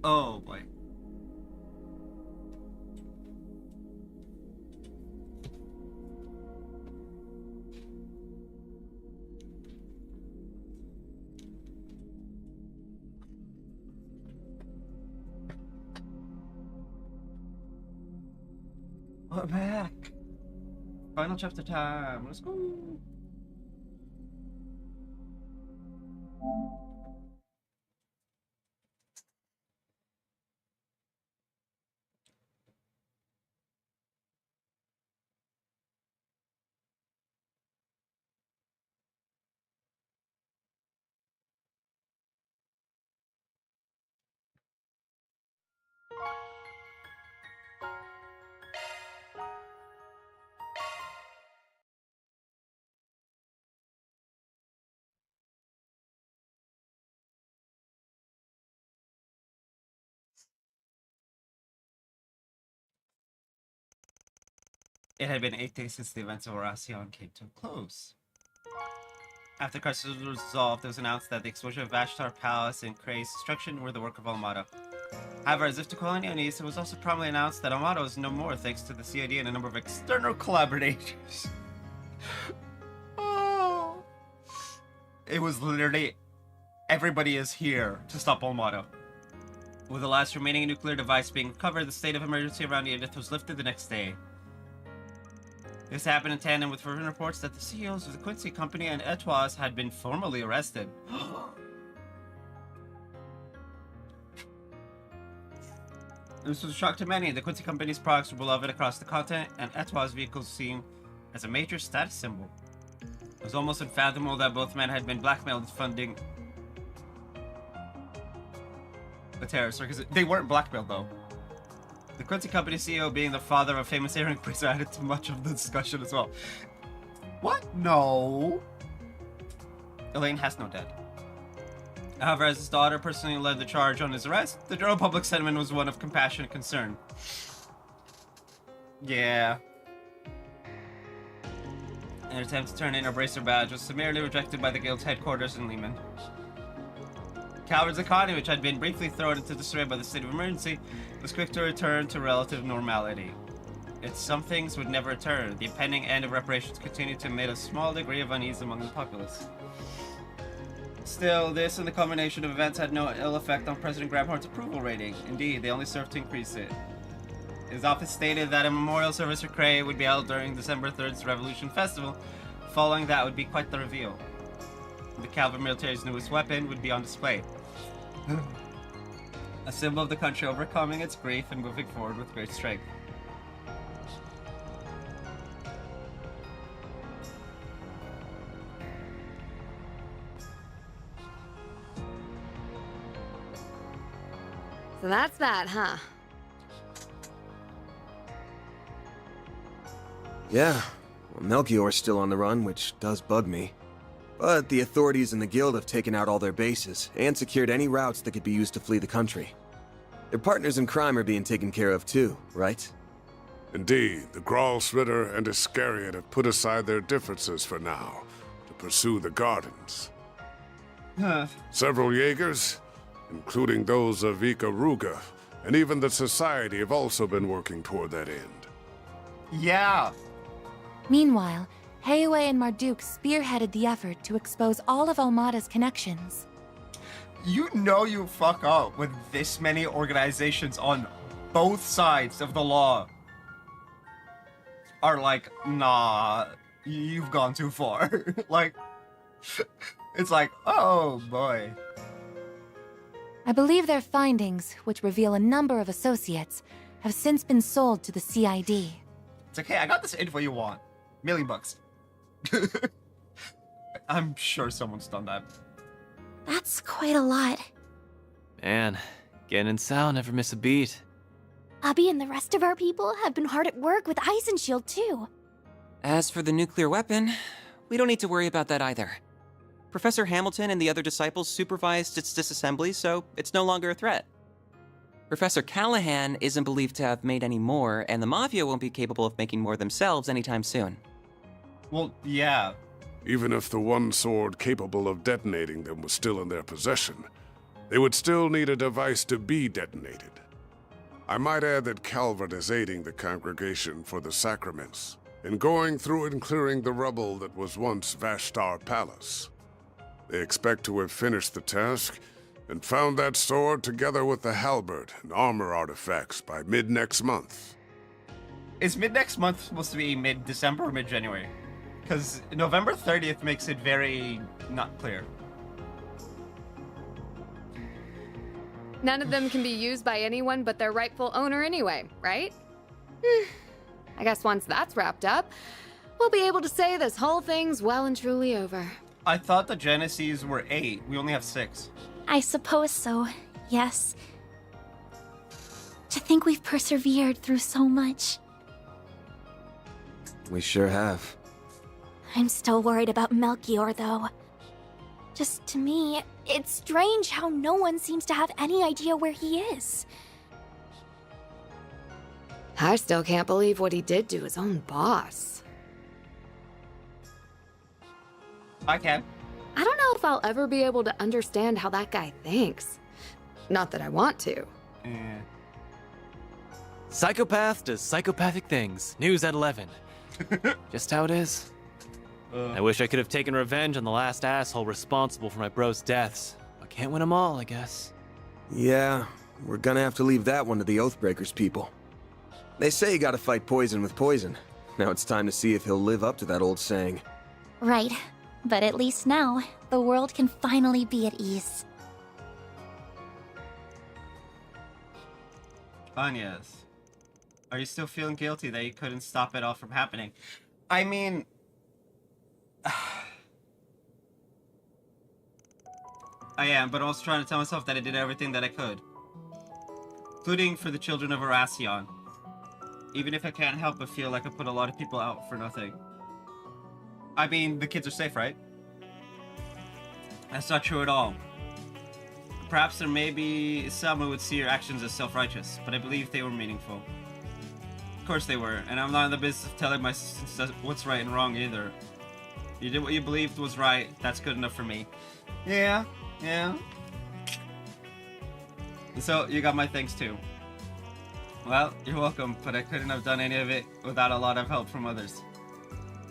Oh boy. We're back. Final chapter time. Let's go. It had been 8 days since the events of Horacion came to a close. After the crisis was resolved, it was announced that the explosion of Vashtar Palace and Kray's destruction were the work of Almada. However, as if to quell any unease, it was also promptly announced that Almada was no more thanks to the CID and a number of external collaborators. Oh. It was literally everybody is here to stop Almada. With the last remaining nuclear device being recovered, the state of emergency around Edith was lifted the next day. This happened in tandem with fervent reports that the CEOs of the Quincy Company and Etoise had been formally arrested. This was a shock to many. The Quincy Company's products were beloved across the continent, and Etoise vehicles seen as a major status symbol. It was almost unfathomable that both men had been blackmailed into funding the terrorist circus. They weren't blackmailed, though. The Quincy Company CEO being the father of a famous earring prince added to much of the discussion as well. What? No. Elaine has no dad. However, as his daughter personally led the charge on his arrest, the general public sentiment was one of compassion and concern. Yeah. An attempt to turn in her bracer badge was summarily rejected by the guild's headquarters in Lehman. Calvard's economy, which had been briefly thrown into disarray by the state of emergency, was quick to return to relative normality. Yet some things would never return. The impending end of reparations continued to emit a small degree of unease among the populace. Still, this and the culmination of events had no ill effect on President Grabhorn's approval rating. Indeed, they only served to increase it. His office stated that a memorial service for Cray would be held during December 3rd's Revolution Festival. Following that would be quite the reveal. The Calvin military's newest weapon would be on display. A symbol of the country overcoming its grief and moving forward with great strength. So that's that, huh? Yeah, well, Melchior's still on the run, which does bug me. But the authorities and the guild have taken out all their bases, and secured any routes that could be used to flee the country. Their partners in crime are being taken care of too, right? Indeed, the Gralsritter and Iscariot have put aside their differences for now, to pursue the gardens. Several Jaegers, including those of Ikaruga, and even the Society have also been working toward that end. Yeah. Meanwhile, Heiue and Marduk spearheaded the effort to expose all of Almada's connections. You know you fuck up with this many organizations on both sides of the law are like, nah, you've gone too far. Like, it's like, oh boy. I believe their findings, which reveal a number of associates, have since been sold to the CID. It's okay, I got this info you want. $1,000,000. I'm sure someone's done that. That's quite a lot. Man, Gen and Sal never miss a beat. Abby and the rest of our people have been hard at work with Ice and Shield too. As for the nuclear weapon, we don't need to worry about that either. Professor Hamilton and the other disciples supervised its disassembly, so it's no longer a threat. Professor Callahan isn't believed to have made any more, and the Mafia won't be capable of making more themselves anytime soon. Well, yeah. Even if the one sword capable of detonating them was still in their possession, they would still need a device to be detonated. I might add that Calvert is aiding the congregation for the sacraments in going through and clearing the rubble that was once Vashtar Palace. They expect to have finished the task and found that sword together with the halberd and armor artifacts by mid-next month. Is mid-next month supposed to be mid-December or mid-January? Because November 30th makes it very not clear. None of them can be used by anyone but their rightful owner anyway, right? I guess once that's wrapped up, we'll be able to say this whole thing's well and truly over. I thought the Genesees were 8. We only have 6. I suppose so, yes. To think we've persevered through so much. We sure have. I'm still worried about Melchior, though. Just to me, it's strange how no one seems to have any idea where he is. I still can't believe what he did to his own boss. I can. I don't know if I'll ever be able to understand how that guy thinks. Not that I want to. Yeah. Psychopath does psychopathic things. News at 11. Just how it is. I wish I could have taken revenge on the last asshole responsible for my bro's deaths. But can't win them all, I guess. Yeah, we're gonna have to leave that one to the Oathbreakers people. They say you gotta fight poison with poison. Now it's time to see if he'll live up to that old saying. Right, but at least now, the world can finally be at ease. Anyas, are you still feeling guilty that you couldn't stop it all from happening? I mean... I am, but I'm also trying to tell myself that I did everything that I could. Including for the children of Arasion. Even if I can't help but feel like I put a lot of people out for nothing. I mean, the kids are safe, right? That's not true at all. Perhaps there may be some who would see your actions as self-righteous, but I believe they were meaningful. Of course they were, and I'm not in the business of telling my sisters what's right and wrong either. You did what you believed was right, that's good enough for me. Yeah. So, you got my thanks too. Well, you're welcome, but I couldn't have done any of it without a lot of help from others.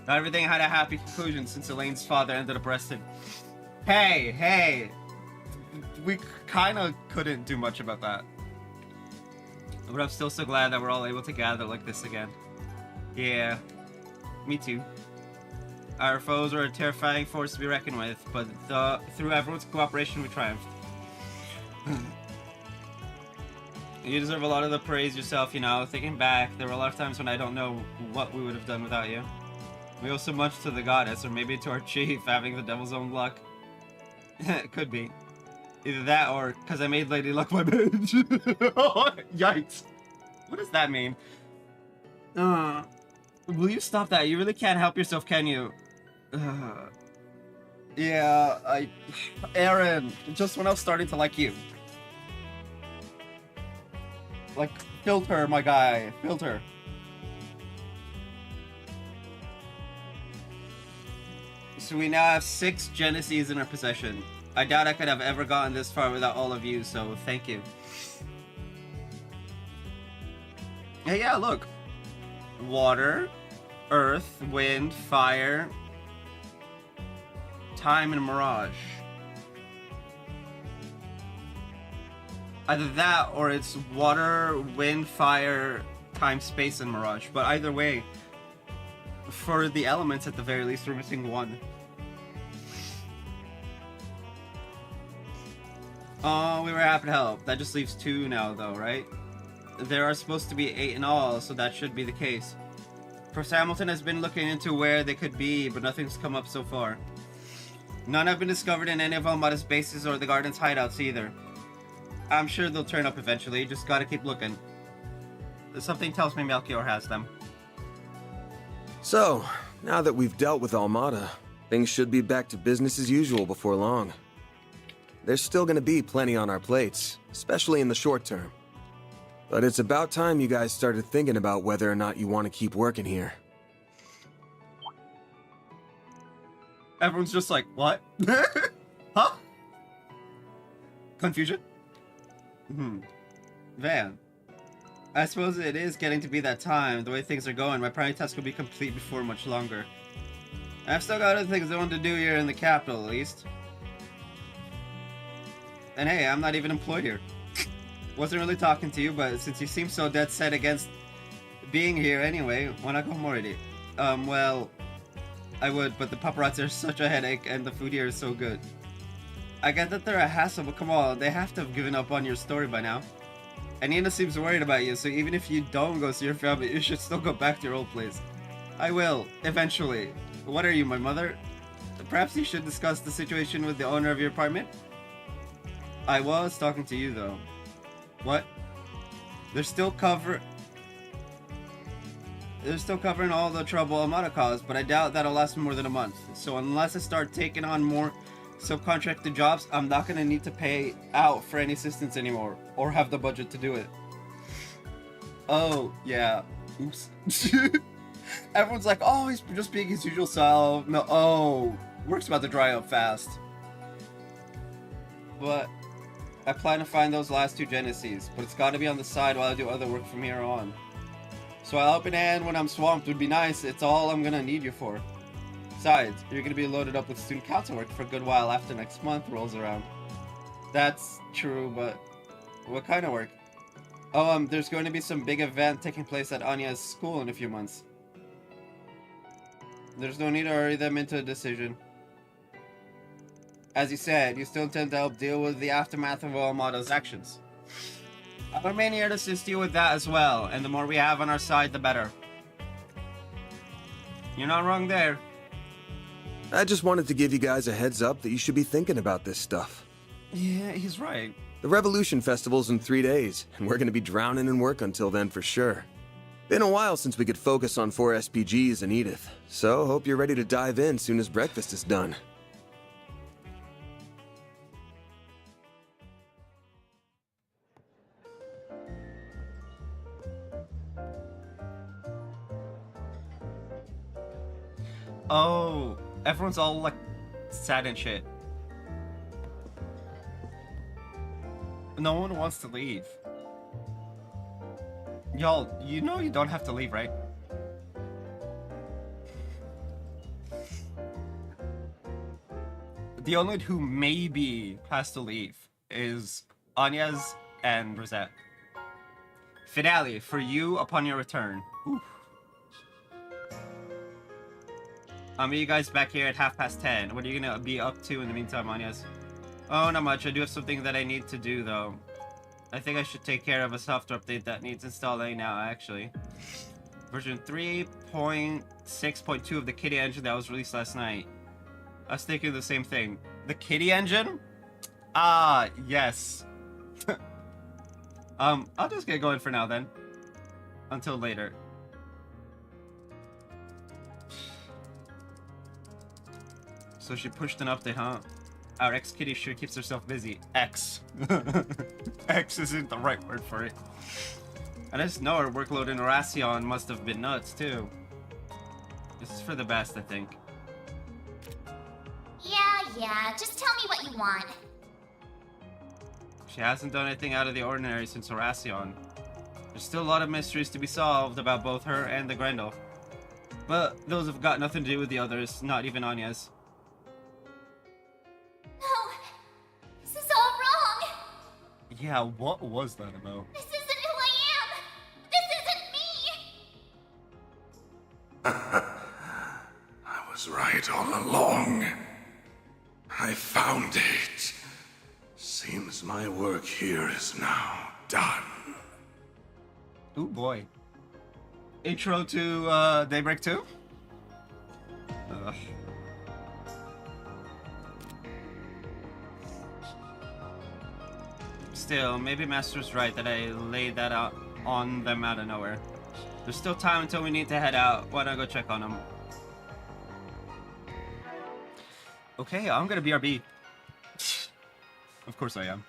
Not everything had a happy conclusion since Elaine's father ended up arrested. Hey! We kind of couldn't do much about that. But I'm still so glad that we're all able to gather like this again. Yeah, me too. Our foes were a terrifying force to be reckoned with, but through everyone's cooperation we triumphed. You deserve a lot of the praise yourself, you know. Thinking back, there were a lot of times when I don't know what we would have done without you. We owe so much to the goddess, or maybe to our chief having the devil's own luck. It could be. Either that, or because I made Lady Luck my bitch. Yikes. What does that mean? Will you stop that? You really can't help yourself, can you? Yeah, Aaron, just when I was starting to like you. Like, filter, my guy. Filter. So we now have 6 Genesees in our possession. I doubt I could have ever gotten this far without all of you, so thank you. Hey, yeah, look. Water, earth, wind, fire, time, and mirage. Either that, or it's water, wind, fire, time, space, and mirage. But either way, for the elements, at the very least, we're missing 1. Oh, we were happy to help. That just leaves 2 now, though, right? There are supposed to be 8 in all, so that should be the case. Professor Hamilton has been looking into where they could be, but nothing's come up so far. None have been discovered in any of Almada's bases or the Garden's hideouts either. I'm sure they'll turn up eventually, just gotta keep looking. Something tells me Melchior has them. So, now that we've dealt with Almada, things should be back to business as usual before long. There's still gonna be plenty on our plates, especially in the short term. But it's about time you guys started thinking about whether or not you want to keep working here. Everyone's just like, what? Huh? Confusion? Van. I suppose it is getting to be that time. The way things are going, my primary task will be complete before much longer. I've still got other things I want to do here in the capital, at least. And hey, I'm not even employed here. Wasn't really talking to you, but since you seem so dead set against being here anyway, why not go home already? Well, I would, but the paparazzi are such a headache and the food here is so good. I get that they're a hassle, but come on, they have to have given up on your story by now. And Nina seems worried about you, so even if you don't go see your family, you should still go back to your old place. I will, eventually. What are you, my mother? Perhaps you should discuss the situation with the owner of your apartment? I was talking to you, though. What? They're still covering all the trouble Amada caused, but I doubt that'll last more than a month. So unless I start taking on more subcontracted jobs, I'm not gonna need to pay out for any assistance anymore, or have the budget to do it. Oh, yeah. Oops. Everyone's like, oh, he's just being his usual self. No, oh, work's about to dry up fast. But I plan to find those last 2 Genesis, but it's gotta be on the side while I do other work from here on. So I'll help in hand when I'm swamped would be nice. It's all I'm gonna need you for. Besides, you're gonna be loaded up with student council work for a good while after next month rolls around. That's true, but what kind of work? Oh, there's going to be some big event taking place at Anya's school in a few months. There's no need to hurry them into a decision. As you said, you still intend to help deal with the aftermath of Amada's actions. I'll remain here to assist you with that as well, and the more we have on our side, the better. You're not wrong there. I just wanted to give you guys a heads up that you should be thinking about this stuff. Yeah, he's right. The Revolution Festival's in 3 days, and we're gonna be drowning in work until then for sure. Been a while since we could focus on 4 SPGs and Edith, so hope you're ready to dive in soon as breakfast is done. Oh, everyone's all like sad and shit. No one wants to leave. Y'all, you know you don't have to leave, right? The only one who maybe has to leave is Anya's and Rosette. Finale, for you upon your return. Oof. I'll meet you guys back here at 10:30. What are you gonna be up to in the meantime, Anya's? Oh, not much. I do have something that I need to do, though. I think I should take care of a software update that needs installing now, actually. Version 3.6.2 of the Kitty engine that was released last night. I was thinking the same thing. The Kitty engine? Ah, yes. I'll just get going for now, then. Until later. So she pushed an update, huh? Our ex-kitty sure keeps herself busy. X. X isn't the right word for it. I just know her workload in Horacion must have been nuts, too. This is for the best, I think. Yeah, just tell me what you want. She hasn't done anything out of the ordinary since Horacion. There's still a lot of mysteries to be solved about both her and the Grendel. But those have got nothing to do with the others, not even Anya's. No, this is all wrong. Yeah, what was that about? This isn't who I am. This isn't me. I was right all along. I found it. Seems my work here is now done. Ooh boy. Intro to Daybreak 2? Ugh. Still, maybe Master's right that I laid that out on them out of nowhere. There's still time until we need to head out. Why don't I go check on them? Okay, I'm gonna BRB. Of course I am.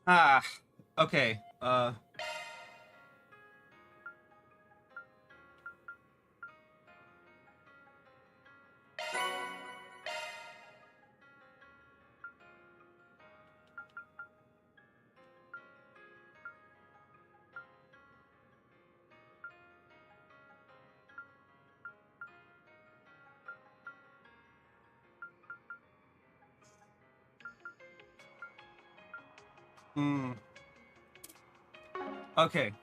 Ah, okay. Hmm. Okay.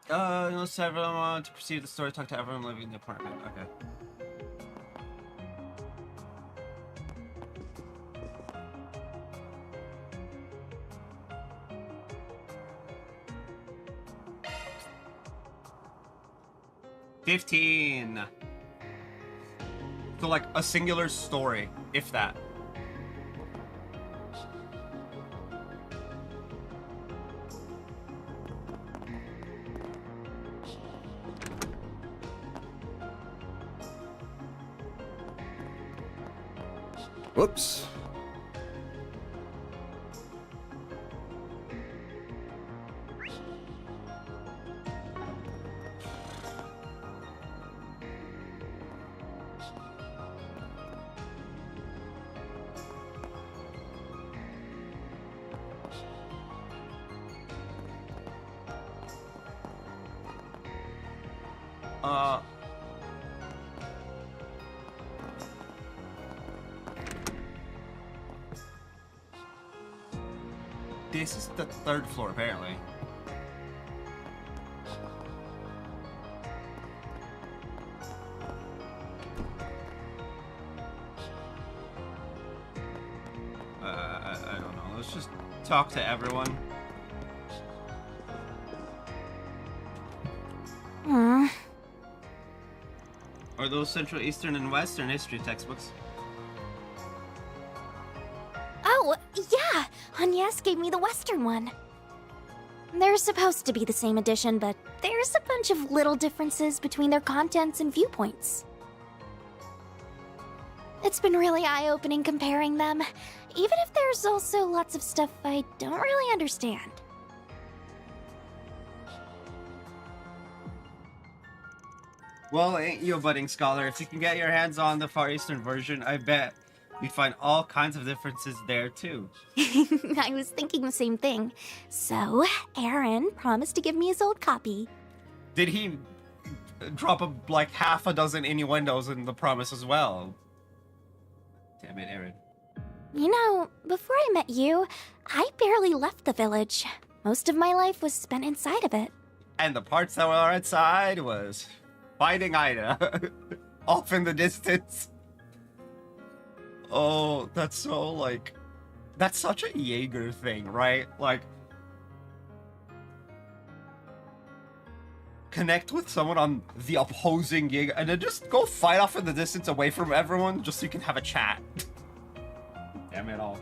Let's have everyone to proceed the story. Talk to everyone living in the apartment. Okay. $15. So like a singular story, if that. Whoops. Uh. This is the third floor, apparently. I don't know. Let's just talk to everyone. Are those Central, Eastern, and Western history textbooks? Oh, yeah! Agnes gave me the Western one. They're supposed to be the same edition, but there's a bunch of little differences between their contents and viewpoints. It's been really eye-opening comparing them, even if there's also lots of stuff I don't really understand. Well, ain't you a budding scholar? If you can get your hands on the Far Eastern version, I bet you'd find all kinds of differences there, too. I was thinking the same thing. So, Aaron promised to give me his old copy. Did he drop like half a dozen innuendos in the promise as well? Damn it, Aaron. You know, before I met you, I barely left the village. Most of my life was spent inside of it. And the parts that were outside was fighting Ida. Off in the distance. Oh, that's so, like... That's such a Jaeger thing, right? Like... Connect with someone on the opposing Jaeger, and then just go fight off in the distance away from everyone, just so you can have a chat. Damn it all.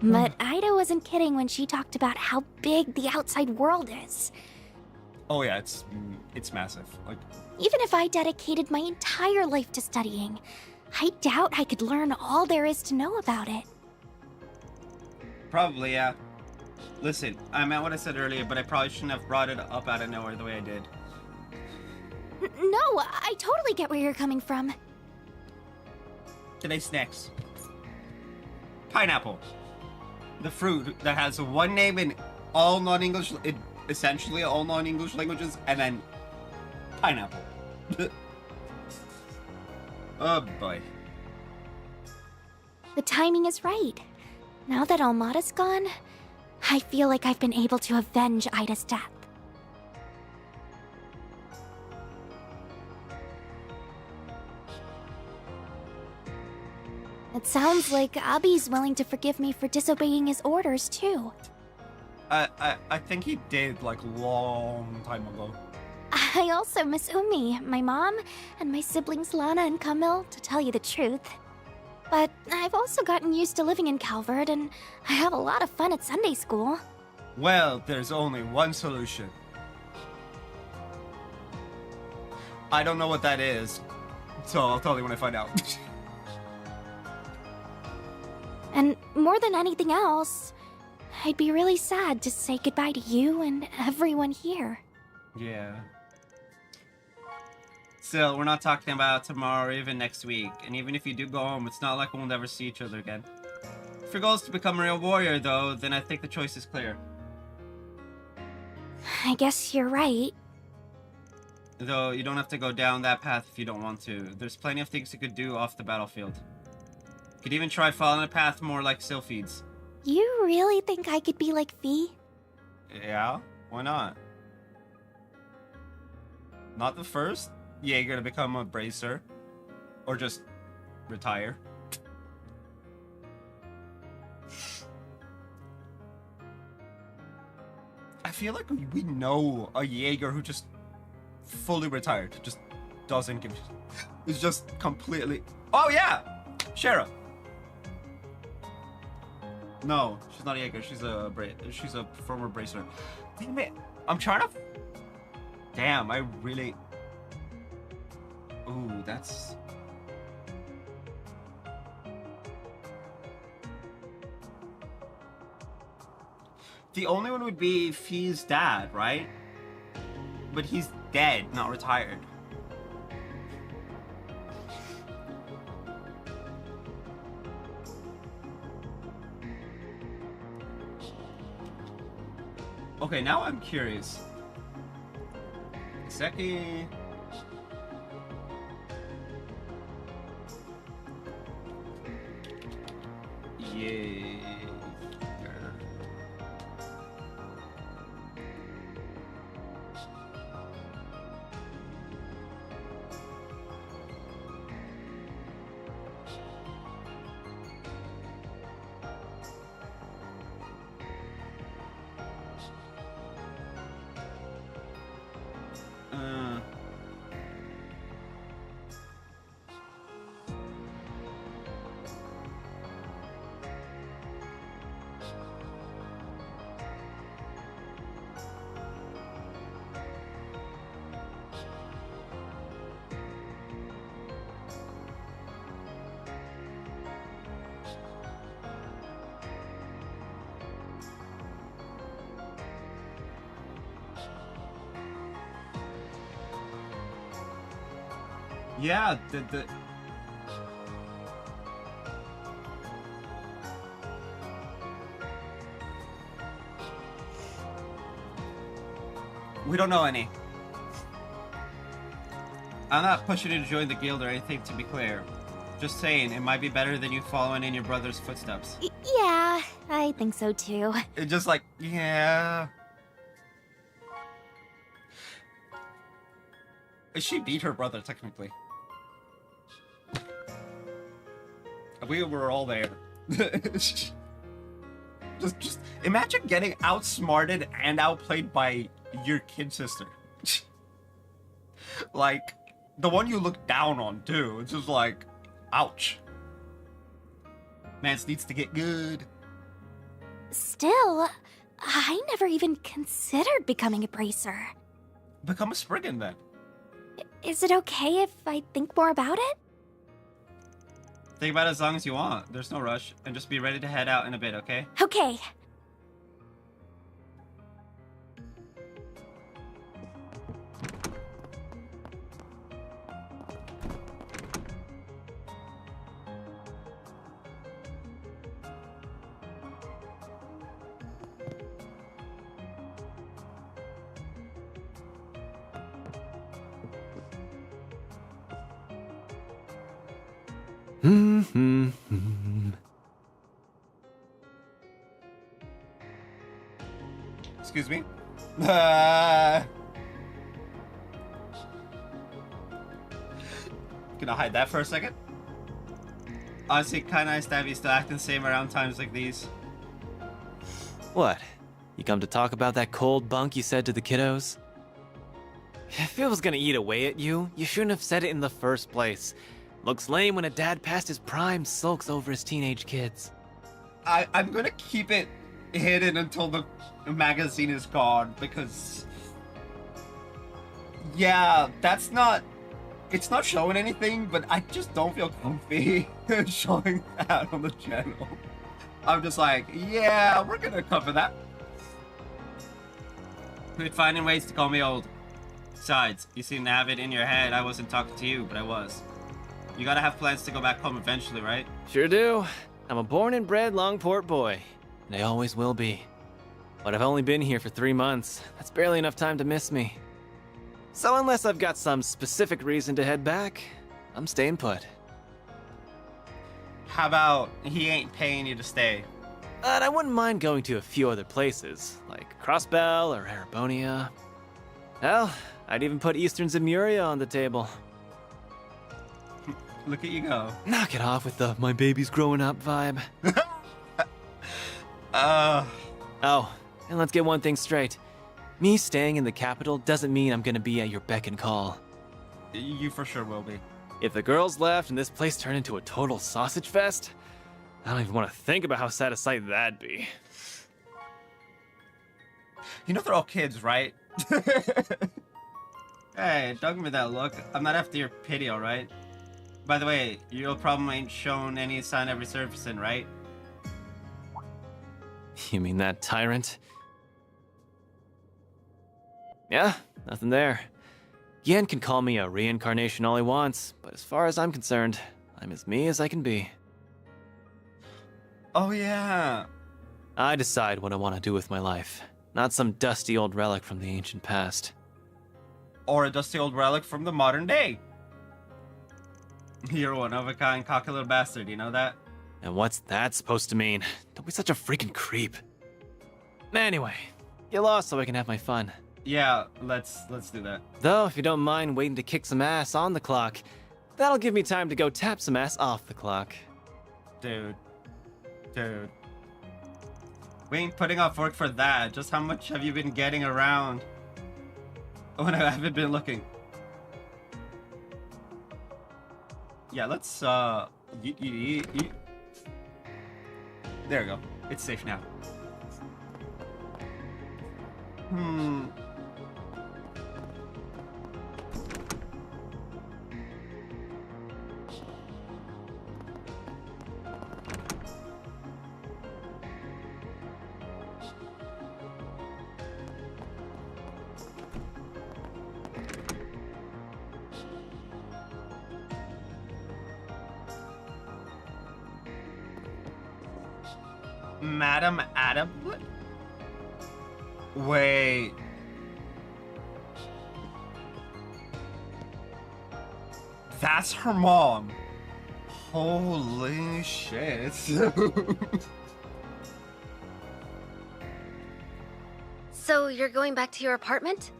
But Ida wasn't kidding when she talked about how big the outside world is. Oh yeah, it's massive. Like, Even if I dedicated my entire life to studying, I doubt I could learn all there is to know about it. probably, yeah. Listen, I meant what I said earlier, but I probably shouldn't have brought it up out of nowhere the way I did. No, I totally get where you're coming from. Today's snacks. Pineapple. The fruit that has one name in all non-English, essentially all non-English languages, and then pineapple. Oh boy. The timing is right. Now that Almada's gone, I feel like I've been able to avenge Ida's death. It sounds like Abby's willing to forgive me for disobeying his orders, too. I think he did, like, long time ago. I also miss Umi, my mom, and my siblings Lana and Camille, to tell you the truth. But I've also gotten used to living in Calvert, and I have a lot of fun at Sunday school. Well, there's only one solution. I don't know what that is, so I'll tell you when I find out. And more than anything else, I'd be really sad to say goodbye to you and everyone here. Yeah. Still, we're not talking about tomorrow or even next week, and even if you do go home, it's not like we'll never see each other again. If your goal is to become a real warrior, though, then I think the choice is clear. I guess you're right. Though, you don't have to go down that path if you don't want to. There's plenty of things you could do off the battlefield. You could even try following a path more like Sylphide's. You really think I could be like Fee? Yeah? Why not? Not the first Jaeger to become a bracer. Or just retire. I feel like we know a Jaeger who just fully retired. Just doesn't give... It's just completely... Oh yeah! Shara! No, she's not a Jaeger. She's a former bracer. Damn it! I'm trying to... Damn, I really... Ooh, that's... The only one would be Fee's dad, right? But he's dead, not retired. Okay, now I'm curious. Seki... Yeah. Yeah, the... We don't know any. I'm not pushing you to join the guild or anything, to be clear. Just saying, it might be better than you following in your brother's footsteps. Yeah, I think so too. It's just like, yeah... She beat her brother, technically. We were all there. just imagine getting outsmarted and outplayed by your kid sister. Like, the one you look down on, too. It's just like, ouch. Mance needs to get good. Still, I never even considered becoming a bracer. Become a Spriggan, then. Is it okay if I think more about it? Think about it as long as you want. There's no rush. And just be ready to head out in a bit, okay? Okay. Excuse me? Gonna hide that for a second? Honestly, kinda nice to have you still acting the same around times like these. What? You come to talk about that cold bunk you said to the kiddos? If it was gonna eat away at you, you shouldn't have said it in the first place. Looks lame when a dad past his prime sulks over his teenage kids. I'm gonna keep it hidden until the magazine is gone, because... Yeah, that's not... It's not showing anything, but I just don't feel comfy showing that on the channel. I'm just like, yeah, we're gonna cover that. Quit finding ways to call me old. Besides, you seem to have it in your head I wasn't talking to you, but I was. You gotta have plans to go back home eventually, right? Sure do. I'm a born and bred Longport boy, and I always will be. But I've only been here for 3 months. That's barely enough time to miss me. So unless I've got some specific reason to head back, I'm staying put. How about he ain't paying you to stay? But I wouldn't mind going to a few other places, like Crossbell or Arabonia. Hell, I'd even put Eastern Zemuria on the table. Look at you go. Knock it off with the my baby's growing up vibe. Oh, and let's get one thing straight. Me staying in the capital doesn't mean I'm gonna be at your beck and call. You for sure will be. If the girls left and this place turned into a total sausage fest, I don't even want to think about how sad a sight that'd be. You know they're all kids, right? Hey, don't give me that look. I'm not after your pity, alright? By the way, your problem ain't shown any sign of resurfacing, right? You mean that tyrant? Yeah, nothing there. Yen can call me a reincarnation all he wants, but as far as I'm concerned, I'm as me as I can be. Oh yeah. I decide what I want to do with my life, not some dusty old relic from the ancient past. Or a dusty old relic from the modern day. You're one of a kind, cocky little bastard, you know that? And what's that supposed to mean? Don't be such a freaking creep. Anyway, get lost so I can have my fun. Yeah, let's do that. Though, if you don't mind waiting to kick some ass on the clock, that'll give me time to go tap some ass off the clock. Dude. We ain't putting off work for that. Just how much have you been getting around when I haven't been looking? Yeah, let's, There we go. It's safe now. Madam Adam? Wait. That's her mom. Holy shit. So you're going back to your apartment?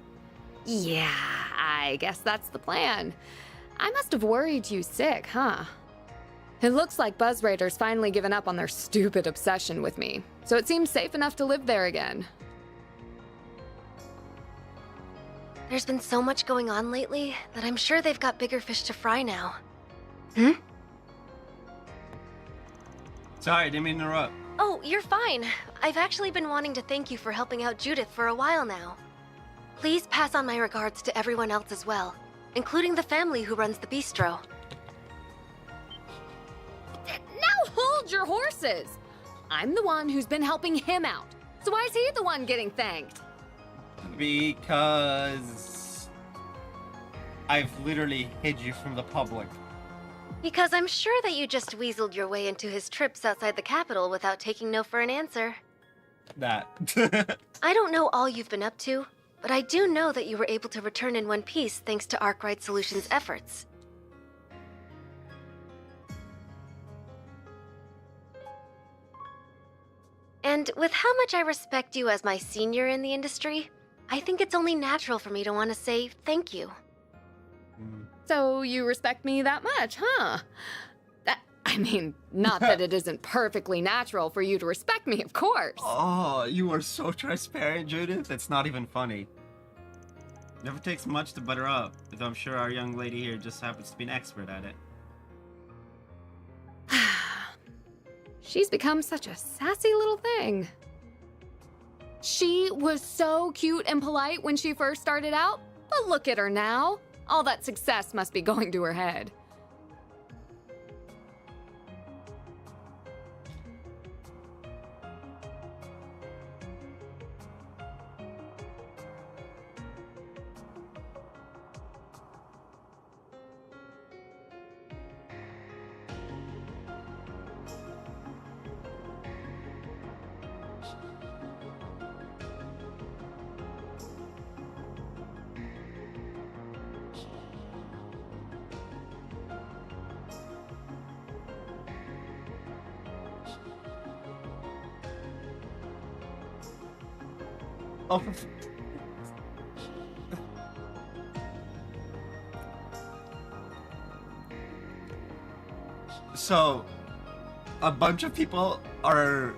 Yeah, I guess that's the plan. I must have worried you sick, huh? It looks like Buzz Raiders finally given up on their stupid obsession with me, so it seems safe enough to live there again. There's been so much going on lately that I'm sure they've got bigger fish to fry now. Sorry, didn't mean to interrupt. Oh, you're fine. I've actually been wanting to thank you for helping out Judith for a while now. Please pass on my regards to everyone else as well, including the family who runs the bistro. Now hold your horses! I'm the one who's been helping him out, so why is he the one getting thanked? Because I've literally hid you from the public. Because I'm sure that you just weaseled your way into his trips outside the capital without taking no for an answer. That. I don't know all you've been up to, but I do know that you were able to return in one piece thanks to Arkwright Solutions' efforts. And with how much I respect you as my senior in the industry, I think it's only natural for me to want to say thank you. So you respect me that much, huh? I I mean, not that it isn't perfectly natural for you to respect me, of course. Oh, you are so transparent, Judith. It's not even funny. Never takes much to butter up, though I'm sure our young lady here just happens to be an expert at it. She's become such a sassy little thing. She was so cute and polite when she first started out, but look at her now. All that success must be going to her head. Oh. So, a bunch of people are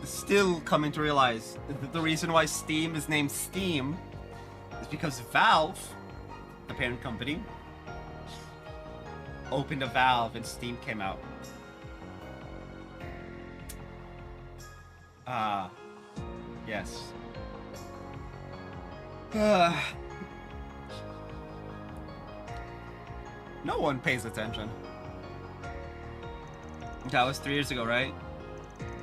still coming to realize that the reason why Steam is named Steam is because Valve, the parent company, opened a valve and Steam came out. Yes. No one pays attention. That was 3 years ago, right?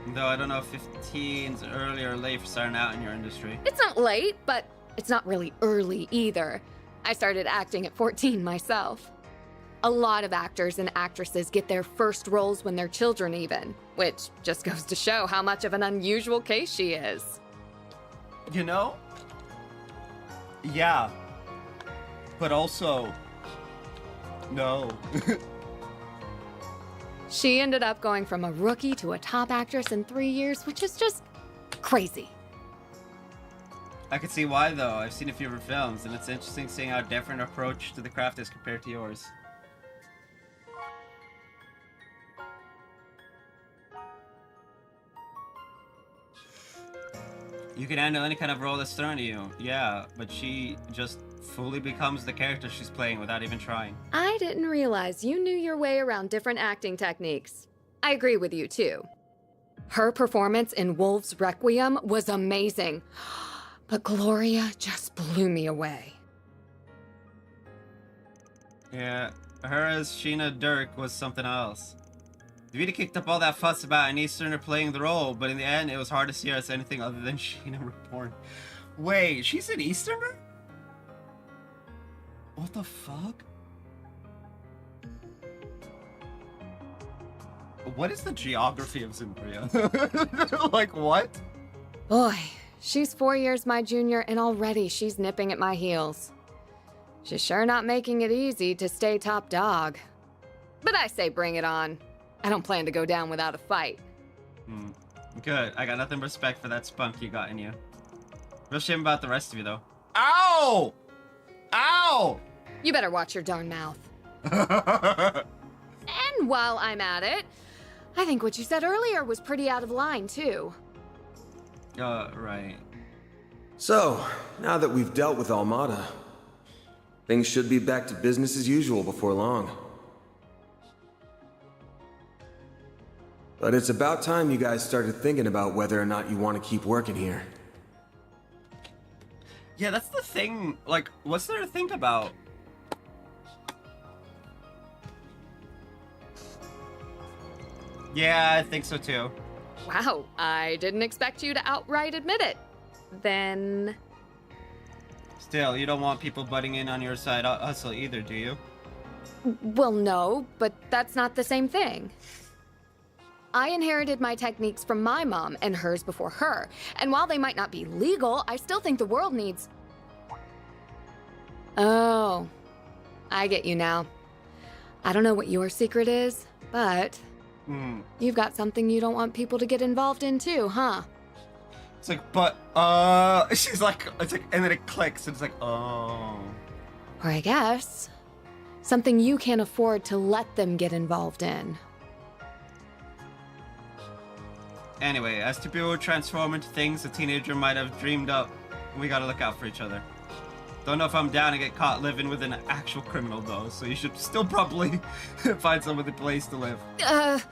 Though I don't know if 15's early or late for starting out in your industry. It's not late, but it's not really early either. I started acting at 14 myself. A lot of actors and actresses get their first roles when they're children even, which just goes to show how much of an unusual case she is. You know? Yeah. But also, no. She ended up going from a rookie to a top actress in 3 years, which is just crazy. I can see why, though. I've seen a few of her films, and it's interesting seeing how different her approach to the craft is compared to yours. You can handle any kind of role that's thrown to you, yeah, but she just fully becomes the character she's playing without even trying. I didn't realize you knew your way around different acting techniques. I agree with you, too. Her performance in Wolf's Requiem was amazing, but Gloria just blew me away. Yeah, her as Sheena Dirk was something else. Davida kicked up all that fuss about an Easterner playing the role, but in the end, it was hard to see her as anything other than Sheena Reborn. Wait, she's an Easterner? What the fuck? What is the geography of Zimbria? Like, what? Boy, she's 4 years my junior, and already she's nipping at my heels. She's sure not making it easy to stay top dog. But I say bring it on. I don't plan to go down without a fight. Good. I got nothing but respect for that spunk you got in you. Real shame about the rest of you, though. Ow! Ow! You better watch your darn mouth. And while I'm at it, I think what you said earlier was pretty out of line, too. Right. So, now that we've dealt with Almada, things should be back to business as usual before long. But it's about time you guys started thinking about whether or not you want to keep working here. Yeah, that's the thing. Like, what's there to think about? Yeah, I think so too. Wow, I didn't expect you to outright admit it. Then... Still, you don't want people butting in on your side hustle either, do you? Well, no, but that's not the same thing. I inherited my techniques from my mom and hers before her. And while they might not be legal, I still think the world needs... Oh, I get you now. I don't know what your secret is, but you've got something you don't want people to get involved in too, huh? It's like, but, she's like, it's like, and then it clicks, and it's like, oh. Or I guess, something you can't afford to let them get involved in. Anyway, as to people who transform into things a teenager might have dreamed up, we gotta look out for each other. Don't know if I'm down to get caught living with an actual criminal though, so you should still probably find some other place to live. But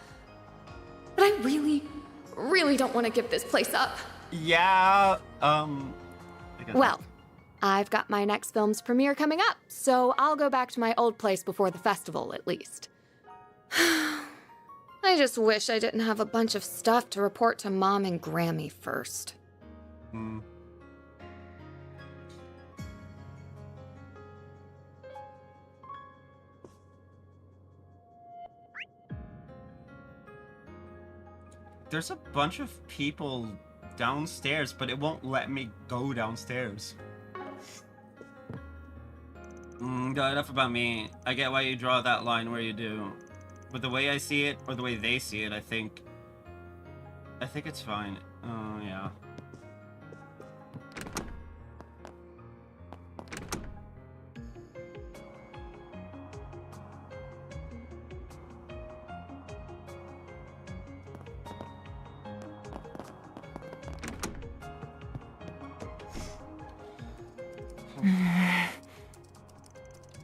I really don't want to give this place up. Yeah, I guess Well, I've got my next film's premiere coming up, so I'll go back to my old place before the festival, at least. I just wish I didn't have a bunch of stuff to report to Mom and Grammy first. Hmm. There's a bunch of people downstairs, but it won't let me go downstairs. Enough about me. I get why you draw that line where you do. But the way I see it, or the way they see it, I think it's fine. Oh, yeah.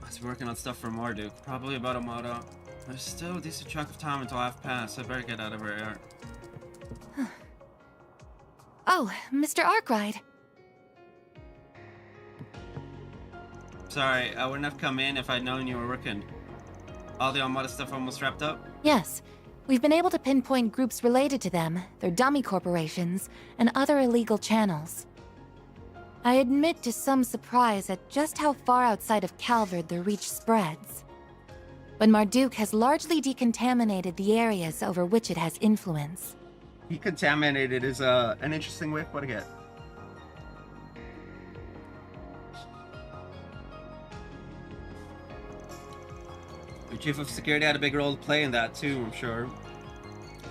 I was working on stuff for Marduk, probably about a motto. There's still a decent chunk of time until half past, so I better get out of here. Oh, Mr. Arkwright. Sorry, I wouldn't have come in if I'd known you were working. All the Armada stuff almost wrapped up? Yes. We've been able to pinpoint groups related to them, their dummy corporations, and other illegal channels. I admit to some surprise at just how far outside of Calvard their reach spreads. But Marduk has largely decontaminated the areas over which it has influence. Decontaminated is an interesting way of putting it. The Chief of Security had a big role to play in that too, I'm sure.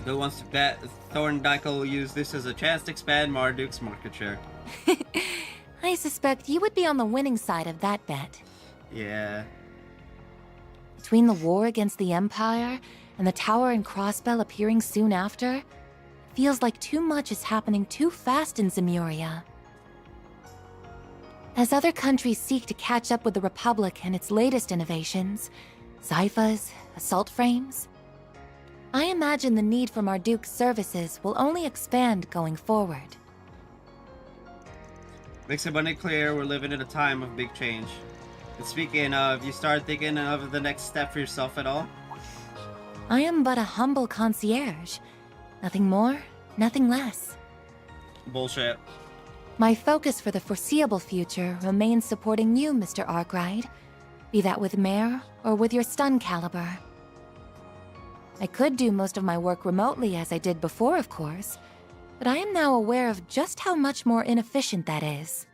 Who wants to bet Thorndike will use this as a chance to expand Marduk's market share? I suspect you would be on the winning side of that bet. Yeah. Between the war against the Empire and the Tower and Crossbell appearing soon after, it feels like too much is happening too fast in Zemuria. As other countries seek to catch up with the Republic and its latest innovations, Zyphas, assault frames, I imagine the need for Marduk's services will only expand going forward. Makes it abundantly clear we're living in a time of big change. And speaking of, you start thinking of the next step for yourself at all? I am but a humble concierge. Nothing more, nothing less. Bullshit. My focus for the foreseeable future remains supporting you, Mr. Arkwright, be that with Mare or with your stun caliber. I could do most of my work remotely as I did before, of course, but I am now aware of just how much more inefficient that is.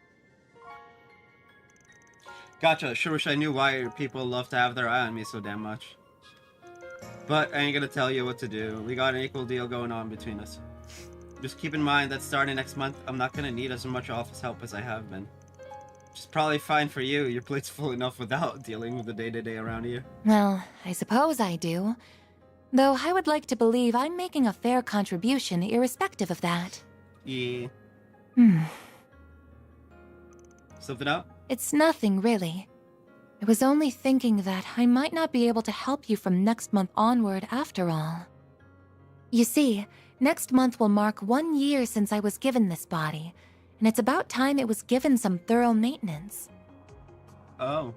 Gotcha. Sure wish I knew why people love to have their eye on me so damn much. But I ain't gonna tell you what to do. We got an equal deal going on between us. Just keep in mind that starting next month, I'm not gonna need as much office help as I have been. Which is probably fine for you. Your plate's full enough without dealing with the day-to-day around here. Well, I suppose I do. Though I would like to believe I'm making a fair contribution irrespective of that. Yeah. Hmm. Something up? It's nothing, really. I was only thinking that I might not be able to help you from next month onward after all. You see, next month will mark 1 year since I was given this body, and it's about time it was given some thorough maintenance. Oh.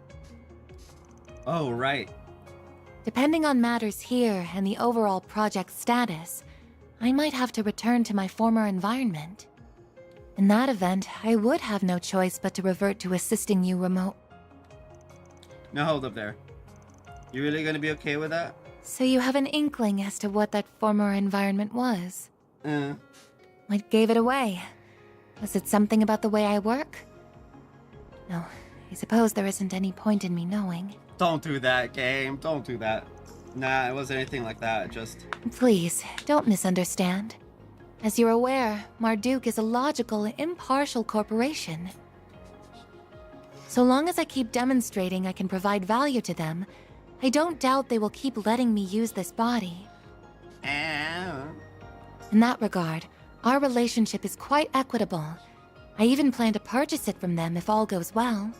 Oh, right. Depending on matters here and the overall project status, I might have to return to my former environment. In that event, I would have no choice but to revert to assisting you remote. Now hold up there. You really gonna be okay with that? So you have an inkling as to what that former environment was? What gave it away? Was it something about the way I work? No, I suppose there isn't any point in me knowing. Don't do that, game. Don't do that. Nah, it wasn't anything like that, just... Please, don't misunderstand. As you're aware, Marduk is a logical, impartial corporation. So long as I keep demonstrating I can provide value to them, I don't doubt they will keep letting me use this body. In that regard, our relationship is quite equitable. I even plan to purchase it from them if all goes well.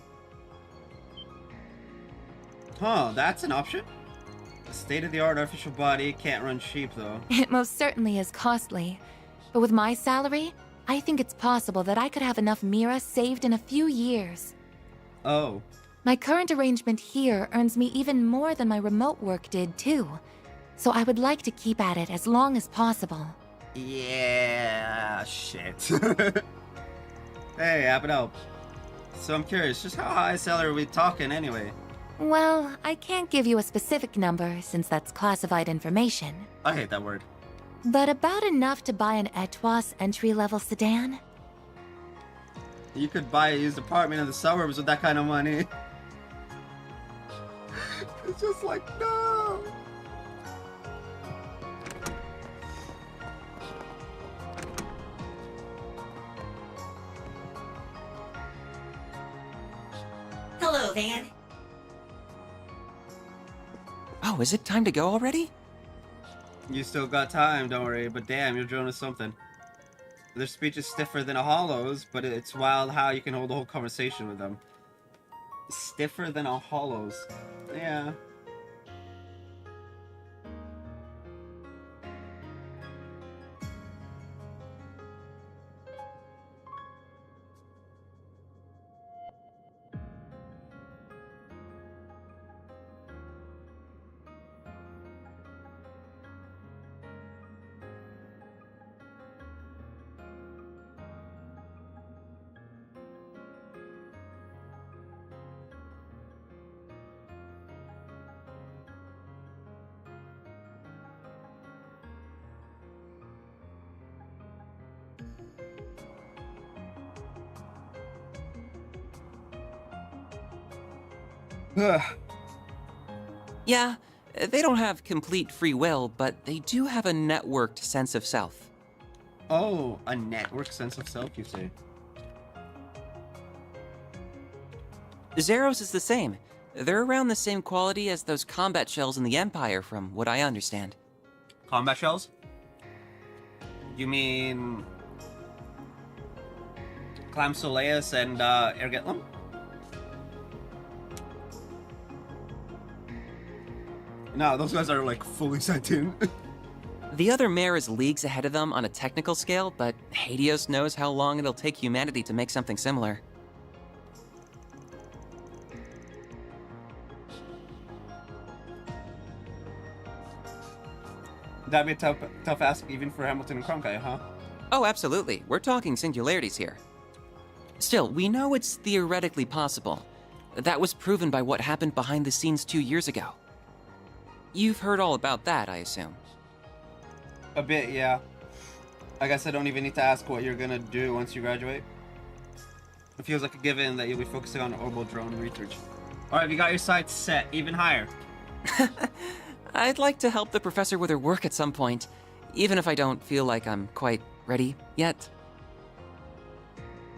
Huh, that's an option? A state-of-the-art artificial body can't run cheap, though. It most certainly is costly. But with my salary, I think it's possible that I could have enough Mira saved in a few years. Oh. My current arrangement here earns me even more than my remote work did, too. So I would like to keep at it as long as possible. Yeah, shit. Hey, happy to help. So I'm curious, just how high salary are we talking anyway? Well, I can't give you a specific number since that's classified information. I hate that word. But about enough to buy an Etwas entry-level sedan? You could buy a used apartment in the suburbs with that kind of money. It's just like, no! Hello, Van. Oh, is it time to go already? You still got time, don't worry, but damn, your drone is something. Their speech is stiffer than a Hollow's, but it's wild how you can hold a whole conversation with them. Stiffer than a Hollow's. Yeah. Yeah, they don't have complete free will, but they do have a networked sense of self. Oh, a network sense of self, you say? Zeros is the same. They're around the same quality as those combat shells in the Empire, from what I understand. Combat shells? You mean... Clam Soleus and Ergetlum? No, those guys are like fully sentient. The other mare is leagues ahead of them on a technical scale, but Hades knows how long it'll take humanity to make something similar. That'd be a tough ask even for Hamilton and Cronkite, huh? Oh, absolutely. We're talking singularities here. Still, we know it's theoretically possible. That was proven by what happened behind the scenes 2 years ago. You've heard all about that, I assume. A bit, yeah. I guess I don't even need to ask what you're gonna do once you graduate. It feels like a given that you'll be focusing on orbital drone research. Alright, you got your sights set, even higher. I'd like to help the professor with her work at some point, even if I don't feel like I'm quite ready yet.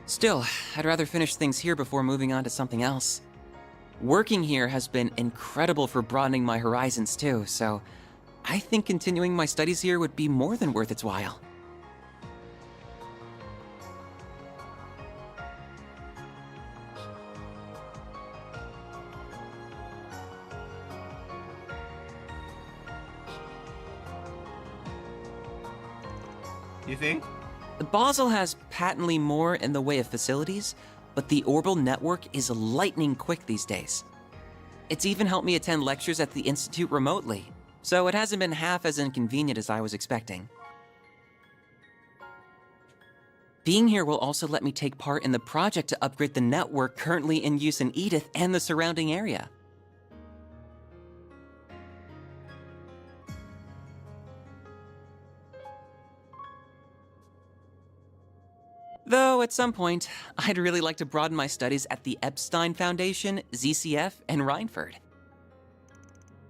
Still, I'd rather finish things here before moving on to something else. Working here has been incredible for broadening my horizons too, so I think continuing my studies here would be more than worth its while. You think? Basel has patently more in the way of facilities, but the orbital network is lightning quick these days. It's even helped me attend lectures at the Institute remotely, so it hasn't been half as inconvenient as I was expecting. Being here will also let me take part in the project to upgrade the network currently in use in Edith and the surrounding area. Though, at some point, I'd really like to broaden my studies at the Epstein Foundation, ZCF, and Reinford.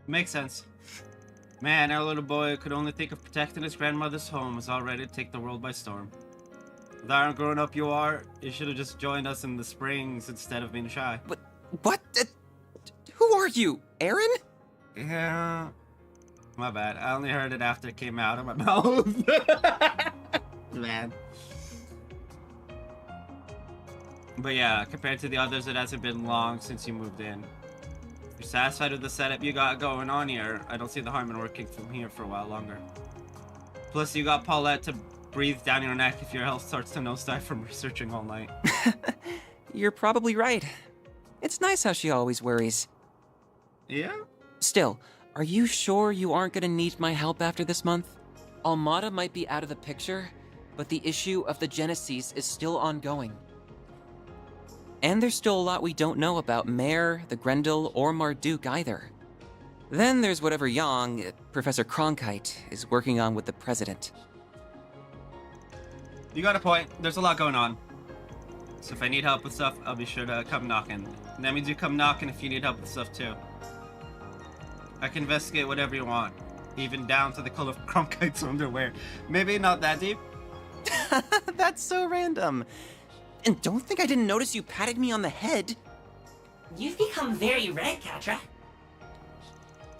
Makes sense. Man, our little boy could only think of protecting his grandmother's home is all ready to take the world by storm. With the iron grown up you are, you should have just joined us in the Springs instead of being shy. What? Who are you? Aaron? Yeah. My bad. I only heard it after it came out of my mouth. Man. But yeah, compared to the others, it hasn't been long since you moved in. If you're satisfied with the setup you got going on here, I don't see the harm in working from here for a while longer. Plus, you got Paulette to breathe down your neck if your health starts to nosedive from researching all night. You're probably right. It's nice how she always worries. Yeah? Still, are you sure you aren't gonna need my help after this month? Almada might be out of the picture, but the issue of the Genesis is still ongoing. And there's still a lot we don't know about Mare, the Grendel, or Marduk either. Then there's whatever Yang, Professor Cronkite, is working on with the President. You got a point. There's a lot going on. So if I need help with stuff, I'll be sure to come knocking. And that means you come knocking if you need help with stuff too. I can investigate whatever you want. Even down to the color of Cronkite's underwear. Maybe not that deep. That's so random. And don't think I didn't notice you patting me on the head. You've become very red, Katra.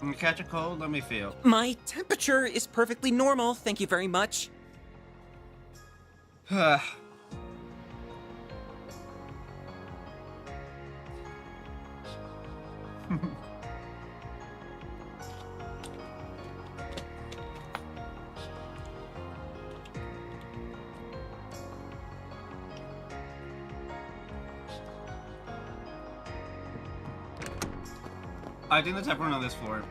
You catch a cold? Let me feel. My temperature is perfectly normal, thank you very much. I think there's everyone on this floor.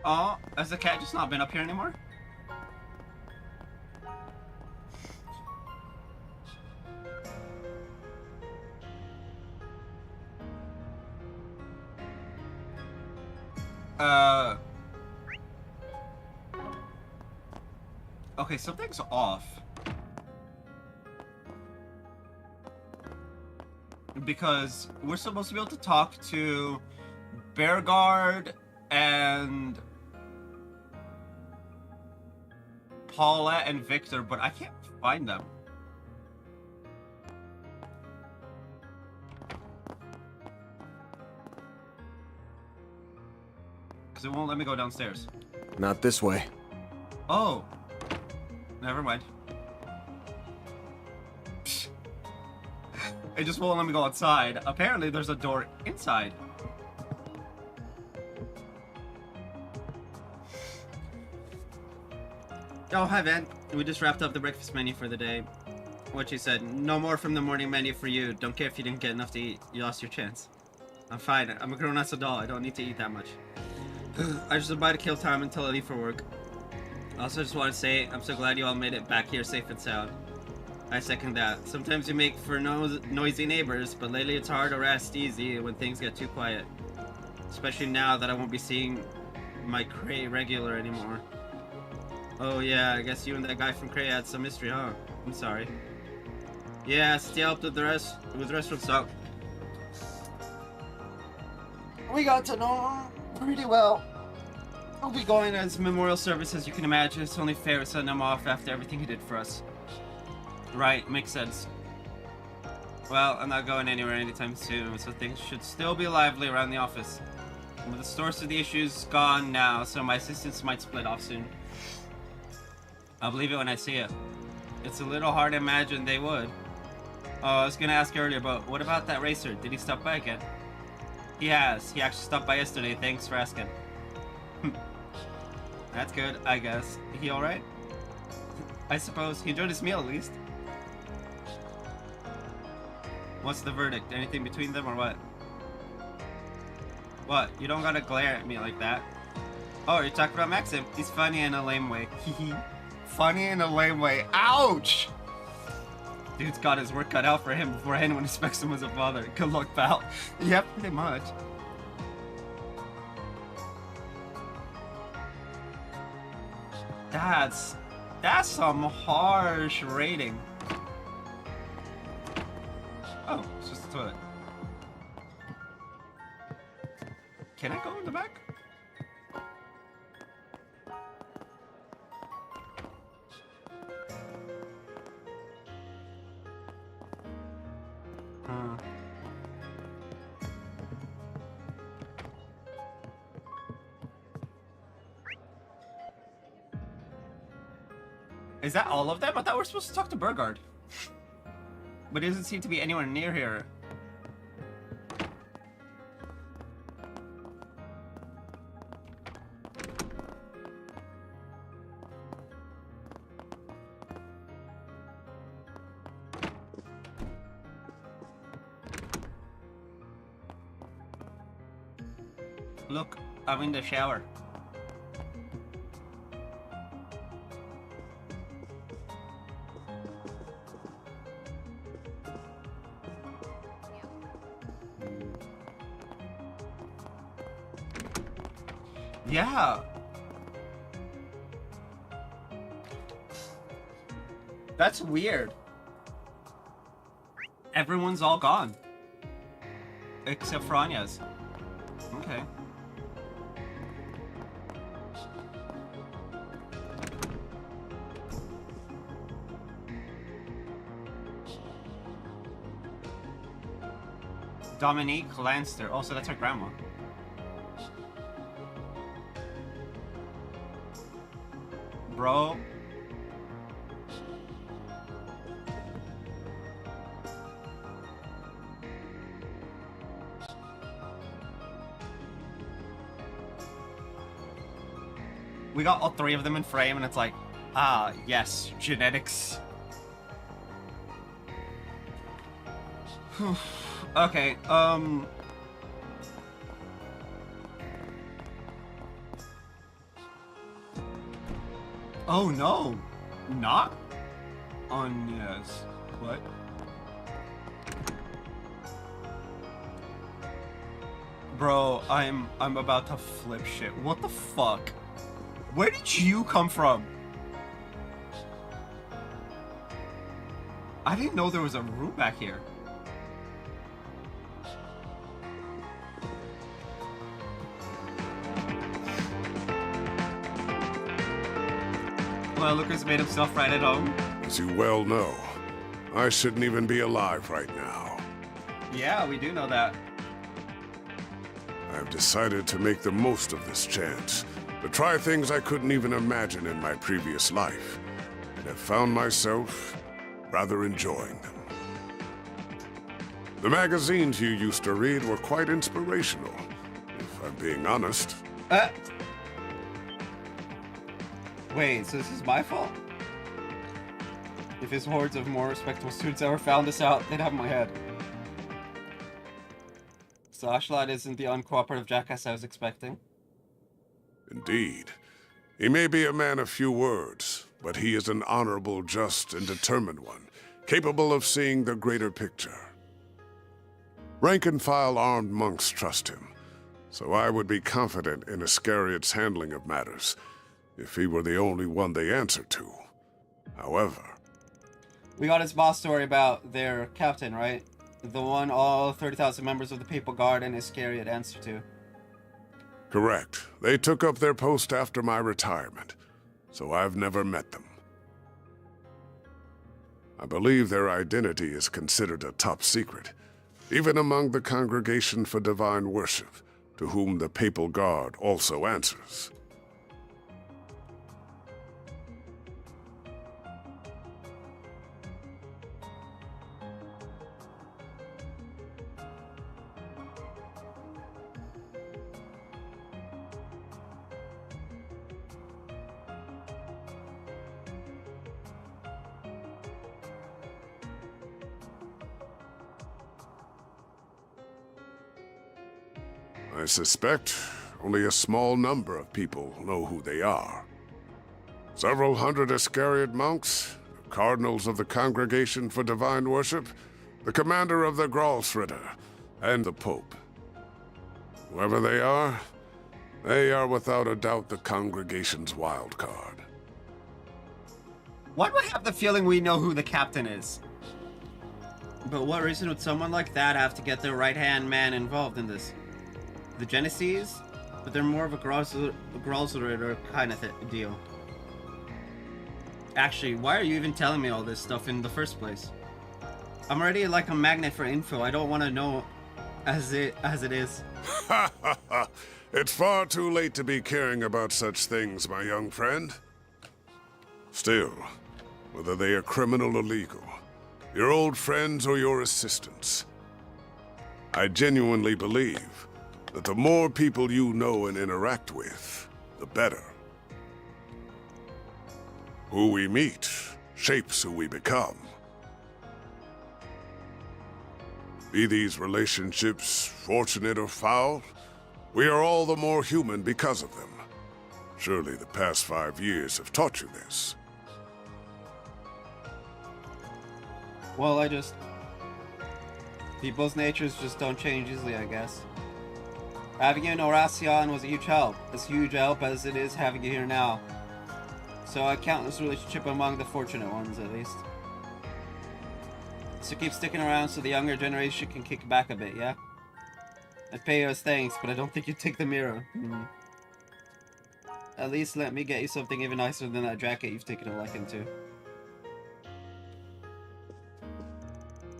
Oh, has the cat just not been up here anymore? Okay, something's off. Because we're supposed to be able to talk to Bearguard and Paulette and Victor, but I can't find them. Because it won't let me go downstairs. Not this way. Oh. Never mind. It just won't let me go outside. Apparently there's a door inside. Oh, hi, Van. We just wrapped up the breakfast menu for the day. What you said, no more from the morning menu for you. Don't care if you didn't get enough to eat. You lost your chance. I'm fine. I'm a grown-ass adult. I don't need to eat that much. I just about to kill time until I leave for work. Also, just want to say, I'm so glad you all made it back here safe and sound. I second that. Sometimes you make for noisy neighbors, but lately it's hard to rest easy when things get too quiet. Especially now that I won't be seeing my Cray regular anymore. Oh yeah, I guess you and that guy from Cray had some history, huh? I'm sorry. Yeah, still helped with the restaurant stuff. We got to know him pretty well. I'll be going as memorial service, as you can imagine. It's only fair to send him off after everything he did for us. Right, makes sense. Well, I'm not going anywhere anytime soon, so things should still be lively around the office. With the source of the issues gone now, so my assistants might split off soon. I'll believe it when I see it. It's a little hard to imagine they would. Oh, I was gonna ask earlier, but what about that racer? Did he stop by again? He has. He actually stopped by yesterday. Thanks for asking. That's good, I guess. He alright? I suppose. He enjoyed his meal at least. What's the verdict? Anything between them or what? What? You don't gotta glare at me like that. Oh, you're talking about Maxim. He's funny in a lame way. Funny in a lame way. Ouch! Dude's got his work cut out for him before anyone expects him as a father. Good luck, pal. Yeah, pretty much. That's some harsh rating. Oh, it's just a toilet. Can I go in the back? Is that all of them? I thought we were supposed to talk to Burgard. But he doesn't seem to be anywhere near here. Look, I'm in the shower. Yeah. That's weird. Everyone's all gone. Except for Anya's. Okay. Dominique Lanster. Also, that's her grandma. Bro. We got all three of them in frame and it's like, ah, yes, genetics. Okay, oh no, not Anya's. What? Bro, I'm about to flip shit. What the fuck? Where did you come from? I didn't know there was a room back here. Well, Lucas made himself right at home. As you well know, I shouldn't even be alive right now. Yeah, we do know that. I've decided to make the most of this chance, to try things I couldn't even imagine in my previous life, and have found myself rather enjoying them. The magazines you used to read were quite inspirational, if I'm being honest. Wait, so this is my fault? If his hordes of more respectable students ever found this out, they'd have my head. So Ashlight isn't the uncooperative jackass I was expecting. Indeed. He may be a man of few words, but he is an honorable, just, and determined one, capable of seeing the greater picture. Rank-and-file armed monks trust him, so I would be confident in Iscariot's handling of matters, if he were the only one they answered to. However... We got his boss story about their captain, right? The one all 30,000 members of the Papal Guard and Iscariot answer to. Correct. They took up their post after my retirement, so I've never met them. I believe their identity is considered a top secret, even among the Congregation for Divine Worship, to whom the Papal Guard also answers. I suspect only a small number of people know who they are. Several hundred Iscariot monks, the cardinals of the Congregation for Divine Worship, the commander of the Gralsritter, and the Pope. Whoever they are without a doubt the Congregation's wild card. Why do I have the feeling we know who the captain is? But what reason would someone like that have to get their right-hand man involved in this? The Genesees? But they're more of a Gralsrader kind of deal. Actually, why are you even telling me all this stuff in the first place? I'm already like a magnet for info. I don't want to know as it is. Ha ha ha! It's far too late to be caring about such things, my young friend. Still, whether they are criminal or legal, your old friends or your assistants, I genuinely believe that the more people you know and interact with, the better. Who we meet shapes who we become. Be these relationships fortunate or foul, we are all the more human because of them. Surely the past 5 years have taught you this. Well, people's natures just don't change easily, I guess. Having you in Horacion was a huge help. As huge a help as it is having you here now. So I count this relationship among the fortunate ones, at least. So keep sticking around so the younger generation can kick back a bit, yeah? I'd pay you as thanks, but I don't think you'd take the mirror. At least let me get you something even nicer than that jacket you've taken a liking to.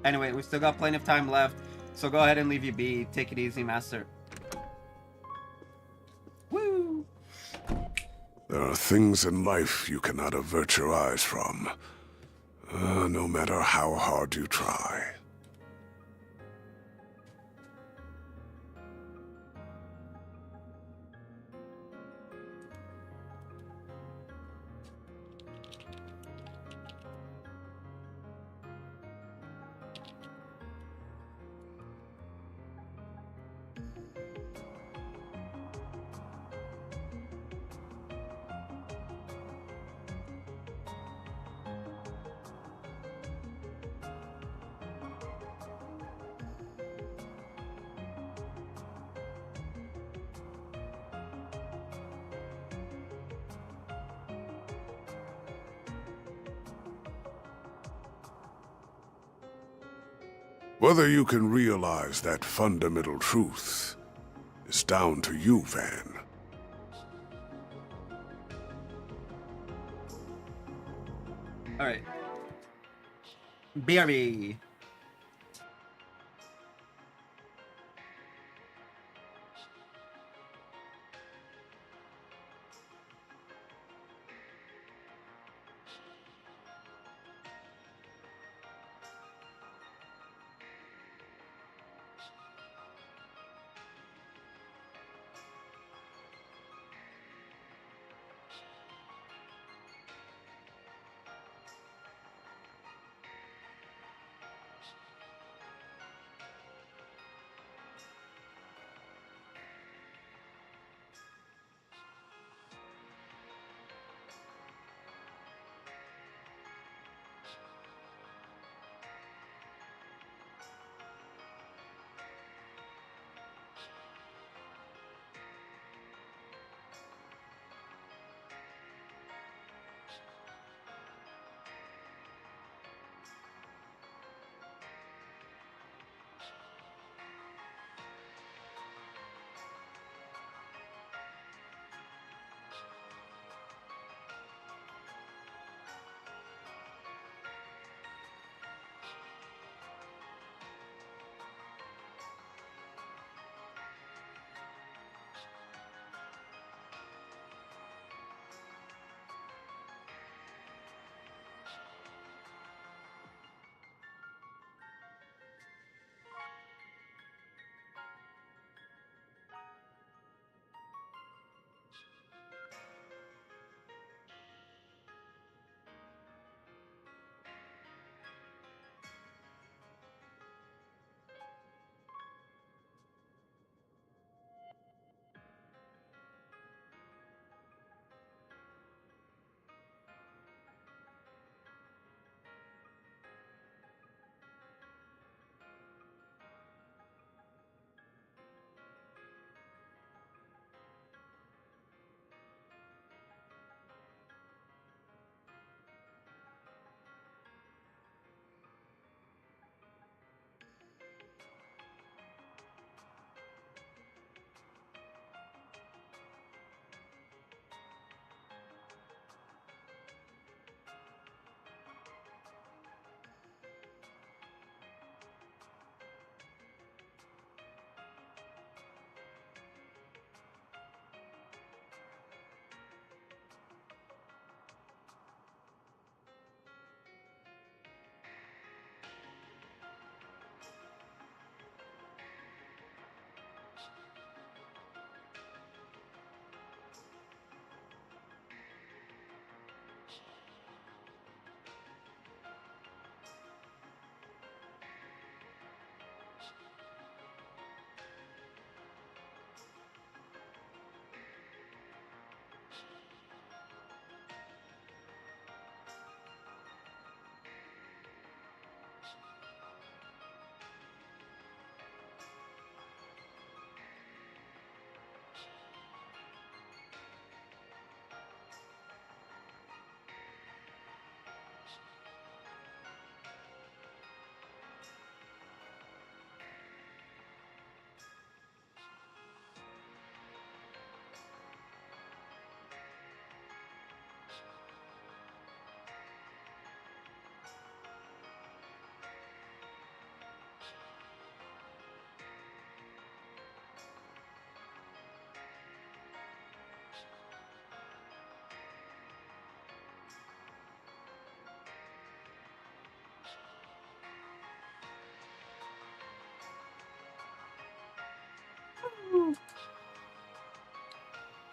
Anyway, we've still got plenty of time left, so go ahead and leave you be. Take it easy, Master. Woo! There are things in life you cannot avert your eyes from, no matter how hard you try. Whether you can realize that fundamental truth is down to you, Van. Alright. BRB.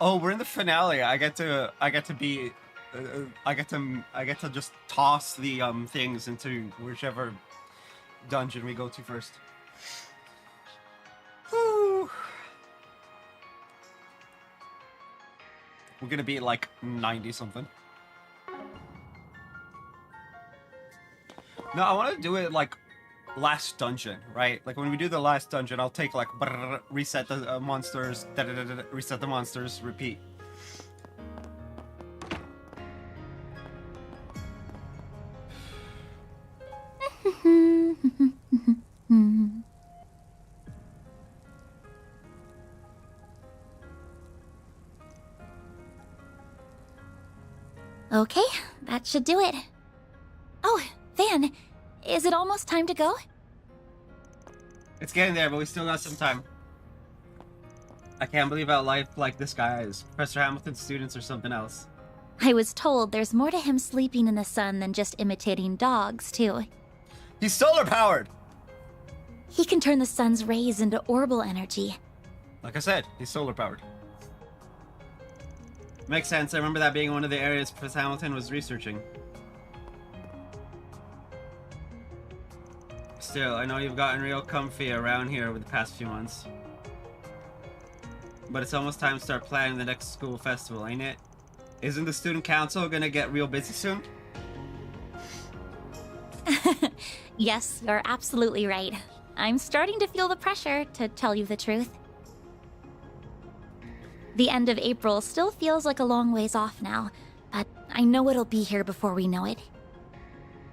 Oh, we're in the finale. I get to just toss the things into whichever dungeon we go to first. Whew. We're gonna be like 90 something. No, I want to do it like last dungeon, right? Like when we do the last dungeon, I'll take like reset the monsters, reset the monsters, repeat. Okay, that should do it. Oh, Van, is it almost time to go? It's getting there, but we still got some time. I can't believe how life like this guy is. Professor Hamilton's students or something else. I was told there's more to him sleeping in the sun than just imitating dogs, too. He's solar powered! He can turn the sun's rays into orbital energy. Like I said, he's solar powered. Makes sense. I remember that being one of the areas Professor Hamilton was researching. Still, I know you've gotten real comfy around here over the past few months. But it's almost time to start planning the next school festival, ain't it? Isn't the student council gonna get real busy soon? Yes, you're absolutely right. I'm starting to feel the pressure, to tell you the truth. The end of April still feels like a long ways off now, but I know it'll be here before we know it.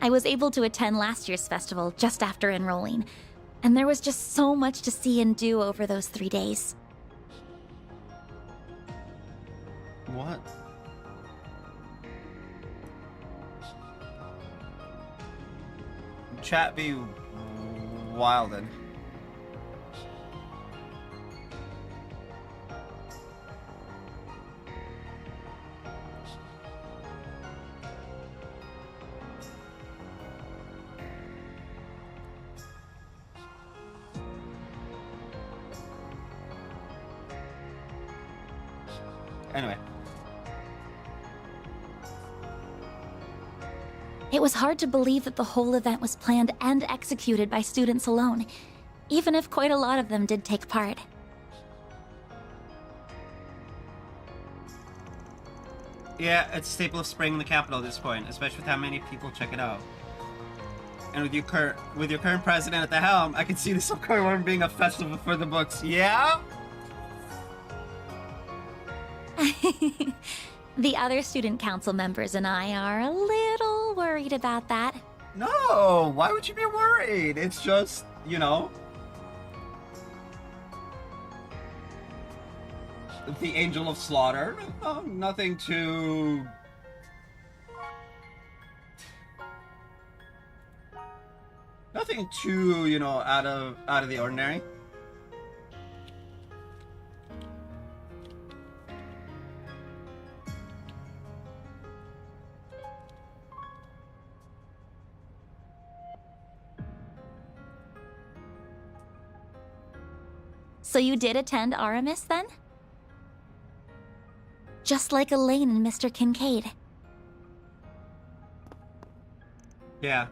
I was able to attend last year's festival just after enrolling, and there was just so much to see and do over those 3 days. What? Chat be wildin'. Anyway. It was hard to believe that the whole event was planned and executed by students alone, even if quite a lot of them did take part. Yeah, it's a staple of spring in the capital at this point, especially with how many people check it out. And with your current president at the helm, I can see this upcoming one being a festival for the books. Yeah? The other student council members and I are a little worried about that. No, why would you be worried? It's just, you know, the Angel of Slaughter. Nothing too... Nothing too, you know, out of the ordinary. So you did attend Aramis then? Just like Elaine and Mr. Kincaid. Yeah.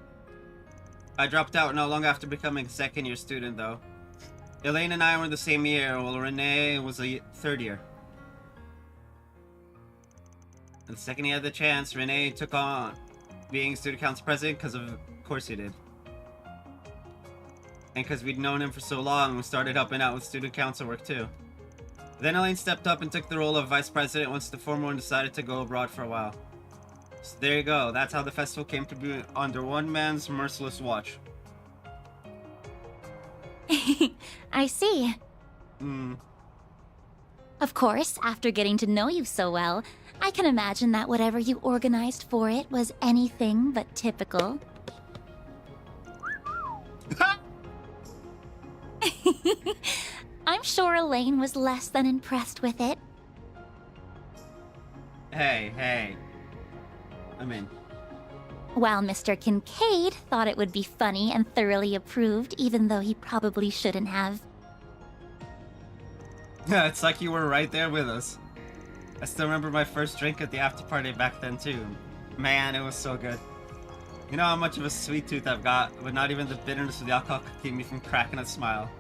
I dropped out not long after becoming a second-year student, though. Elaine and I were in the same year, while Renee was a third year. And the second he had the chance, Renee took on being student council president because of course he did. And because we'd known him for so long, we started helping out with student council work too. Then Elaine stepped up and took the role of vice president once the former one decided to go abroad for a while. So there you go, that's how the festival came to be under one man's merciless watch. I see. Hmm. Of course, after getting to know you so well, I can imagine that whatever you organized for it was anything but typical. I'm sure Elaine was less than impressed with it. Hey. I mean... While Mr. Kincaid thought it would be funny and thoroughly approved, even though he probably shouldn't have. Yeah, it's like you were right there with us. I still remember my first drink at the after party back then too. Man, it was so good. You know how much of a sweet tooth I've got, but not even the bitterness of the alcohol could keep me from cracking a smile.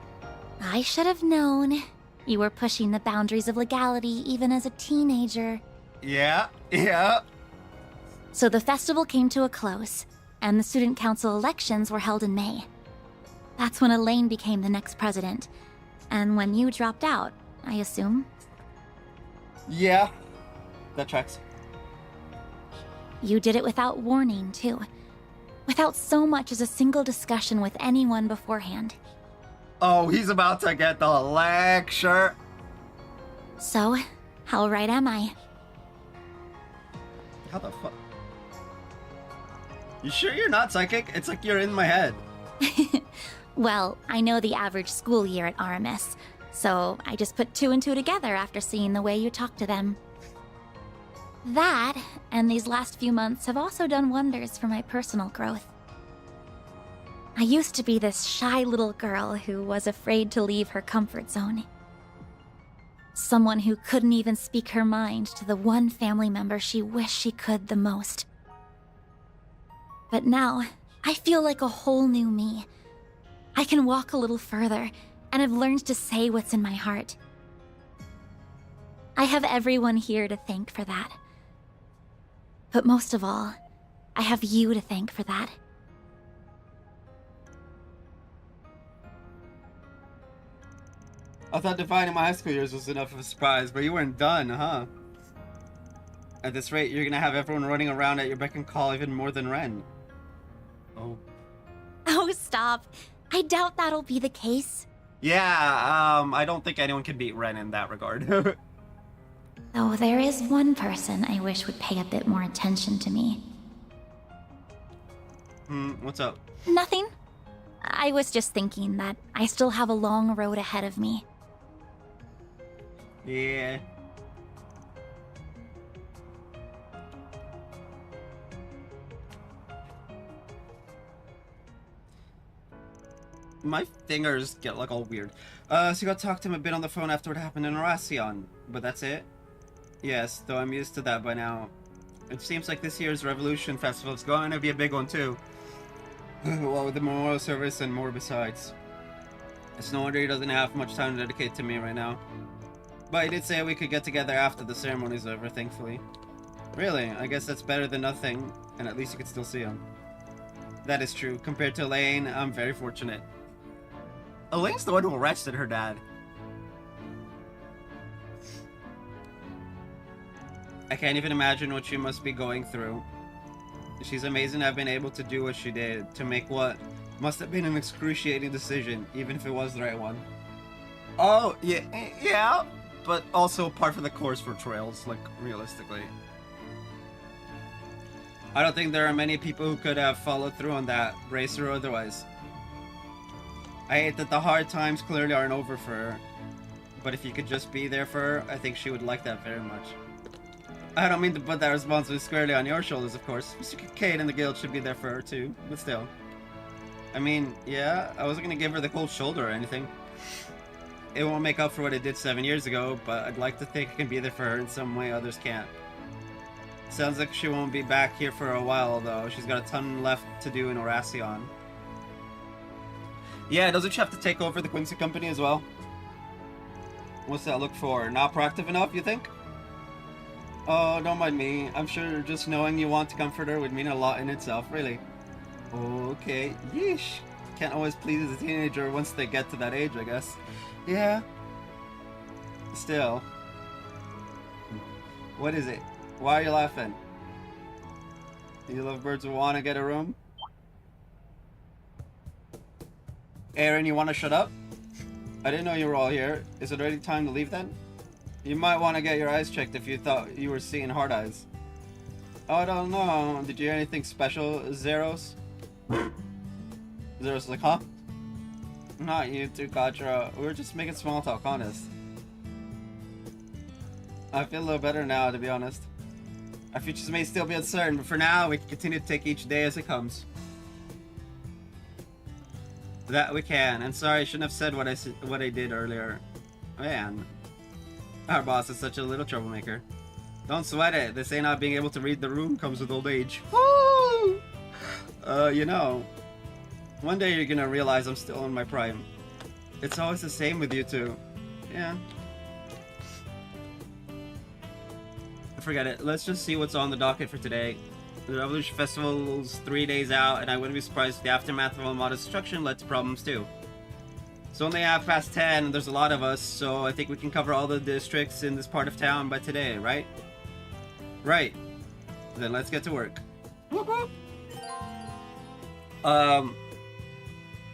I should have known. You were pushing the boundaries of legality even as a teenager. Yeah. So the festival came to a close, and the student council elections were held in May. That's when Elaine became the next president, and when you dropped out, I assume. Yeah. That tracks. You did it without warning, too. Without so much as a single discussion with anyone beforehand. Oh, he's about to get the lecture. So, how right am I? How the fuck? You sure you're not psychic? It's like you're in my head. Well, I know the average school year at Aramis, so I just put two and two together after seeing the way you talk to them. That, and these last few months have also done wonders for my personal growth. I used to be this shy little girl who was afraid to leave her comfort zone. Someone who couldn't even speak her mind to the one family member she wished she could the most. But now, I feel like a whole new me. I can walk a little further, and have learned to say what's in my heart. I have everyone here to thank for that. But most of all, I have you to thank for that. I thought defining my high school years was enough of a surprise, but you weren't done, huh? At this rate, you're gonna have everyone running around at your beck and call even more than Ren. Oh. Oh, stop. I doubt that'll be the case. Yeah, I don't think anyone can beat Ren in that regard. Though there is one person I wish would pay a bit more attention to me. What's up? Nothing. I was just thinking that I still have a long road ahead of me. Yeah. My fingers get like all weird. So you got to talk to him a bit on the phone after what happened in Horacion, but that's it? Yes, though I'm used to that by now. It seems like this year's Revolution Festival is going to be a big one too. Well, with the memorial service and more besides. It's no wonder he doesn't have much time to dedicate to me right now. But he did say we could get together after the ceremony's over, thankfully. Really, I guess that's better than nothing, and at least you could still see him. That is true. Compared to Elaine, I'm very fortunate. Elaine's the one who arrested her dad. I can't even imagine what she must be going through. She's amazing to have been able to do what she did, to make what must have been an excruciating decision, even if it was the right one. Oh, yeah, but also par for the course for Trails, like, realistically. I don't think there are many people who could have followed through on that, race or otherwise. I hate that the hard times clearly aren't over for her, but if you could just be there for her, I think she would like that very much. I don't mean to put that responsibility squarely on your shoulders, of course. Mr. Kincaid and the guild should be there for her too, but still. I mean, yeah, I wasn't gonna give her the cold shoulder or anything. It won't make up for what I did 7 years ago, but I'd like to think I can be there for her in some way others can't. Sounds like she won't be back here for a while, though. She's got a ton left to do in Horacion. Yeah, doesn't she have to take over the Quincy Company as well? What's that look for? Not proactive enough, you think? Oh, don't mind me. I'm sure just knowing you want to comfort her would mean a lot in itself, really. Okay, yeesh. Can't always please a teenager once they get to that age, I guess. Yeah. Still. What is it? Why are you laughing? Do you lovebirds want to get a room? Aaron, you want to shut up? I didn't know you were all here. Is it already time to leave then? You might want to get your eyes checked if you thought you were seeing hard eyes. Oh, I don't know. Did you hear anything special, Zeros? Zeros like, huh? Not you too, Katra. We were just making small talk, honest. I feel a little better now, to be honest. Our futures may still be uncertain, but for now, we can continue to take each day as it comes. That we can. And sorry, I shouldn't have said what I did earlier. Man. Our boss is such a little troublemaker. Don't sweat it. They say not being able to read the room comes with old age. Woo! You know, one day you're gonna realize I'm still in my prime. It's always the same with you two. Yeah. Forget it. Let's just see what's on the docket for today. The Revolution Festival's 3 days out, and I wouldn't be surprised if the aftermath of Armada destruction led to problems too. It's only 10:30, and there's a lot of us, so I think we can cover all the districts in this part of town by today, right? Right. Then let's get to work.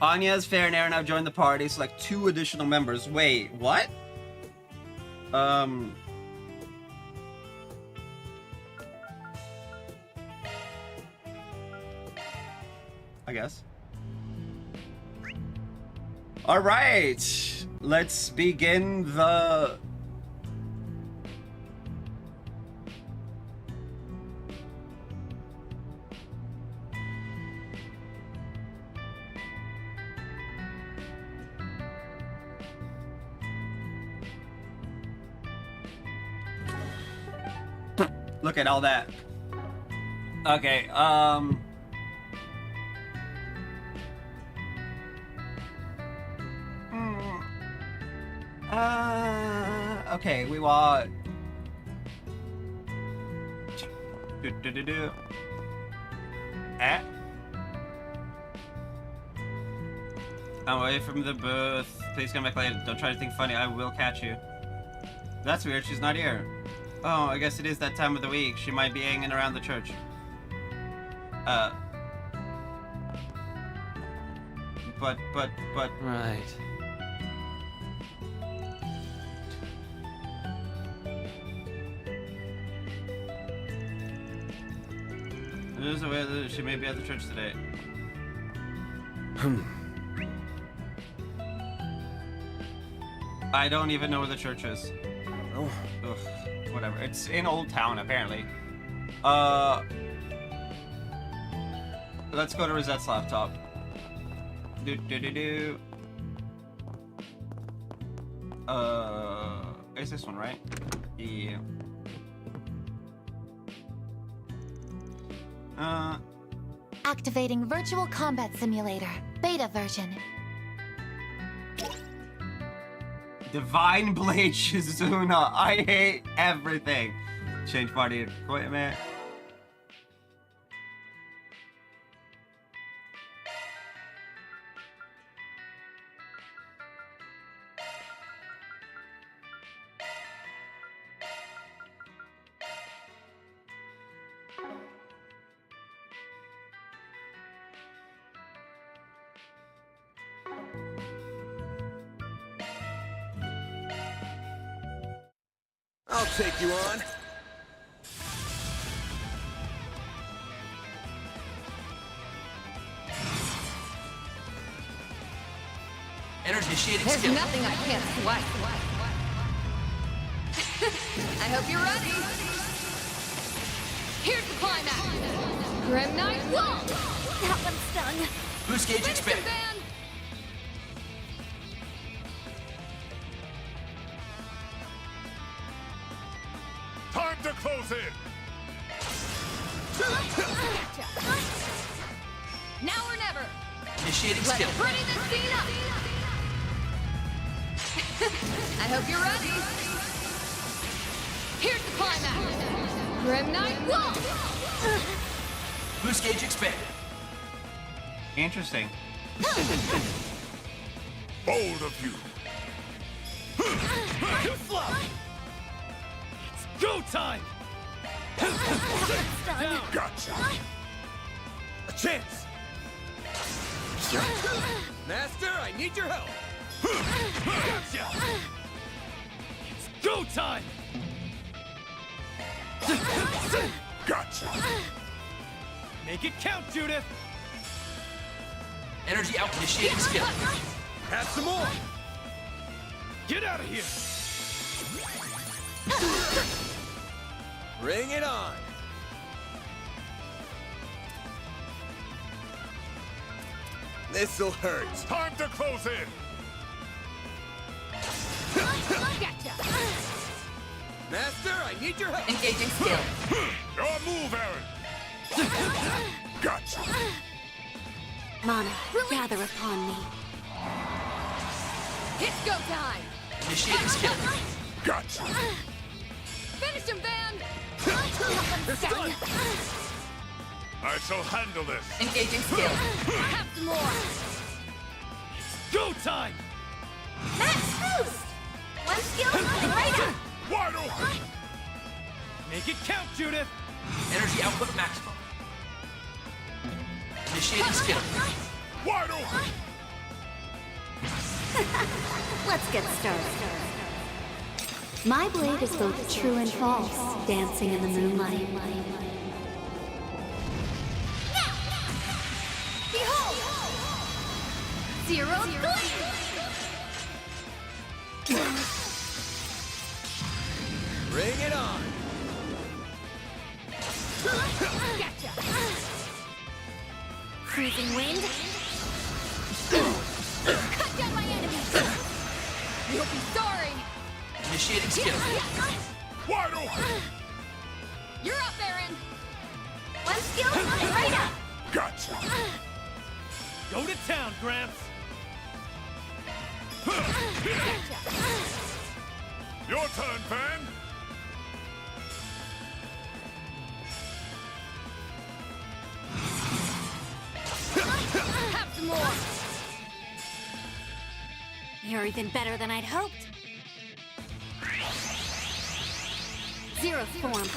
Anya's, Fair, and Aaron have joined the party. Select 2 additional members. Wait, what? I guess. All right, let's begin the... Look at all that. Okay, okay, we want... I'm away from the booth. Please come back later. Don't try to think funny. I will catch you. That's weird. She's not here. Oh, I guess it is that time of the week. She might be hanging around the church. But... Right. There's a way that she may be at the church today. I don't even know where the church is. Oh. Ugh, whatever. It's in Old Town, apparently. Let's go to Rosette's laptop. It's this one, right? Yeah. Activating Virtual Combat Simulator, beta version. Divine Blade Shizuna. I hate everything. Change party equipment. I'll take you on. Energy initiating There's skill. nothing I can't swipe. I hope you're ready. Here's the climax. Grim Knight Wall. That one stung. Boost gauge expand. Band. Time to close in! Now or never. Initiating Let's skill. pretty this scene up. I hope you're ready. Here's the climax. Grim Knight Wall. Boost gauge expand. Interesting. Bold of you! Go time! Gotcha! A chance! Master, I need your help! Gotcha! It's go time! Gotcha! Make it count, Judith! Energy out. Initiating skill. Have some more! Get out of here! Bring it on! This'll hurt. Time to close in! Master, I need your help! Engaging skill. Your move, Aaron! Gotcha! Mana, gather upon me. It's go time! Initiating skill. Gotcha! Finish him, Van! I shall handle this! Engaging skill. Have some more! Go time! Max boost! One skill, right up! Wide open! Make it count, Judith! Energy output maximum. Initiating skill. Wide open! Let's get started. My blade is both true and false, dancing in the moonlight. Behold! Zero gleam! Bring it on! Gotcha! Freezing wind. Cut down my enemies! You'll be sorry! Initiating skill. Wide open! You're up, Aaron! One skill, right up! Gotcha! Go to town, Gramps! Your turn, Van! Have some more! You're even better than I'd hoped. Zero form.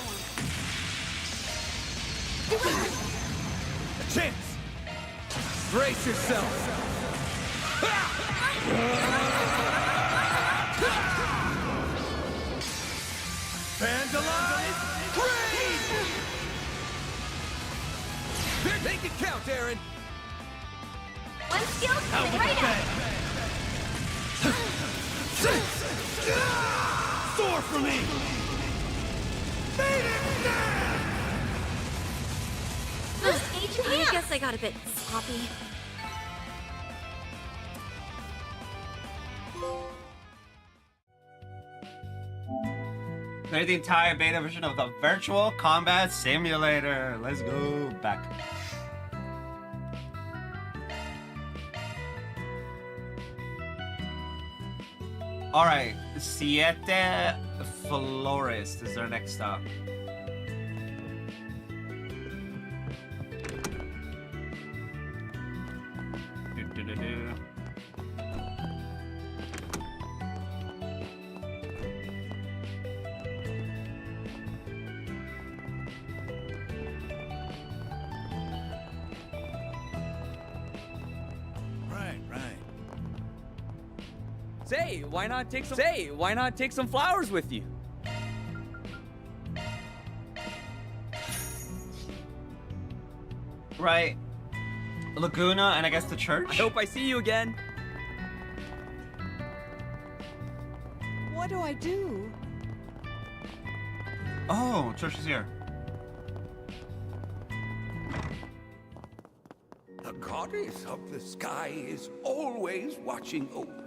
A chance! Brace yourself! Vandalize! Raid! Make it count, Aaron! One skill, Out with right the up! bang! Soar for me! I guess I got a bit sloppy. Play the entire beta version of the Virtual Combat Simulator. Let's go back. Alright, Siete Florist is our next stop. Do-do-do-do. Say, why not take some flowers with you? Right. Laguna and I guess the church? I hope I see you again. What do I do? Oh, church is here. The goddess of the sky is always watching over us.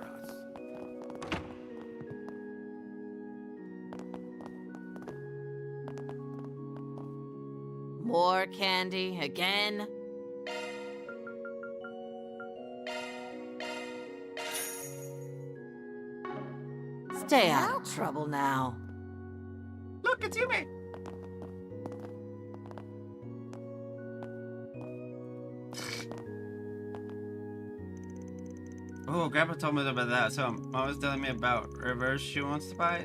More candy again? Stay out of trouble now. Look, it's Yume. Oh, Grandpa told me about that. So Mom was telling me about Rivers she wants to buy.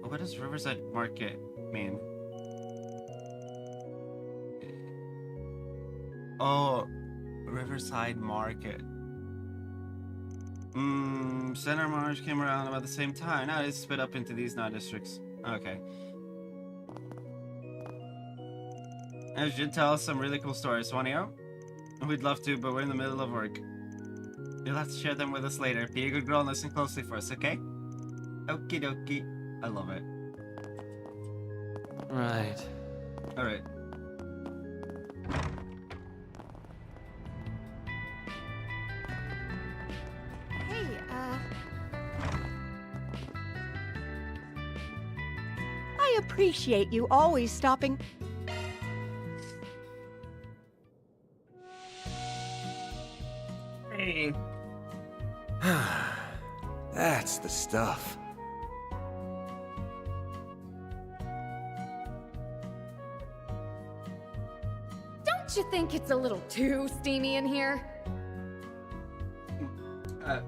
What does Riverside Market mean? Oh, Riverside Market. Center March came around about the same time. Now it's split up into these 9 districts. Okay. And should tell us some really cool stories. Want to hear? We'd love to, but we're in the middle of work. You'll have to share them with us later. Be a good girl and listen closely for us, okay? Okie dokie. I love it. Right. Alright. Hey, appreciate you always stopping. Hey. That's the stuff. Don't you think it's a little too steamy in here? I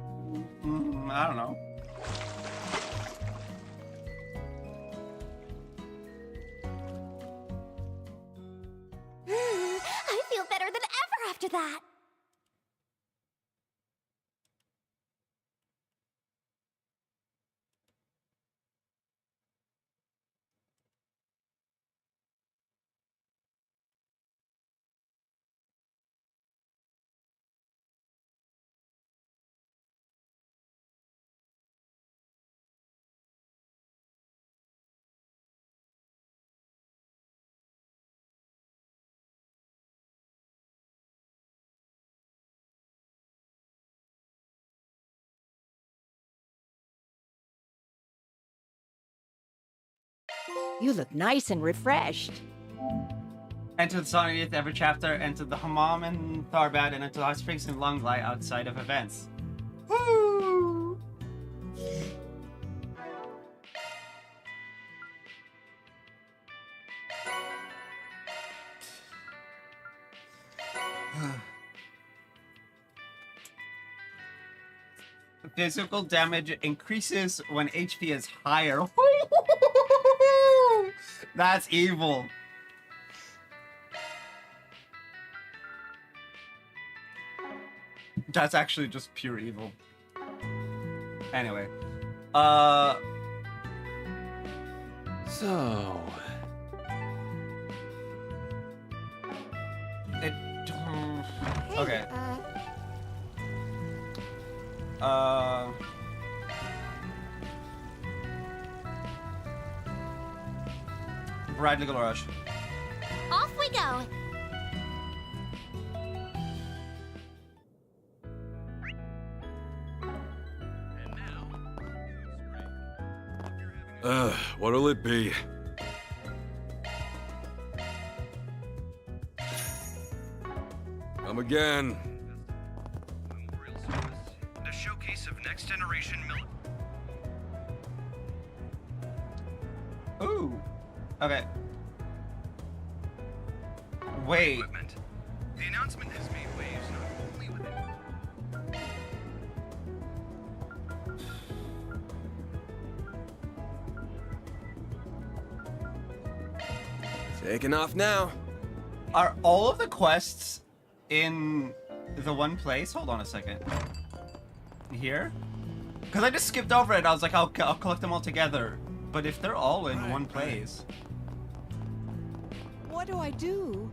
don't know. I feel better than ever after that. You look nice and refreshed. Enter the song of every chapter, enter the hammam and Tharbad, and enter the hot springs and long lie outside of events. Woo! Physical damage increases when HP is higher. That's evil. That's actually just pure evil. Anyway. So... It... Okay. Bradley Rush. Off we go. What'll it be? Come again. The showcase of next generation Ooh. Okay. Wait. equipment. The announcement has made waves not only within. Taking off now. Are all of the quests in the one place? Hold on a second. Here? Because I just skipped over it. I was like, I'll collect them all together. But if they're all in one place... What do I do?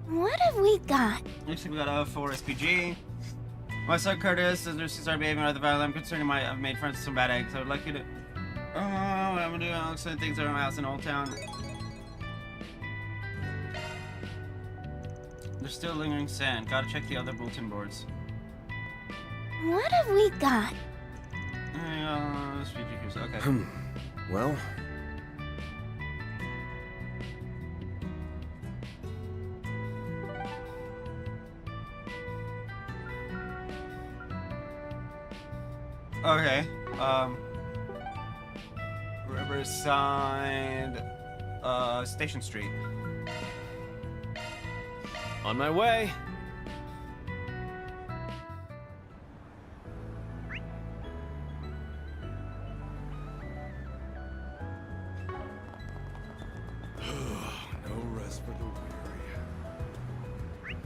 What have we got? Looks like we got a 4 SPG. My son Curtis, as there's start behaving rather violent, I'm concerned I've made friends with some bad eggs. I would like you to... Oh, what I'm gonna do? I'll send things around my house in Old Town. There's still lingering sand. Gotta check the other bulletin boards. What have we got? Okay. Well... Okay. Riverside... Station Street. On my way. No rest for the weary.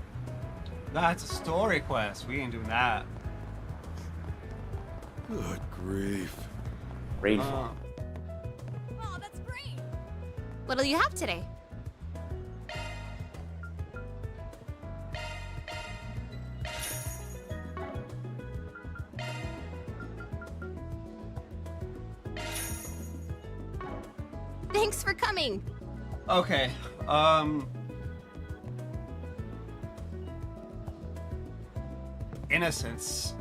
That's a story quest. We ain't doing that. Good grief. Rainfall. Oh, that's great. What'll you have today? Thanks for coming. Okay. Innocence.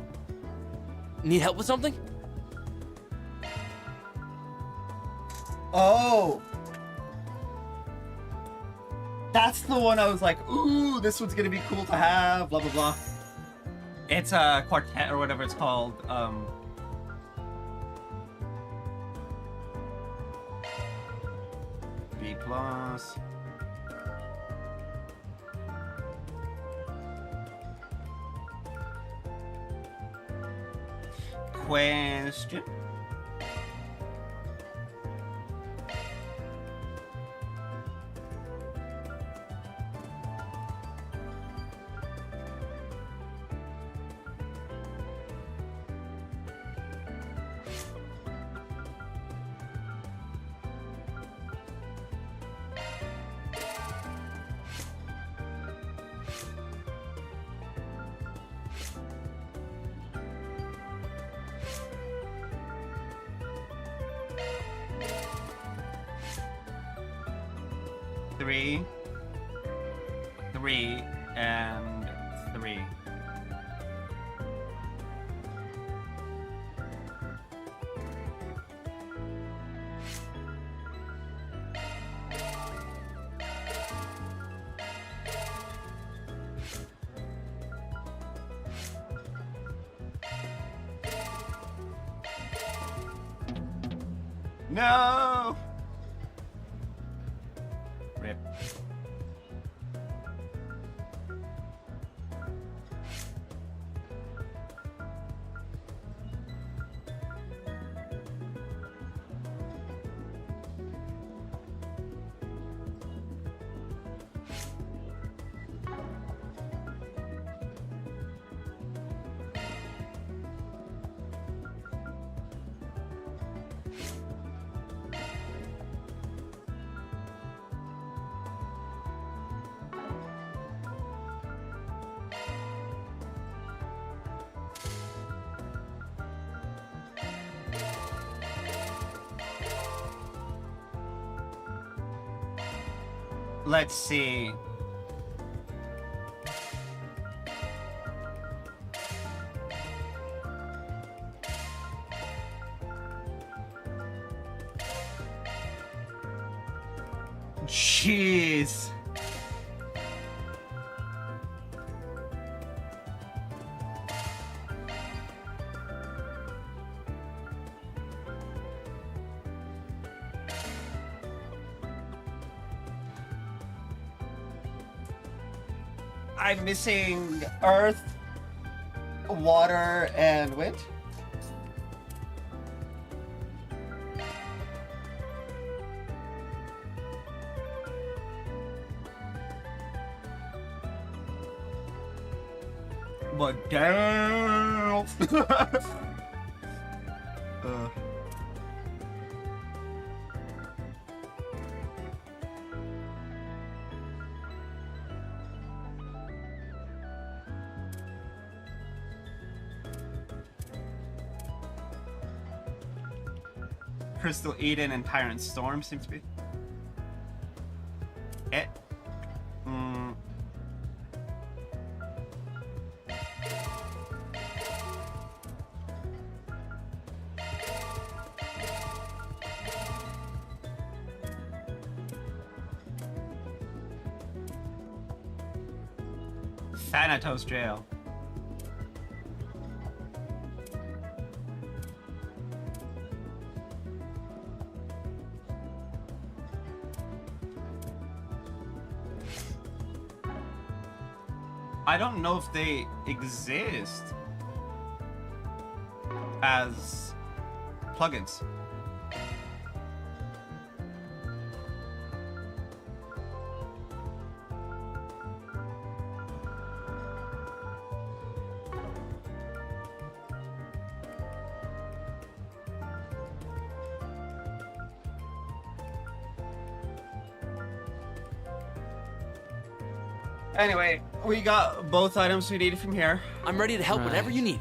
Need help with something? Oh! That's the one I was like, ooh, this one's gonna be cool to have, blah, blah, blah. It's a quartet or whatever it's called. B+. Question. Three, and 3. No! Rip. Let's see. Jeez. I'm missing earth, water, and wind. But damn. Crystal Eden and Tyrant Storm seems to be it. Thanatos Jail. I don't know if they exist as plugins. Anyway, we got both items we needed from here. I'm ready to help whenever you need.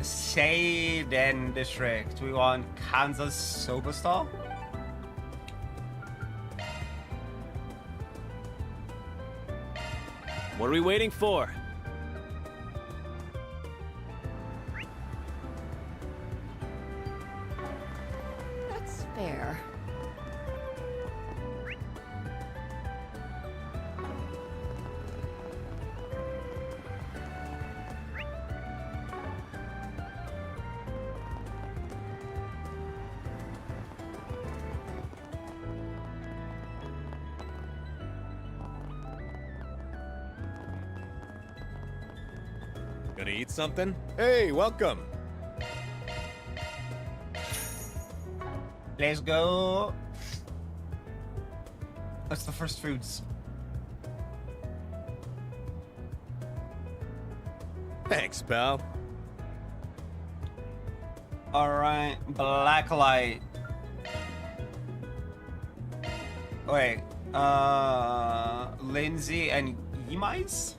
Seiden District. We want Kansas Sobastal. What are we waiting for? Gonna eat something? Hey, welcome. Let's go. What's the first foods? Thanks, pal. Alright, blacklight. Wait, Lindsay and Yemais?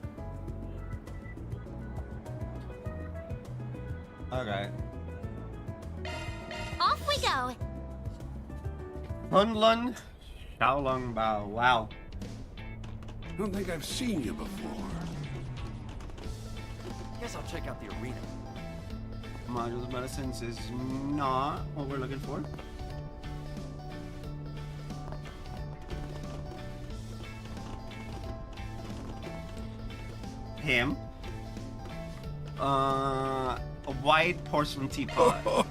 Okay. Off we go. Hunlun, Xiaolong Bao. Wow. Don't think I've seen you before. Guess I'll check out the arena. Modules of medicines is not what we're looking for. Him. A white porcelain teapot. Oh,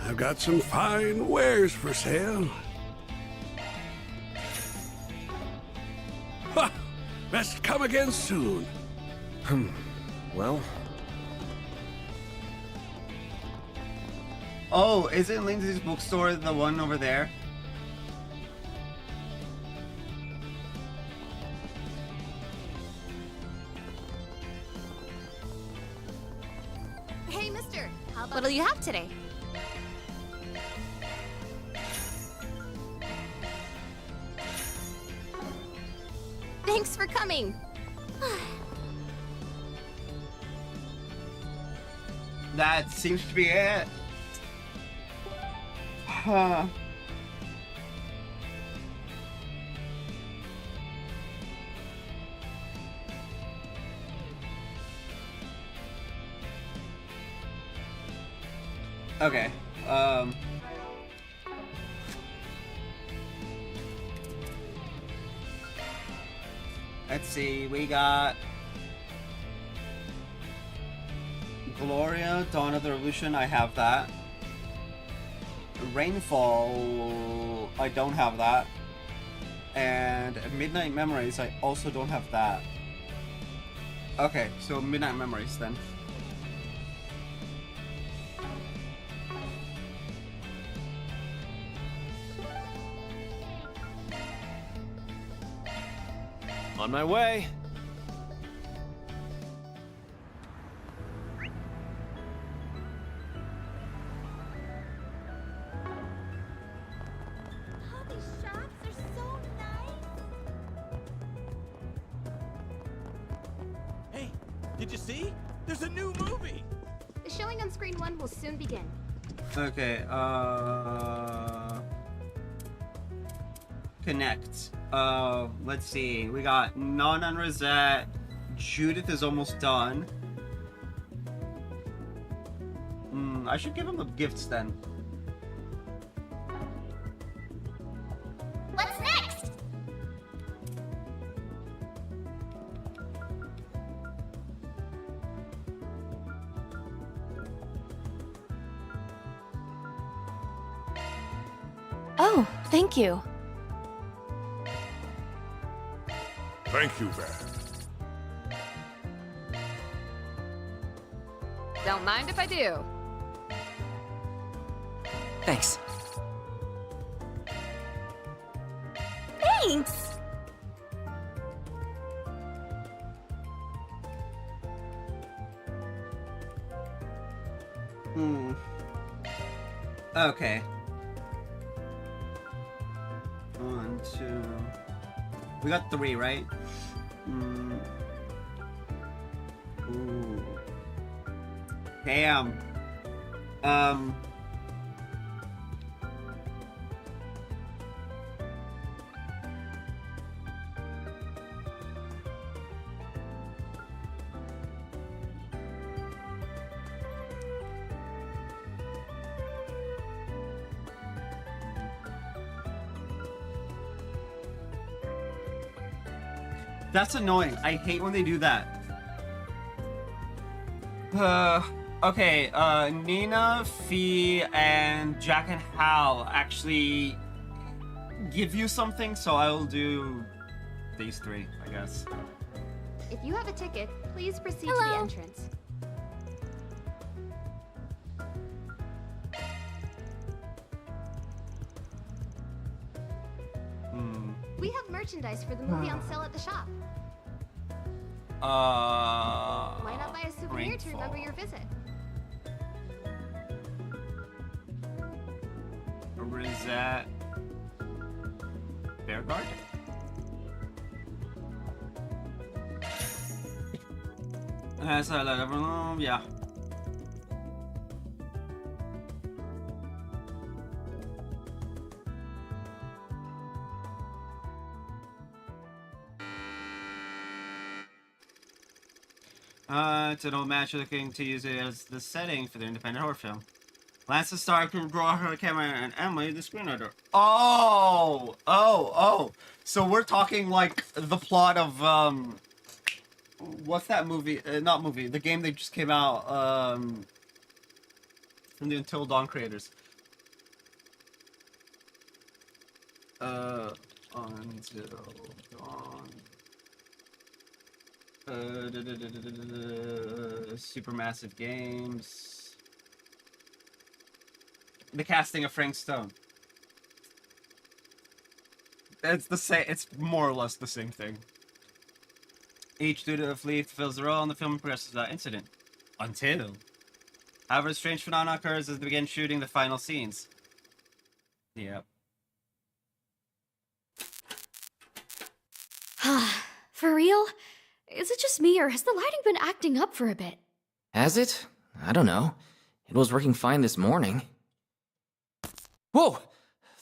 I've got some fine wares for sale. Ha! Best come again soon. Well. Oh, isn't Lindsay's bookstore the one over there? Hey, mister. What'll you have today? Thanks for coming. That seems to be it. Huh. Okay. Let's see. We got Gloria, Dawn of the Revolution. I have that. Rainfall. I don't have that. And Midnight Memories. I also don't have that. Okay, so Midnight Memories then. On my way. Hey, did you see? There's a new movie! The showing on screen 1 will soon begin. Okay, Connect. Let's see. We got Nana and Rosette. Judith is almost done. I should give him the gifts then. What's next? Oh, thank you. Thank you, Van. Don't mind if I do. Thanks. Thanks! Okay. 1, 2. We got 3, right? Ooh. Damn. That's annoying. I hate when they do that. Okay, Nina, Fee, and Jack and Hal actually give you something, so I'll do these 3, I guess. If you have a ticket, please proceed to Hello. the entrance. We have merchandise for the movie on sale at the shop. Why not buy a souvenir to remember your visit? Where is that? Bear Guard? So let everyone, yeah. It's an old match looking to use it as the setting for the independent horror film. Lance the star can draw her camera and Emily the screenwriter. Oh. So we're talking like the plot of what's that movie? Not movie. The game that just came out from the Until Dawn creators. Until Dawn. Supermassive Games. The casting of Frank Stone. It's the same. It's more or less the same thing. Each student of Leaf fills the role, and the film progresses without incident. Until. However, a strange phenomenon occurs as they begin shooting the final scenes. Yep. For real? Is it just me, or has the lighting been acting up for a bit? Has it? I don't know. It was working fine this morning. Whoa!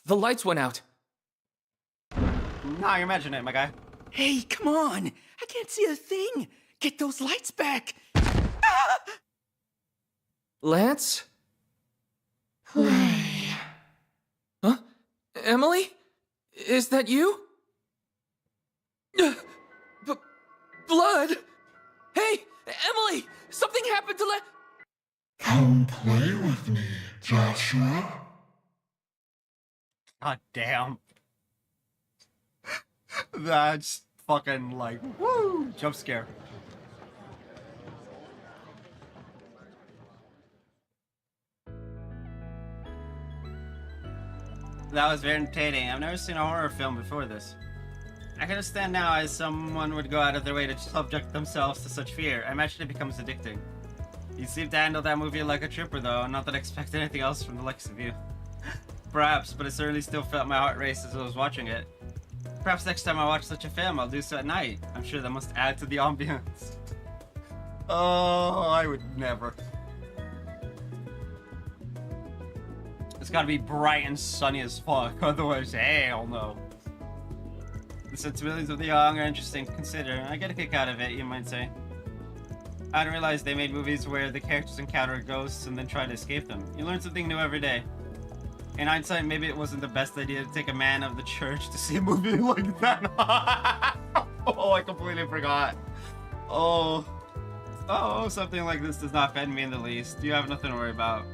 The lights went out. Nah, you're imagining it, my guy. Hey, come on! I can't see a thing! Get those lights back! Lance? Huh? Emily? Is that you? Blood! Hey, Emily! Something happened to Come play with me, Joshua. God damn. That's fucking like, woo! Jump scare. That was very entertaining. I've never seen a horror film before this. I can understand now as someone would go out of their way to subject themselves to such fear. I imagine it becomes addicting. You seem to handle that movie like a trooper, though. Not that I expect anything else from the likes of you. Perhaps, but I certainly still felt my heart race as I was watching it. Perhaps next time I watch such a film, I'll do so at night. I'm sure that must add to the ambience. Oh, I would never. It's gotta be bright and sunny as fuck, otherwise, hell no. The sensibilities of the young are interesting to consider. I get a kick out of it, you might say. I didn't realize they made movies where the characters encounter ghosts and then try to escape them. You learn something new every day. In hindsight, maybe it wasn't the best idea to take a man of the church to see a movie like that. Oh, I completely forgot. Oh, something like this does not offend me in the least. You have nothing to worry about.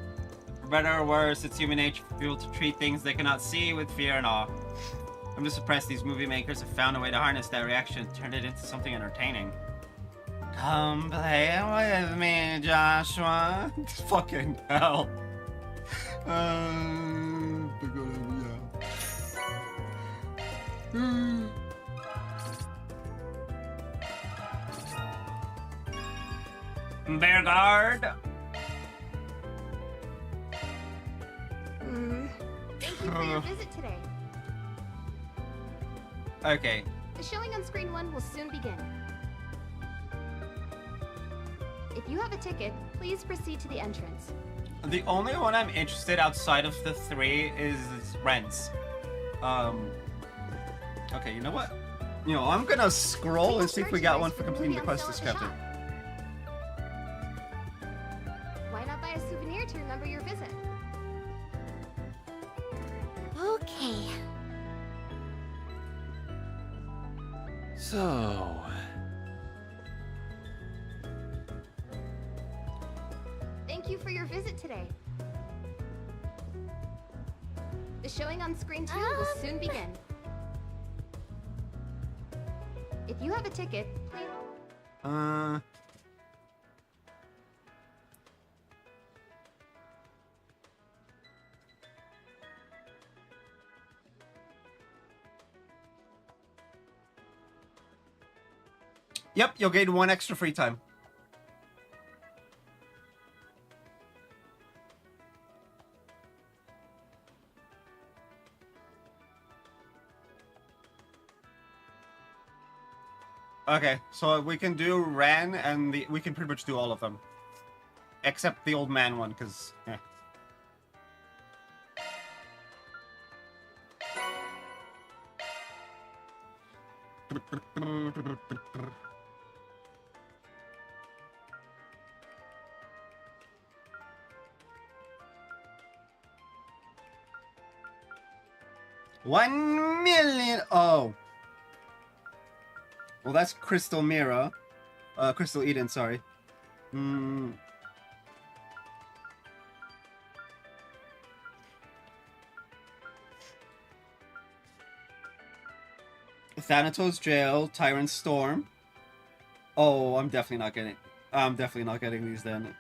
For better or worse, it's human nature for people to treat things they cannot see with fear and awe. I'm just impressed these movie makers have found a way to harness that reaction and turn it into something entertaining. Come play with me, Joshua. Fucking hell. Bear Guard. Thank you for your visit today. Okay. The showing on screen 1 will soon begin. If you have a ticket, please proceed to the entrance. The only one I'm interested outside of the 3 is Rents. Okay, you know what? You know, I'm gonna scroll and see if we got one for completing the quest discovered. Why not buy a souvenir to remember your visit? Okay. So... Thank you for your visit today. The showing on screen 2 will soon begin. If you have a ticket, please... Yep, you'll gain 1 extra free time. Okay, so we can do Ren, and we can pretty much do all of them. Except the old man one, because... Eh. $1 million! Oh. Well, that's Crystal Mira. Crystal Eden, sorry. Thanatos Jail, Tyrant Storm. Oh, I'm definitely not getting these then.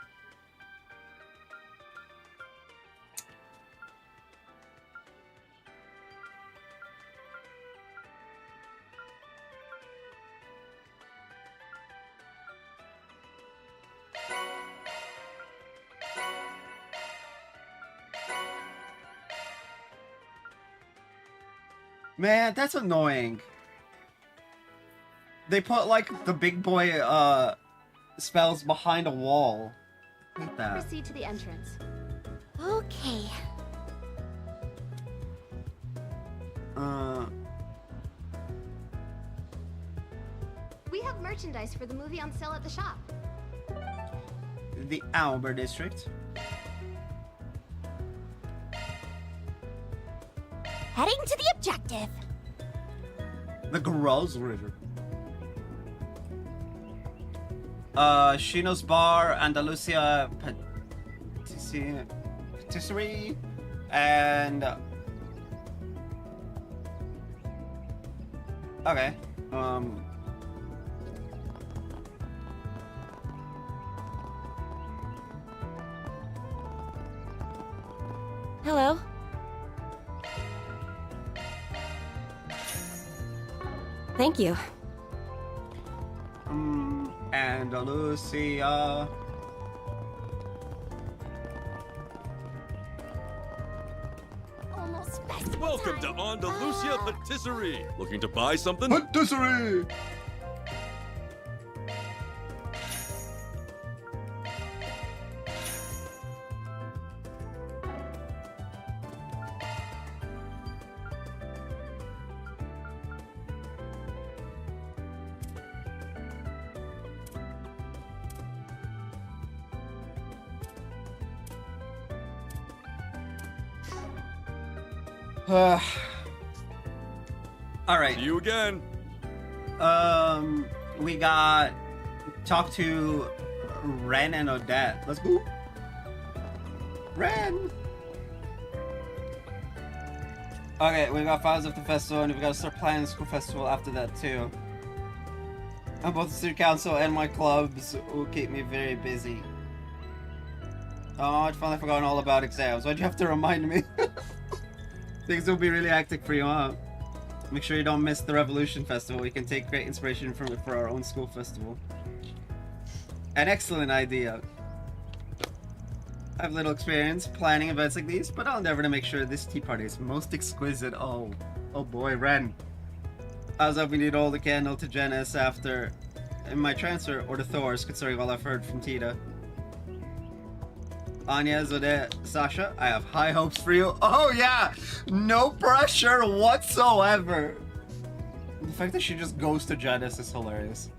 Man, that's annoying. They put, like, the big boy, spells behind a wall. I hate that. Proceed to the entrance. Okay. We have merchandise for the movie on sale at the shop. The Alber District. Heading to the objective. The Gross River. Shino's Bar, Andalusia, Patisserie, and... Okay, Hello. Thank you. Andalusia. Almost festival Welcome to Andalusia Patisserie. Looking to buy something? Patisserie! Alright. See you again. We got... Talk to Ren and Odette. Let's go. Ren! Okay, we got files of the festival, and we gotta start planning the school festival after that, too. And both the student council and my clubs will keep me very busy. Oh, I'd finally forgotten all about exams. Why'd you have to remind me? Things will be really hectic for you, huh? Make sure you don't miss the Revolution Festival. We can take great inspiration from it for our own school festival. An excellent idea. I have little experience planning events like these, but I'll endeavor to make sure this tea party is most exquisite. Oh boy, Ren. I was hoping you'd hold a candle to Janice after my transfer, or to Thor's, considering all I've heard from Tita. Anya, Zodette, Sasha, I have high hopes for you. Oh yeah! No pressure whatsoever! The fact that she just goes to Janice is hilarious.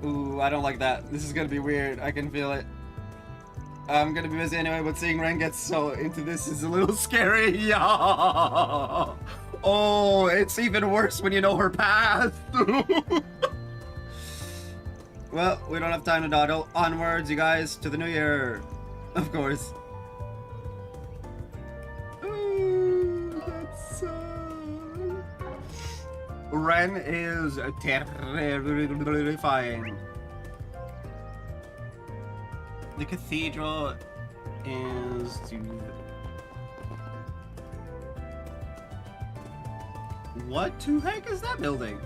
Ooh, I don't like that. This is gonna be weird. I can feel it. I'm gonna be busy anyway, but seeing Ren get so into this is a little scary. Yeah. Oh, it's even worse when you know her past. Well, we don't have time to dawdle. Onwards, you guys, to the new year. Of course. Ooh, that's Ren is terrifying. The cathedral is to... What the heck is that building?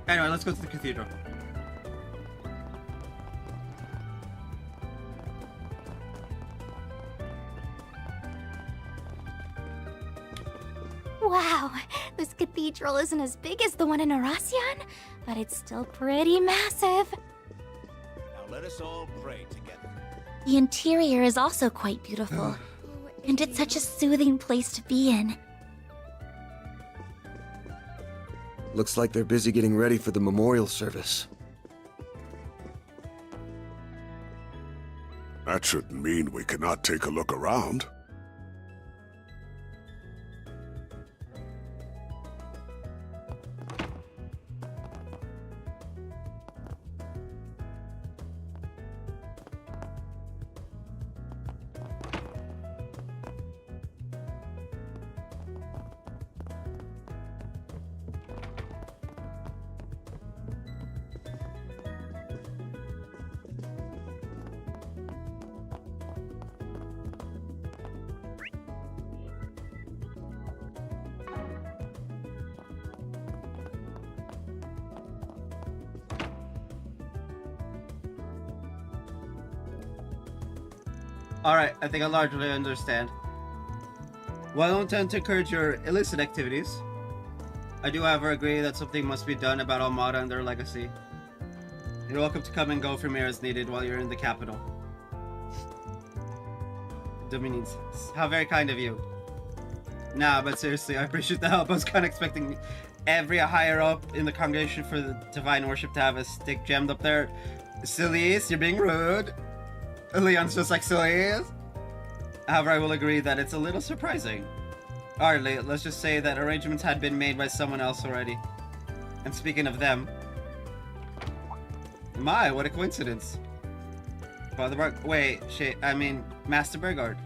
Anyway, let's go to the cathedral. Wow, this cathedral isn't as big as the one in Oracion, but it's still pretty massive. Now let us all pray together. The interior is also quite beautiful, and it's such a soothing place to be in. Looks like they're busy getting ready for the memorial service. That shouldn't mean we cannot take a look around. Alright, I think I largely understand. While I don't intend to encourage your illicit activities, I do however agree that something must be done about Almada and their legacy. You're welcome to come and go from here as needed while you're in the capital. Dominions, how very kind of you. Nah, but seriously, I appreciate the help. I was kind of expecting every higher up in the congregation for the divine worship to have a stick jammed up there. Sillies, you're being rude. Leon's just like, sillies. However, I will agree that it's a little surprising. Alright, let's just say that arrangements had been made by someone else already. And speaking of them... My, what a coincidence. Father Bark... Wait, shit, I mean, Master Burgard.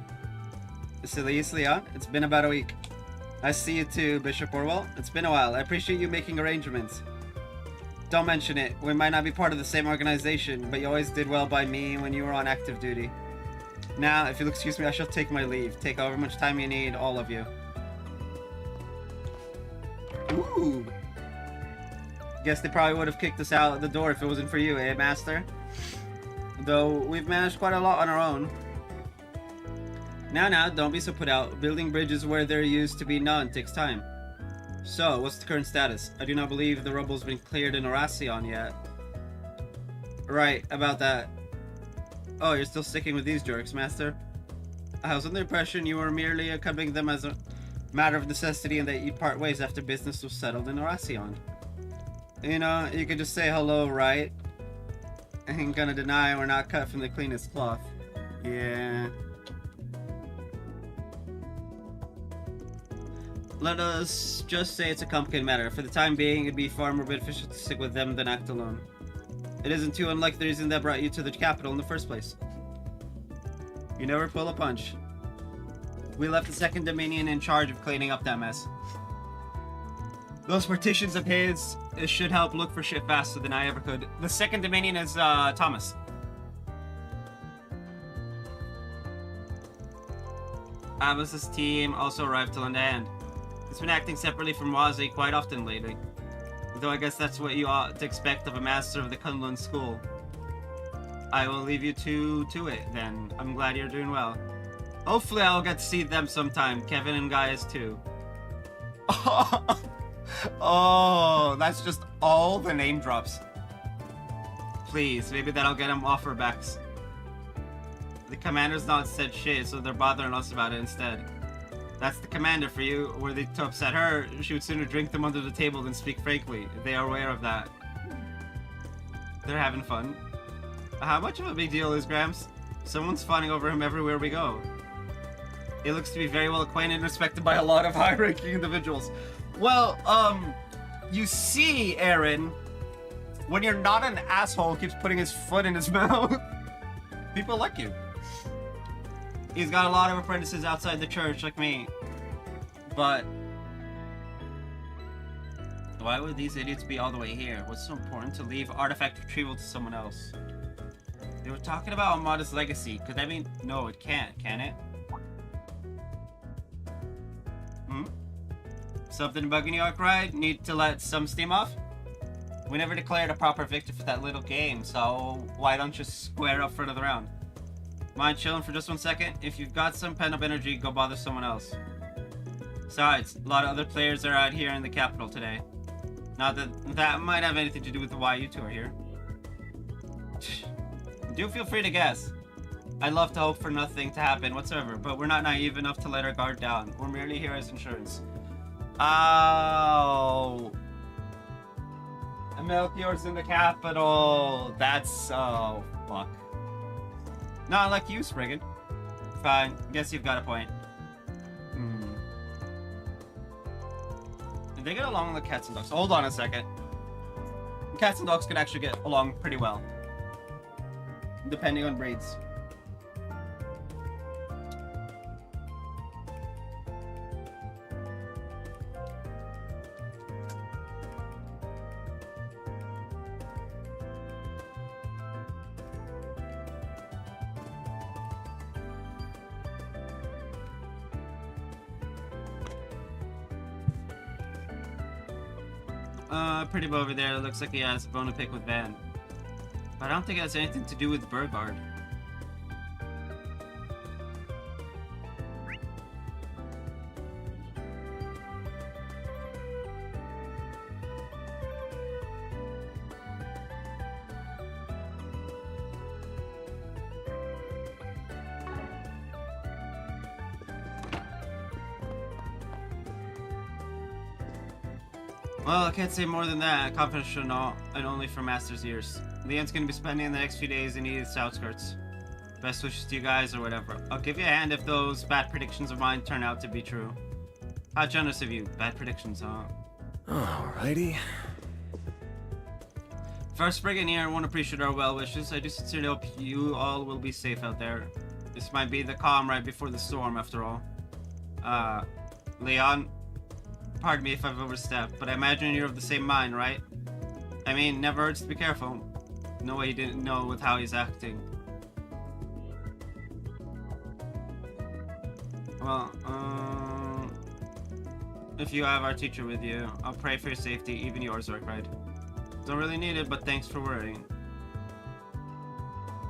Sillies, Leon, it's been about a week. I see you too, Bishop Orwell. It's been a while. I appreciate you making arrangements. Don't mention it. We might not be part of the same organization, but you always did well by me when you were on active duty. Now, if you'll excuse me, I shall take my leave. Take however much time you need, all of you. Ooh. Guess they probably would have kicked us out the door if it wasn't for you, eh, Master? Though, we've managed quite a lot on our own. Now, don't be so put out. Building bridges where there used to be none takes time. So, what's the current status? I do not believe the rubble's been cleared in Oracion yet. Right, about that. Oh, you're still sticking with these jerks, Master? I was under the impression you were merely accompanying them as a matter of necessity and that you'd part ways after business was settled in Oracion. You know, you could just say hello, right? I ain't gonna deny we're not cut from the cleanest cloth. Yeah. Let us just say it's a complicated matter. For the time being, it'd be far more beneficial to stick with them than act alone. It isn't too unlike the reason that brought you to the capital in the first place. You never pull a punch. We left the Second Dominion in charge of cleaning up that mess. Those partitions of his should help look for shit faster than I ever could. The Second Dominion is, Thomas. Abbas's team also arrived to lend a hand. It's been acting separately from Wazi quite often lately. Though I guess that's what you ought to expect of a master of the Kunlun school. I will leave you to it, then. I'm glad you're doing well. Hopefully I'll get to see them sometime. Kevin and Gaius too. Oh, that's just all the name drops. Please, maybe that'll get them off our backs. The commander's not said shit, so they're bothering us about it instead. That's the commander for you. Were they to upset her, she would sooner drink them under the table than speak frankly. They are aware of that. They're having fun. How much of a big deal is Gramps? Someone's fawning over him everywhere we go. He looks to be very well acquainted and respected by a lot of high-ranking individuals. Well, you see, Aaron, when you're not an asshole who keeps putting his foot in his mouth, people like you. He's got a lot of apprentices outside the church, like me. But why would these idiots be all the way here? What's so important to leave artifact retrieval to someone else? They were talking about Almada's legacy. Could that mean... No, it can't, can it? Something bugging you, Arkwright? Need to let some steam off? We never declared a proper victor for that little game, so why don't you square up for another round? Mind chilling for just 1 second? If you've got some pent-up energy, go bother someone else. Besides, a lot of other players are out here in the capital today. Not that that might have anything to do with why you two are here. Do feel free to guess. I'd love to hope for nothing to happen whatsoever, but we're not naive enough to let our guard down. We're merely here as insurance. Oh. Melchior's in the capital. That's... oh, fuck. Not like you, Spriggan. Fine. Guess you've got a point. They get along like cats and dogs. Hold on a second. Cats and dogs can actually get along pretty well. Depending on breeds. Pretty boy over there. Looks like he has a bone to pick with Van. But I don't think it has anything to do with Burgard. Well, I can't say more than that. Confidential and only for Master's ears. Leon's gonna be spending the next few days in Edith's outskirts. Best wishes to you guys or whatever. I'll give you a hand if those bad predictions of mine turn out to be true. How generous of you. Bad predictions, huh? Alrighty. First, Spriggan here, I want to appreciate our well wishes. I do sincerely hope you all will be safe out there. This might be the calm right before the storm, after all. Leon, pardon me if I've overstepped, but I imagine you're of the same mind, right? I mean, never hurts to be careful. No way you didn't know with how he's acting. Well, if you have our teacher with you, I'll pray for your safety, even yours, Orcride. Don't really need it, but thanks for worrying.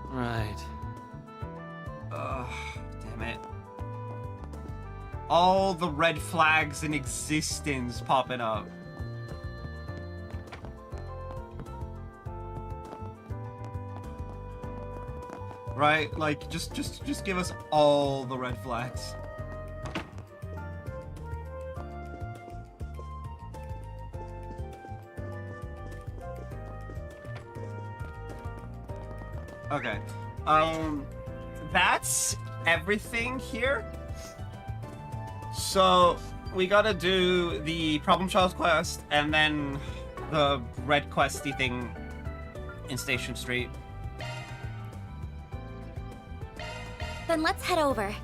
Right. Ugh, damn it. All the red flags in existence popping up. Right? Like, just give us all the red flags. Okay. That's everything here. So we gotta do the problem child quest and then the red questy thing in Station Street. Then let's head over.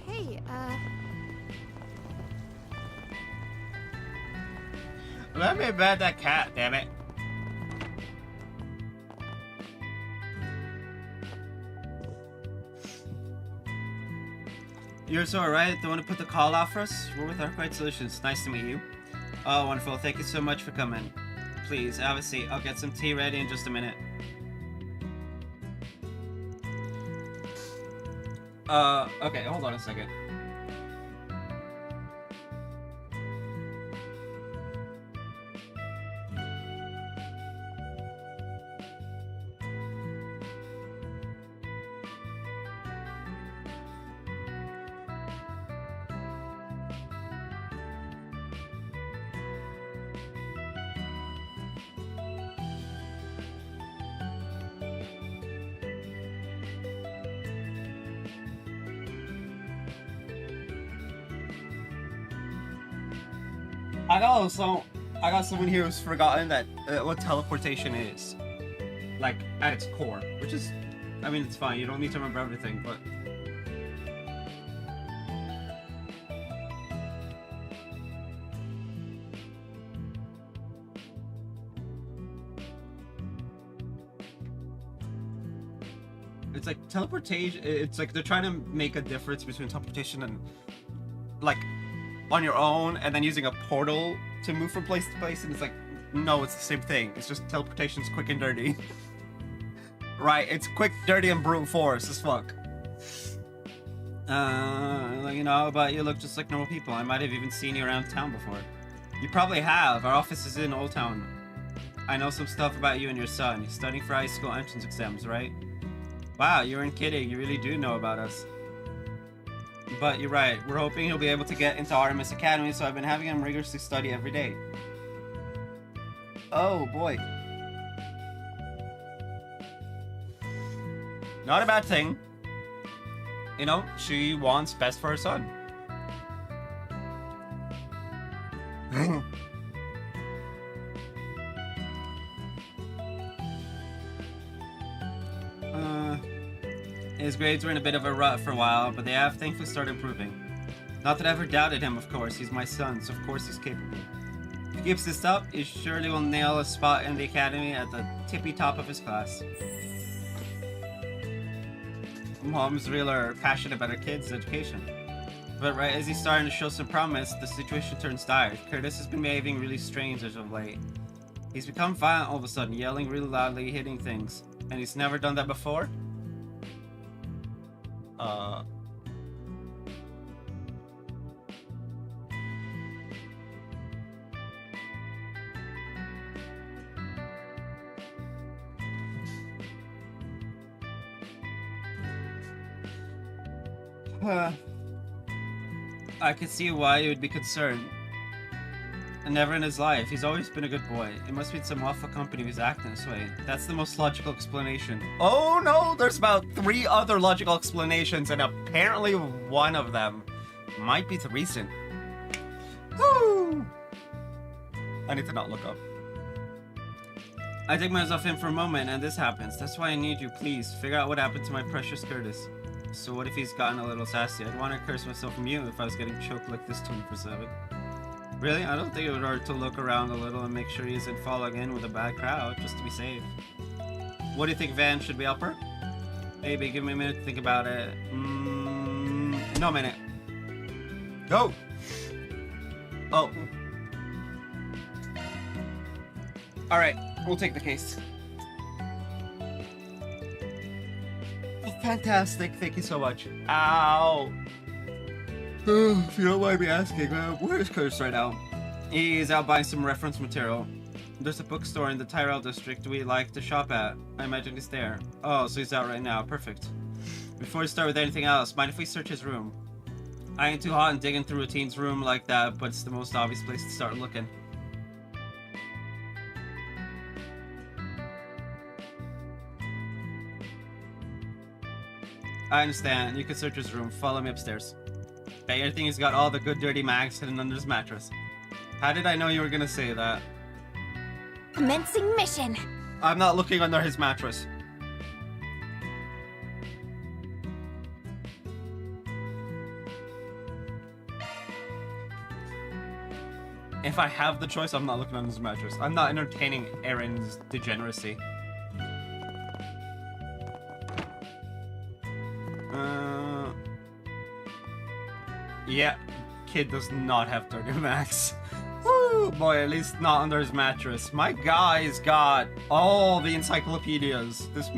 Hey, Let me bet that cat, damn it. You're so alright. The one who put the call out for us? We're with Arclight Solutions. Nice to meet you. Oh, wonderful. Thank you so much for coming. Please, have a seat. I'll get some tea ready in just a minute. Okay, hold on a second. I got someone here who's forgotten that what teleportation is, like at its core, which is, I mean, it's fine. You don't need to remember everything, but It's like teleportation. It's like they're trying to make a difference between teleportation and like on your own, and then using a portal to move from place to place. And it's like, no, it's the same thing. It's just teleportation's quick and dirty. Right? It's quick, dirty, and brute force as fuck. Like, you know, but you look just like normal people. I might have even seen you around town before. You probably have. Our office is in Old Town. I know some stuff about you and your son. He's studying for high school entrance exams, right? Wow, you weren't kidding. You really do know about us. But you're right. We're hoping he'll be able to get into Artemis Academy, so I've been having him rigorously study every day. Oh, boy. Not a bad thing. You know, she wants best for her son. His grades were in a bit of a rut for a while, but they have thankfully started improving. Not that I ever doubted him, of course. He's my son, so of course he's capable. If he keeps this up, he surely will nail a spot in the academy at the tippy top of his class. Mom's really passionate about her kids' education. But right as he's starting to show some promise, the situation turns dire. Curtis has been behaving really strange as of late. He's become violent all of a sudden, yelling really loudly, hitting things. And he's never done that before? I could see why you would be concerned. And never in his life. He's always been a good boy. It must be some awful company who's acting this way. That's the most logical explanation. Oh no, there's about 3 other logical explanations, and apparently one of them might be recent. Woo! I need to not look up. I take myself in for a moment, and this happens. That's why I need you. Please, figure out what happened to my precious Curtis. So what if he's gotten a little sassy? I'd want to curse myself from you if I was getting choked like this 24/7. Really? I don't think it would hurt to look around a little and make sure he isn't falling in with a bad crowd, just to be safe. What do you think, Van? Should we help her? Maybe, give me a minute to think about it. No minute. Go! Oh. Alright, we'll take the case. Fantastic, thank you so much. Ow! If you don't mind me asking, where is Curtis right now? He's out buying some reference material. There's a bookstore in the Tyrell district we like to shop at. I imagine he's there. Oh, so he's out right now. Perfect. Before we start with anything else, mind if we search his room? I ain't too hot in digging through a teen's room like that, but it's the most obvious place to start looking. I understand. You can search his room. Follow me upstairs. Okay, I think he's got all the good dirty mags hidden under his mattress. How did I know you were gonna say that? Commencing mission. I'm not looking under his mattress. If I have the choice, I'm not looking under his mattress. I'm not entertaining Aaron's degeneracy. Yeah, kid does not have dirty mags. Woo, boy, at least not under his mattress. My guy's got all the encyclopedias. This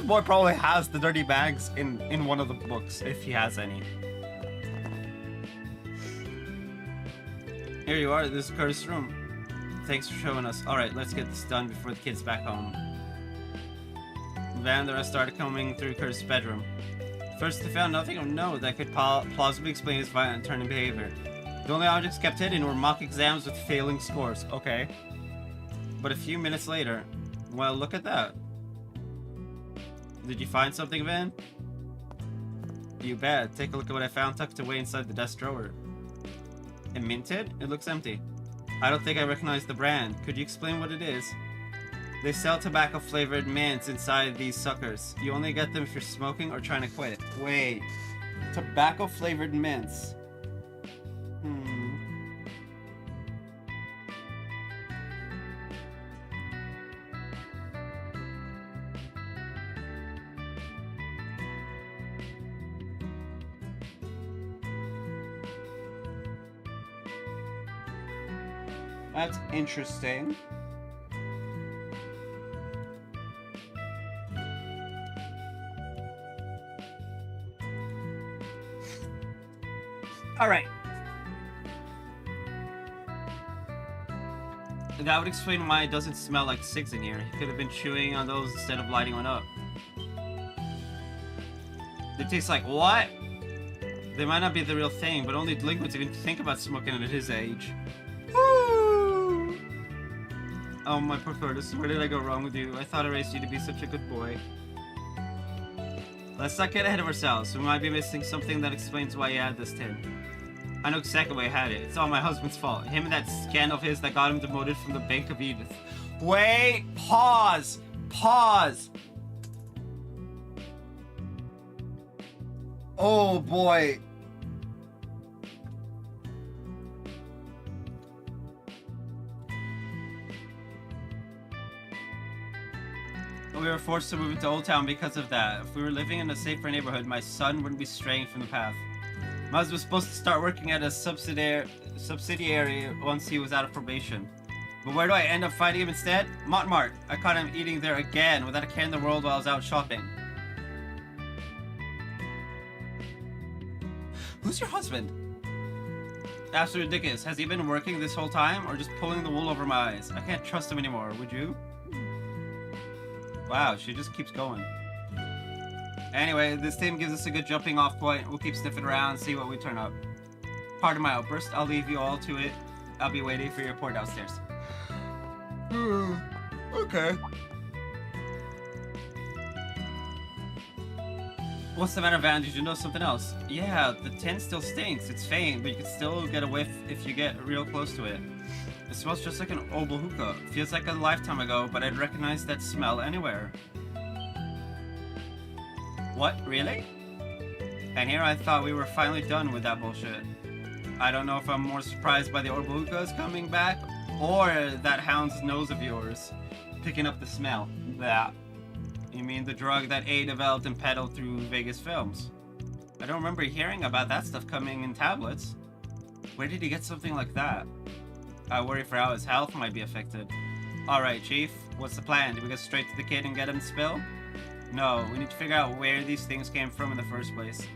boy probably has the dirty mags in one of the books, if he has any. Here you are, this is Curtis' room. Thanks for showing us. Alright, let's get this done before the kid's back home. Van, the rest started coming through Curtis' bedroom. First, they found nothing of note that could plausibly explain his violent turn in behavior. The only objects kept hidden were mock exams with failing scores. Okay. But a few minutes later, well, look at that. Did you find something, Van? You bet. Take a look at what I found tucked away inside the desk drawer. And minted? It looks empty. I don't think I recognize the brand. Could you explain what it is? They sell tobacco-flavored mints inside these suckers. You only get them if you're smoking or trying to quit. Wait. Tobacco-flavored mints. That's interesting. Alright. That would explain why it doesn't smell like cigs in here. He could have been chewing on those instead of lighting one up. They taste like what? They might not be the real thing, but only delinquents even think about smoking at his age. Oh, my poor Curtis, where did I go wrong with you? I thought I raised you to be such a good boy. Let's not get ahead of ourselves. We might be missing something that explains why he had this tin. I know exactly why he had it. It's all my husband's fault. Him and that scandal of his that got him demoted from the Bank of Edith. Wait! Pause! Pause! Oh boy. We were forced to move into Old Town because of that. If we were living in a safer neighborhood, my son wouldn't be straying from the path. My husband was supposed to start working at a subsidiary once he was out of probation. But where do I end up finding him instead? Montmartre. I caught him eating there again without a care in the world while I was out shopping. Who's your husband? Absolutely ridiculous. Has he been working this whole time or just pulling the wool over my eyes? I can't trust him anymore, would you? Wow, she just keeps going. Anyway, this team gives us a good jumping off point. We'll keep sniffing around, see what we turn up. Pardon my outburst. I'll leave you all to it. I'll be waiting for your report downstairs. Okay. What's the matter, Van? Did you know something else? Yeah, the tin still stinks. It's faint, but you can still get a whiff if you get real close to it. It smells just like an old hookah. Feels like a lifetime ago, but I'd recognize that smell anywhere. What? Really? And here I thought we were finally done with that bullshit. I don't know if I'm more surprised by the Orbo hookahs coming back, or that hound's nose of yours picking up the smell. That. You mean the drug that A developed and peddled through Vegas films? I don't remember hearing about that stuff coming in tablets. Where did he get something like that? I worry for how his health might be affected. Alright, Chief. What's the plan? Do we go straight to the kid and get him to spill? No, we need to figure out where these things came from in the first place.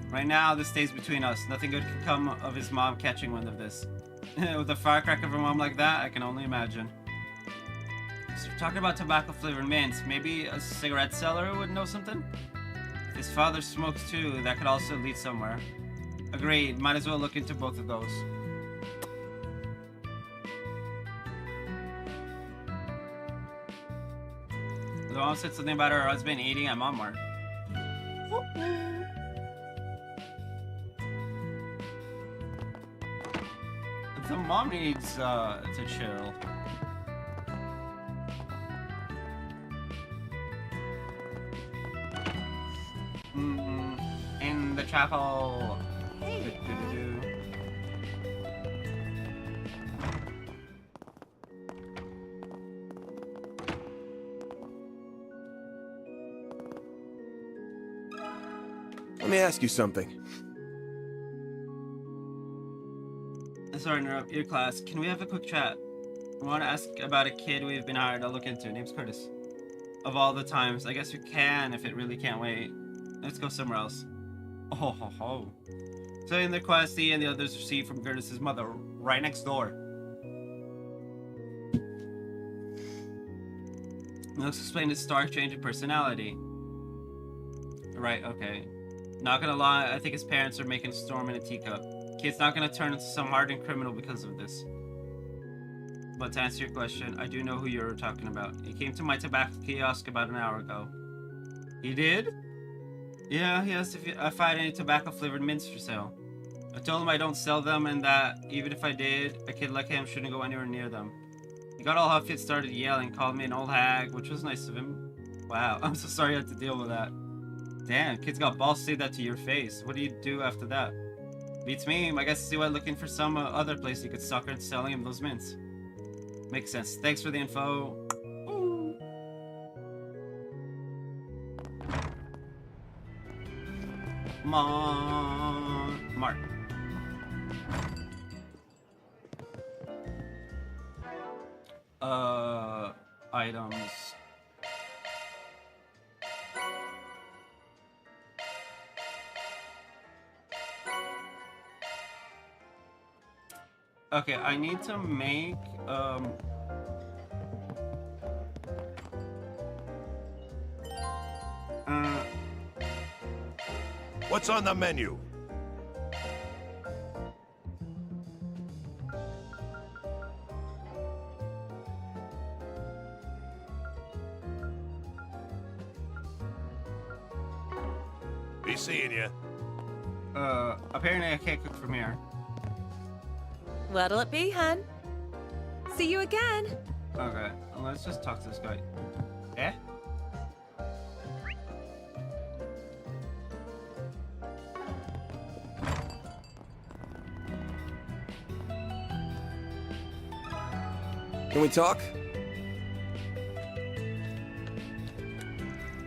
Right now, this stays between us. Nothing good can come of his mom catching wind of this. With a firecracker of a mom like that, I can only imagine. So we're talking about tobacco-flavored mints. Maybe a cigarette seller would know something? If his father smokes too, that could also lead somewhere. Agreed. Might as well look into both of those. The mom said something about her husband eating at Montmartre. The mom needs to chill. In the chapel. Hey, Let me ask you something. Sorry to interrupt your class. Can we have a quick chat? I want to ask about a kid we've been hired to look into. Name's Curtis. Of all the times, I guess we can if it really can't wait. Let's go somewhere else. Oh ho ho. So in the quest, he and the others received from Curtis's mother, right next door. Let's explain his stark change in personality. Right, okay. Not gonna lie, I think his parents are making a storm in a teacup. Kid's not gonna turn into some hardened criminal because of this. But to answer your question, I do know who you're talking about. He came to my tobacco kiosk about an hour ago. He did? Yeah, he asked if I had any tobacco-flavored mints for sale. I told him I don't sell them and that, even if I did, a kid like him shouldn't go anywhere near them. He got all huffy and started yelling, called me an old hag, which was nice of him. Wow, I'm so sorry you had to deal with that. Damn, kid's got balls to say that to your face. What do you do after that? Beats me. I guess he went looking for some other place he could sucker into selling him those mints. Makes sense. Thanks for the info. Ooh. Come on, Mark. Items. Okay, I need to make, What's on the menu? Be seeing you. apparently I can't cook from here. What'll it be, hun? See you again. Okay, let's just talk to this guy. Eh? Can we talk?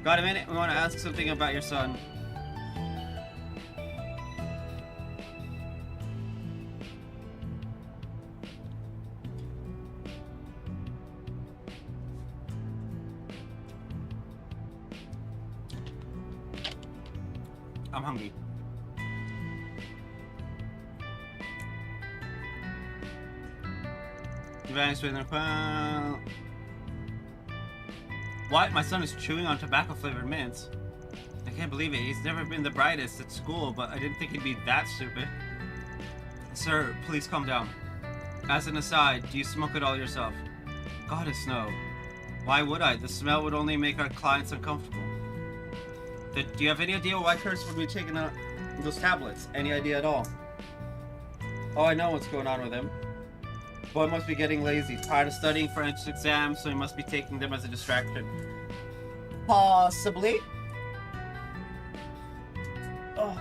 Got a minute? We want to ask something about your son. I'm hungry. Vanished with an What? My son is chewing on tobacco-flavored mints. I can't believe it. He's never been the brightest at school, but I didn't think he'd be that stupid. Sir, please calm down. As an aside, do you smoke it all yourself? Goddess, no. Why would I? The smell would only make our clients uncomfortable. Do you have any idea why Curtis would be taking those tablets? Any idea at all? Oh, I know what's going on with him. Boy must be getting lazy, tired of studying for entrance exams, so he must be taking them as a distraction. Possibly. Oh.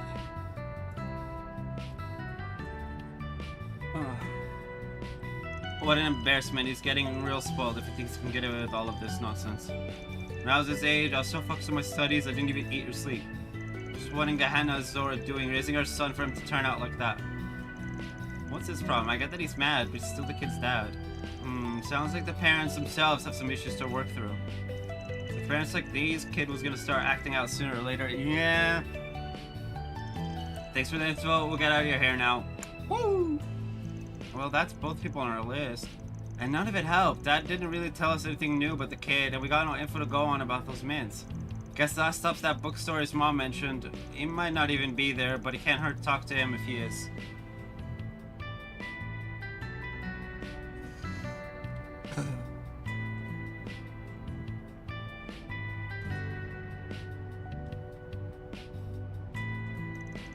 Oh. What an embarrassment. He's getting real spoiled if he thinks he can get away with all of this nonsense. When I was his age, I was so focused on my studies I didn't even eat or sleep. Just wondering what Hannah is Zora doing, raising our son for him to turn out like that. What's his problem? I get that he's mad, but he's still the kid's dad. Sounds like the parents themselves have some issues to work through. With parents like these, kid was gonna start acting out sooner or later. Yeah. Thanks for the info. We'll get out of your hair now. Woo! Well, that's both people on our list. And none of it helped. Dad didn't really tell us anything new about the kid, and we got no info to go on about those mints. Guess that stops that bookstore his mom mentioned. He might not even be there, but it can't hurt to talk to him if he is.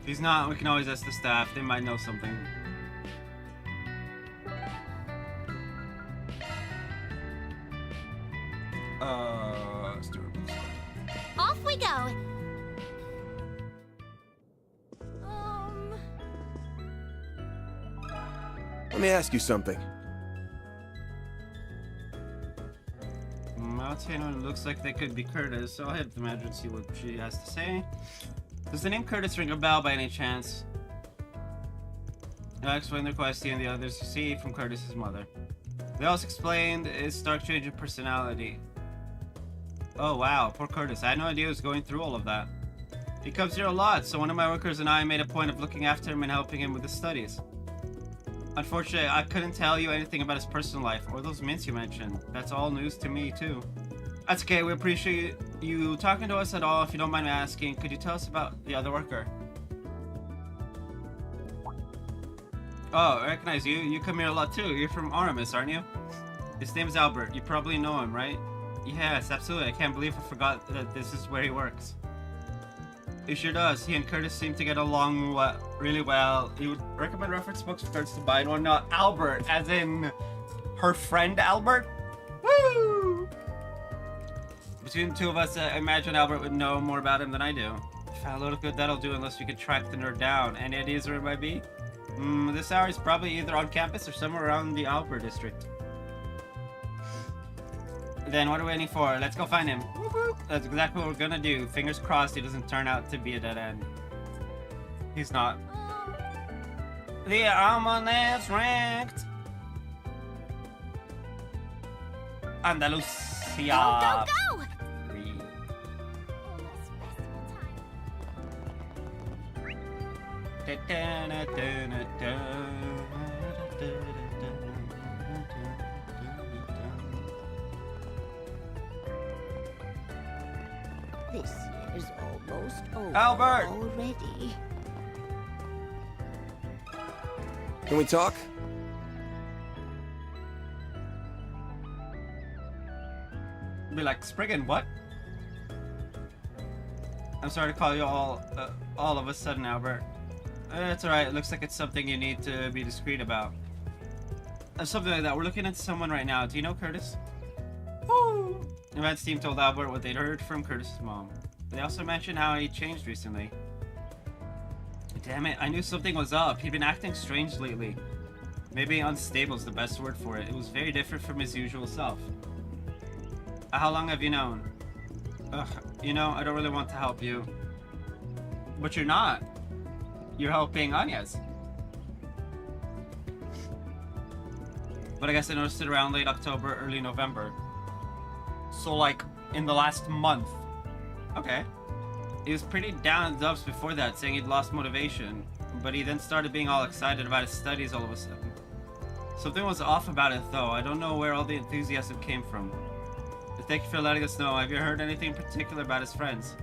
If he's not, we can always ask the staff. They might know something. Off we go. Let me ask you something. Mountain looks like they could be Curtis, so I'll head to the manager and see what she has to say. Does the name Curtis ring a bell by any chance? I'll explain the request he and the others received from Curtis's mother. They also explained his stark change of personality. Oh wow, poor Curtis. I had no idea he was going through all of that. He comes here a lot, so one of my workers and I made a point of looking after him and helping him with his studies. Unfortunately, I couldn't tell you anything about his personal life or those mints you mentioned. That's all news to me, too. That's okay, we appreciate you talking to us at all. If you don't mind me asking, could you tell us about the other worker? Oh, I recognize you. You come here a lot, too. You're from Aramis, aren't you? His name's Albert. You probably know him, right? Yes, absolutely. I can't believe I forgot that this is where he works. He sure does. He and Curtis seem to get along really well. He would recommend reference books for Curtis to buy and whatnot. Albert, as in her friend Albert? Woo! Between the two of us, I imagine Albert would know more about him than I do. If I load of good, that'll do unless we can track the nerd down. Any ideas where it might be? This hour is probably either on campus or somewhere around the Albert district. Then what are we waiting for? Let's go find him. Woo-hoo. That's exactly what we're gonna do. Fingers crossed he doesn't turn out to be a dead end. He's not. The almanac ranked. Andalusia. Go, go, go! This year's almost over Albert! already. Can we talk? Be like, Spriggan, what? I'm sorry to call you all of a sudden, Albert. It's alright, it looks like it's something you need to be discreet about. Something like that. We're looking into someone right now. Do you know Curtis? Woo! Events team told Albert what they'd heard from Curtis's mom. They also mentioned how he changed recently. Damn it, I knew something was up. He'd been acting strange lately. Maybe unstable is the best word for it. It was very different from his usual self. How long have you known? Ugh, you know, I don't really want to help you. But you're not. You're helping Anya's. But I guess I noticed it around late October, early November. So like, in the last month. Okay. He was pretty down in the dumps before that, saying he'd lost motivation. But he then started being all excited about his studies all of a sudden. Something was off about it though. I don't know where all the enthusiasm came from. Thank you for letting us know. Have you heard anything in particular about his friends?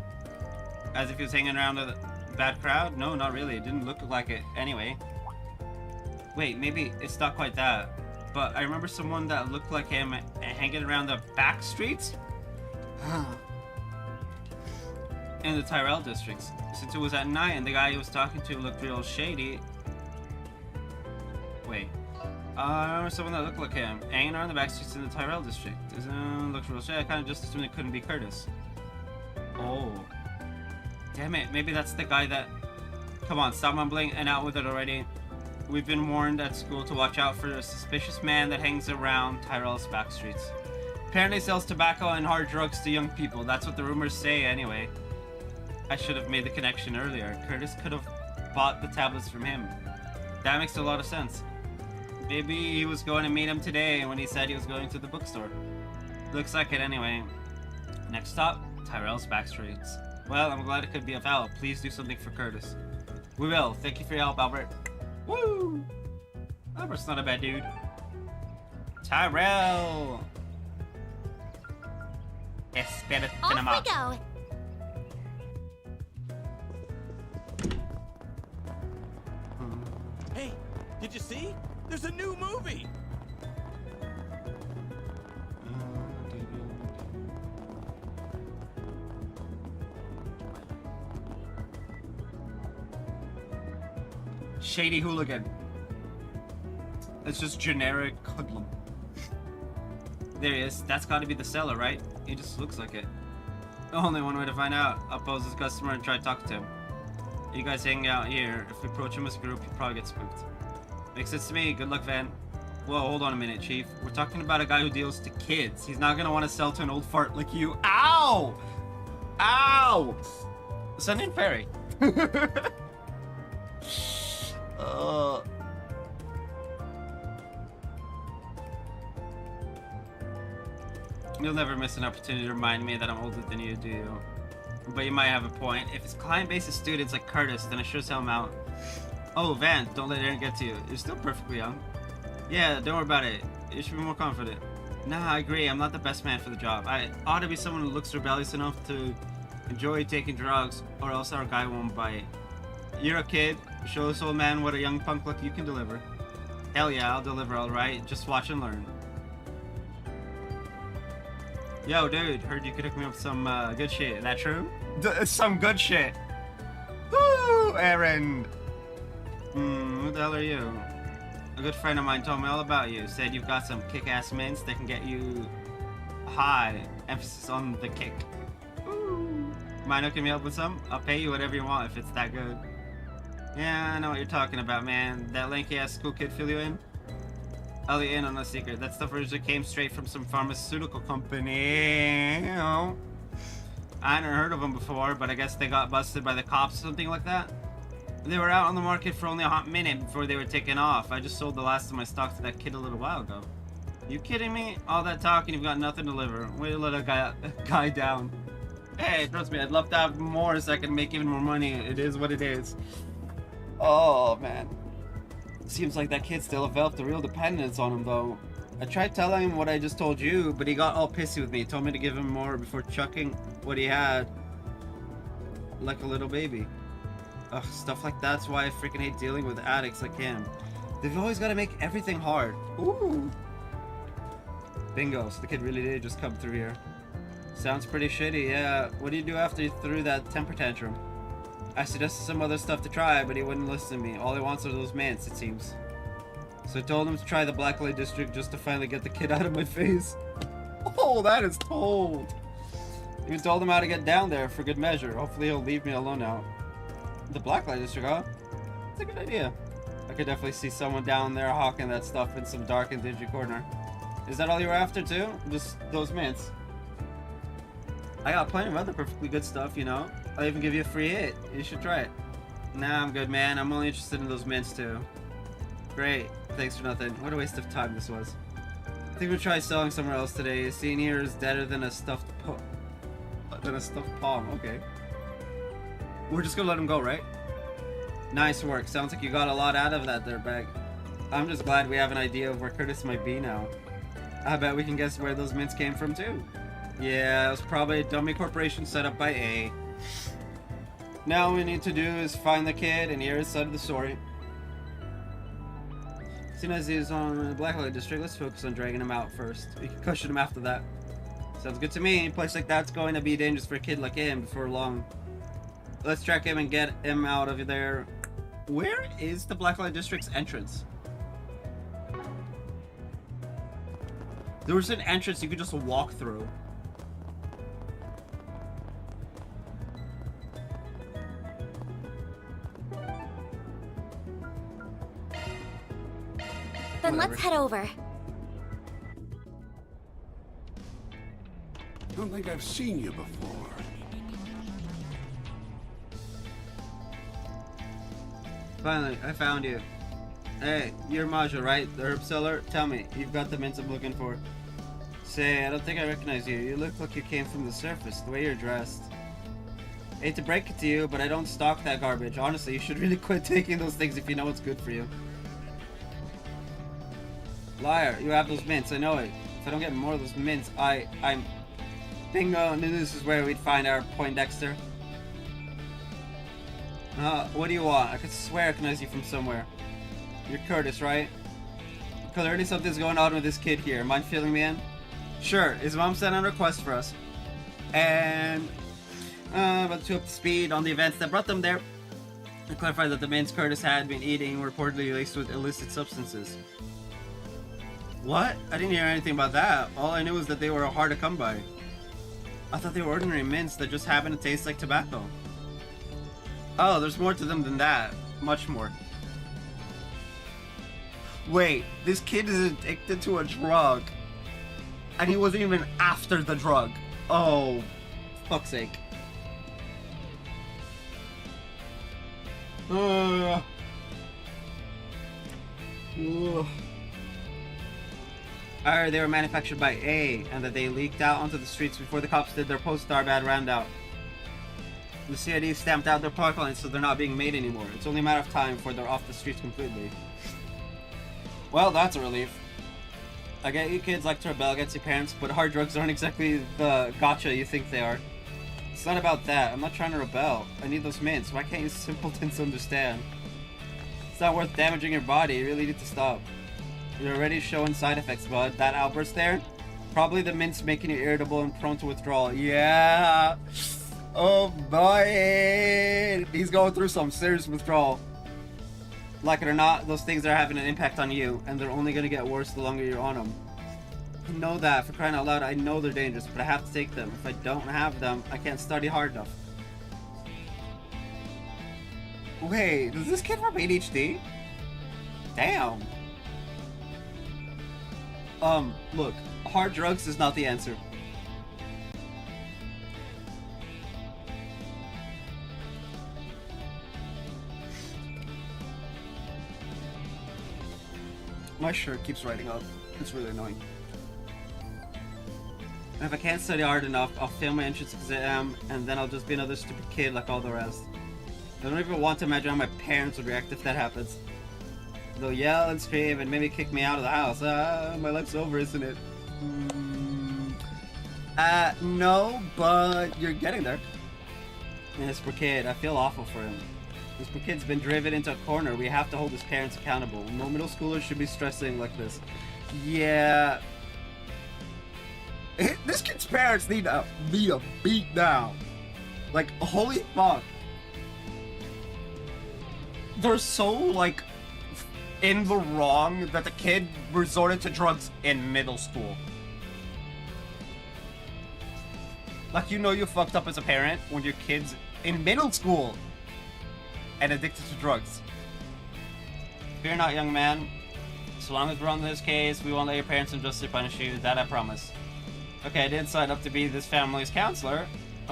As if he was hanging around with a bad crowd? No, not really. It didn't look like it anyway. Wait, maybe it's not quite that. But I remember someone that looked like him hanging around the back streets? In the Tyrell districts. Since it was at night and the guy he was talking to looked real shady. Wait. I remember someone that looked like him, hanging around the back streets in the Tyrell district. Looks real shady. I kind of just assumed it couldn't be Curtis. Oh. Damn it, maybe that's the guy that... Come on, stop mumbling and out with it already. We've been warned at school to watch out for a suspicious man that hangs around Tyrell's back streets. Apparently sells tobacco and hard drugs to young people. That's what the rumors say anyway. I should have made the connection earlier. Curtis could have bought the tablets from him. That makes a lot of sense. Maybe he was going to meet him today when he said he was going to the bookstore. Looks like it anyway. Next stop, Tyrell's back streets. Well, I'm glad it could be of help. Please do something for Curtis. We will. Thank you for your help, Albert. Woo! Albert's not a bad dude. Tyrell! Espera cinema. Off we go. Hey, did you see? There's a new movie! Shady hooligan. It's just generic hoodlum. There he is. That's gotta be the seller, right? He just looks like it. Only one way to find out. I'll pose his customer and try to talk to him. You guys hang out here. If we approach him as a group, he'll probably get spooked. Makes sense to me. Good luck, Van. Whoa, hold on a minute, Chief. We're talking about a guy who deals to kids. He's not gonna want to sell to an old fart like you. Ow! Ow! Send in Perry. You'll never miss an opportunity to remind me that I'm older than you, do you? But you might have a point. If his client base is students like Curtis, then I sure sell him out. Oh, Van, don't let Aaron get to you. You're still perfectly young. Yeah, don't worry about it. You should be more confident. Nah, I agree. I'm not the best man for the job. I ought to be someone who looks rebellious enough to enjoy taking drugs, or else our guy won't bite. You're a kid. Show this old man what a young punk like you can deliver. Hell yeah, I'll deliver alright. Just watch and learn. Yo, dude, heard you could hook me up with some good shit. Is that true? Some good shit. Woo, Aaron. Who the hell are you? A good friend of mine told me all about you. Said you've got some kick-ass mints that can get you high. Emphasis on the kick. Ooh. Mind hooking me up with some? I'll pay you whatever you want if it's that good. Yeah, I know what you're talking about, man. That lanky-ass school kid fill you in? I'll let you in on the secret. That stuff originally came straight from some pharmaceutical company. You know. I hadn't heard of them before, but I guess they got busted by the cops or something like that. They were out on the market for only a hot minute before they were taken off. I just sold the last of my stock to that kid a little while ago. You kidding me? All that talking, you've got nothing to deliver. Way to let a guy down. Hey, trust me, I'd love to have more so I can make even more money. It is what it is. Oh, man. Seems like that kid still developed a real dependence on him, though. I tried telling him what I just told you, but he got all pissy with me. He told me to give him more before chucking what he had. Like a little baby. Ugh, stuff like that's why I freaking hate dealing with addicts like him. They've always got to make everything hard. Ooh. Bingo, so the kid really did just come through here. Sounds pretty shitty, yeah. What do you do after you threw that temper tantrum? I suggested some other stuff to try, but he wouldn't listen to me. All he wants are those mints, it seems. So I told him to try the Blacklight District just to finally get the kid out of my face. Oh, that is cold. Even told him how to get down there for good measure. Hopefully he'll leave me alone now. The Blacklight District, huh? That's a good idea. I could definitely see someone down there hawking that stuff in some dark and dingy corner. Is that all you were after too? Just those mints? I got plenty of other perfectly good stuff, you know. I'll even give you a free hit. You should try it. Nah, I'm good, man. I'm only interested in those mints too. Great. Thanks for nothing. What a waste of time this was. I think we'll try selling somewhere else today. Seeing here is deader than a stuffed palm. Okay. We're just gonna let him go, right? Nice work. Sounds like you got a lot out of that there, bag. I'm just glad we have an idea of where Curtis might be now. I bet we can guess where those mints came from too. Yeah, it was probably a dummy corporation set up by A. Now all we need to do is find the kid and hear his side of the story. Seeing as he's on the Blacklight District, let's focus on dragging him out first. We can cushion him after that. Sounds good to me. A place like that's going to be dangerous for a kid like him before long. Let's track him and get him out of there. Where is the Blacklight District's entrance? There was an entrance you could just walk through. Then let's head over. Don't think I've seen you before. Finally, I found you. Hey, you're Maja, right? The herb seller? Tell me, you've got the mints I'm looking for. Say, I don't think I recognize you. You look like you came from the surface, the way you're dressed. Hate to break it to you, but I don't stock that garbage. Honestly, you should really quit taking those things if you know what's good for you. Liar, you have those mints, I know it. If I don't get more of those mints, I'm... Bingo, and this is where we'd find our Poindexter. What do you want? I could swear I recognize you from somewhere. You're Curtis, right? Clearly something's going on with this kid here. Mind filling me in? Sure, his mom sent a request for us. And... about to up to speed on the events that brought them there. I clarified that the mints Curtis had been eating were reportedly laced with illicit substances. What? I didn't hear anything about that. All I knew was that they were hard to come by. I thought they were ordinary mints that just happened to taste like tobacco. Oh, there's more to them than that. Much more. Wait, this kid is addicted to a drug. And he wasn't even after the drug. Oh, fuck's sake. I heard they were manufactured by A, and that they leaked out onto the streets before the cops did their post-star bad roundout. The CID stamped out their product lines, so they're not being made anymore. It's only a matter of time before they're off the streets completely. Well, that's a relief. I get you kids like to rebel against your parents, but hard drugs aren't exactly the gotcha you think they are. It's not about that. I'm not trying to rebel. I need those mints. Why can't you simpletons understand? It's not worth damaging your body. You really need to stop. You're already showing side effects, bud. That outburst there? Probably the mints making you irritable and prone to withdrawal. Yeah! Oh boy! He's going through some serious withdrawal. Like it or not, those things are having an impact on you, and they're only gonna get worse the longer you're on them. I know that, for crying out loud. I know they're dangerous, but I have to take them. If I don't have them, I can't study hard enough. Wait, does this kid have ADHD? Damn. Look, hard drugs is not the answer. My shirt keeps riding up. It's really annoying. And if I can't study hard enough, I'll fail my entrance exam, and then I'll just be another stupid kid like all the rest. I don't even want to imagine how my parents would react if that happens. They'll yell and scream and maybe kick me out of the house. My life's over, isn't it? No, but you're getting there. And this poor kid, I feel awful for him. This poor kid's been driven into a corner. We have to hold his parents accountable. No middle schoolers should be stressing like this. Yeah. This kid's parents need a beat down. Like, holy fuck. They're so, like, in the wrong that the kid resorted to drugs in middle school. Like, you know you fucked up as a parent when your kid's in middle school and addicted to drugs. Fear not, young man. So long as we're on this case, we won't let your parents unjustly punish you. That I promise. Okay, I didn't sign up to be this family's counselor,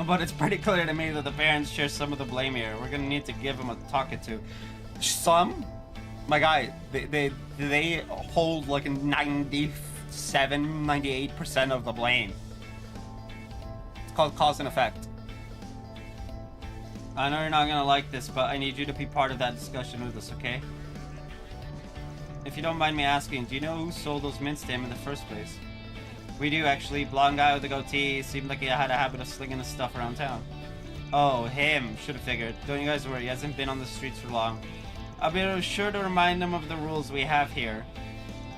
but it's pretty clear to me that the parents share some of the blame here. We're gonna need to give them a talking to. Some? My guy, they hold like 97, 98% of the blame. It's called cause and effect. I know you're not gonna like this, but I need you to be part of that discussion with us, okay? If you don't mind me asking, do you know who sold those mints to him in the first place? We do, actually. Blonde guy with a goatee. Seemed like he had a habit of slinging his stuff around town. Oh, him. Should have figured. Don't you guys worry, he hasn't been on the streets for long. I'll be sure to remind him of the rules we have here.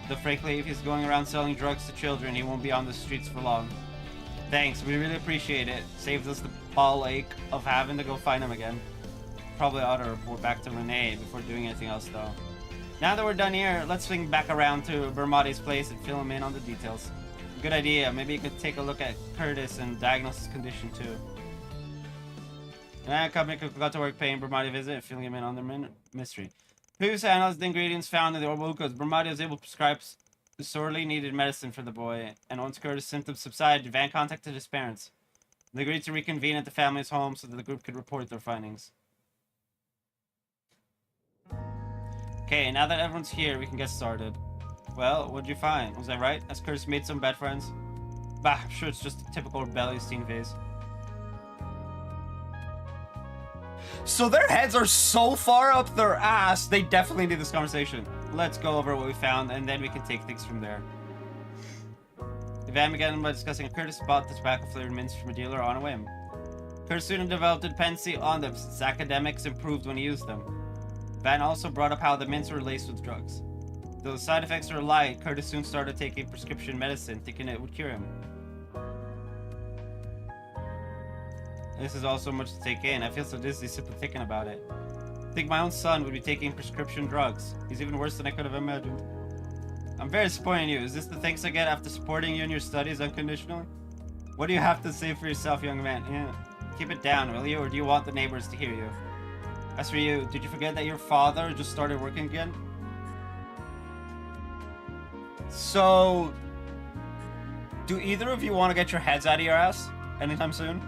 Though frankly, if he's going around selling drugs to children, he won't be on the streets for long. Thanks, we really appreciate it. Saves us the ball ache of having to go find him again. Probably ought to report back to Renee before doing anything else, though. Now that we're done here, let's swing back around to Bermati's place and fill him in on the details. Good idea. Maybe you could take a look at Curtis and diagnose his condition, too. And company could go to work paying Bermati a visit and filling him in on their mystery. Previously analyzed the ingredients found in the orbital glucose. Bermati was able to prescribe sorely needed medicine for the boy, and once Curtis' symptoms subsided, Van contacted his parents. They agreed to reconvene at the family's home so that the group could report their findings. Okay, now that everyone's here, we can get started. Well, what'd you find? Was I right? Has Curtis made some bad friends? Bah, I'm sure it's just a typical rebellious teen phase. So their heads are so far up their ass, they definitely need this conversation. Let's go over what we found, and then we can take things from there. Van began by discussing Curtis bought the tobacco-flavored mints from a dealer on a whim. Curtis soon developed a dependency on them since academics improved when he used them. Van also brought up how the mints were laced with drugs. Though the side effects were light, Curtis soon started taking prescription medicine, thinking it would cure him. This is all so much to take in. I feel so dizzy simply thinking about it. I think my own son would be taking prescription drugs. He's even worse than I could have imagined. I'm very disappointed in you. Is this the thanks I get after supporting you in your studies unconditionally? What do you have to say for yourself, young man? Yeah. Keep it down, will you? Or do you want the neighbors to hear you? As for you, did you forget that your father just started working again? So, do either of you want to get your heads out of your ass anytime soon?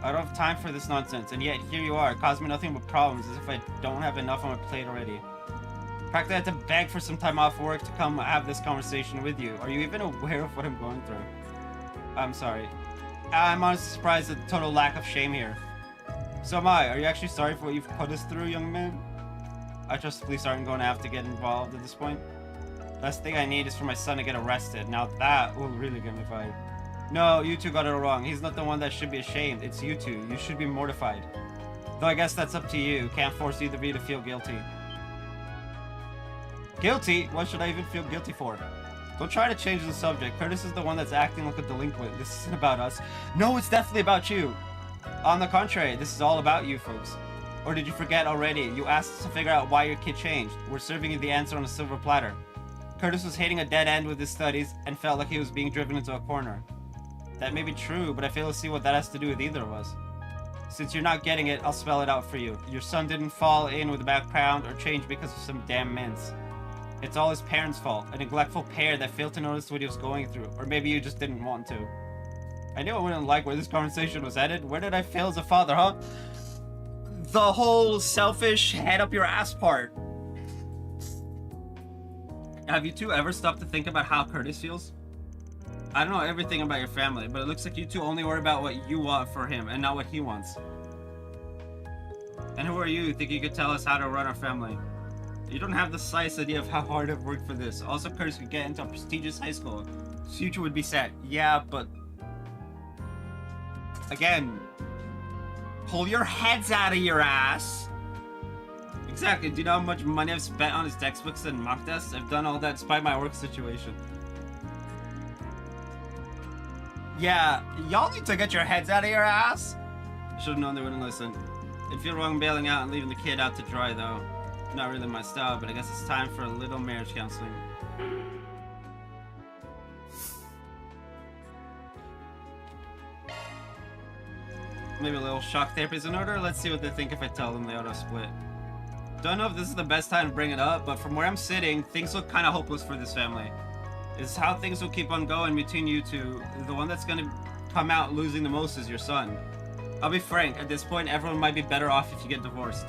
I don't have time for this nonsense, and yet here you are, causing me nothing but problems, as if I don't have enough on my plate already. Practically I had to beg for some time off work to come have this conversation with you. Are you even aware of what I'm going through? I'm sorry. I'm honestly surprised at the total lack of shame here. So am I. Are you actually sorry for what you've put us through, young man? I trust the police aren't going to have to get involved at this point. Last thing I need is for my son to get arrested. Now that will really get me fired. No, you two got it all wrong. He's not the one that should be ashamed. It's you two. You should be mortified. Though I guess that's up to you. Can't force either of you to feel guilty. Guilty? What should I even feel guilty for? Don't try to change the subject. Curtis is the one that's acting like a delinquent. This isn't about us. No, it's definitely about you. On the contrary, this is all about you folks. Or did you forget already? You asked us to figure out why your kid changed. We're serving you the answer on a silver platter. Curtis was hitting a dead end with his studies and felt like he was being driven into a corner. That may be true, but I fail to see what that has to do with either of us. Since you're not getting it, I'll spell it out for you. Your son didn't fall in with a background or change because of some damn mints. It's all his parents' fault. A neglectful pair that failed to notice what he was going through. Or maybe you just didn't want to. I knew I wouldn't like where this conversation was headed. Where did I fail as a father, huh? The whole selfish head up your ass part. Have you two ever stopped to think about how Curtis feels? I don't know everything about your family, but it looks like you two only worry about what you want for him and not what he wants. And who are you? Think you could tell us how to run our family? You don't have the slightest idea of how hard I've worked for this. Also, Curtis could get into a prestigious high school. His future would be set. Yeah, but... Again... Pull your heads out of your ass! Exactly. Do you know how much money I've spent on his textbooks and mock tests? I've done all that despite my work situation. Yeah, y'all need to get your heads out of your ass! I should have known they wouldn't listen. It'd feel wrong bailing out and leaving the kid out to dry, though. Not really my style, but I guess it's time for a little marriage counseling. Maybe a little shock therapy is in order. Let's see what they think if I tell them they ought to split. Don't know if this is the best time to bring it up, but from where I'm sitting, things look kind of hopeless for this family. It's how things will keep on going between you two. The one that's gonna come out losing the most is your son. I'll be frank, at this point, everyone might be better off if you get divorced.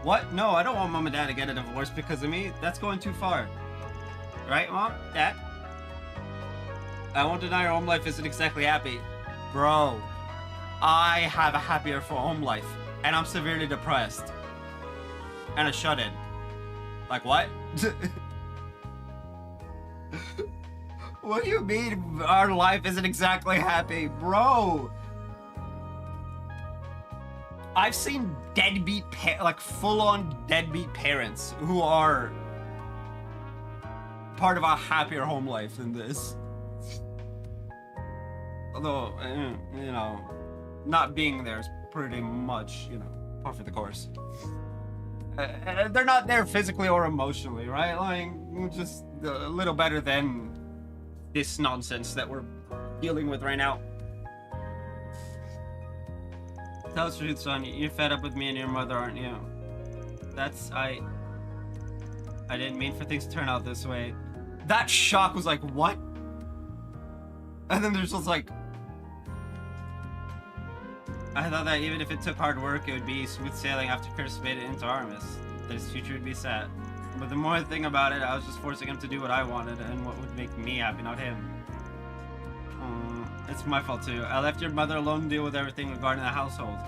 What? No, I don't want Mom and Dad to get a divorce because of me. That's going too far. Right, Mom? Dad? I won't deny your home life isn't exactly happy. Bro, I have a happier home life, and I'm severely depressed. And a shut-in. Like, what? What do you mean our life isn't exactly happy? Bro! I've seen deadbeat, like full-on deadbeat parents who are part of a happier home life than this. Although, you know, not being there is pretty much, you know, par for the course. They're not there physically or emotionally, right? Like, just a little better than this nonsense that we're dealing with right now. Tell us the truth, son. You're fed up with me and your mother, aren't you? That's... I didn't mean for things to turn out this way. That shock was like, what? And then there's just like... I thought that even if it took hard work, it would be smooth sailing after Curtis made it into Artemis. That his future would be set. But the more I think about it, I was just forcing him to do what I wanted and what would make me happy, not him. It's my fault too. I left your mother alone to deal with everything regarding the household.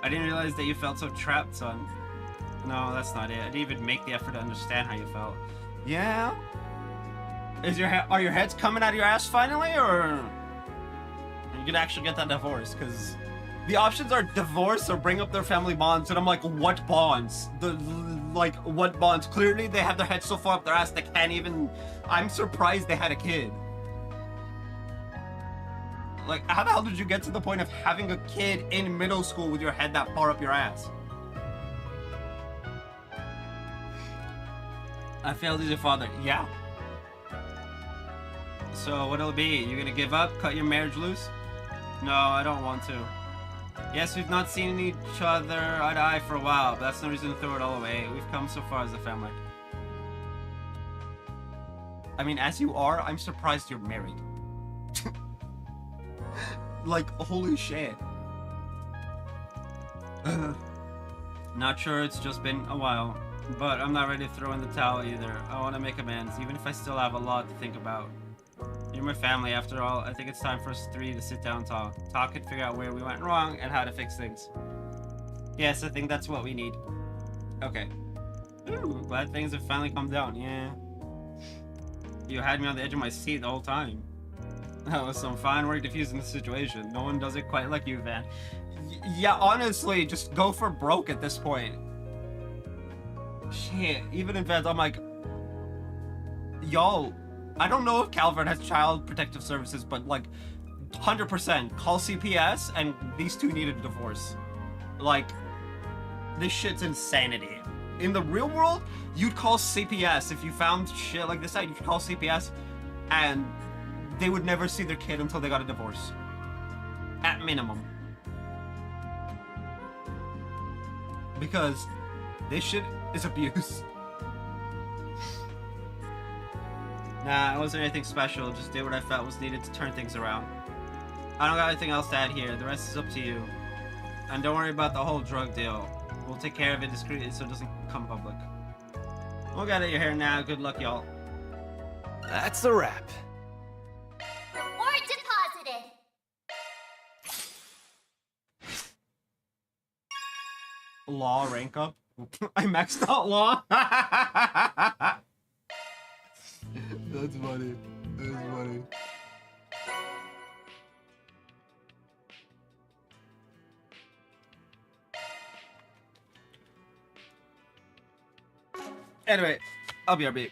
I didn't realize that you felt so trapped, son. No, that's not it. I didn't even make the effort to understand how you felt. Yeah? Are your heads coming out of your ass finally, or you could actually get that divorce? Because the options are divorce or bring up their family bonds, and I'm like, what bonds? What bonds? Clearly, they have their heads so far up their ass they can't even. I'm surprised they had a kid. Like, how the hell did you get to the point of having a kid in middle school with your head that far up your ass? I failed as your father. Yeah. So what'll it be? You gonna give up? Cut your marriage loose? No, I don't want to. Yes, we've not seen each other eye to eye for a while, but that's no reason to throw it all away. We've come so far as a family. I mean, as you are, I'm surprised you're married. Like, holy shit. Not sure, it's just been a while. But I'm not ready to throw in the towel either. I want to make amends, even if I still have a lot to think about. You're my family, after all. I think it's time for us three to sit down and talk. Talk and figure out where we went wrong and how to fix things. Yes, I think that's what we need. Okay. Ooh, glad things have finally calmed down, yeah. You had me on the edge of my seat the whole time. That was some fine work diffusing the situation. No one does it quite like you, Van. Yeah, honestly, just go for broke at this point. Shit, even in Vans, I'm like... Y'all, I don't know if Calvert has child protective services, but like, 100%, call CPS, and these two need a divorce. Like, this shit's insanity. In the real world, you'd call CPS. If you found shit like this out, you'd call CPS, and they would never see their kid until they got a divorce. At minimum. Because this shit is abuse. Nah, it wasn't anything special. Just did what I felt was needed to turn things around. I don't got anything else to add here. The rest is up to you. And don't worry about the whole drug deal. We'll take care of it discreetly so it doesn't come public. We'll get out of your hair now. Good luck, y'all. That's a wrap. Law rank up. I maxed out law. That's funny. That's funny. Anyway, I'll be RB.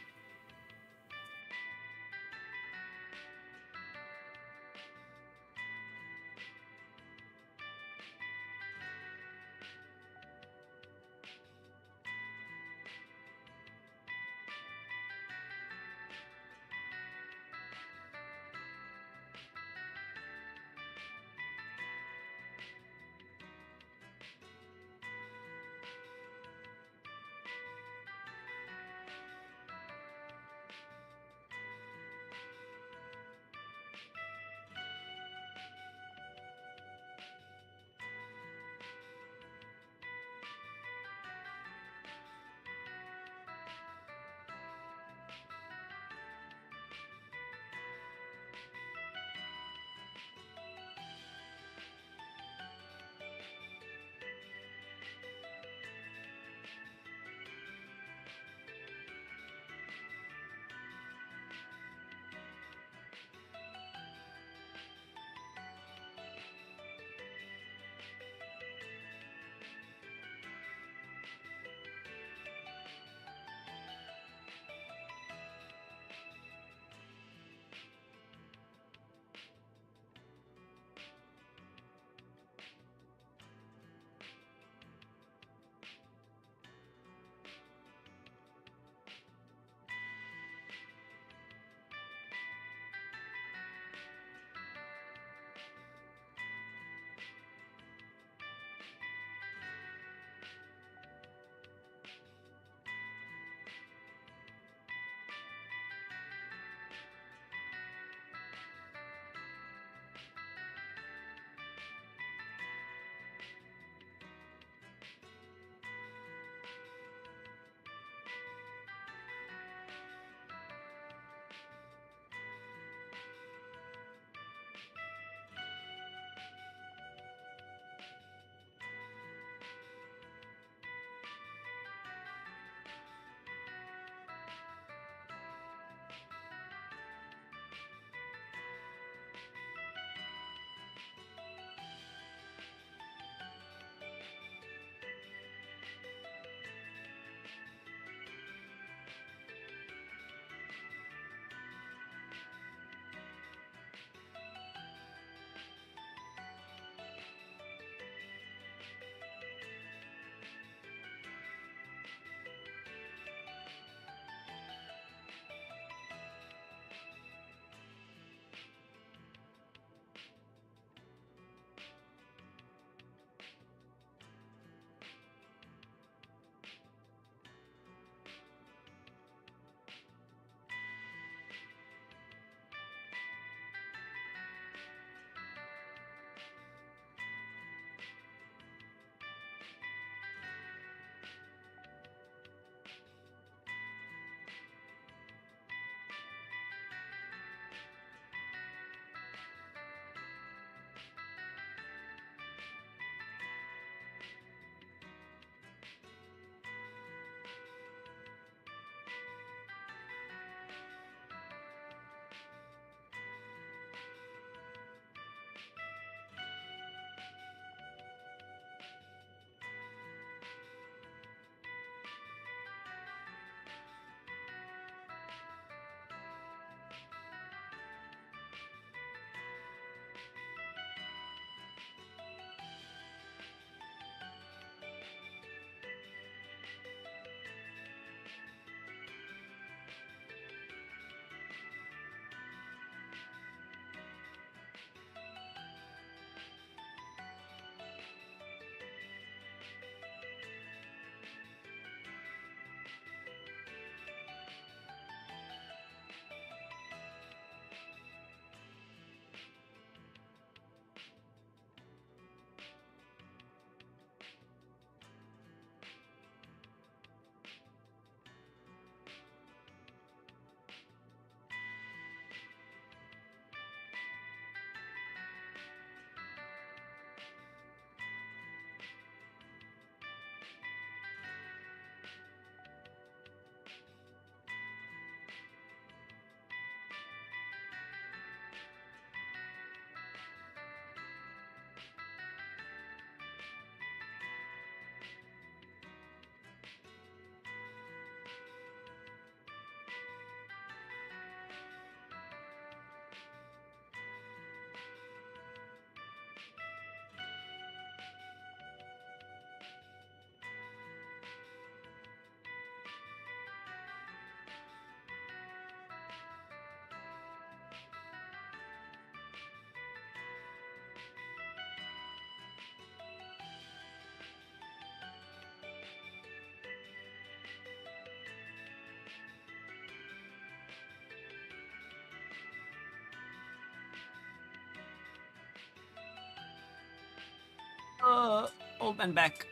Old man back.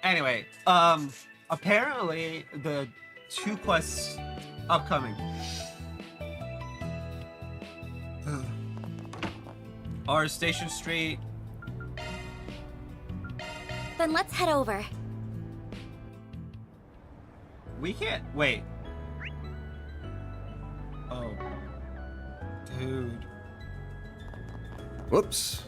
Anyway, apparently the 2 quests upcoming are Station Street. Then let's head over. We can't wait. Oh, dude. Whoops.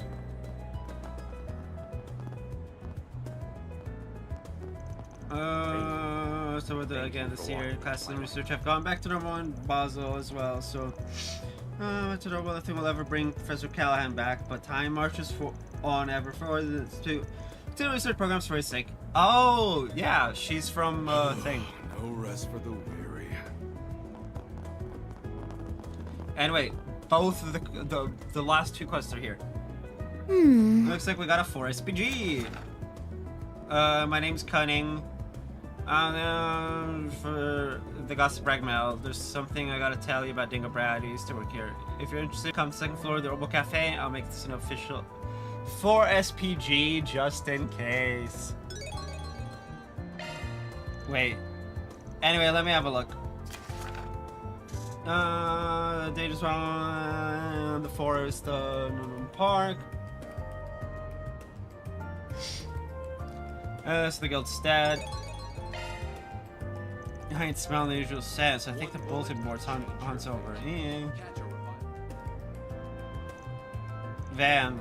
So with this year, classes and research have gone back to normal in Basel as well. So, to normal, nothing will ever bring Professor Callahan back. But time marches on ever forward to research programs for his sake. Oh, yeah, she's from thing. No rest for the weary. Anyway, both of the last 2 quests are here. Looks like we got a 4 SPG. My name's Cunning. For the Gossip Rag Mail, there's something I gotta tell you about Dingo Brad, who used to work here. If you're interested, come to the 2nd floor of the Herbal Cafe. I'll make this an official 4 SPG just in case. Wait. Anyway, let me have a look. Dangerous one, the forest, park. That's the guild stead. I ain't smelling the usual scent, so I think the bolted board's hunts over. Van.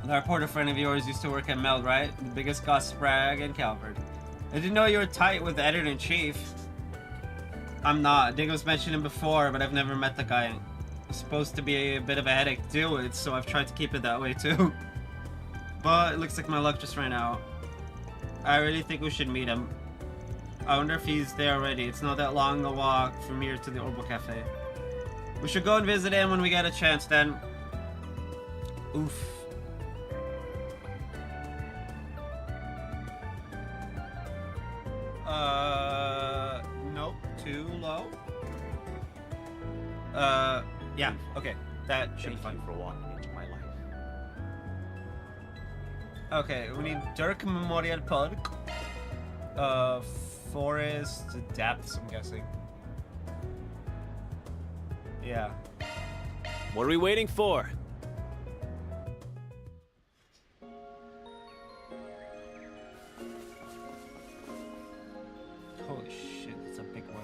The reporter friend of yours used to work at Meld, right? The biggest gossip rag in Calvert. I didn't know you were tight with the editor-in-chief. I'm not. Dingo's mentioned him before, but I've never met the guy. He's supposed to be a bit of a headache to deal with, so I've tried to keep it that way too. But it looks like my luck just ran out. I really think we should meet him. I wonder if he's there already. It's not that long a walk from here to the Herbal Cafe. We should go and visit him when we get a chance then. Oof. Nope. Too low. Yeah. Okay. That should be fine. For walking into my life. Okay, we need Dirk Memorial Park. Forest depths, I'm guessing. Yeah. What are we waiting for? Holy shit, that's a big one.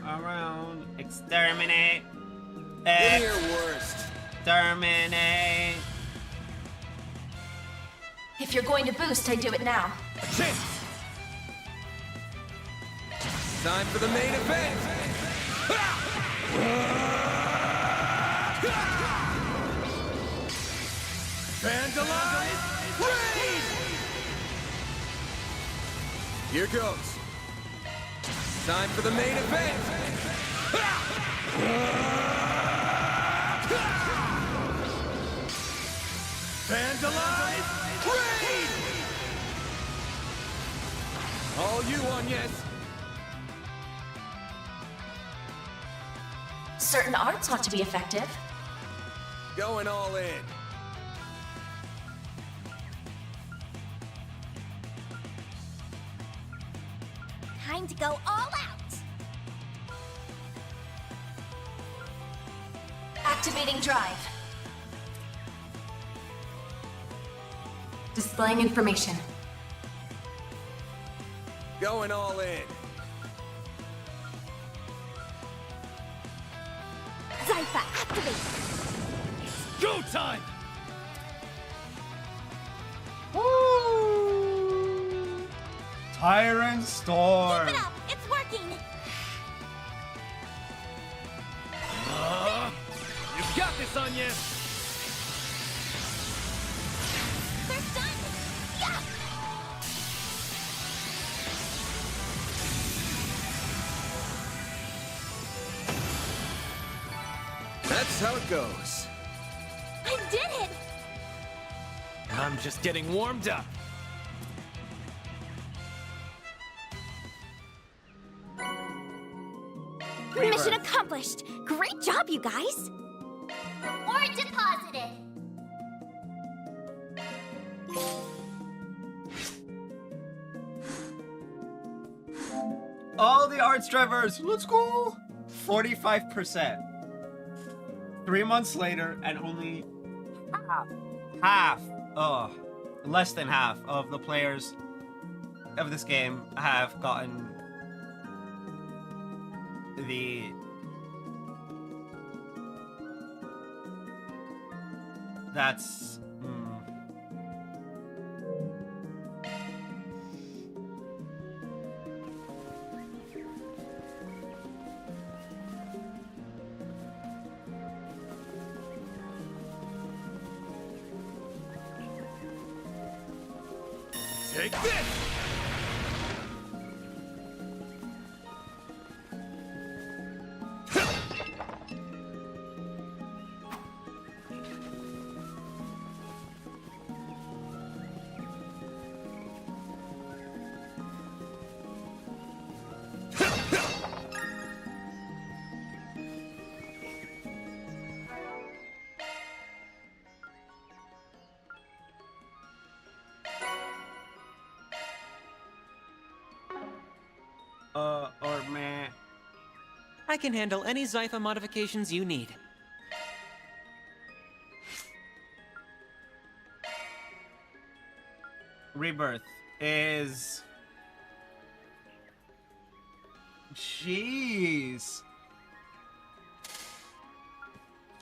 Around. Exterminate. Give me your worst. Exterminate. If you're going to boost, I do it now. Time for the main event. Vandalize! Raid! Here goes. Time for the main event. Vandalize! Raid! All you on, yes. Certain arts ought to be effective. Going all in. Time to go all out. Activating drive. Displaying information. Going all in. Zypher, activate. Go time! Woo! Tyrant Storm. Keep it up, it's working. You've got this on you! They're stunned. Yeah. That's how it goes. I did it. I'm just getting warmed up. Mission accomplished. Great job, you guys. or deposited. All the arts drivers, let's go! 45%. 3 months later, and only less than half of the players of this game have gotten the that's Take this! or meh. I can handle any Zypha modifications you need. Rebirth is... Jeez.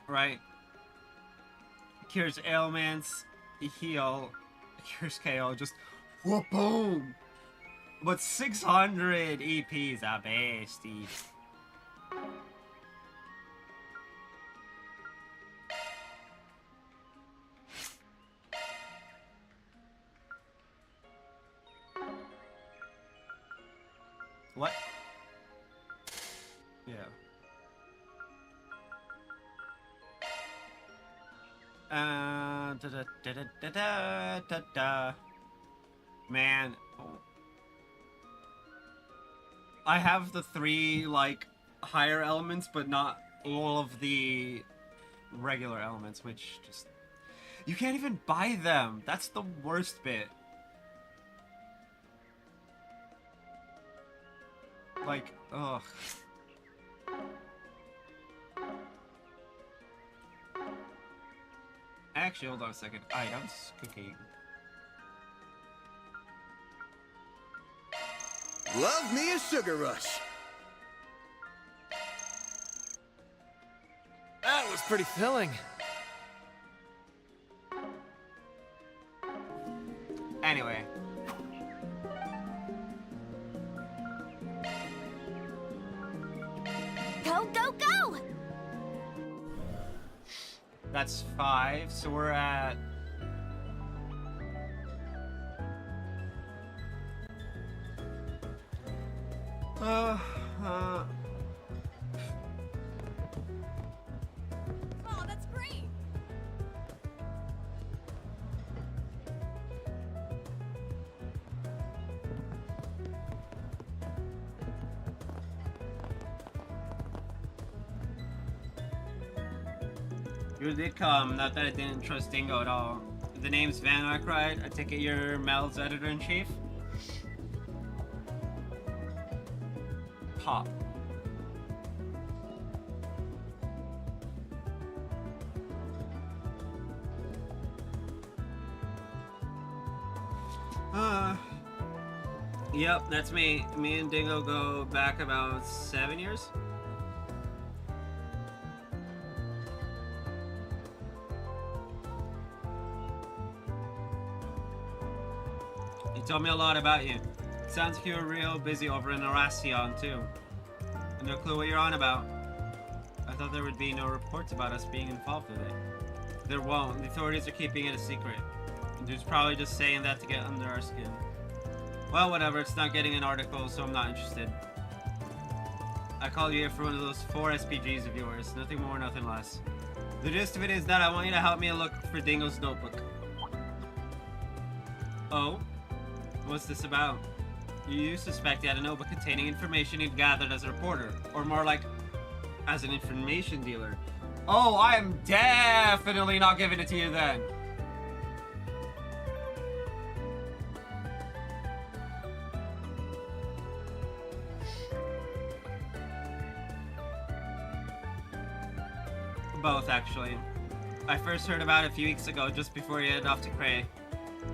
Right. Cures ailments, heal, cures KO, just whoop boom. But 600 EP's a bestie. What? Yeah. Man. I have the 3, like, higher elements, but not all of the regular elements, which just... You can't even buy them! That's the worst bit. Like, ugh. Actually, hold on a second. Items, cooking. Love me a sugar rush. That was pretty filling. Anyway. Go, go, go! That's 5, so we're at... Oh, that's great! You did come, not that I didn't trust Dingo at all. The name's Van Arkwright. I take it you're Mel's editor-in-chief? Pop. Yep, that's me. Me and Dingo go back about 7 years. He told me a lot about you. Sounds like you were real busy over in Arasion too. No clue what you're on about. I thought there would be no reports about us being involved with it. There won't. The authorities are keeping it a secret. Dude's probably just saying that to get under our skin. Well, whatever. It's not getting an article, so I'm not interested. I called you here for one of those 4 SPGs of yours. Nothing more, nothing less. The gist of it is that I want you to help me look for Dingo's notebook. Oh? What's this about? You suspect he had a notebook containing information he'd gathered as a reporter, or more like, as an information dealer. Oh, I am definitely not giving it to you then. Both, actually. I first heard about it a few weeks ago, just before he headed off to Cray.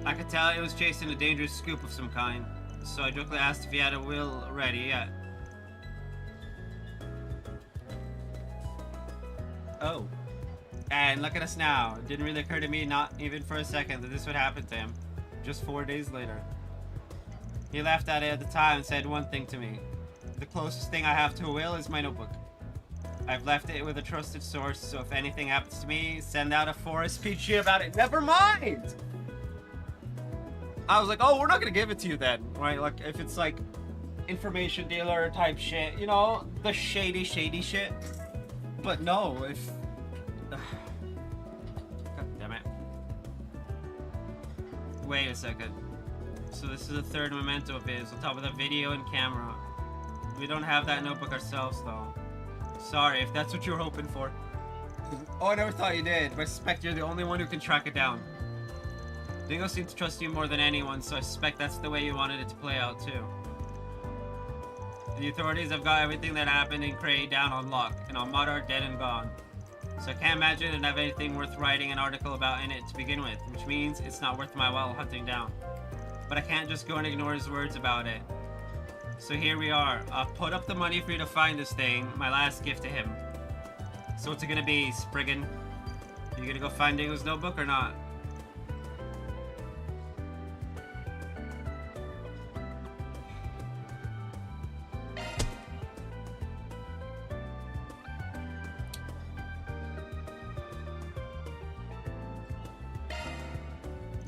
I could tell he was chasing a dangerous scoop of some kind, so I jokingly asked if he had a will ready yet. Oh. And look at us now. It didn't really occur to me, not even for a second, that this would happen to him. Just 4 days later. He laughed at it at the time and said one thing to me. The closest thing I have to a will is my notebook. I've left it with a trusted source, so if anything happens to me, send out a forest PG about it. Never mind! I was like, oh, we're not gonna give it to you then, right? Like, if it's like information dealer type shit, you know, the shady shit. But no, if... God damn it. Wait a second. So this is a third memento of his, on top of the video and camera. We don't have that notebook ourselves, though. Sorry, if that's what you were hoping for. Oh, I never thought you did, but I suspect you're the only one who can track it down. Dingo seemed to trust you more than anyone, so I suspect that's the way you wanted it to play out, too. The authorities have got everything that happened in Cray down on lock, and Almada are dead and gone. So I can't imagine it'd have anything worth writing an article about in it to begin with, which means it's not worth my while hunting down. But I can't just go and ignore his words about it. So here we are. I've put up the money for you to find this thing, my last gift to him. So what's it gonna be, Spriggan? You gonna go find Dingo's notebook or not?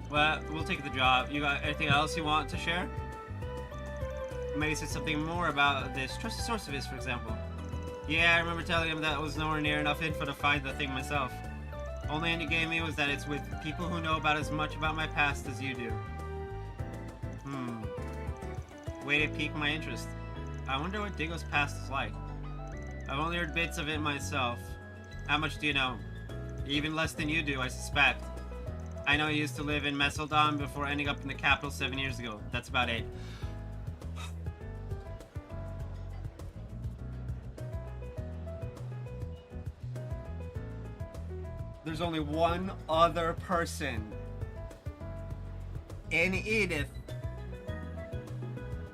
Well, we'll take the job. You got anything else you want to share? Maybe say something more about this trusted source of his, for example. Yeah, I remember telling him that was nowhere near enough info to find the thing myself. Only hint he gave me was that it's with people who know about as much about my past as you do. Way to pique my interest. I wonder what Dingo's past is like. I've only heard bits of it myself. How much do you know? Even less than you do, I suspect. I know he used to live in Messeldon before ending up in the capital 7 years ago. That's about it. There's only one other person in Edith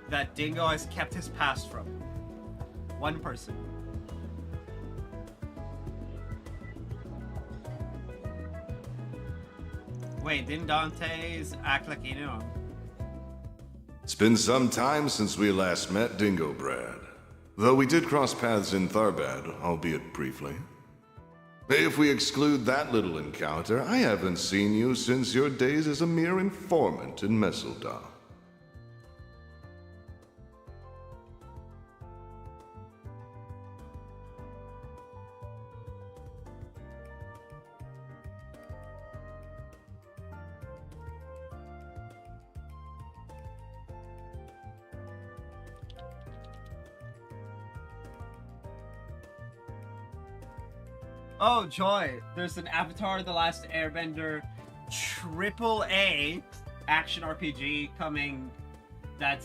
that Dingo has kept his past from. One person. Wait, didn't Dante's act like he knew him? It's been some time since we last met, Dingo Brad. Though we did cross paths in Tharbad, albeit briefly. If we exclude that little encounter, I haven't seen you since your days as a mere informant in Messeldon. Oh, joy! There's an Avatar The Last Airbender AAA action RPG coming that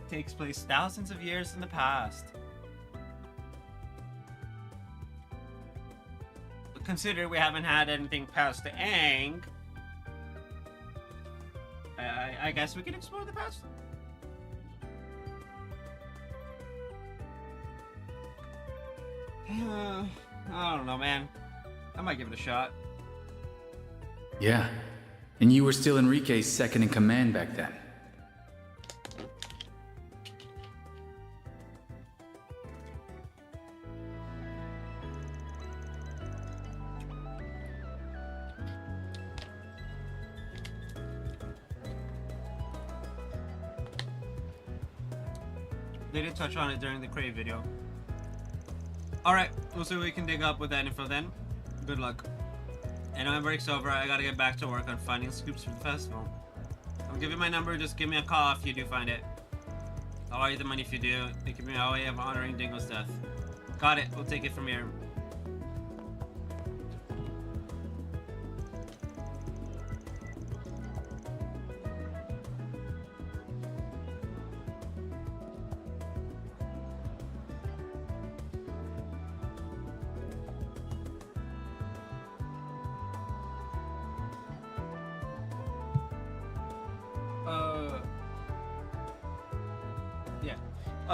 takes place thousands of years in the past. Consider we haven't had anything past the Aang, I guess we can explore the past. I don't know, man. I might give it a shot. Yeah. And you were still Enrique's second in command back then. They did touch on it during the Crave video. Alright, we'll see what we can dig up with that info then. Good luck. And when break's over, I gotta get back to work on finding scoops for the festival. I'll give you my number, just give me a call if you do find it. I'll owe you the money if you do. It can be my way of honoring Dingo's death. Got it, we'll take it from here.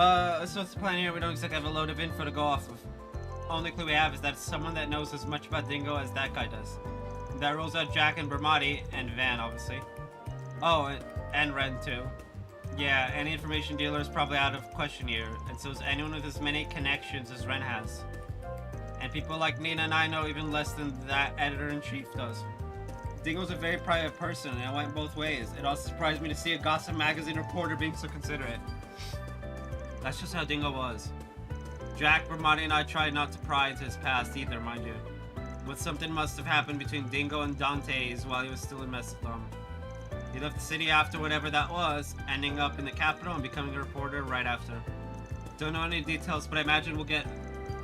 So what's the plan here? We don't exactly have a load of info to go off of. Only clue we have is that someone that knows as much about Dingo as that guy does. That rules out Jack and Bermati, and Van, obviously. Oh, and Ren, too. Yeah, any information dealer is probably out of question here, and so is anyone with as many connections as Ren has. And people like Nina and I know even less than that editor-in-chief does. Dingo's a very private person, and it went both ways. It also surprised me to see a gossip magazine reporter being so considerate. That's just how Dingo was. Jack, Bermati, and I tried not to pry into his past either, mind you. But something must have happened between Dingo and Dante's while he was still in Mesodome. He left the city after whatever that was, ending up in the capital and becoming a reporter right after. Don't know any details, but I imagine we'll get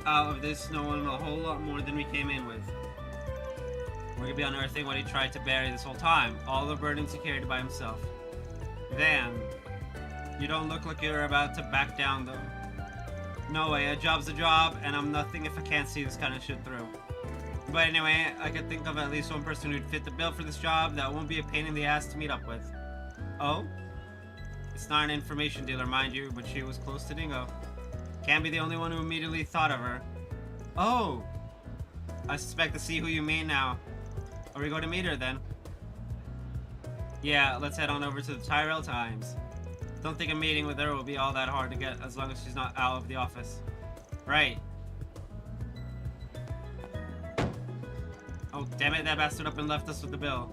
out of this knowing a whole lot more than we came in with. We're gonna be unearthing what he tried to bury this whole time, all the burdens he carried by himself. Van, you don't look like you're about to back down though. No way, a job's a job, and I'm nothing if I can't see this kind of shit through. But anyway, I could think of at least one person who'd fit the bill for this job that won't be a pain in the ass to meet up with. Oh? It's not an information dealer, mind you, but she was close to Dingo. Can't be the only one who immediately thought of her. Oh! I suspect to see who you mean now. Are we going to meet her then? Yeah, let's head on over to the Tyrell Times. Don't think a meeting with her will be all that hard to get as long as she's not out of the office. Right. Oh, damn it, that bastard up and left us with the bill.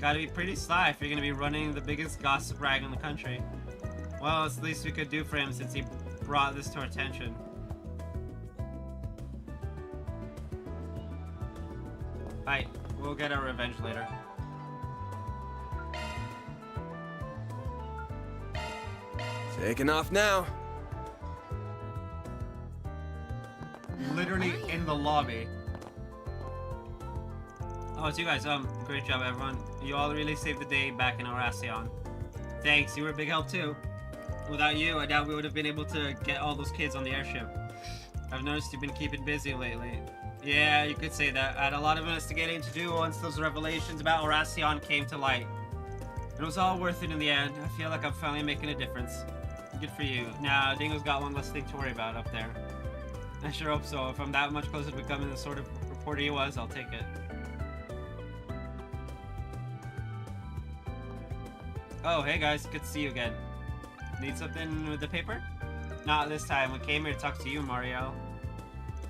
Gotta be pretty sly if you're gonna be running the biggest gossip rag in the country. Well, it's the least we could do for him since he brought this to our attention. Alright, we'll get our revenge later. Taking off now. Literally in the lobby. Oh, it's you guys. Great job, everyone. You all really saved the day back in Horacion. Thanks, you were a big help too. Without you, I doubt we would have been able to get all those kids on the airship. I've noticed you've been keeping busy lately. Yeah, you could say that. I had a lot of investigating to do once those revelations about Horacion came to light. It was all worth it in the end. I feel like I'm finally making a difference. Good for you. Now, Dingo's got one less thing to worry about up there. I sure hope so. If I'm that much closer to becoming the sort of reporter he was, I'll take it. Oh, hey guys, good to see you again. Need something with the paper? Not this time. We came here to talk to you, Mario.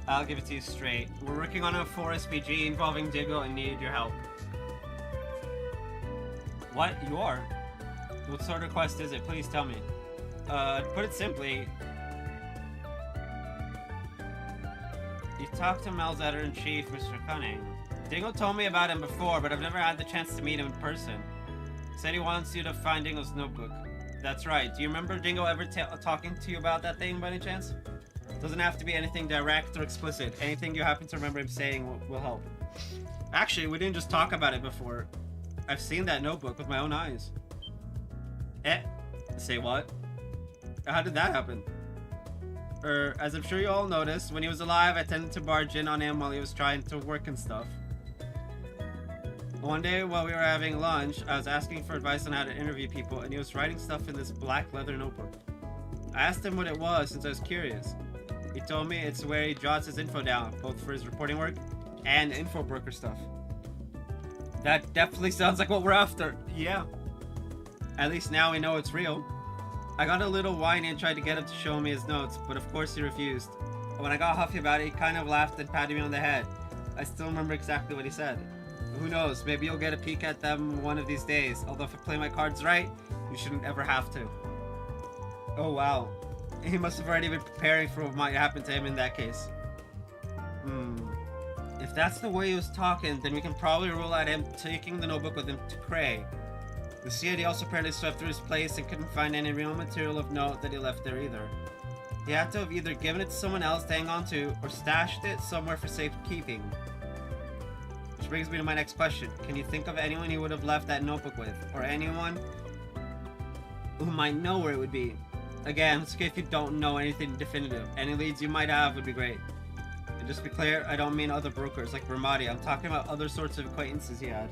I'll give it to you straight. We're working on a 4SPG involving Dingo and need your help. What? You are? What sort of quest is it? Please tell me. To put it simply, you talked to Mel's editor-in-chief, Mr. Cunning. Dingo told me about him before, but I've never had the chance to meet him in person. He said he wants you to find Dingo's notebook. That's right. Do you remember Dingo ever talking to you about that thing by any chance? Doesn't have to be anything direct or explicit. Anything you happen to remember him saying will help. Actually, we didn't just talk about it before. I've seen that notebook with my own eyes. Say what? How did that happen? As I'm sure you all noticed, when he was alive, I tended to barge in on him while he was trying to work and stuff. One day, while we were having lunch, I was asking for advice on how to interview people, and he was writing stuff in this black leather notebook. I asked him what it was since I was curious. He told me it's where he jots his info down, both for his reporting work and info broker stuff. That definitely sounds like what we're after. Yeah. At least now we know it's real. I got a little whiny and tried to get him to show me his notes, but of course he refused. When I got huffy about it, he kind of laughed and patted me on the head. I still remember exactly what he said. Who knows, maybe you'll get a peek at them one of these days, although if I play my cards right, you shouldn't ever have to. Oh wow. He must have already been preparing for what might happen to him in that case. If that's the way he was talking, then we can probably rule out him taking the notebook with him to Cray. The CID also apparently swept through his place and couldn't find any real material of note that he left there either. He had to have either given it to someone else to hang on to, or stashed it somewhere for safekeeping. Which brings me to my next question. Can you think of anyone he would have left that notebook with? Or anyone who might know where it would be? Again, it's okay if you don't know anything definitive. Any leads you might have would be great. And just to be clear, I don't mean other brokers like Bermati. I'm talking about other sorts of acquaintances he had.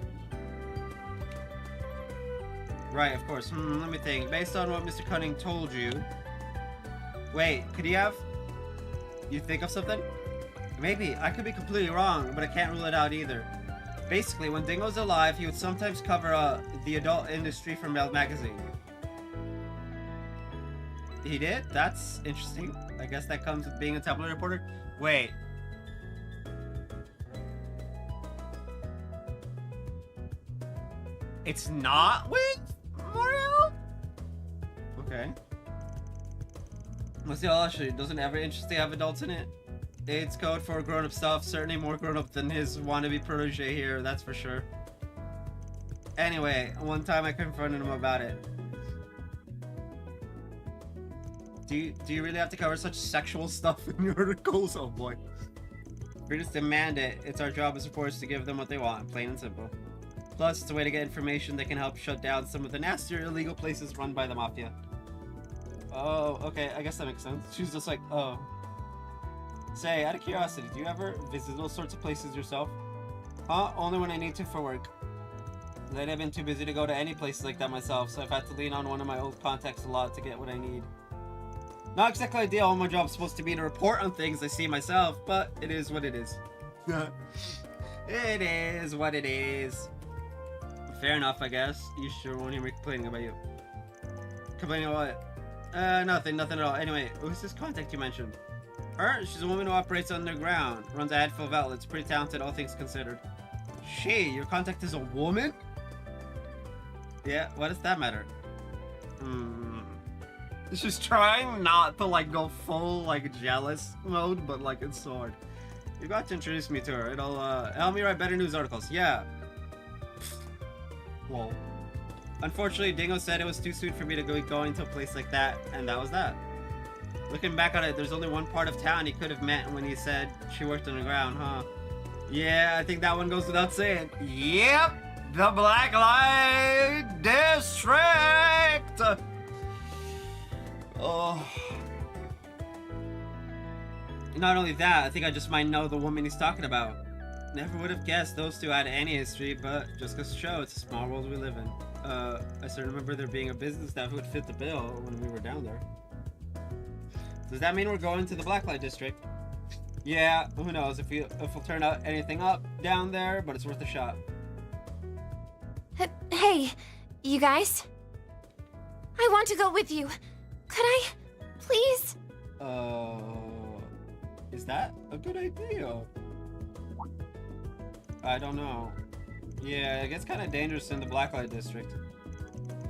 Right, of course. Let me think. Based on what Mr. Cunning told you... Wait, could he have... You think of something? Maybe. I could be completely wrong, but I can't rule it out either. Basically, when Dingo's alive, he would sometimes cover the adult industry for Male magazine. He did? That's interesting. I guess that comes with being a tabloid reporter. Wait. It's not with Mario? Okay. Let's see how actually doesn't ever interesting have adults in it. It's code for grown-up stuff, certainly more grown-up than his wannabe protege here, that's for sure. Anyway, one time I confronted him about it. Do you really have to cover such sexual stuff in your articles? Oh boy. We just demand it. It's our job as reporters to give them what they want, plain and simple. Plus, it's a way to get information that can help shut down some of the nastier illegal places run by the Mafia. Oh, okay, I guess that makes sense. She's just like, oh. Say, out of curiosity, do you ever visit those sorts of places yourself? Huh? Only when I need to for work. Lately I've been too busy to go to any places like that myself, so I've had to lean on one of my old contacts a lot to get what I need. Not exactly ideal, my job's supposed to be to report on things I see myself, but it is what it is. It is what it is. Fair enough, I guess. You sure won't hear me complaining about you. Complaining about what? Nothing at all. Anyway, who's this contact you mentioned? Her? She's a woman who operates underground. Runs a handful of outlets. Pretty talented, all things considered. She? Your contact is a woman? Yeah, what does that matter? She's trying not to, like, go full, like, jealous mode, but, like, it's so hard. You got to introduce me to her. It'll, help me write better news articles. Yeah. Whoa. Unfortunately, Dingo said it was too soon for me to go going to a place like that, and that was that. Looking back on it, there's only one part of town he could have meant when he said she worked underground, huh? Yeah, I think that one goes without saying. Yep! The Blacklight District! Oh. Not only that, I think I just might know the woman he's talking about. Never would have guessed those two had any history, but just goes to show it's a small world we live in. I still remember there being a business staff who would fit the bill when we were down there. Does that mean we're going to the Blacklight District? Yeah, who knows if we'll turn out anything up down there, but it's worth a shot. Hey, you guys? I want to go with you. Could I, please? Is that a good idea? I don't know. Yeah, it gets kind of dangerous in the Blacklight District.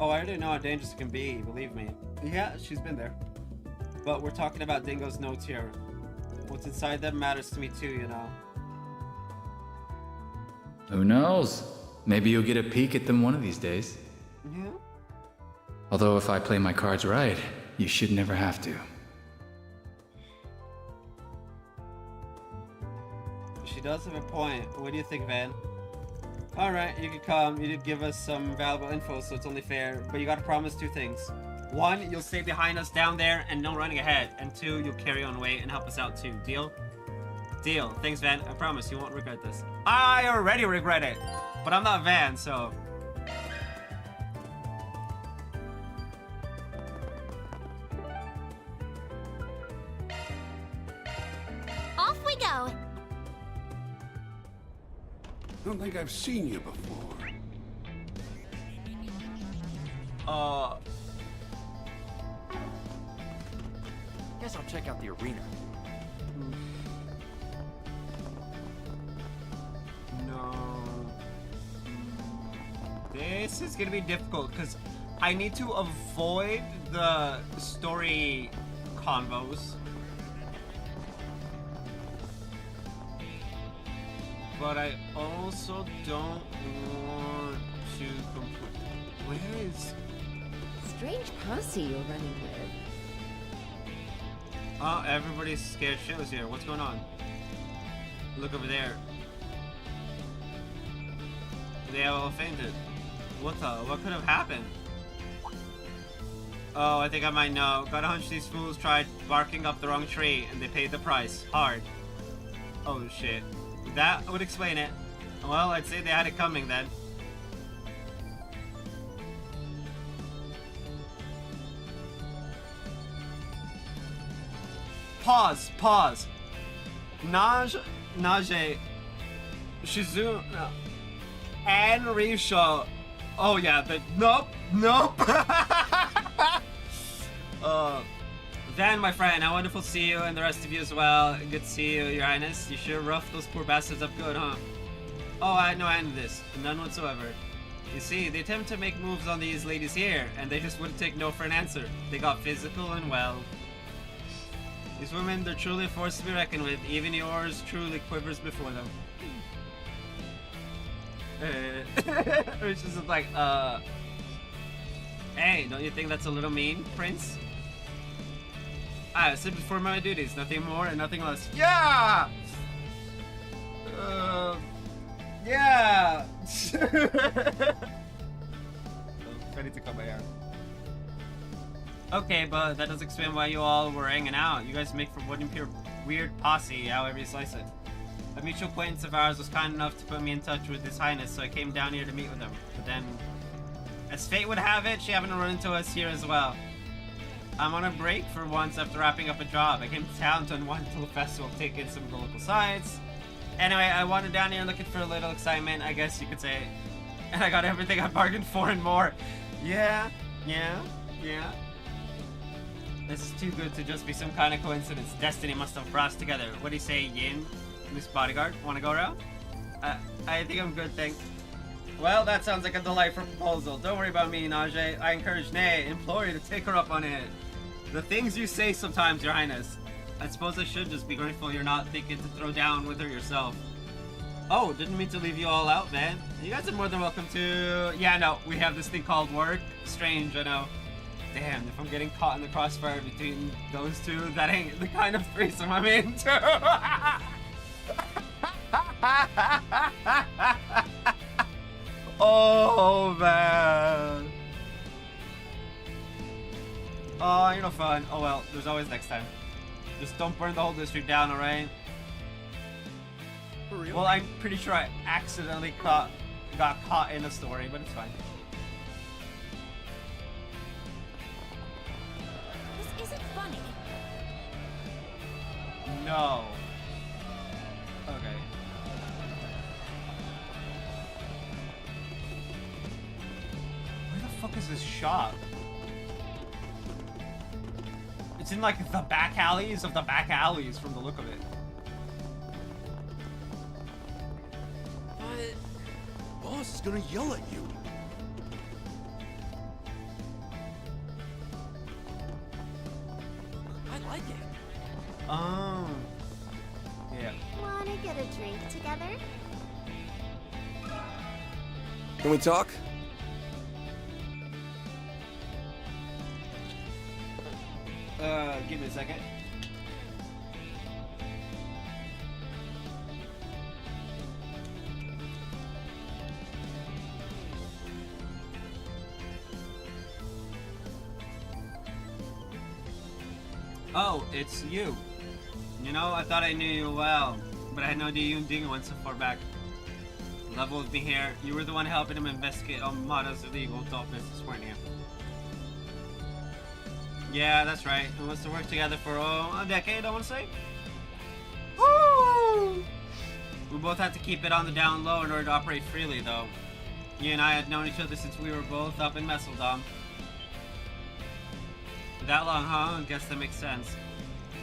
Oh, I already know how dangerous it can be, believe me. Yeah, she's been there. But we're talking about Dingo's notes here. What's inside them matters to me too, you know. Who knows? Maybe you'll get a peek at them one of these days. Yeah? Although if I play my cards right, you should never have to. She does have a point. What do you think, Van? Alright, you can come. You did give us some valuable info, so it's only fair. But you gotta promise two things. One, you'll stay behind us down there and no running ahead. And two, you'll carry on weight and help us out too. Deal? Deal. Thanks, Van. I promise you won't regret this. I already regret it. But I'm not Van, so... Off we go. Don't think I've seen you before. Guess I'll check out the arena. No. This is gonna be difficult because I need to avoid the story convos. But I also don't want to complete. Where is... Strange posse you're running with. Oh, everybody's scared shitless here. What's going on? Look over there. They all fainted. What could have happened? Oh, I think I might know. Got a hunch these fools tried barking up the wrong tree and they paid the price. Hard. Oh shit. That would explain it. Well, I'd say they had it coming then. Pause. Nage, Shizu, and Risha. Oh yeah, nope. Then, my friend, how wonderful to see you, and the rest of you as well. Good to see you, Your Highness. You sure roughed those poor bastards up good, huh? Oh, I had no hand in this. None whatsoever. You see, they attempt to make moves on these ladies here, and they just wouldn't take no for an answer. They got physical and well. These women, they're truly a force to be reckoned with. Even yours truly quivers before them. It's just like, hey, don't you think that's a little mean, Prince? I simply perform my duties, nothing more and nothing less. Yeah! Yeah! I need to cut my hair. Okay, but that does explain why you all were hanging out. You guys make for one pure weird posse, however you slice it. A mutual acquaintance of ours was kind enough to put me in touch with His Highness, so I came down here to meet with him. But then, as fate would have it, she happened to run into us here as well. I'm on a break for once after wrapping up a job. I came to town to unwind until the festival, take in some of the local sights. Anyway, I wandered down here looking for a little excitement, I guess you could say. And I got everything I bargained for and more. Yeah. This is too good to just be some kind of coincidence. Destiny must have brought us together. What do you say, Yin? Miss Bodyguard, wanna go around? I think I'm good, thanks. Well, that sounds like a delightful proposal. Don't worry about me, Najee. I encourage, nay, implore you to take her up on it. The things you say sometimes, Your Highness. I suppose I should just be grateful you're not thinking to throw down with her yourself. Oh, didn't mean to leave you all out, man. You guys are more than welcome to... Yeah, no, we have this thing called work. Strange, I know. Damn, if I'm getting caught in the crossfire between those two, that ain't the kind of threesome I'm into. Oh, man. Oh, you're no fun. Oh, well, there's always next time. Just don't burn the whole district down, alright? For real? Well, I'm pretty sure I accidentally got caught in a story, but it's fine. This isn't funny. No. Okay. Where the fuck is this shop? It's in like the back alleys of the back alleys from the look of it. But boss is gonna yell at you. I like it. Oh. Yeah. Wanna get a drink together? Can we talk? Give me a second. Oh, it's you. You know, I thought I knew you well, but I had no idea you and Dingo went so far back. Level with me here. You were the one helping him investigate Armada's illegal adult business, weren't you? Yeah, that's right. We must have worked together for a decade, I want to say. Woo! We both had to keep it on the down low in order to operate freely, though. You and I had known each other since we were both up in Messeldom. That long, huh? I guess that makes sense.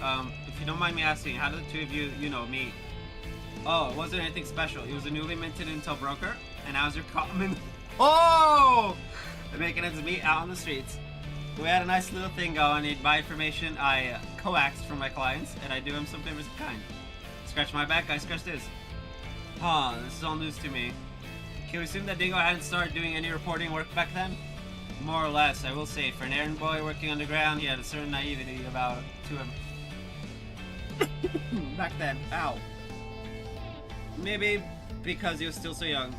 If you don't mind me asking, how did the two of you, meet? Oh, it wasn't anything special. He was a newly minted intel broker, and I was your common... Oh! Making ends meet out on the streets. We had a nice little thing going. He'd buy information I coaxed from my clients, and I'd do him some favors of kind. Scratch my back, I scratched his. Huh, this is all news to me. Can we assume that Dingo hadn't started doing any reporting work back then? More or less, I will say. For an errand boy working underground, he had a certain naivety to him. Back then. Ow. Maybe because he was still so young.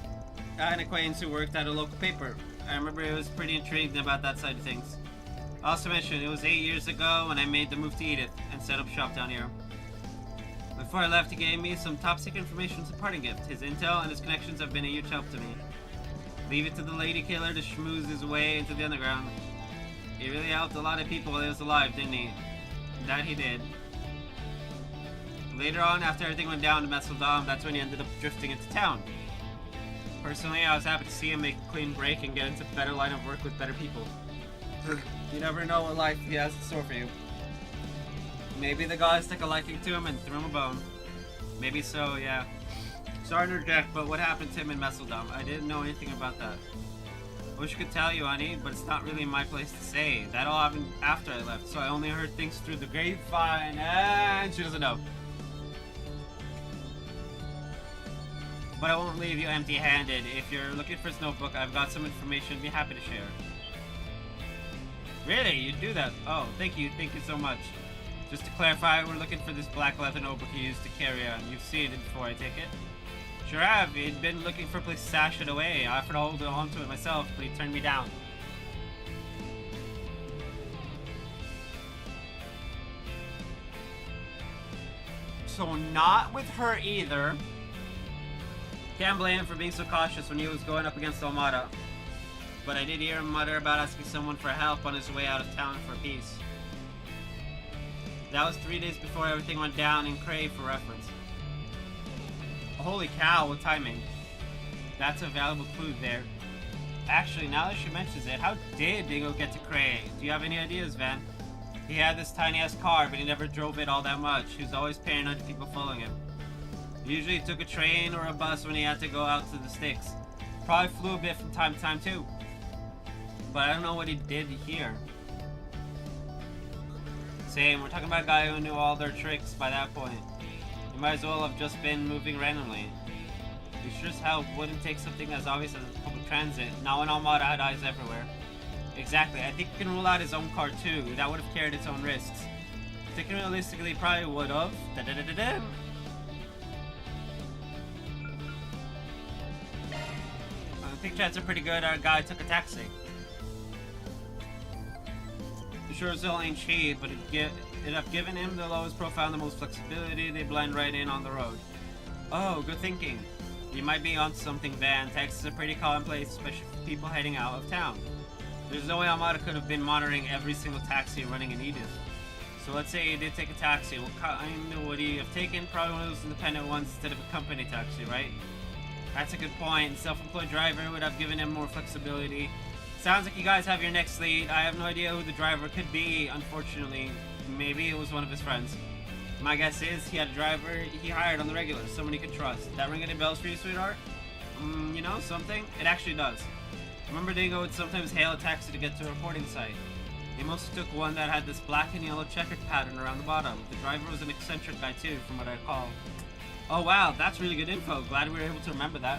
I had an acquaintance who worked at a local paper. I remember he was pretty intrigued about that side of things. I also mentioned it was 8 years ago when I made the move to Edith and set up shop down here. Before I left, he gave me some top secret information as a parting gift. His intel and his connections have been a huge help to me. Leave it to the lady killer to schmooze his way into the underground. He really helped a lot of people while he was alive, didn't he? That he did. Later on, after everything went down to Messeldom, that's when he ended up drifting into town. Personally, I was happy to see him make a clean break and get into a better line of work with better people. You never know what life he has in store for you. Maybe the gods took a liking to him and threw him a bone. Maybe so, yeah. Sorry to interject, but what happened to him in Messeldom? I didn't know anything about that. I wish I could tell you, honey, but it's not really my place to say. That all happened after I left, so I only heard things through the grapevine, and she doesn't know. But I won't leave you empty-handed. If you're looking for his notebook, I've got some information I'd be happy to share. Really? You'd do that? Oh, thank you so much. Just to clarify, we're looking for this black leather notebook he used to carry on. You've seen it before, I take it? Sure have. He'd been looking for a place to stash it away. I offered to hold on to it myself, but he turned me down. So not with her either. Can't blame him for being so cautious when he was going up against Almada. But I did hear him mutter about asking someone for help on his way out of town for peace. That was 3 days before everything went down in Cray, for reference. Holy cow, what timing. That's a valuable clue there. Actually, now that she mentions it, how did Dingo get to Cray? Do you have any ideas, Van? He had this tiny-ass car, but he never drove it all that much. He was always paranoid of people following him. He usually took a train or a bus when he had to go out to the sticks. Probably flew a bit from time to time, too. But I don't know what he did here. Same, we're talking about a guy who knew all their tricks by that point. He might as well have just been moving randomly. We sure as hell wouldn't take something as obvious as public transit, not when Almada had eyes everywhere. Exactly, I think we can rule out his own car too. That would have carried its own risks. Thinking realistically, probably would have. Da-da-da-da-da. I think chances are pretty good our guy took a taxi. Sure as hell ain't cheap, but it'd have given him the lowest profile and the most flexibility. They blend right in on the road. Oh, good thinking. You might be onto something, Van. Taxis are pretty commonplace, especially for people heading out of town. There's no way Almada could have been monitoring every single taxi running in Edith. So let's say he did take a taxi. What kind would he have taken? Probably one of those independent ones instead of a company taxi, right? That's a good point. Self-employed driver would have given him more flexibility. Sounds like you guys have your next lead. I have no idea who the driver could be, unfortunately. Maybe it was one of his friends. My guess is he had a driver he hired on the regular, someone he could trust. That ring any bells for you, sweetheart? You know, something? It actually does. Remember Dingo would sometimes hail a taxi to get to a reporting site. He mostly took one that had this black and yellow checkered pattern around the bottom. The driver was an eccentric guy too, from what I recall. Oh wow, that's really good info. Glad we were able to remember that.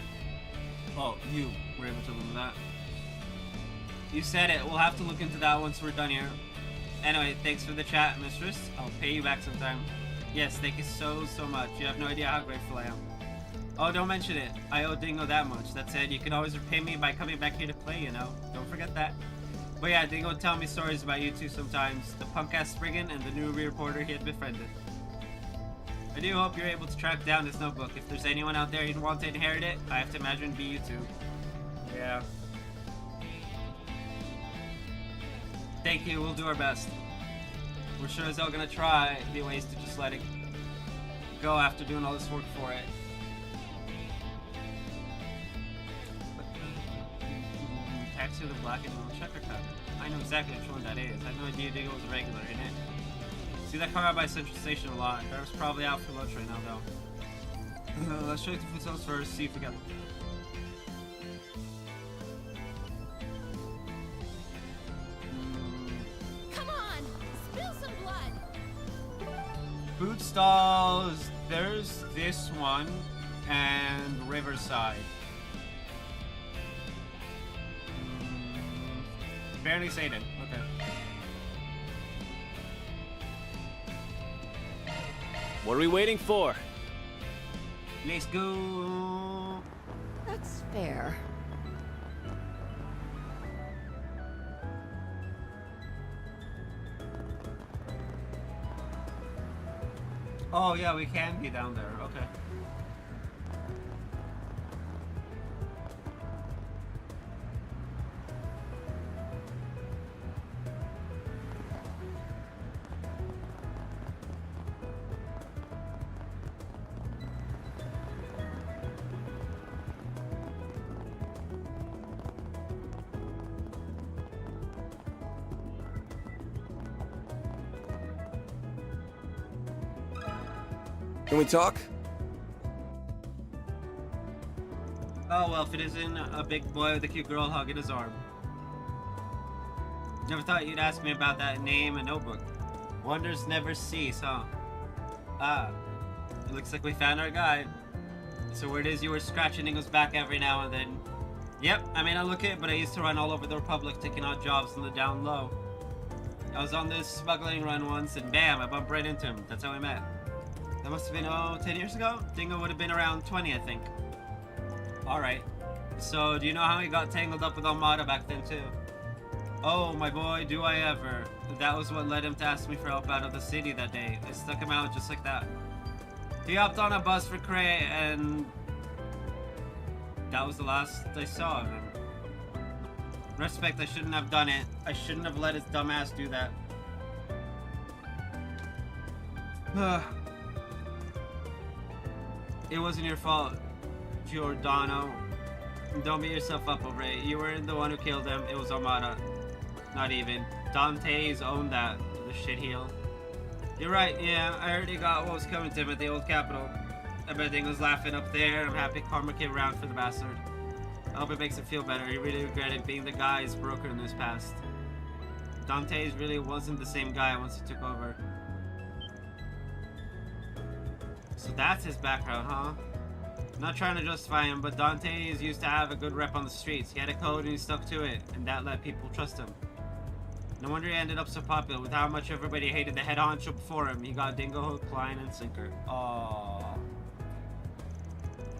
Oh, you were able to remember that. You said it. We'll have to look into that once we're done here. Anyway, thanks for the chat, mistress. I'll pay you back sometime. Yes, thank you so much. You have no idea how grateful I am. Oh, don't mention it. I owe Dingo that much. That said, you can always repay me by coming back here to play, you know. Don't forget that. But yeah, Dingo would tell me stories about you two sometimes. The punk-ass Spriggan and the new reporter he had befriended. I do hope you're able to track down this notebook. If there's anyone out there you'd want to inherit it, I have to imagine it'd be you two. Yeah. Thank you, we'll do our best. We're sure as hell gonna try the ways to just let it go after doing all this work for it. Taxi with a black and yellow checker pattern. I know exactly which one that is. I had no idea Dingo was a regular in it. See that car out by Central Station a lot. Driver's probably out for lunch right now though. Let's check the food stalls first, see if we got food stalls, there's this one, and Riverside. Barely Satan, okay. What are we waiting for? Let's go. That's fair. Oh yeah, we can be down there, okay. Can we talk? Oh, well, if it isn't a big boy with a cute girl hugging his arm. Never thought you'd ask me about that name and notebook. Wonders never cease, huh? Ah, it looks like we found our guy. So where it is you were scratching Ingo's back every now and then. Yep, I may not look it, but I used to run all over the Republic taking odd jobs on the down low. I was on this smuggling run once, and bam, I bumped right into him. That's how we met. That must have been, 10 years ago? Dingo would have been around 20, I think. Alright. So, do you know how he got tangled up with Armada back then, too? Oh, my boy, do I ever. That was what led him to ask me for help out of the city that day. I stuck him out just like that. He hopped on a bus for Cray, and that was the last I saw of him. Respect, I shouldn't have done it. I shouldn't have let his dumbass do that. It wasn't your fault, Giordano. Don't beat yourself up over it. You weren't the one who killed him. It was Armada. Not even. Dante's owned that. The shitheel. You're right, yeah. I already got what was coming to him at the old capital. I bet Dingo's laughing up there. I'm happy karma came around for the bastard. I hope it makes him feel better. He really regretted being the guy's broker in this past. Dante's really wasn't the same guy once he took over. So that's his background, huh? I'm not trying to justify him, but Dante's used to have a good rep on the streets. He had a code and he stuck to it, and that let people trust him. No wonder he ended up so popular. With how much everybody hated the head honcho before him, he got Dingo hook, line, and sinker. Aww.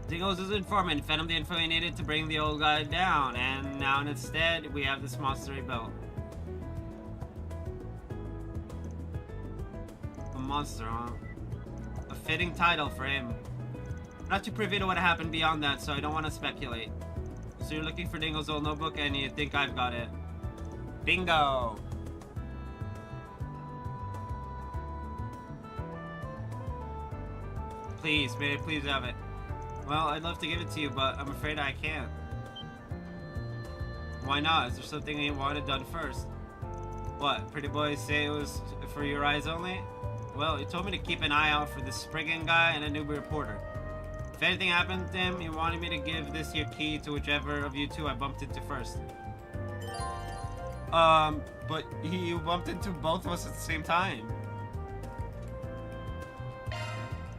Dingo's his informant, fed him the info he needed to bring the old guy down, and now instead, we have this monster he built. A monster, huh? A fitting title for him. I'm not too privy to what happened beyond that, so I don't want to speculate. So you're looking for Dingo's old notebook, and you think I've got it. Bingo! Please, may I please have it? Well, I'd love to give it to you, but I'm afraid I can't. Why not? Is there something you wanted done first? What, pretty boys say it was for your eyes only? Well, he told me to keep an eye out for this Spriggan guy and a newbie reporter. If anything happened to him, he wanted me to give this your key to whichever of you two I bumped into first. But you bumped into both of us at the same time.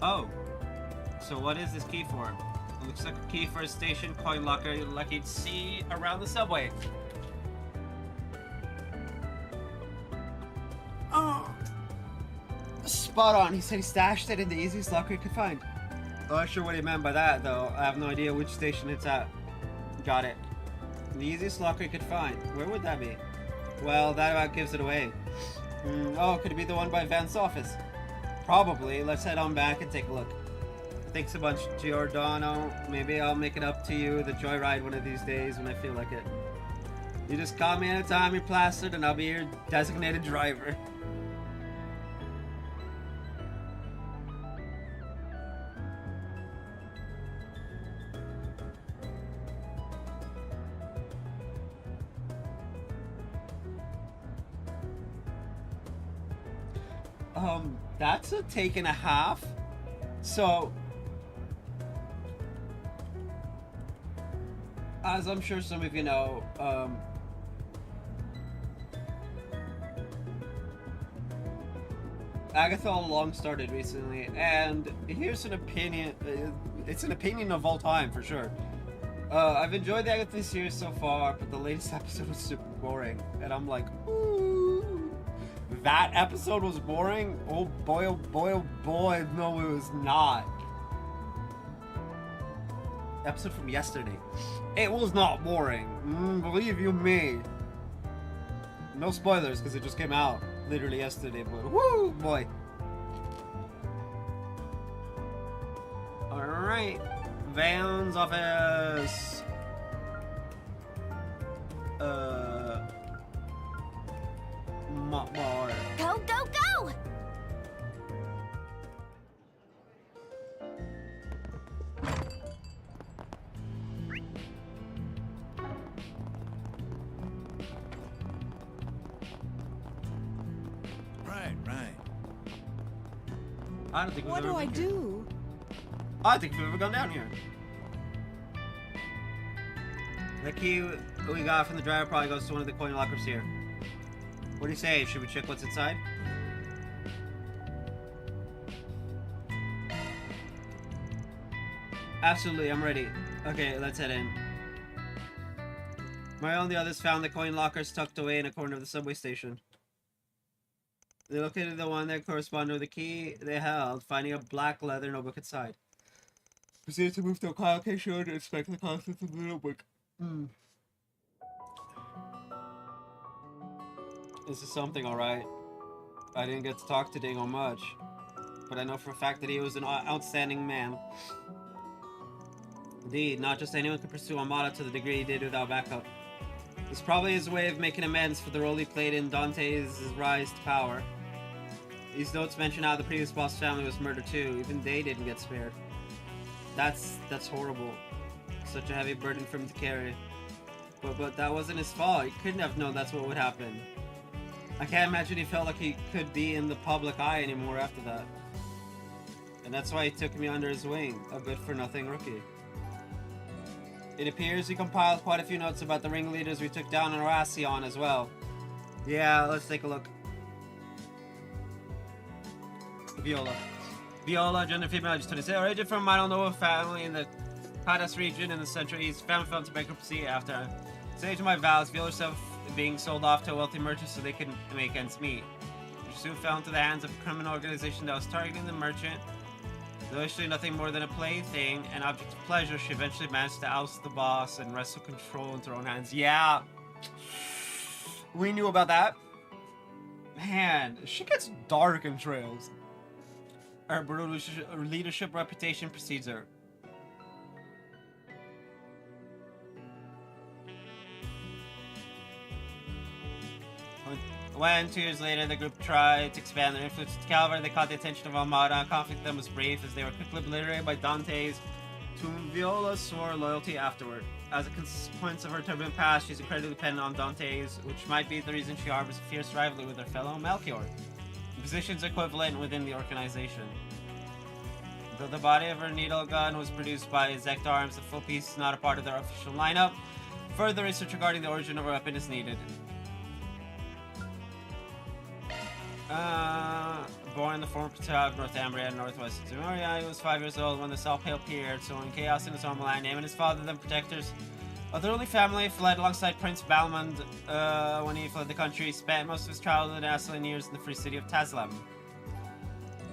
Oh. So what is this key for? It looks like a key for a station coin locker like you'd see around the subway. Oh. Spot on. He said he stashed it in the easiest locker he could find. I'm not sure what he meant by that, though. I have no idea which station it's at. Got it. The easiest locker he could find. Where would that be? Well, that about gives it away. Oh, could it be the one by Vance's office? Probably. Let's head on back and take a look. Thanks a bunch, Giordano. Maybe I'll make it up to you the joyride one of these days when I feel like it. You just call me anytime you're plastered and I'll be your designated driver. That's a take and a half. So, as I'm sure some of you know, Agatha all along started recently, and here's an opinion. It's an opinion of all time, for sure. I've enjoyed the Agatha series so far, but the latest episode was super boring, and I'm like, ooh. That episode was boring? Oh boy, oh boy, oh boy. No, it was not. Episode from yesterday. It was not boring. Believe you me. No spoilers, because it just came out literally yesterday, but woo, boy. Alright. Van's office. More. Go, go, go! Right. I don't think What do I do? I think we've ever gone down here. The key we got from the driver probably goes to one of the coin lockers here. What do you say? Should we check what's inside? Absolutely, I'm ready. Okay, let's head in. Mario and the others found the coin lockers tucked away in a corner of the subway station. They located the one that corresponded with the key they held, finding a black leather notebook inside. Proceeded to move to a car location to inspect the contents of the notebook. This is something, alright. I didn't get to talk to Dingo much, but I know for a fact that he was an outstanding man. Indeed, not just anyone could pursue Amada to the degree he did without backup. It's probably his way of making amends for the role he played in Dante's rise to power. These notes mention how the previous boss family was murdered too. Even they didn't get spared. That's horrible. Such a heavy burden for him to carry. But that wasn't his fault. He couldn't have known that's what would happen. I can't imagine he felt like he could be in the public eye anymore after that. And that's why he took me under his wing, a good-for-nothing rookie. It appears he compiled quite a few notes about the ringleaders we took down in Oracion as well. Yeah, let's take a look. Viola, gender female, age 26, origin from I don't know a family in the Padas region in the Central East. Family fell into bankruptcy after sage my vows. Viola herself being sold off to a wealthy merchant so they could make ends meet. She soon fell into the hands of a criminal organization that was targeting the merchant. Though actually nothing more than a plaything, an object of pleasure, she eventually managed to oust the boss and wrestle control into her own hands. Yeah, we knew about that. Man, she gets dark in Trails. Her brutal leadership reputation precedes her. When 2 years later the group tried to expand their influence to Calvert, they caught the attention of Almada. Conflict with them was brief as they were quickly obliterated by Dante's, to whom Viola swore loyalty afterward. As a consequence of her turbulent past, she's incredibly dependent on Dante's, which might be the reason she harbors a fierce rivalry with her fellow Melchior. The positions equivalent within the organization. Though the body of her needle gun was produced by Zect Arms, the full piece is not a part of their official lineup. Further research regarding the origin of her weapon is needed. Born in the former Patel of Northumbria in northwest Timoria, he was 5 years old when the Salpale appeared, so in chaos in his homeland, him and his father, then protectors of their only family, fled alongside Prince Balmond. When he fled the country, he spent most of his childhood and adolescent years in the free city of Tazlam.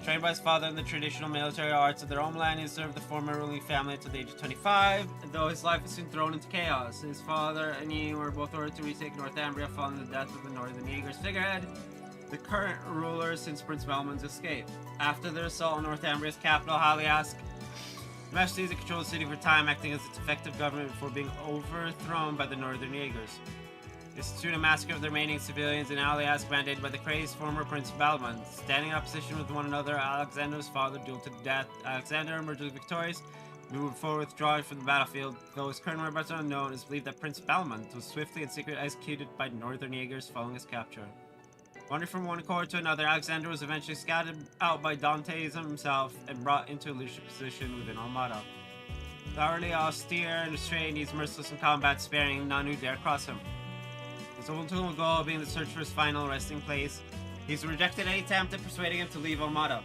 Trained by his father in the traditional military arts of their homeland, he served the former ruling family until the age of 25, though his life was soon thrown into chaos. His father and he were both ordered to retake Northumbria following the death of the Northern Eagles figurehead, the current ruler since Prince Balmond's escape. After their assault on Northumbria's capital, Haliask, the Master Caesar controlled the city for time, acting as its effective government before being overthrown by the Northern Jaegers. They instituted a massacre of the remaining civilians in Haliask, mandated by the crazed former Prince Balmond. Standing in opposition with one another, Alexander's father dueled to the death. Alexander emerged victorious, moved forward withdrawing from the battlefield. Though his current whereabouts are unknown, it is believed that Prince Balmond was swiftly and secretly executed by Northern Jaegers following his capture. Wandering from one court to another, Alexander was eventually scattered out by Dantes himself and brought into a leadership position within Armada. Thoroughly austere and restrained, he's merciless in combat, sparing none who dare cross him. His ultimate goal being the search for his final resting place, he's rejected any attempt at persuading him to leave Armada.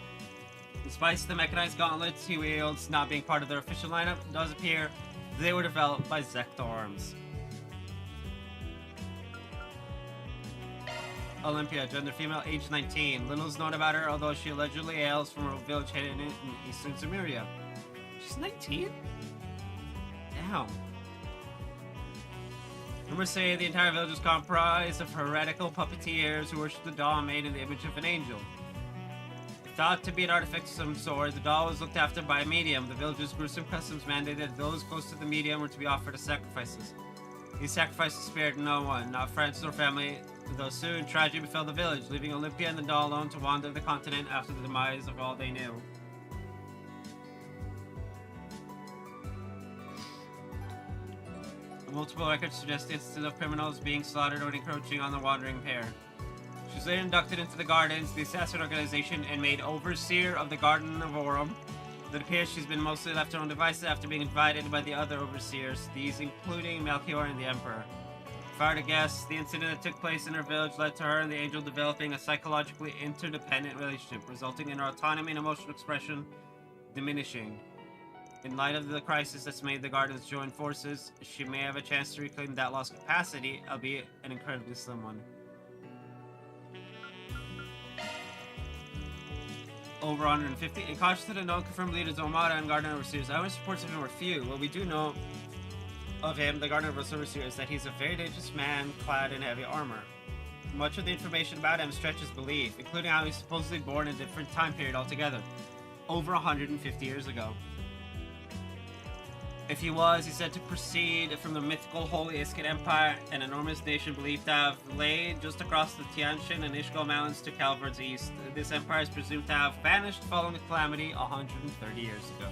Despite the mechanized gauntlets he wields not being part of their official lineup, it does appear they were developed by Zect Arms. Olympia, gender female, age 19. Little is known about her, although she allegedly hails from a village hidden in eastern Zemuria. She's 19? Damn. Rumors say the entire village is comprised of heretical puppeteers who worship the doll made in the image of an angel. Thought to be an artifact of some sort, the doll was looked after by a medium. The village's gruesome customs mandated that those close to the medium were to be offered as sacrifices. These sacrifices spared no one, not friends nor family, though soon tragedy befell the village, leaving Olympia and the doll alone to wander the continent after the demise of all they knew. Multiple records suggest instances of criminals being slaughtered or encroaching on the wandering pair. She was later inducted into the Gardens, the assassin organization, and made overseer of the Garden of Aurum, It appears she's been mostly left to her own devices after being invited by the other overseers, these including Melchior and the Emperor. If I were to guess, the incident that took place in her village led to her and the angel developing a psychologically interdependent relationship, resulting in her autonomy and emotional expression diminishing. In light of the crisis that's made the Gardens join forces, she may have a chance to reclaim that lost capacity, albeit an incredibly slim one. Over 150. In contrast to the known confirmed leaders Omada and Garden Overseers, eyewitness reports of him were few. What we do know of him, the Garden Overseer, is that he's a very dangerous man clad in heavy armor. Much of the information about him stretches belief, including how he's supposedly born in a different time period altogether, over 150 years ago. If he was, he's said to proceed from the mythical Holy Iskan Empire, an enormous nation believed to have laid just across the Tian Shan and Ishgal Mountains to Calvard's east. This empire is presumed to have vanished following the calamity 130 years ago.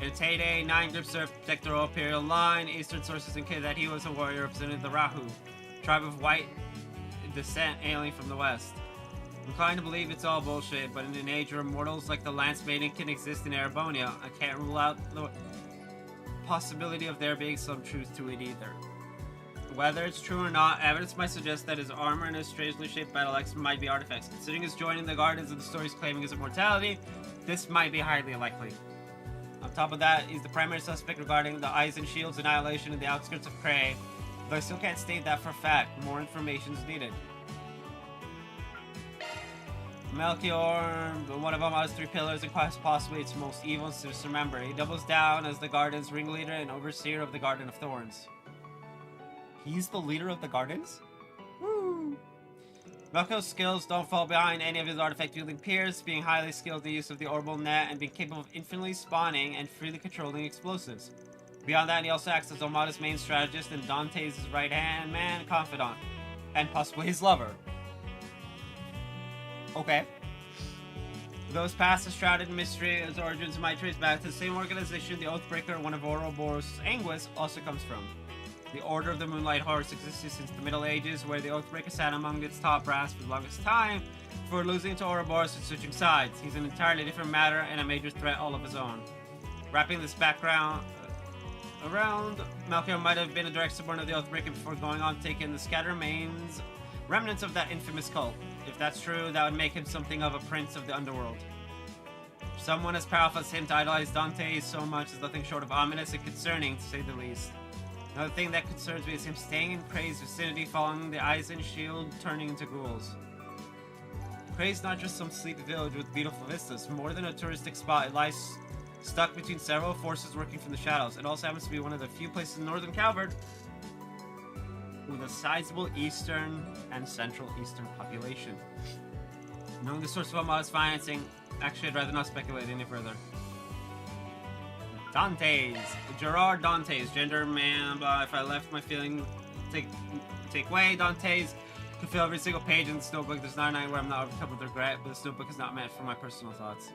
In its heyday, 9 groups served to protect the royal imperial line. Eastern sources indicate that he was a warrior representing the Rahu, tribe of white descent hailing from the west. I'm inclined to believe it's all bullshit, but in an age where mortals like the Lance Maiden can exist in Erebonia, I can't rule out the possibility of there being some truth to it either. Whether it's true or not, evidence might suggest that his armor and his strangely shaped battle axe might be artifacts. Considering his joining the Gardens and the stories claiming his immortality, this might be highly likely. On top of that, he's the primary suspect regarding the Eyes and Shields annihilation in the outskirts of Cray, though I still can't state that for a fact. More information is needed. Melchior, one of Omada's 3 pillars, and quite possibly its most evil and sinister member. He doubles down as the Garden's ringleader and overseer of the Garden of Thorns. He's the leader of the Gardens? Woo! Melchior's skills don't fall behind any of his artifact-wielding peers, being highly skilled in the use of the orbital net and being capable of infinitely spawning and freely controlling explosives. Beyond that, he also acts as Omada's main strategist and Dante's right-hand man confidant, and possibly his lover. Okay. Though his past is shrouded in mystery, his origins might trace back to the same organization the Oathbreaker, one of Ouroboros' Anguis, also comes from. The Order of the Moonlight Horse existed since the Middle Ages, where the Oathbreaker sat among its top brass for the longest time, before losing to Ouroboros and switching sides. He's an entirely different matter and a major threat all of his own. Wrapping this background around, Melchior might have been a direct subordinate of the Oathbreaker before going on to take in the scattered remnants of that infamous cult. If that's true, that would make him something of a prince of the underworld. Someone as powerful as him to idolize Dante so much is nothing short of ominous and concerning, to say the least. Another thing that concerns me is him staying in Cray's vicinity following the Eyes and Shield turning into ghouls. Cray's not just some sleepy village with beautiful vistas. More than a touristic spot, it lies stuck between several forces working from the shadows. It also happens to be one of the few places in northern Calvard with a sizable eastern and central eastern population. Knowing the source of Omada's financing, actually I'd rather not speculate any further. Dante's. Gerard Dante's. Gender, man, blah. If I left my feeling take away, Dante's could fill every single page in this notebook. There's not a night where I'm not overcome with regret, but this notebook is not meant for my personal thoughts.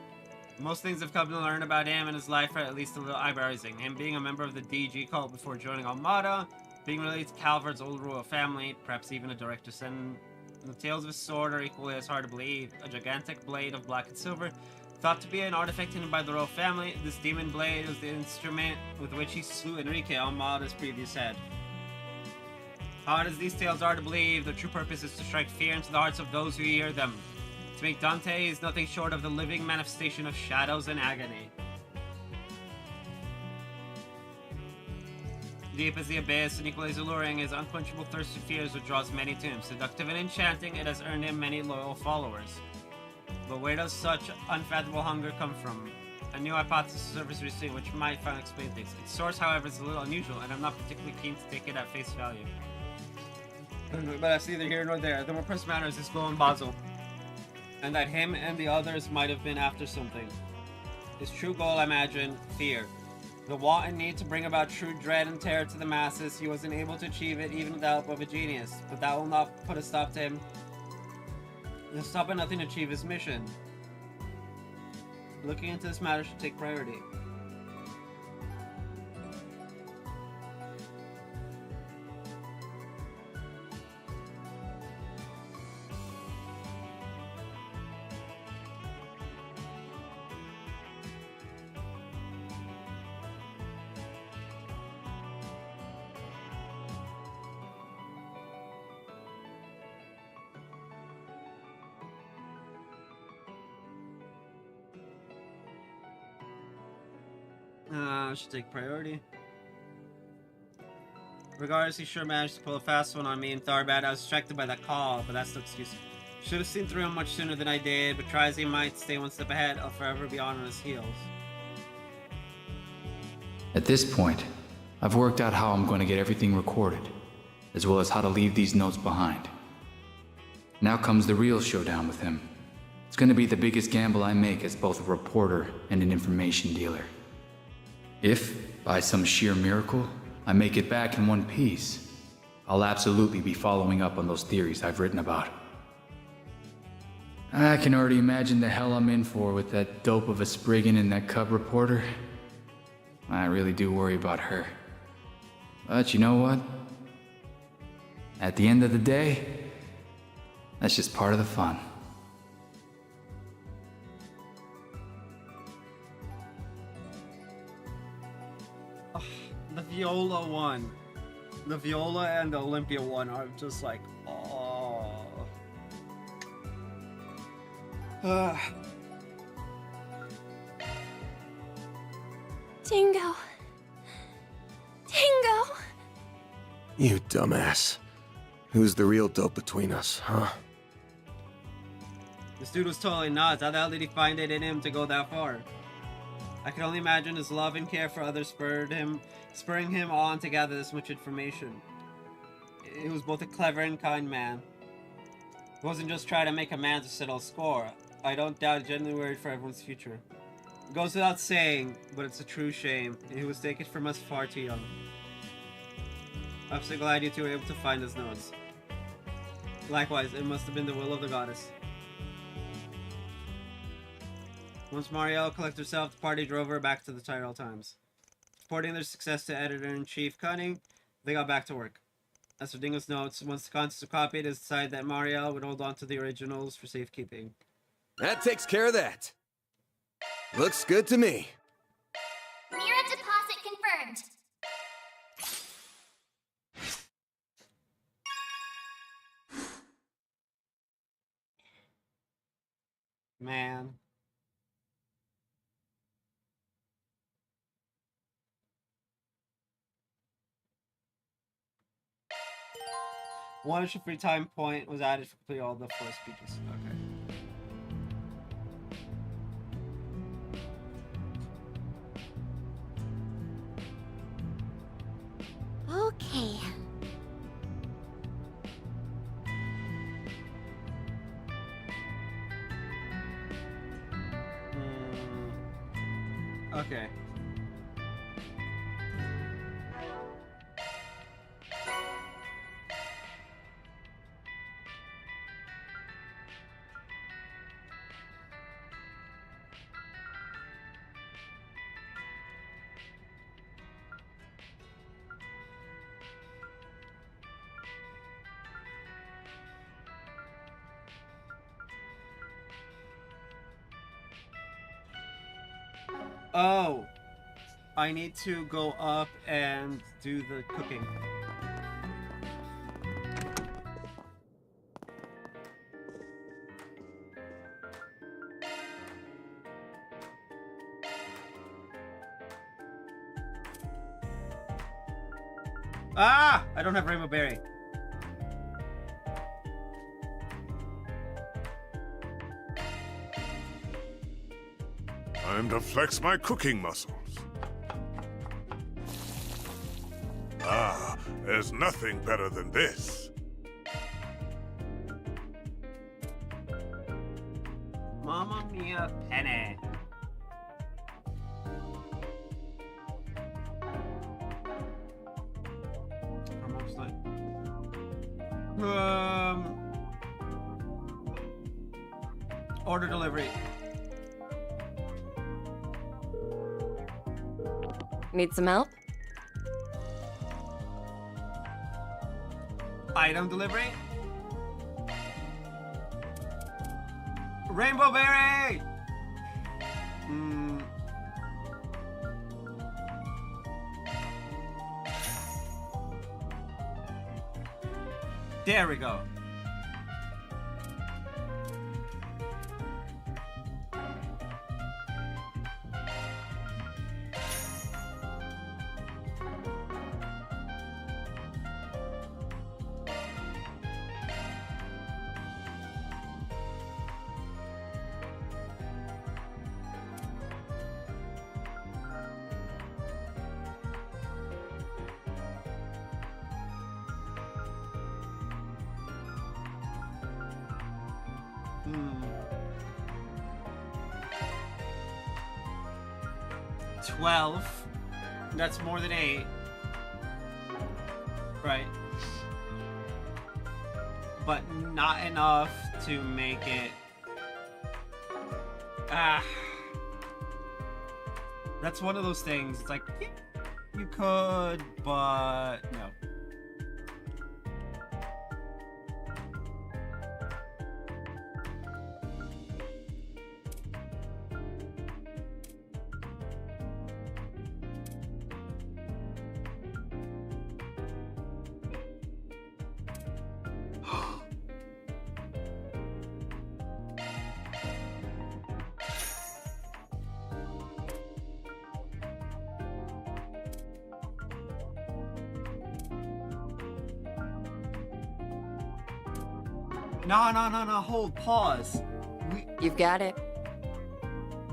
Most things I've come to learn about him and his life are at least a little eyebrow-raising. Him being a member of the DG cult before joining Omada, being related to Calvard's old royal family, perhaps even a direct descendant. The tales of his sword are equally as hard to believe. A gigantic blade of black and silver, thought to be an artifact hidden by the royal family. This demon blade was the instrument with which he slew Enrique, Omada's previous head. Hard as these tales are to believe, their true purpose is to strike fear into the hearts of those who hear them. To make Dante is nothing short of the living manifestation of shadows and agony. Deep as the abyss and equally as alluring, his unquenchable thirst for fears which draws many to him. Seductive and enchanting, it has earned him many loyal followers. But where does such unfathomable hunger come from? A new hypothesis surfaced recently which might finally explain things. Its source, however, is a little unusual, and I'm not particularly keen to take it at face value. But that's neither here nor there. The more pressing matter is his goal in Basel, and that him and the others might have been after something. His true goal, I imagine, fear. The want and need to bring about true dread and terror to the masses. He wasn't able to achieve it even with the help of a genius, but that will not put a stop to him. He'll stop at nothing to achieve his mission. Looking into this matter should take priority. Should take priority. Regardless, he sure managed to pull a fast one on me in Tharbad. I was distracted by that call, but that's no excuse. Should have seen through him much sooner than I did, but try as he might stay one step ahead, I'll forever be on his heels. At this point, I've worked out how I'm going to get everything recorded, as well as how to leave these notes behind. Now comes the real showdown with him. It's going to be the biggest gamble I make as both a reporter and an information dealer. If, by some sheer miracle, I make it back in one piece, I'll absolutely be following up on those theories I've written about. I can already imagine the hell I'm in for with that dope of a Spriggan and that cub reporter. I really do worry about her. But you know what? At the end of the day, that's just part of the fun. The Viola one. The Viola and the Olympia one are just like, oh. Dingo. Dingo! You dumbass. Who's the real dope between us, huh? This dude was totally nuts. How the hell did he find it in him to go that far? I can only imagine his love and care for others spurring him on to gather this much information. He was both a clever and kind man. He wasn't just trying to make a man to settle a score. I don't doubt he genuinely worried for everyone's future. It goes without saying, but it's a true shame. He was taken from us far too young. I'm so glad you two were able to find his notes. Likewise, it must have been the will of the goddess. Once Marielle collected herself, the party drove her back to the Tyrell Times. Reporting their success to Editor-in-Chief Cunning, they got back to work. As for Dingo's notes, once the contents were copied, it was decided that Marielle would hold on to the originals for safekeeping. That takes care of that. Looks good to me. Mira deposit confirmed. Man. One extra free time point was added for complete all the 4 speeches. Okay. Okay. Oh, I need to go up and do the cooking. Ah! I don't have Rainbow Berry. Time to flex my cooking muscles. Ah, there's nothing better than this. Mamma mia, penne. Almost like. Order delivery. Need some help? Item delivery. Rainbow Berry! There we go. Hmm. 12. That's more than 8. Right. But not enough to make it... Ah. That's one of those things. It's like, yeah, you could, but no. No, hold, pause. You've got it.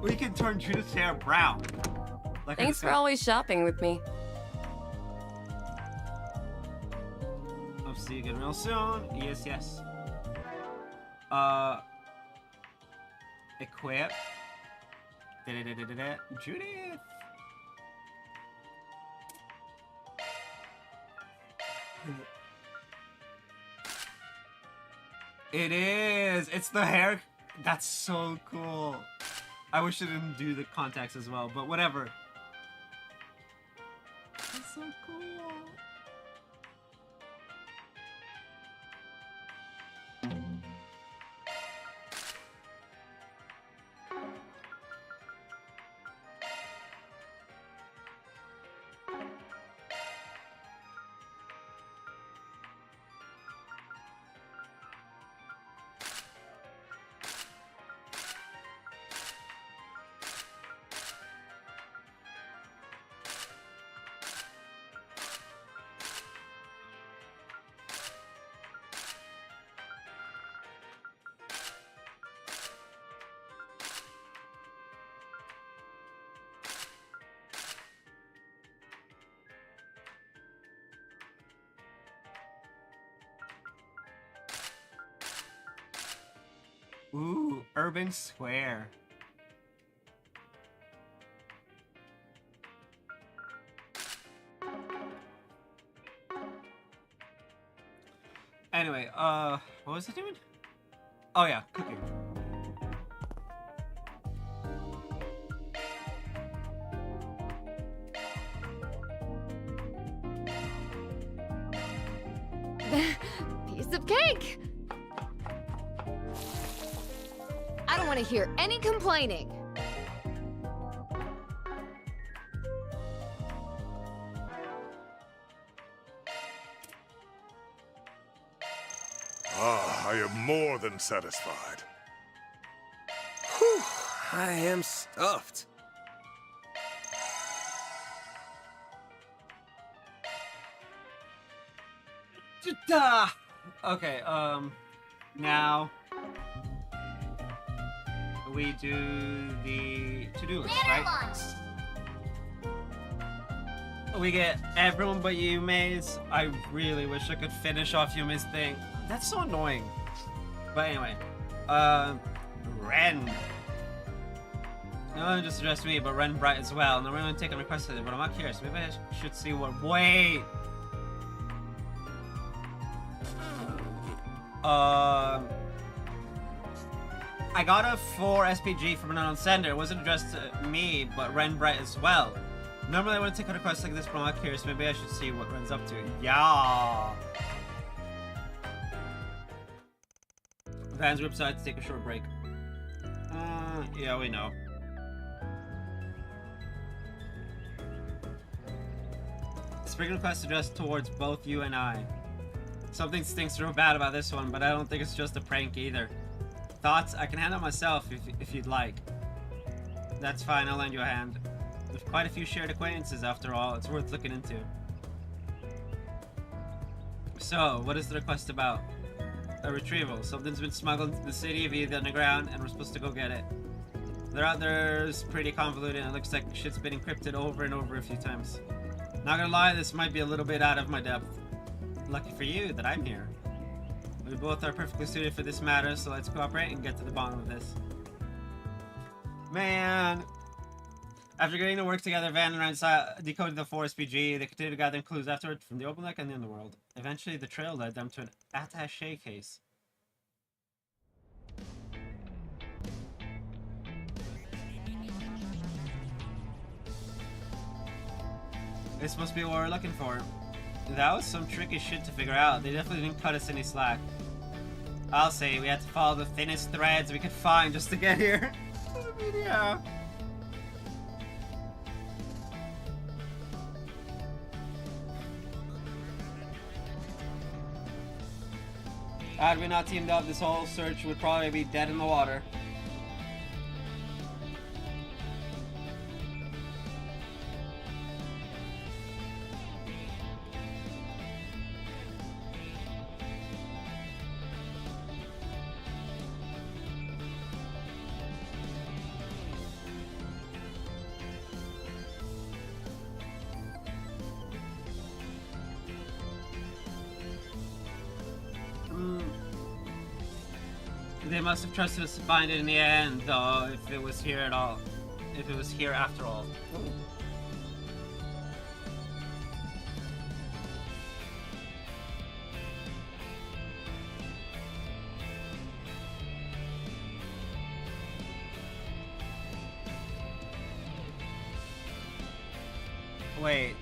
We can turn Judith's hair brown. Like Thanks for always shopping with me. I'll see you again real soon. Yes, yes. Equip. Judith. It is. It's the hair. That's so cool. I wish I didn't do the contacts as well, but whatever. That's so cool. Ooh, Urban Square. Anyway, what was I doing? Oh yeah, cooking. Piece of cake! I don't want to hear any complaining. Ah, I am more than satisfied. Whew, I am stuffed. Okay, now we do the to-do list, right? We get everyone but Yume's. I really wish I could finish off Yume's thing. That's so annoying. But anyway, Ren. No, just address me, but Ren Bright as well. Now we're going to take a request today, but I'm not curious. Maybe I should see what. Wait. I got a 4 SPG from an unknown sender. It wasn't addressed to me, but Ren Bright as well. Normally I want to take a request like this, but I'm not curious. Maybe I should see what Ren's up to. Yeah. Vans group decided to take a short break. Yeah, we know. Spring request addressed towards both you and I. Something stinks real bad about this one, but I don't think it's just a prank either. Thoughts? I can handle myself if you'd like. That's fine, I'll lend you a hand. With quite a few shared acquaintances after all, it's worth looking into. So, what is the request about? A retrieval. Something's been smuggled into the city via the underground, and we're supposed to go get it. The route there's pretty convoluted, and it looks like shit's been encrypted over and over a few times. Not gonna lie, this might be a little bit out of my depth. Lucky for you that I'm here. We both are perfectly suited for this matter, so let's cooperate and get to the bottom of this. Man! After getting to work together, Van and Ryan decoded the Forest PG. They continued gathering clues afterward from the open lake and the underworld. Eventually, the trail led them to an attaché case. This must be what we're looking for. That was some tricky shit to figure out. They definitely didn't cut us any slack. I'll say we had to follow the thinnest threads we could find just to get here. I mean, yeah. Had we not teamed up, this whole search would probably be dead in the water. They must have trusted us to find it in the end, though, if it was here at all. If it was here after all. Ooh. Wait.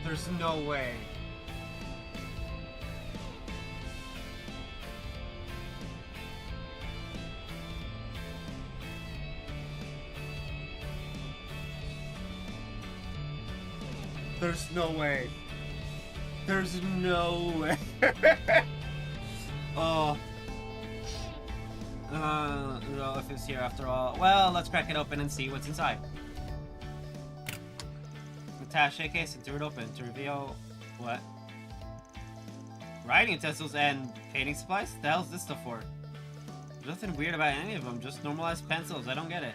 There's no way. There's no way. There's no way. Oh. No, if it's here after all. Well, let's crack it open and see what's inside. Attaché case and threw it open to reveal what? Writing utensils and painting supplies? The hell's this stuff for? There's nothing weird about any of them, just normalized pencils. I don't get it.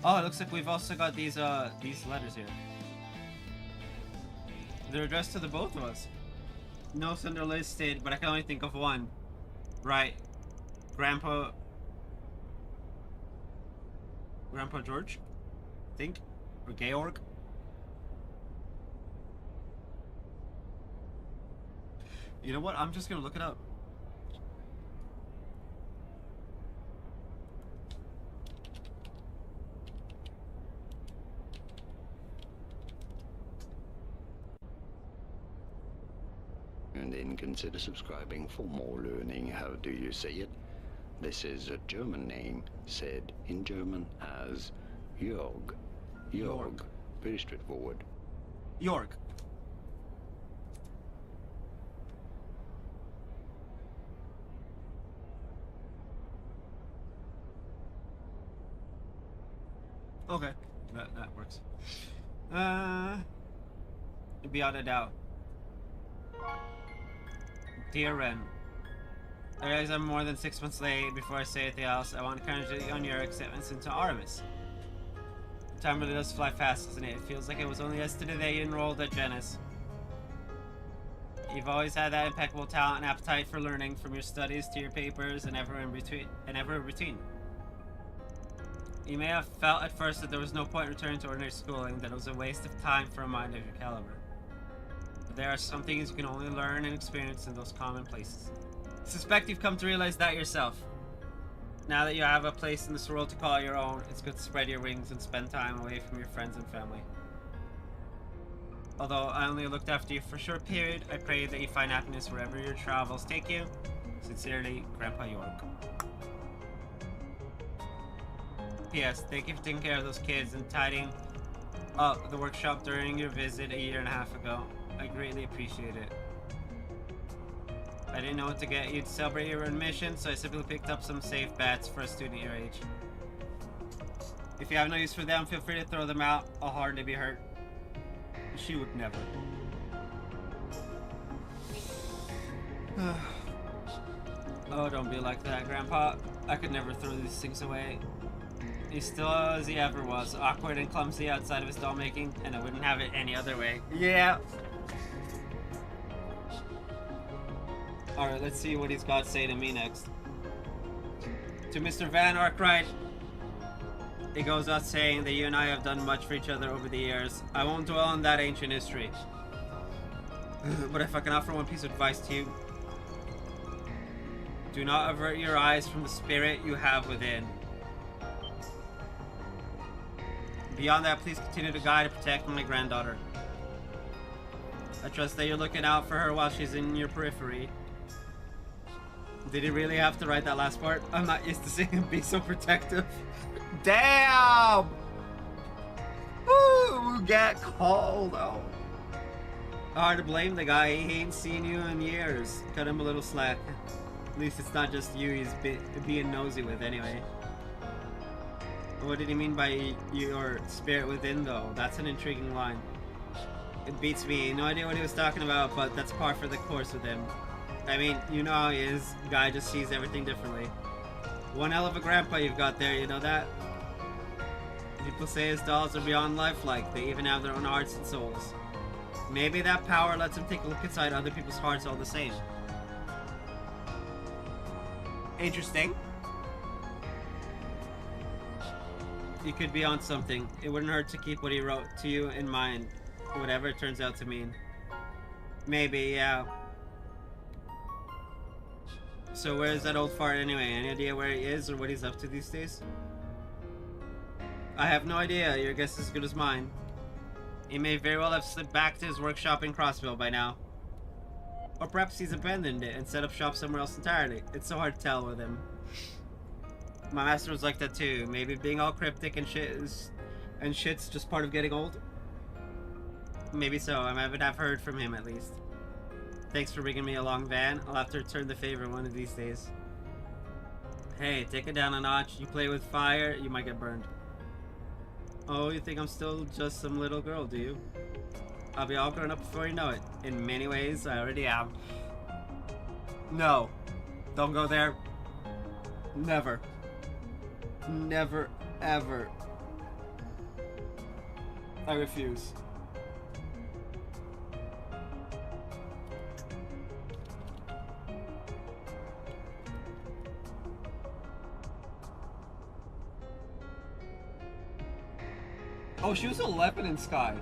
Oh, it looks like we've also got these letters here. They're addressed to the both of us. No sender listed, but I can only think of one. Right. Grandpa George? I think? Or Georg? You know what? I'm just gonna look it up. And then consider subscribing for more learning. How do you say it? This is a German name, said in German as Jörg. Jörg. Very straightforward. Jörg. Okay, that works. Beyond a doubt. Dear Ren, I realize I'm more than 6 months late. Before I say anything else, I want to congratulate you on your acceptance into Artemis. Time really does fly fast, doesn't it? It feels like it was only yesterday that you enrolled at Genis. You've always had that impeccable talent and appetite for learning, from your studies to your papers and ever in between. You may have felt at first that there was no point in returning to ordinary schooling, that it was a waste of time for a mind of your caliber. But there are some things you can only learn and experience in those common places. I suspect you've come to realize that yourself. Now that you have a place in this world to call your own, it's good to spread your wings and spend time away from your friends and family. Although I only looked after you for a short period, I pray that you find happiness wherever your travels take you. Sincerely, Grandpa York. P.S. Thank you for taking care of those kids and tidying up the workshop during your visit a year and a half ago. I greatly appreciate it. I didn't know what to get you to celebrate your admission, so I simply picked up some safe bets for a student your age. If you have no use for them, feel free to throw them out. I'll hardly be hurt. She would never. Oh, don't be like that, Grandpa. I could never throw these things away. He's still as he ever was, awkward and clumsy outside of his doll making, and I wouldn't have it any other way. Yeah. Alright, let's see what he's got to say to me next. To Mr. Van Arkwright, it goes without saying that you and I have done much for each other over the years. I won't dwell on that ancient history. But if I can offer one piece of advice to you, do not avert your eyes from the spirit you have within. Beyond that, please continue to guide and protect my granddaughter. I trust that you're looking out for her while she's in your periphery. Did he really have to write that last part? I'm not used to seeing him be so protective. Damn! Ooh, get cold. Oh. Hard to blame the guy. He ain't seen you in years. Cut him a little slack. At least it's not just you he's being nosy with anyway. What did he mean by your spirit within, though? That's an intriguing line. It beats me. No idea what he was talking about, but that's par for the course with him. I mean, you know how he is. Guy just sees everything differently. One hell of a grandpa you've got there, you know that? People say his dolls are beyond lifelike. They even have their own hearts and souls. Maybe that power lets him take a look inside other people's hearts all the same. Interesting. You could be on something. It wouldn't hurt to keep what he wrote to you in mind, whatever it turns out to mean. Maybe, yeah. So where's that old fart anyway? Any idea where he is or what he's up to these days? I have no idea. Your guess is as good as mine. He may very well have slipped back to his workshop in Crossville by now. Or perhaps he's abandoned it and set up shop somewhere else entirely. It's so hard to tell with him. My master was like that too. Maybe being all cryptic and shit's just part of getting old? Maybe so. I haven't heard from him at least. Thanks for bringing me along, Van. I'll have to return the favor one of these days. Hey, take it down a notch. You play with fire, you might get burned. Oh, you think I'm still just some little girl, do you? I'll be all grown up before you know it. In many ways, I already am. No. Don't go there. Never. Never, ever. I refuse. Oh, she was 11 in Sky.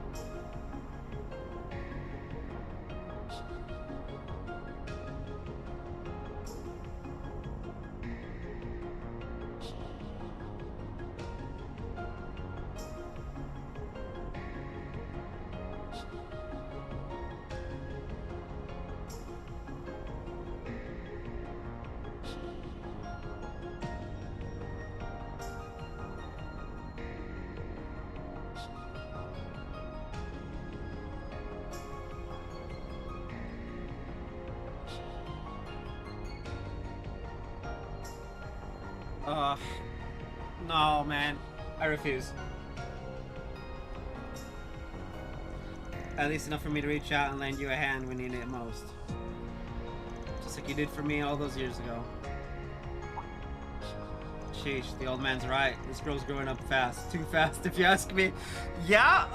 No, man. I refuse. At least enough for me to reach out and lend you a hand when you need it most. Just like you did for me all those years ago. Sheesh, the old man's right. This girl's growing up fast. Too fast, if you ask me. Yeah,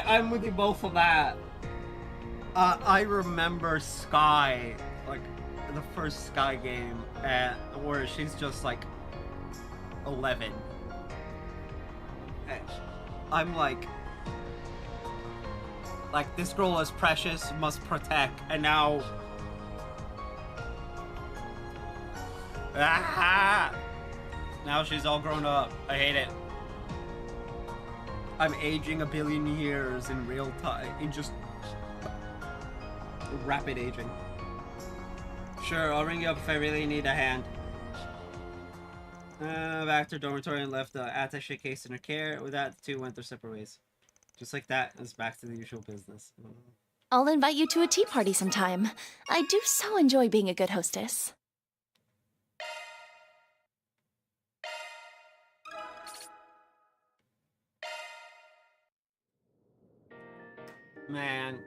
I'm with you both on that. I remember Sky, like, the first Sky game, where she's just, like, 11. I'm like, this girl is precious, must protect, and now... Ah! Now she's all grown up. I hate it. I'm aging a billion years in real time, in just rapid aging. Sure, I'll ring you up if I really need a hand. Back to her dormitory and left the attaché case in her care. With that, the two went their separate ways. Just like that, it's back to the usual business. I'll invite you to a tea party sometime. I do so enjoy being a good hostess. Man.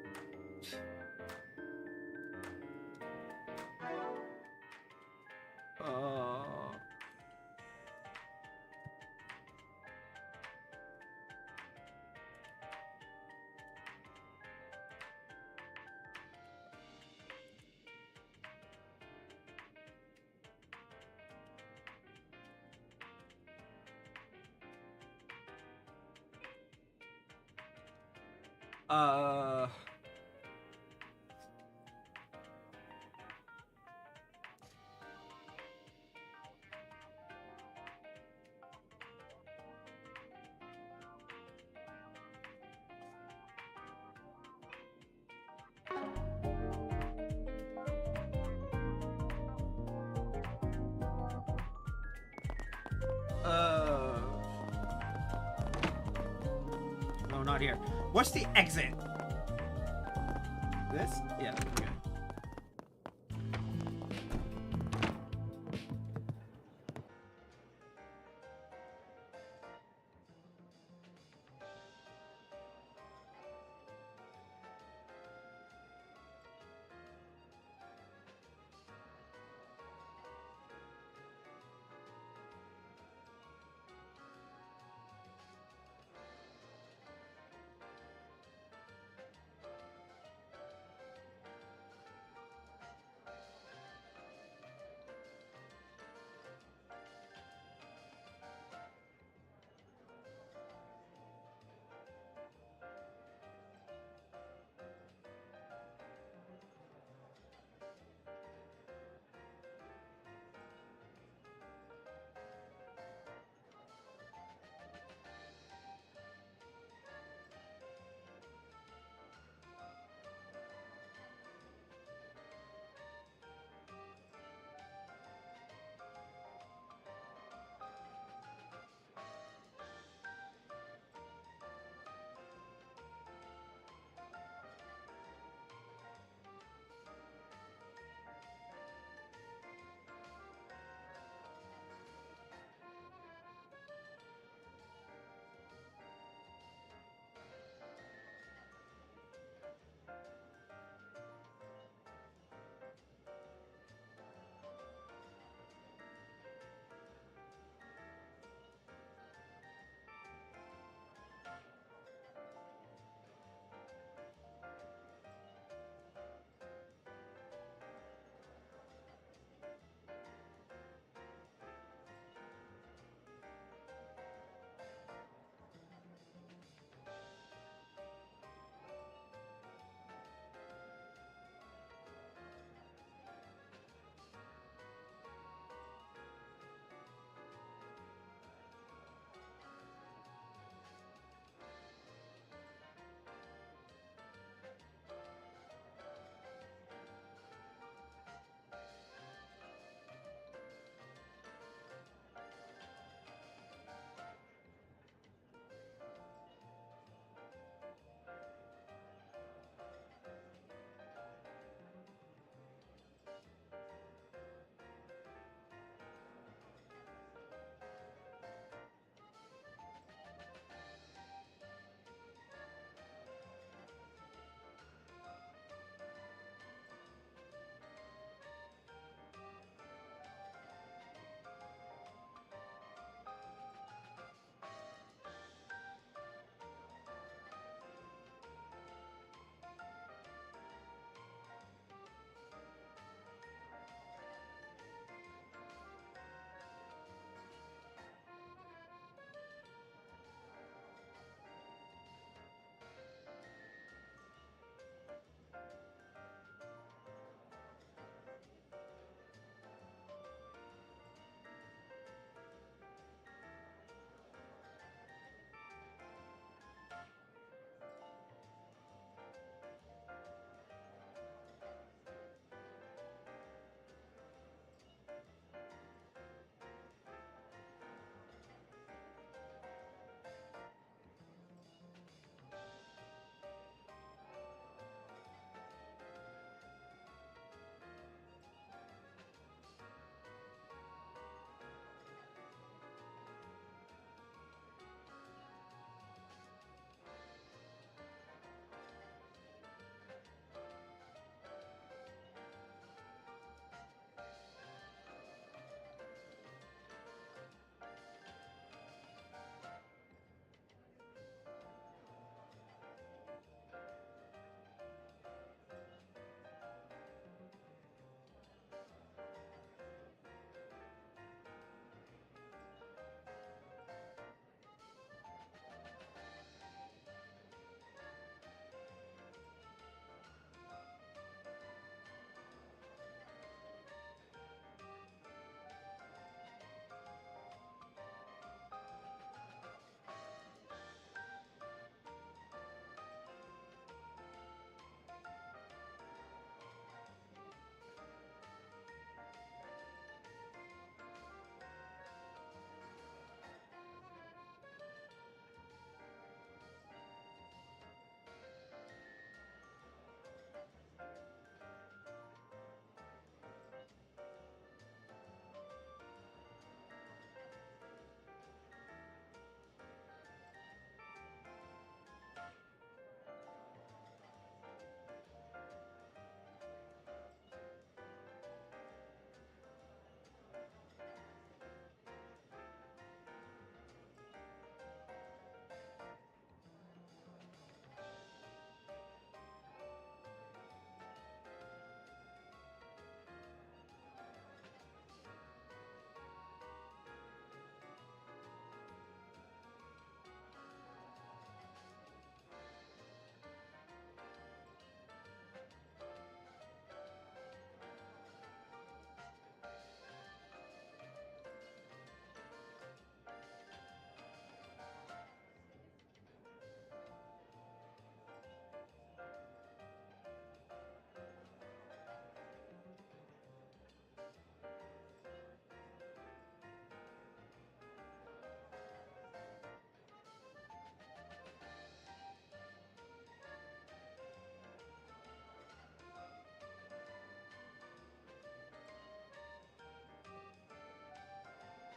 Uh... No, not here. What's the exit? This? Yeah, okay.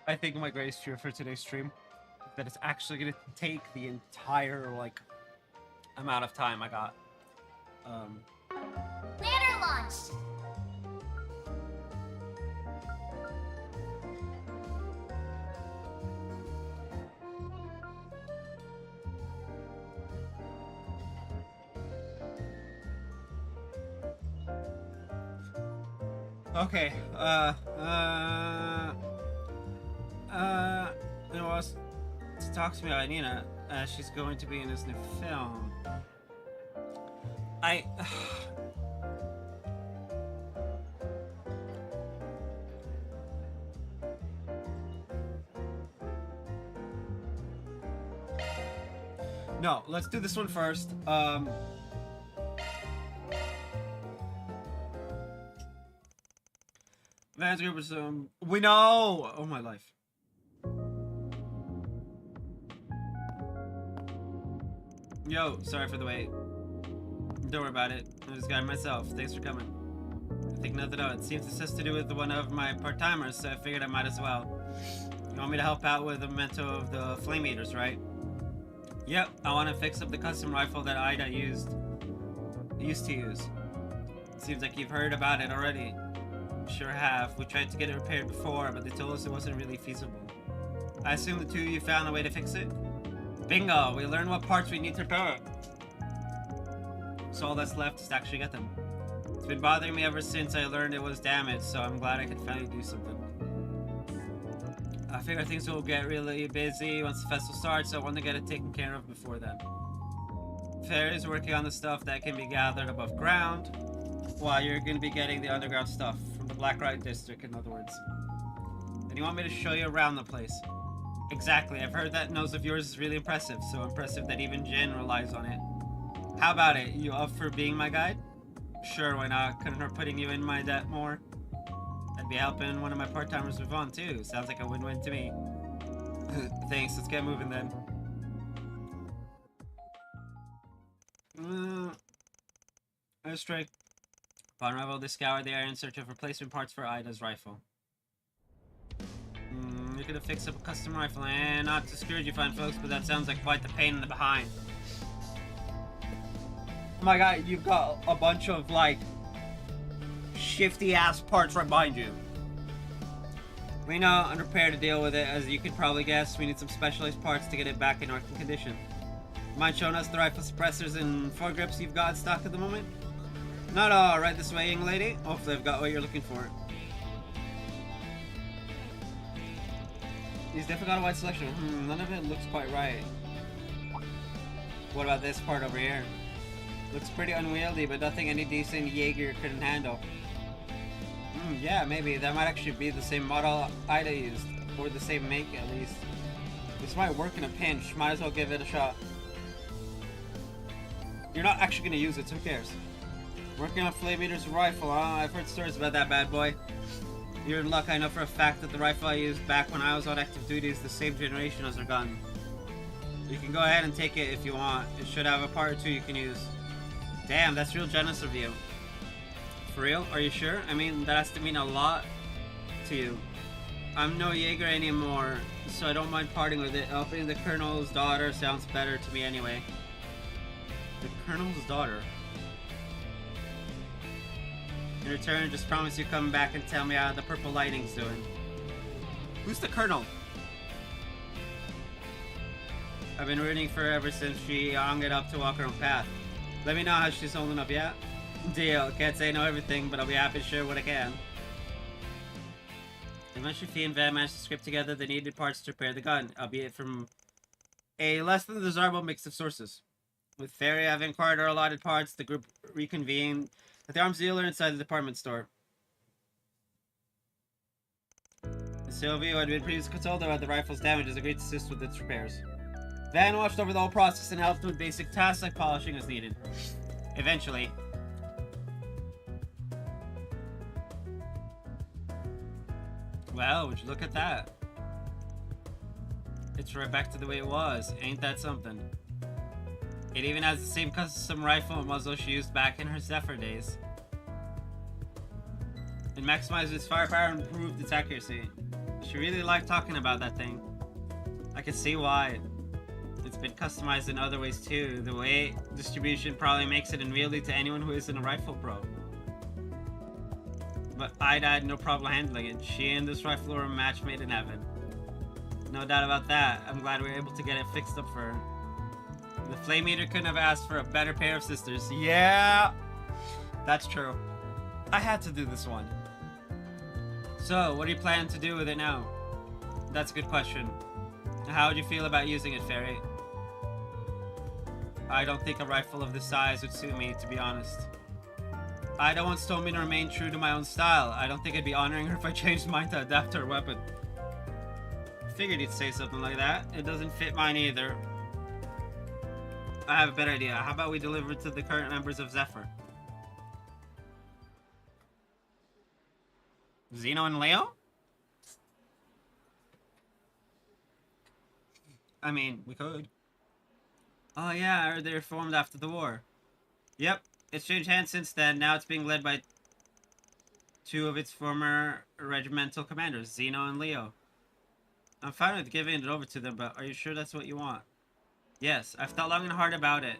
I think my greatest fear for today's stream that it's actually gonna take the entire like amount of time I got. Banner launched. Okay, who wants to talk to me about Nina? She's going to be in this new film. No, let's do this one first. Vans group is we know. Oh my life. Yo, sorry for the wait. Don't worry about it. I just got it myself. Thanks for coming. I think nothing of it. Seems this has to do with one of my part-timers, so I figured I might as well. You want me to help out with the memento of the flame eaters, right? Yep, I want to fix up the custom rifle that Ida used to use. Seems like you've heard about it already. Sure have. We tried to get it repaired before, but they told us it wasn't really feasible. I assume the two of you found a way to fix it? Bingo! We learned what parts we need to repair it. So all that's left is to actually get them. It's been bothering me ever since I learned it was damaged, so I'm glad I could finally do something. I figure things will get really busy once the festival starts, so I want to get it taken care of before then. Fairy's working on the stuff that can be gathered above ground, while you're going to be getting the underground stuff from the Blacklight District, in other words. And you want me to show you around the place? Exactly, I've heard that nose of yours is really impressive, so impressive that even Jen relies on it. How about it? You up for being my guide? Sure, why not? Couldn't hurt putting you in my debt more. I'd be helping one of my part-timers move on too. Sounds like a win-win to me. Thanks, let's get moving then. Airstrike. Upon arrival, they scoured the area in search of replacement parts for Ida's rifle. You're gonna fix up a custom rifle, and not to discourage you fine folks, but that sounds like quite the pain in the behind. Oh my god, you've got a bunch of, like, shifty-ass parts right behind you. We know, unprepared to deal with it, as you could probably guess. We need some specialized parts to get it back in working condition. Mind showing us the rifle suppressors and foregrips you've got in stock at the moment? Not all. Right this way, young lady. Hopefully I've got what you're looking for. He's definitely got a wide selection. None of it looks quite right. What about this part over here? Looks pretty unwieldy, but nothing any decent Jaeger couldn't handle. Yeah, maybe. That might actually be the same model Ida used. Or the same make, at least. This might work in a pinch. Might as well give it a shot. You're not actually going to use it, so who cares? Working on Flame Eater's rifle, huh? I've heard stories about that bad boy. You're in luck. I know for a fact that the rifle I used back when I was on active duty is the same generation as our gun. You can go ahead and take it if you want. It should have a part or two you can use. Damn, that's real generous of you. For real? Are you sure? I mean, that has to mean a lot to you. I'm no Jaeger anymore, so I don't mind parting with it. Helping the Colonel's daughter sounds better to me anyway. The Colonel's daughter? In return, just promise you come back and tell me how the Purple Lightning's doing. Who's the Colonel? I've been rooting for her ever since she hung it up to walk her own path. Let me know how she's holding up, yeah? Deal. Can't say I know everything, but I'll be happy to share what I can. Eventually, Fee and Van managed to scrape together the needed parts to repair the gun, albeit from a less than desirable mix of sources. With Fairy having acquired her allotted parts, the group reconvened at the arms dealer inside the department store. Sylvie, who had been previously consulted about the rifle's damages, agreed to assist with its repairs. Van watched over the whole process and helped with basic tasks like polishing as needed. Eventually. Well, would you look at that? It's right back to the way it was. Ain't that something? It even has the same custom rifle and muzzle she used back in her Zephyr days. It maximized its firepower and improved its accuracy. She really liked talking about that thing. I can see why. It's been customized in other ways too. The way distribution probably makes it unwieldy to anyone who isn't a rifle pro. But Ida had no problem handling it. She and this rifle were a match made in heaven. No doubt about that. I'm glad we were able to get it fixed up for her. The Flame Eater couldn't have asked for a better pair of sisters. Yeah! That's true. I had to do this one. So, what do you plan to do with it now? That's a good question. How would you feel about using it, Fairy? I don't think a rifle of this size would suit me, to be honest. Ida once told me to remain true to my own style. I don't think I'd be honoring her if I changed mine to adapt her weapon. Figured you'd say something like that. It doesn't fit mine either. I have a better idea. How about we deliver it to the current members of Zephyr? Zeno and Leo? I mean, we could. Oh yeah, I heard they were formed after the war. Yep, it's changed hands since then. Now it's being led by two of its former regimental commanders, Zeno and Leo. I'm fine with giving it over to them, but are you sure that's what you want? Yes, I've thought long and hard about it.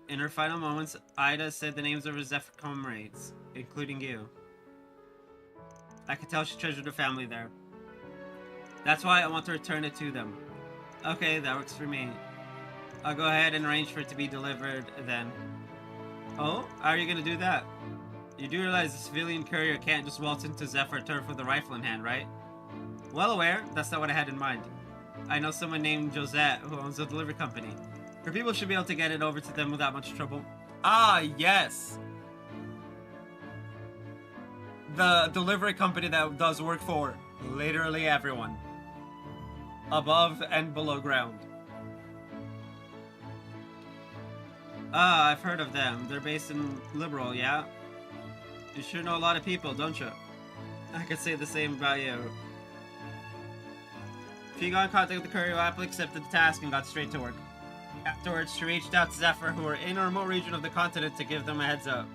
In her final moments, Ida said the names of her Zephyr comrades, including you. I could tell she treasured her family there. That's why I want to return it to them. Okay, that works for me. I'll go ahead and arrange for it to be delivered then. Oh? How are you gonna do that? You do realize the civilian courier can't just waltz into Zephyr turf with a rifle in hand, right? Well aware, that's not what I had in mind. I know someone named Josette who owns a delivery company. Her people should be able to get it over to them without much trouble. Ah, yes! The delivery company that does work for literally everyone. Above and below ground. Ah, I've heard of them. They're based in Liberal, yeah? You sure know a lot of people, don't you? I could say the same about you. She got in contact with the courier who happily accepted the task and got straight to work. Afterwards, she reached out to Zephyr, who were in a remote region of the continent, to give them a heads up.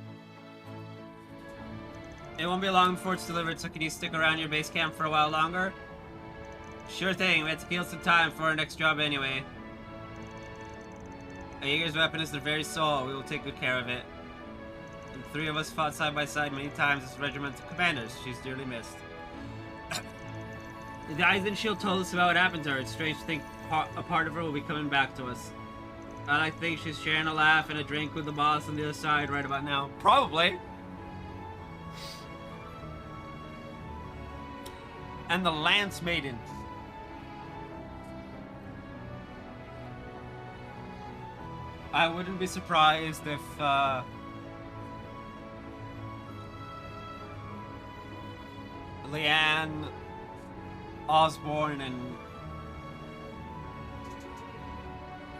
It won't be long before it's delivered, so can you stick around your base camp for a while longer? Sure thing, we have to kill some time for our next job anyway. A Jaeger's weapon is their very soul, we will take good care of it. The three of us fought side by side many times as regimental commanders. She's dearly missed. The guys in S.H.I.E.L.D. told us about what happened to her. It's strange to think a part of her will be coming back to us. I like to think she's sharing a laugh and a drink with the boss on the other side right about now. Probably. And the Lance Maidens. I wouldn't be surprised if Leanne, Osborne, and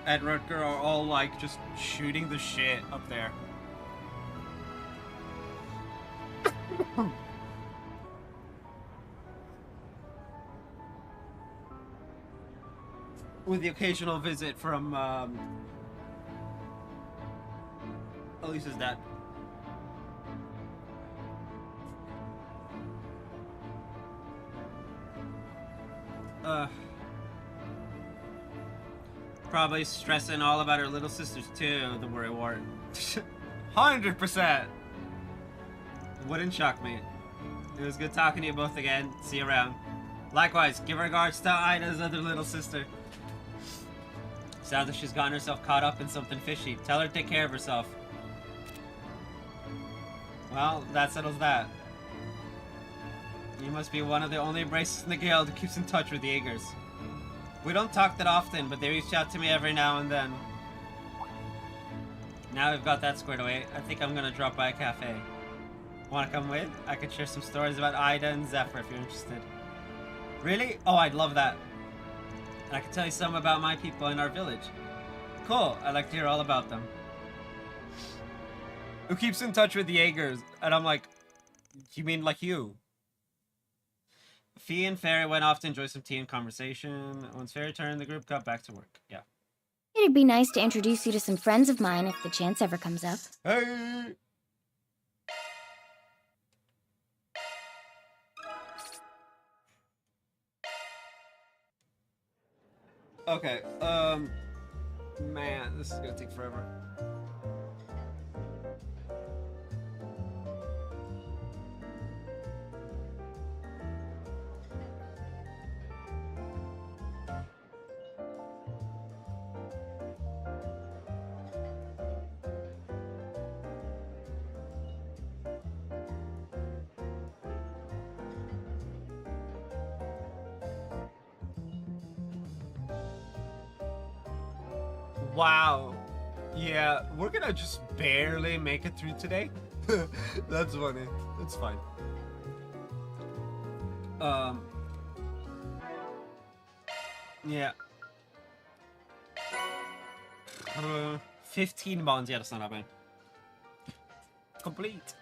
Ed Rutger are all like just shooting the shit up there. With the occasional visit from Elisa's dad. Probably stressing all about her little sisters too, the worry wart. 100%! Wouldn't shock me. It was good talking to you both again. See you around. Likewise, give regards to Ida's other little sister. Sounds like she's gotten herself caught up in something fishy. Tell her to take care of herself. Well, that settles that. You must be one of the only braces in the guild who keeps in touch with the Jaegers. We don't talk that often, but they reach out to me every now and then. Now we've got that squared away, I think I'm gonna drop by a cafe. Wanna come with? I could share some stories about Ida and Zephyr if you're interested. Really? Oh, I'd love that. I can tell you some about my people in our village. Cool, I'd like to hear all about them. Who keeps in touch with the Jaegers? And I'm like, you mean like you? Fee and Fairy went off to enjoy some tea and conversation. Once Fairy returned, the group got back to work. Yeah. It'd be nice to introduce you to some friends of mine if the chance ever comes up. Hey! Okay, man, this is gonna take forever. Wow. Yeah, we're gonna just barely make it through today. That's funny. That's fine. 15 bonds, yeah, that's not bad. Complete.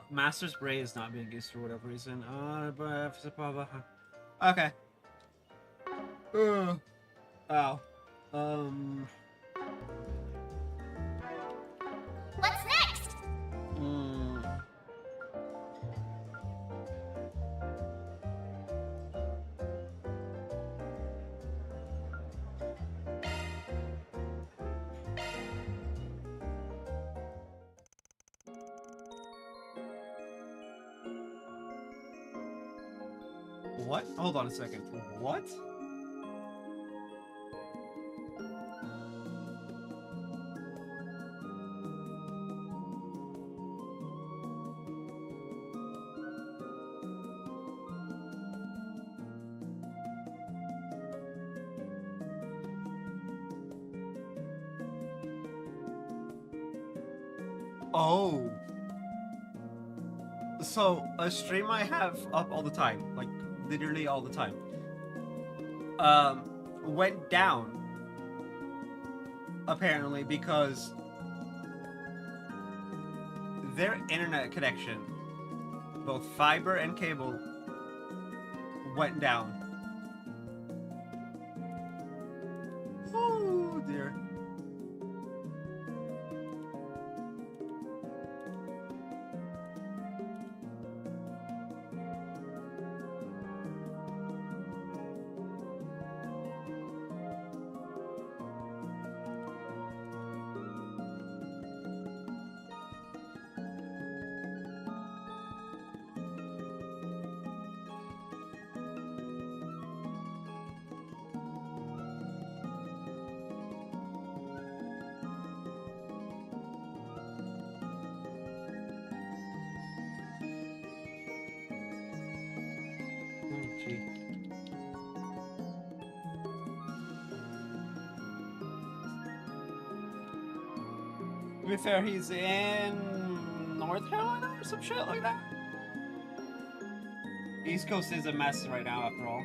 Master's Bray is not being used for whatever reason. Okay. Wow. What's next? What? Hold on a second. What? Oh. So, a stream I have up all the time, like, literally all the time, went down, apparently, because their internet connection, both fiber and cable, went down. Oh, dear. To be fair, he's in North Carolina or some shit like that. East Coast is a mess right now, after all.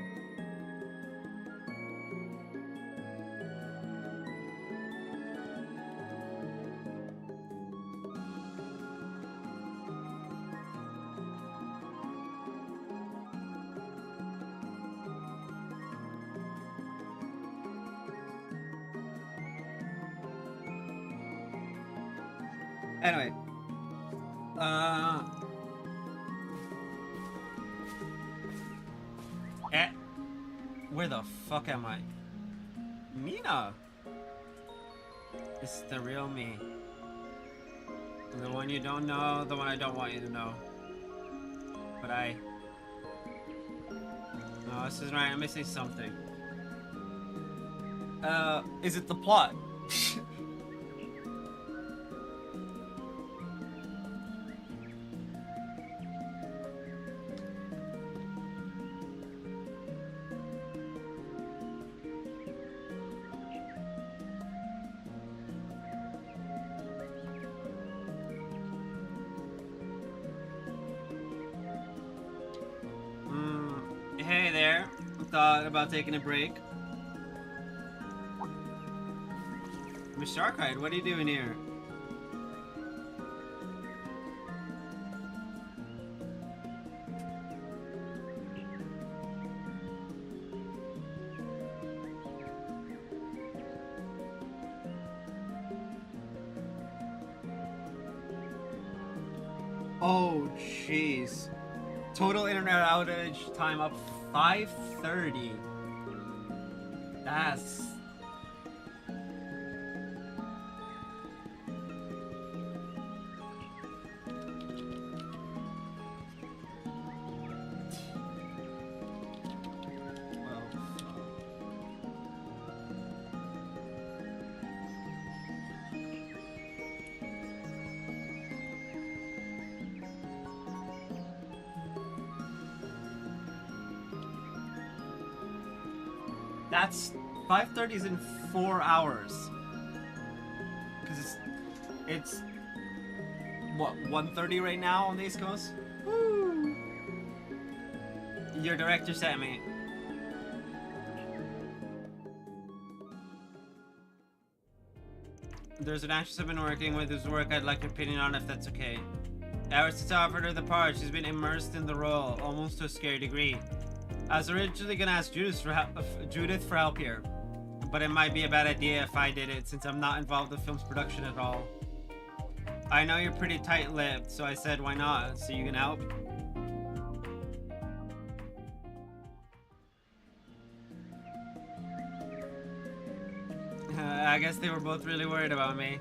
Anyway, where the fuck am I? Mina! It's the real me. The one you don't know, the one I don't want you to know. But no, this isn't right, I'm missing something. Is it the plot? Hey there. Thought about taking a break. Miss Sharkhide, what are you doing here? Oh, jeez. Total internet outage time up 5:30. That's... That's 5:30 is in 4 hours. Cause it's what 1:30 right now on the East Coast. Woo. Your director sent me. There's an actress I've been working with whose work I'd like your opinion on, if that's okay. Ever since I offered her the part, she's been immersed in the role, almost to a scary degree. I was originally gonna ask Judith for help here, but it might be a bad idea if I did it since I'm not involved in the film's production at all. I know you're pretty tight-lipped, so I said why not, so you can help? I guess they were both really worried about me.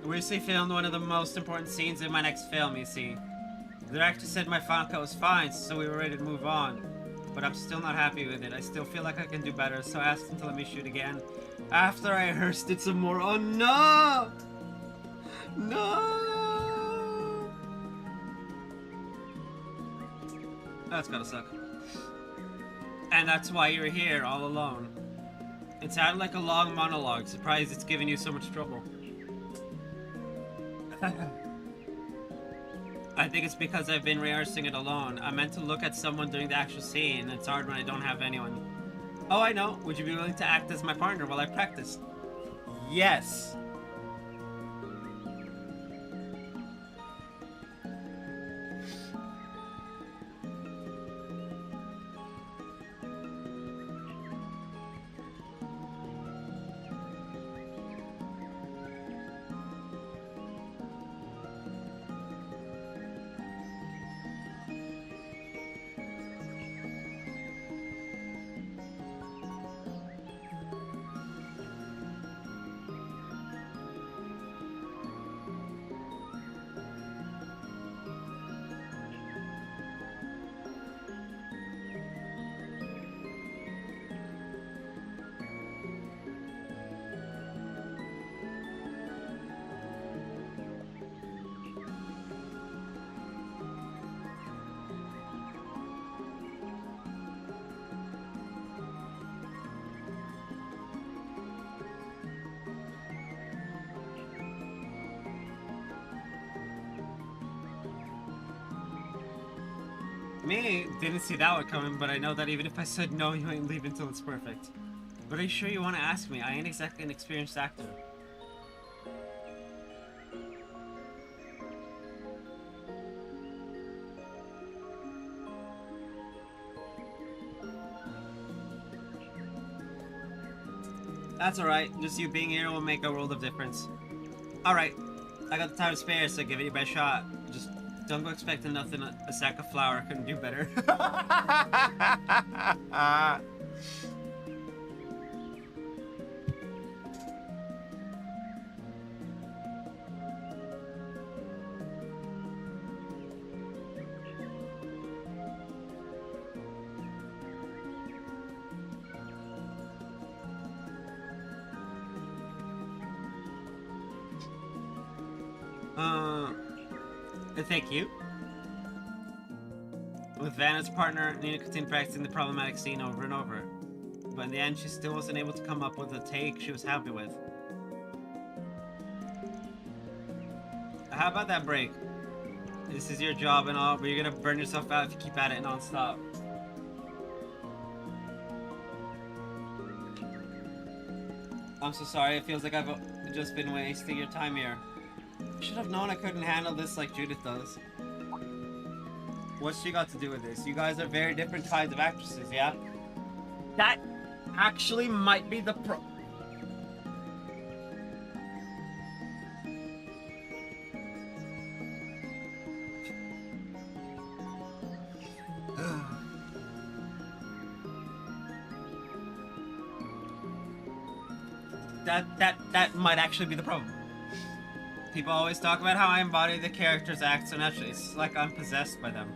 We recently filmed one of the most important scenes in my next film, you see. The director said my final cut was fine, so we were ready to move on. But I'm still not happy with it. I still feel like I can do better, so I asked him to let me shoot again. After I rehearsed it some more. Oh no! No! That's gotta suck. And that's why you're here, all alone. It sounded like a long monologue. Surprised it's giving you so much trouble. I think it's because I've been rehearsing it alone. I meant to look at someone during the actual scene, and it's hard when I don't have anyone. Oh, I know. Would you be willing to act as my partner while I practice? Yes. Me, didn't see that one coming, but I know that even if I said no, you ain't leaving until it's perfect. But are you sure you want to ask me? I ain't exactly an experienced actor. That's alright, just you being here will make a world of difference. Alright, I got the time to spare, so give it your best shot. Just don't go expecting nothing a sack of flour couldn't do better. Thank you. With Vanna's partner, Nina continued practicing the problematic scene over and over. But in the end, she still wasn't able to come up with a take she was happy with. How about that break? This is your job and all, but you're gonna burn yourself out if you keep at it non-stop. I'm so sorry. It feels like I've just been wasting your time here. Should have known I couldn't handle this like Judith does. What's she got to do with this? You guys are very different kinds of actresses, yeah? That actually might be the that might actually be the problem. People always talk about how I embody the characters act so naturally. It's like I'm possessed by them.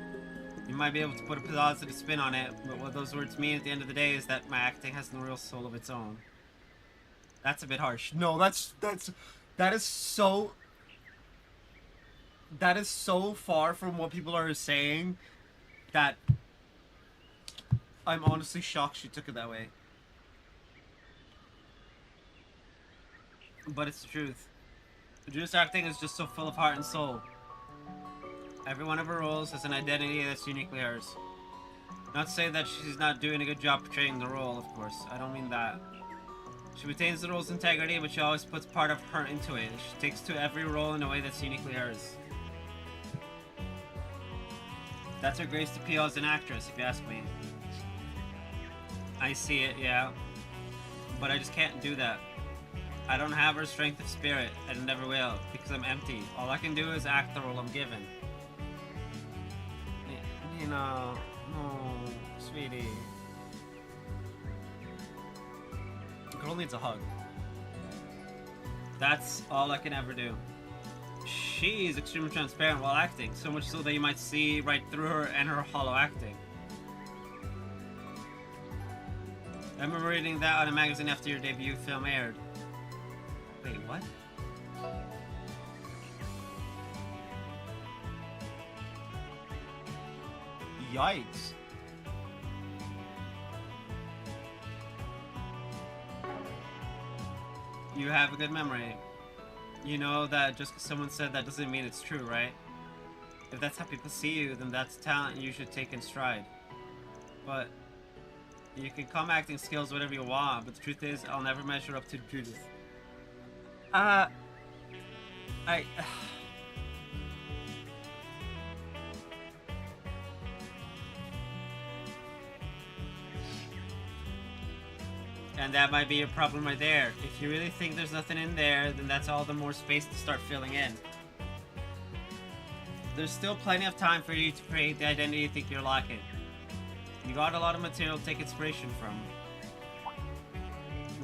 You might be able to put a positive spin on it, but what those words mean at the end of the day is that my acting has no real soul of its own. That's a bit harsh. No, that is so far from what people are saying that I'm honestly shocked she took it that way. But it's the truth. Judith's acting is just so full of heart and soul. Every one of her roles has an identity that's uniquely hers. Not to say that she's not doing a good job portraying the role, of course. I don't mean that. She retains the role's integrity, but she always puts part of her into it. She takes to every role in a way that's uniquely hers. That's her grace to appeal as an actress, if you ask me. I see it, yeah. But I just can't do that. I don't have her strength of spirit, and never will, because I'm empty. All I can do is act the role I'm given. Nina, no, sweetie. The girl needs a hug. That's all I can ever do. She's extremely transparent while acting, so much so that you might see right through her and her hollow acting. I remember reading that on a magazine after your debut film aired. Wait, what? Yikes. You have a good memory. You know that just because someone said that doesn't mean it's true, right? If that's how people see you, then that's talent you should take in stride. But you can come acting skills whatever you want, but the truth is, I'll never measure up to Judith. And that might be a problem right there. If you really think there's nothing in there, then that's all the more space to start filling in. There's still plenty of time for you to create the identity you think you're lacking. You got a lot of material to take inspiration from.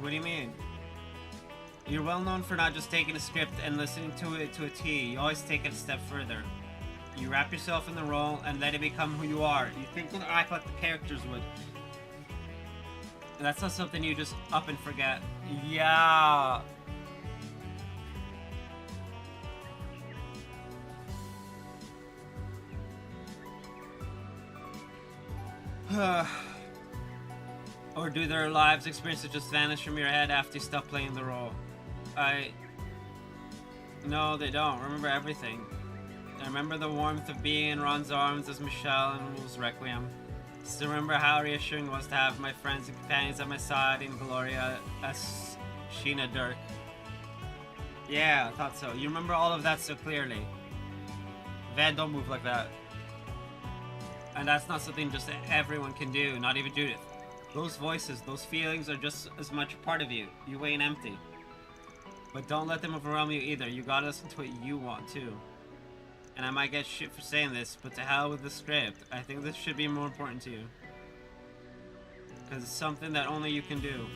What do you mean? You're well known for not just taking a script and listening to it to a T. You always take it a step further. You wrap yourself in the role and let it become who you are. You think and act like the characters would. That's not something you just up and forget. Yeah. Or do their lives experiences just vanish from your head after you stop playing the role? No, they don't. Remember everything. I remember the warmth of being in Ron's arms as Michelle in Wolf's Requiem. Still remember how reassuring it was to have my friends and companions at my side in Gloria as Sheena Dirk. Yeah, I thought so. You remember all of that so clearly. Van, don't move like that. And that's not something just everyone can do, not even Judith. Those voices, those feelings are just as much a part of you. You ain't empty. But don't let them overwhelm you either. You gotta listen to what you want too. And I might get shit for saying this, but to hell with the script. I think this should be more important to you. Because it's something that only you can do.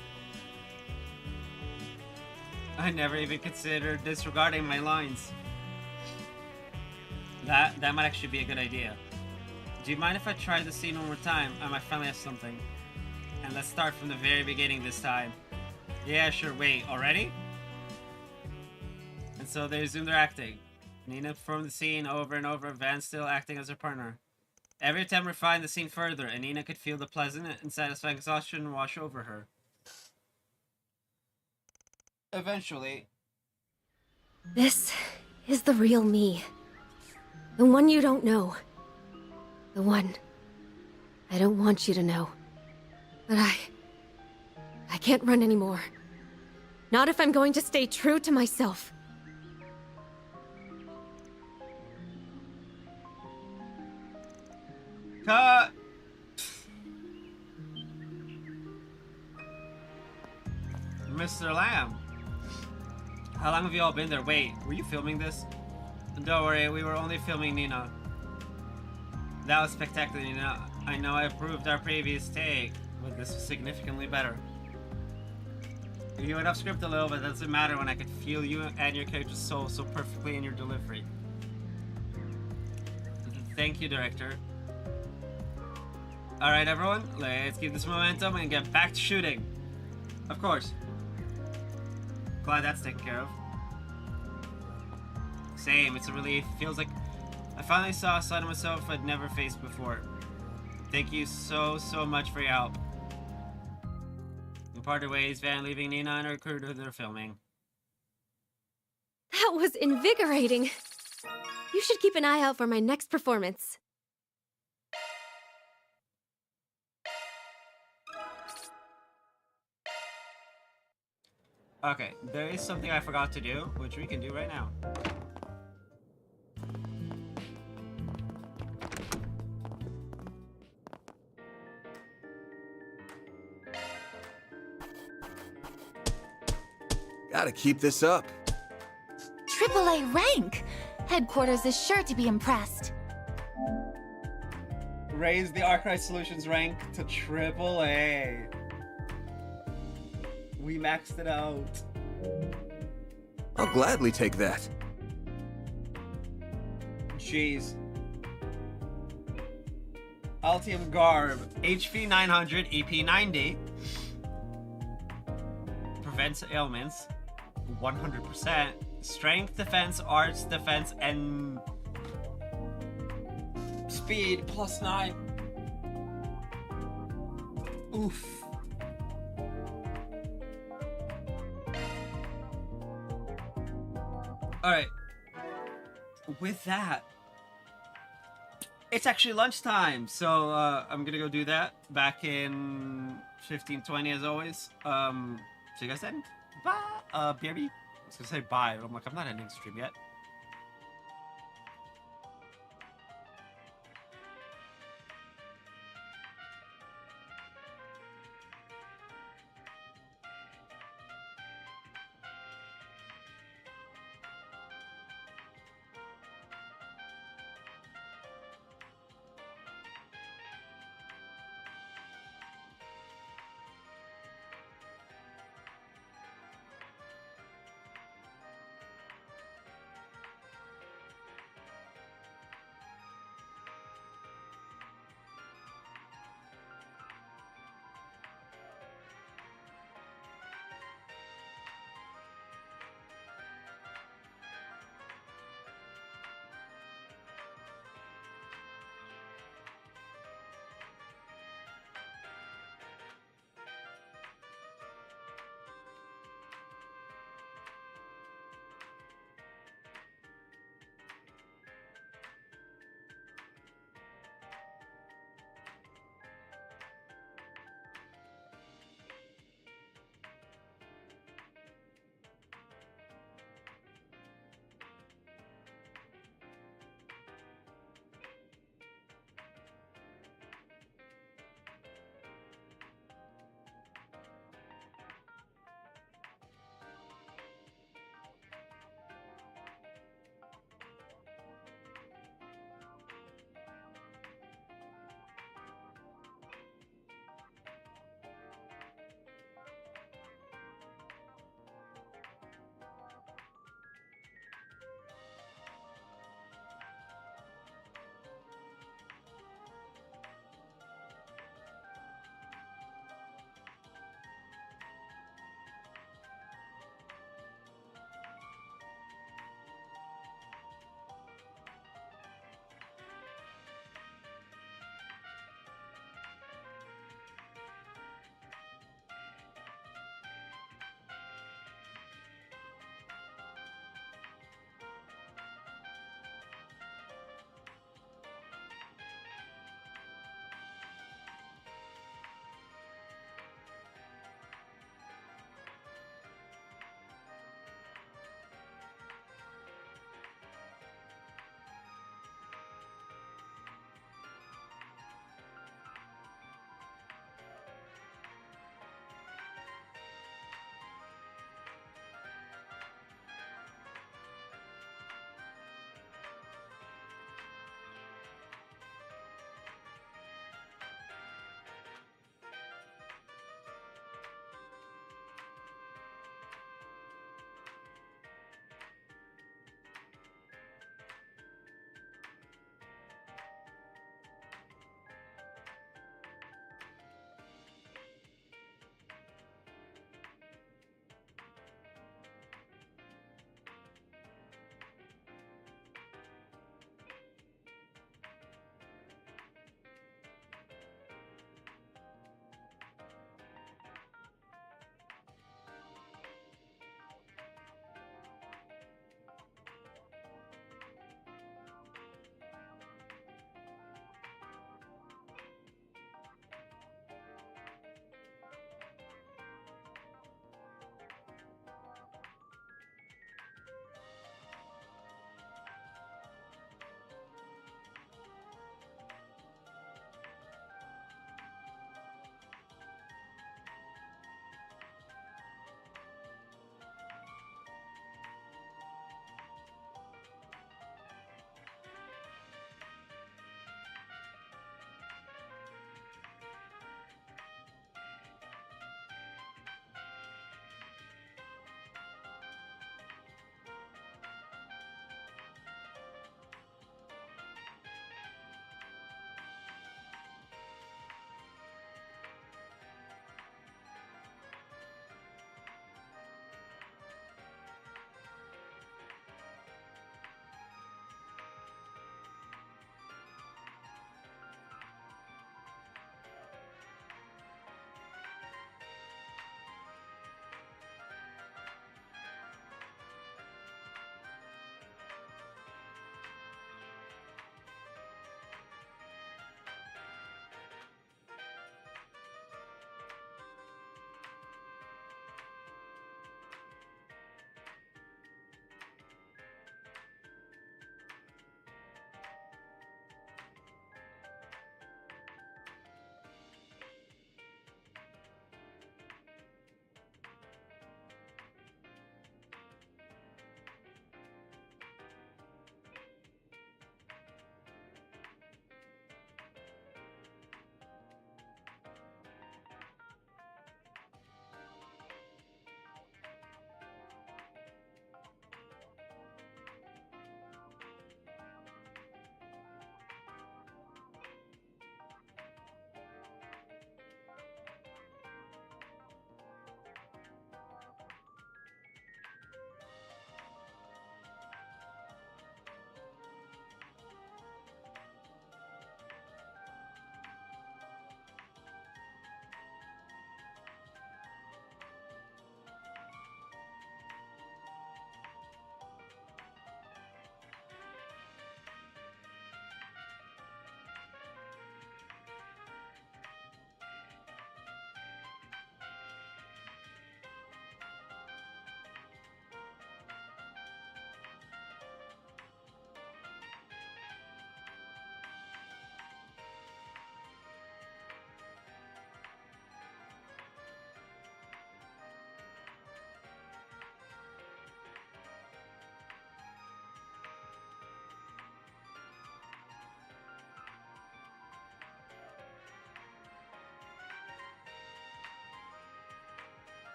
I never even considered disregarding my lines. That might actually be a good idea. Do you mind if I try the scene one more time? I might finally have something. And let's start from the very beginning this time. Yeah, sure, wait, already? And so they resume their acting. Nina performed the scene over and over, Van still acting as her partner. Every attempt refined the scene further, and Nina could feel the pleasant and satisfying exhaustion wash over her. Eventually... This is the real me. The one you don't know. The one I don't want you to know. But I can't run anymore. Not if I'm going to stay true to myself. Cut! Mr. Lamb. How long have you all been there? Wait, were you filming this? Don't worry, we were only filming Nina. That was spectacular, Nina. I know I approved our previous take, but this was significantly better. You went off script a little, but that doesn't matter when I could feel you and your character's soul so perfectly in your delivery. Thank you, director. Alright, everyone, let's keep this momentum and get back to shooting. Of course. Glad that's taken care of. Same, it's a relief. Feels like I finally saw a side of myself I'd never faced before. Thank you so much for your help. We parted ways, Van leaving Nina and her crew to their filming. That was invigorating. You should keep an eye out for my next performance. Okay, there is something I forgot to do, which we can do right now. Gotta keep this up. AAA rank! Headquarters is sure to be impressed. Raise the Arclight Solutions rank to AAA. We maxed it out. I'll gladly take that. Jeez. Altium Garb, HP 900, EP 90. Prevents ailments, 100%. Strength, defense, arts, defense, and speed +9. Oof. Alright. With that, it's actually lunchtime, so I'm gonna go do that back in 15:20 as always. See you guys then. Bye. BRB. I was gonna say bye, but I'm like, I'm not ending the stream yet.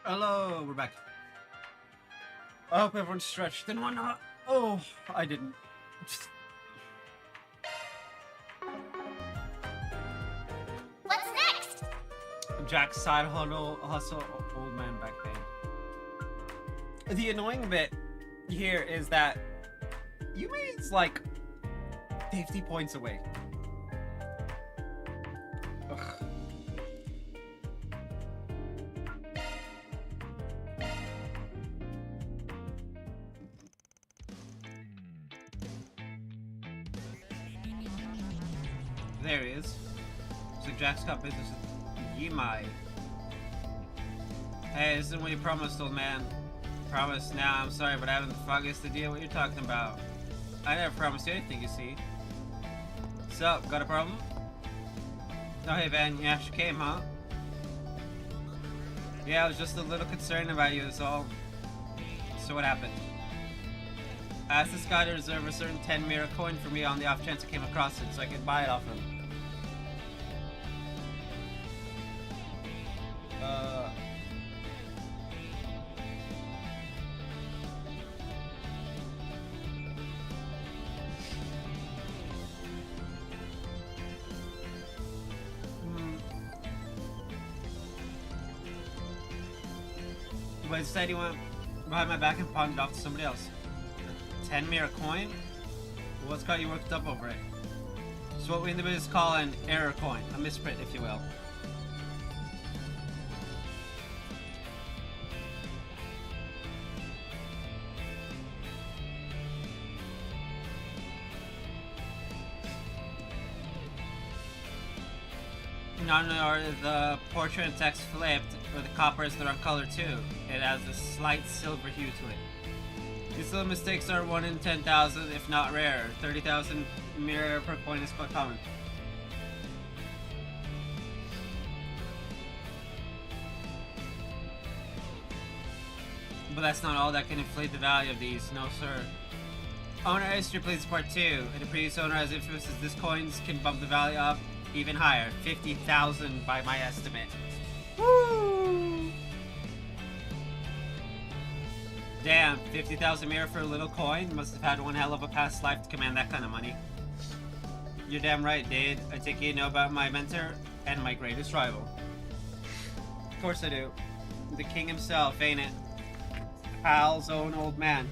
Hello, we're back. I hope everyone's stretched and whatnot. Oh, I didn't. What's next? Jack's side hustle, old man back pain. The annoying bit here is that Yumi's like 50 points away. Ugh. There he is. So Jack's got business with Yimai. Hey, this isn't what you promised, old man. Promise now, I'm sorry, but I haven't the foggiest idea what you're talking about. I never promised you anything, you see. So, got a problem? Oh, hey, Van, you actually came, huh? Yeah, I was just a little concerned about you, that's all. So what happened? I asked this guy to reserve a certain 10 Mira coin for me on the off chance I came across it, so I could buy it off him. But instead he went behind my back and pawned it off to somebody else. 10 Mira coin? What's got you worked up over it? It's what we in the business call an error coin, a misprint if you will. Not only are the portrait and text flipped, but the coppers that are colored too. It has a slight silver hue to it. These little mistakes are 1 in 10,000, if not rare. 30,000 Mira per coin is quite common. But that's not all that can inflate the value of these, no sir. Owner history plays a part too, and the previous owner has influences this coins can bump the value up even higher, 50,000 by my estimate. Woo! Damn, 50,000 Mira for a little coin? Must have had one hell of a past life to command that kind of money. You're damn right, Dade. I take it you know about my mentor and my greatest rival. Of course I do. The king himself, ain't it? Hal's own old man.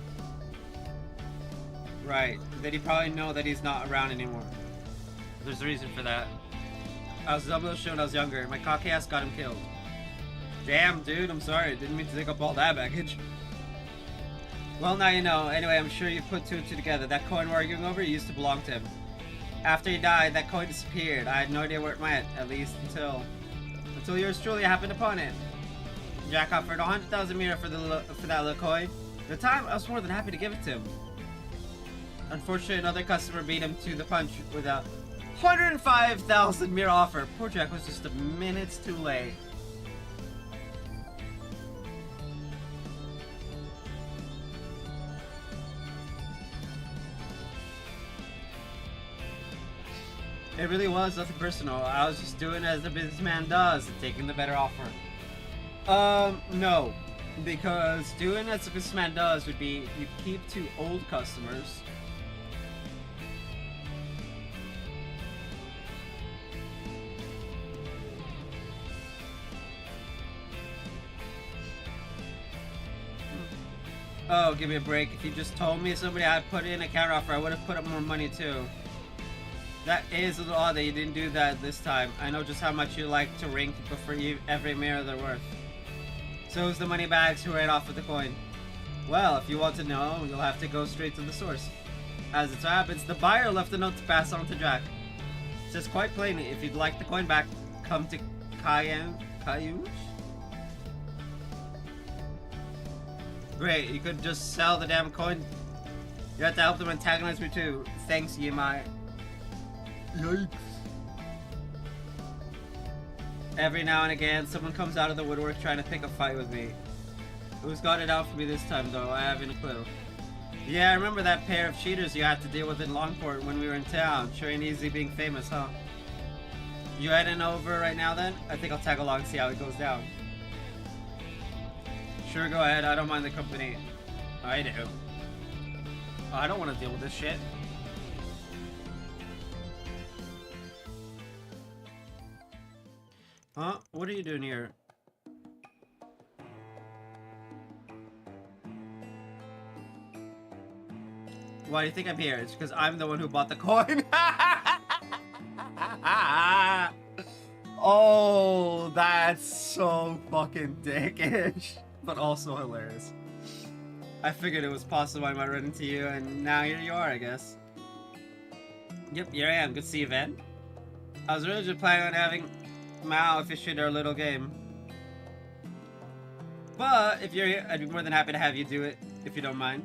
Right. Did he probably know that he's not around anymore? There's a reason for that. I was double shown when I was younger. My cocky ass got him killed. Damn, dude, I'm sorry. Didn't mean to take up all that baggage. Well, now you know. Anyway, I'm sure you put two and two together. That coin we're arguing over used to belong to him. After he died, that coin disappeared. I had no idea where it went, at least until yours truly happened upon it. Jack offered 100,000 Mira for that little coin. At the time, I was more than happy to give it to him. Unfortunately, another customer beat him to the punch with a 105,000 Mira offer. Poor Jack was just a minutes too late. It really was nothing personal. I was just doing as a businessman does and taking the better offer. No. Because doing as a businessman does would be you keep two old customers. Oh, give me a break. If you just told me somebody I'd put in a counteroffer, I would have put up more money too. That is a little odd that you didn't do that this time. I know just how much you like to ring people for every Mira they're worth. So who's the money bags who ran off with the coin? Well, if you want to know, you'll have to go straight to the source. As it so happens, the buyer left a note to pass on to Jack. It says quite plainly, if you'd like the coin back, come to Caillouche? Great, you could just sell the damn coin. You have to help them antagonize me too. Thanks, Yimai. Yikes. Every now and again, someone comes out of the woodwork trying to pick a fight with me. Who's got it out for me this time, though? I haven't a clue. Yeah, I remember that pair of cheaters you had to deal with in Longport when we were in town. Sure ain't easy being famous, huh? You heading over right now, then? I think I'll tag along and see how it goes down. Sure, go ahead. I don't mind the company. I do. I don't want to deal with this shit. Huh? What are you doing here? Why do you think I'm here? It's because I'm the one who bought the coin. Oh, that's so fucking dickish, but also hilarious. I figured it was possible I might run into you, and now here you are, I guess. Yep, here I am. Good to see you, Van. I was really just planning on having Mao officiate our little game. But if you're here, I'd be more than happy to have you do it, if you don't mind.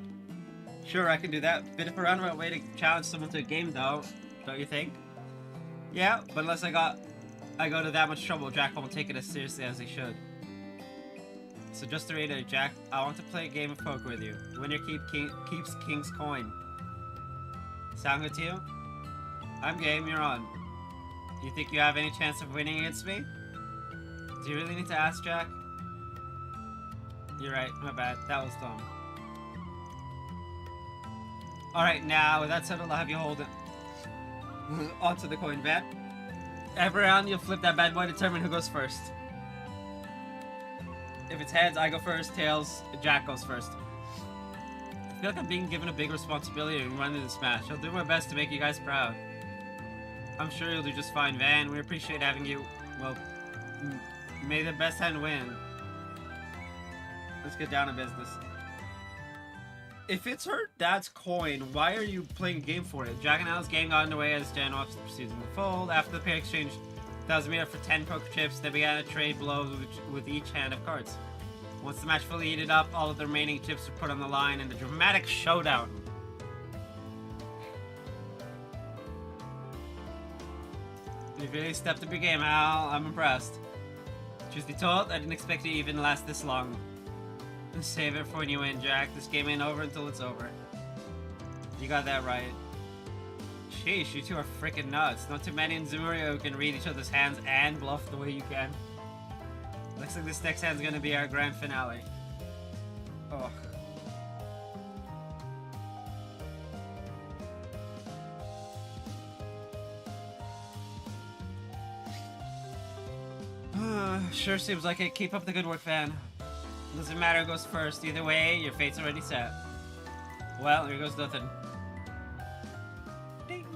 Sure, I can do that. Bit of a roundabout way to challenge someone to a game, though, don't you think? Yeah, but unless I go to that much trouble, Jack won't take it as seriously as he should. So just to reiterate, Jack, I want to play a game of poker with you. Winner keeps King's coin. Sound good to you? I'm game, you're on. You think you have any chance of winning against me? Do you really need to ask, Jack? You're right, my bad. That was dumb. Alright, now with that settled, I'll have you hold it onto the coin, Van. Every round, you'll flip that bad boy to determine who goes first. If it's heads, I go first. Tails, Jack goes first. I feel like I'm being given a big responsibility in running this match. I'll do my best to make you guys proud. I'm sure you'll do just fine, Van. We appreciate having you. Well, may the best hand win. Let's get down to business. If it's her dad's coin, why are you playing a game for it? Jack and Al's game got underway as Jan watched the proceeds in the fold. After the pair exchanged 1,000 meter for 10 poker chips, they began to trade blows with each hand of cards. Once the match fully heated up, all of the remaining chips were put on the line in the dramatic showdown. You really stepped up your game, Al. I'm impressed. Truth be told, I didn't expect it to even last this long. Save it for when you win, Jack. This game ain't over until it's over. You got that right. Sheesh, you two are freaking nuts. Not too many in Zemuria who can read each other's hands and bluff the way you can. Looks like this next hand's gonna be our grand finale. Ugh. Sure seems like it. Keep up the good work, Van. Doesn't matter who goes first. Either way, your fate's already set. Well, here goes nothing. Ding.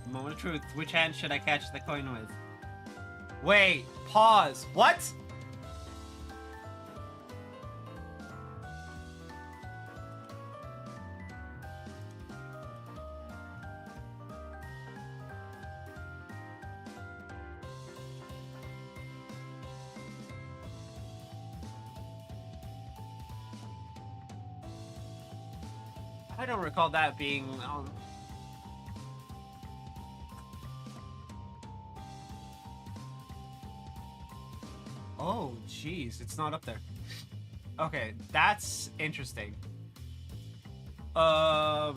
Moment of truth. Which hand should I catch the coin with? Wait. Pause. What? I don't recall that being Oh, jeez, it's not up there. Okay, that's interesting. I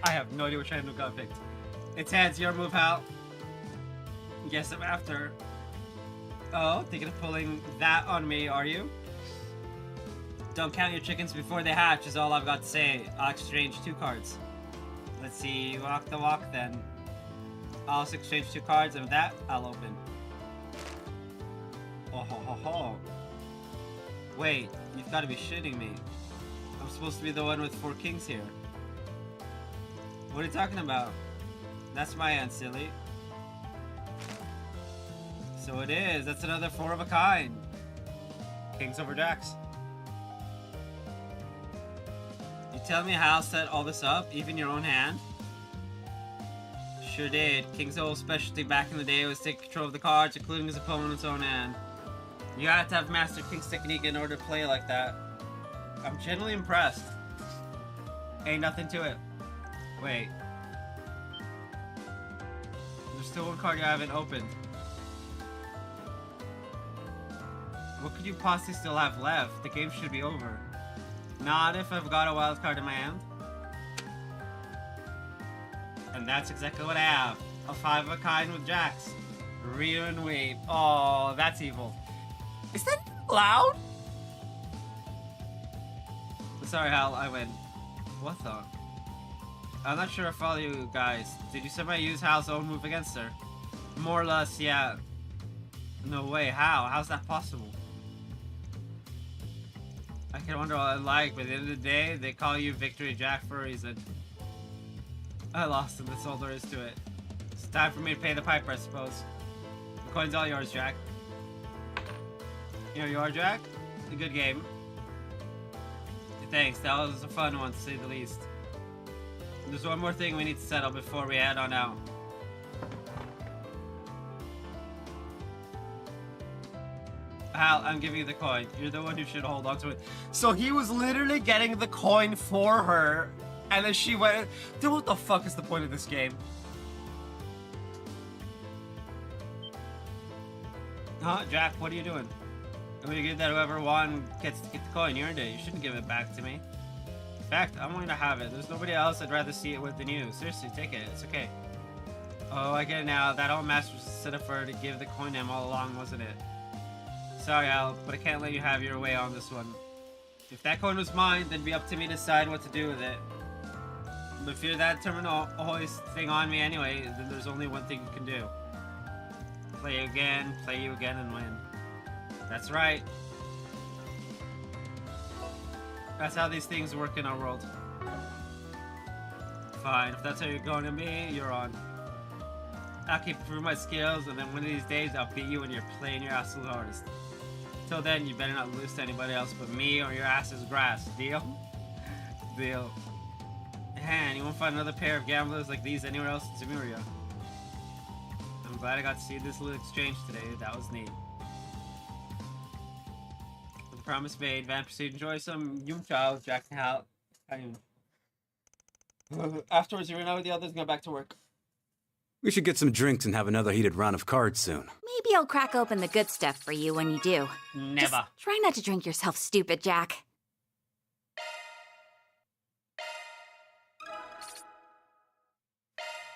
have no idea which hand got picked. It's heads, your move, Hal. Guess I'm after. Oh, thinking of pulling that on me, are you? Don't count your chickens before they hatch is all I've got to say. I'll exchange 2 cards. Let's see, walk the walk then. I'll also exchange 2 cards, and with that, I'll open. Oh ho ho ho. Wait, you've got to be shitting me. I'm supposed to be the one with 4 kings here. What are you talking about? That's my hand, silly. So it is. That's another 4 of a kind. Kings over jacks. You tell me how set all this up, even your own hand? Sure did. King's whole specialty back in the day was take control of the cards, including his opponent's own hand. You have to have mastered King's technique in order to play like that. I'm genuinely impressed. Ain't nothing to it. Wait. There's still 1 card you haven't opened. What could you possibly still have left? The game should be over. Not if I've got a wild card in my hand. And And that's exactly what I have. A 5 of a kind with Jax. Read and wait. Oh, that's evil. Is that loud? Sorry, Hal, I win. What the? I'm not sure if all you guys. Did you somehow use Hal's own move against her? More or less, yeah. No way, how? How's that possible? I can wonder what I like, but at the end of the day, they call you Victory Jack for a reason. I lost him, that's all there is to it. It's time for me to pay the piper, I suppose. The coin's all yours, Jack. Here you are, Jack. A good game. Thanks, that was a fun one, to say the least. There's one more thing we need to settle before we head on out. Hal, I'm giving you the coin. You're the one who should hold on to it. So he was literally getting the coin for her, and then she went... Dude, what the fuck is the point of this game? Huh, Jack, what are you doing? I'm gonna give that whoever won gets to get the coin. You earned it. You shouldn't give it back to me. In fact, I'm going to have it. There's nobody else I'd rather see it with than you. Seriously, take it. It's okay. Oh, I get it now. That old master was set up for her to give the coin to him all along, wasn't it? Sorry, Al, but I can't let you have your way on this one. If that coin was mine, then it'd be up to me to decide what to do with it. But if you're that terminal hoist thing on me anyway, then there's only one thing you can do. Play you again, and win. That's right. That's how these things work in our world. Fine, if that's how you're going to be, you're on. I'll keep improving my skills, and then one of these days I'll beat you when you're playing your absolute hardest. Till then, you better not lose to anybody else but me, or your ass is grass. Deal? Deal. Man, you won't find another pair of gamblers like these anywhere else in Temuria. I'm glad I got to see this little exchange today. That was neat. With the promise made, Van proceeded to enjoy some Yumcha with Jack and Hal. Afterwards, he ran out with the others and got back to work. We should get some drinks and have another heated round of cards soon. Maybe I'll crack open the good stuff for you when you do. Never. Just try not to drink yourself stupid, Jack.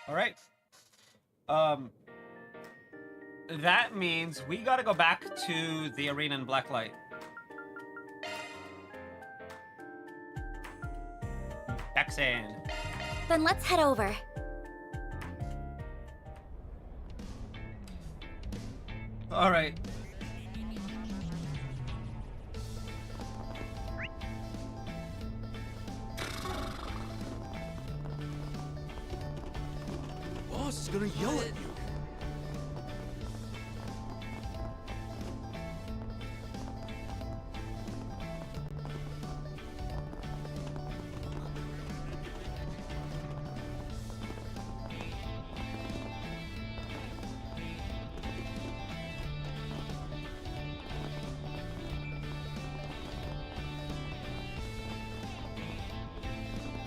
Alright. That means we gotta go back to the arena in Blacklight. Backsand. Then let's head over. Alright. Boss is gonna yell at you.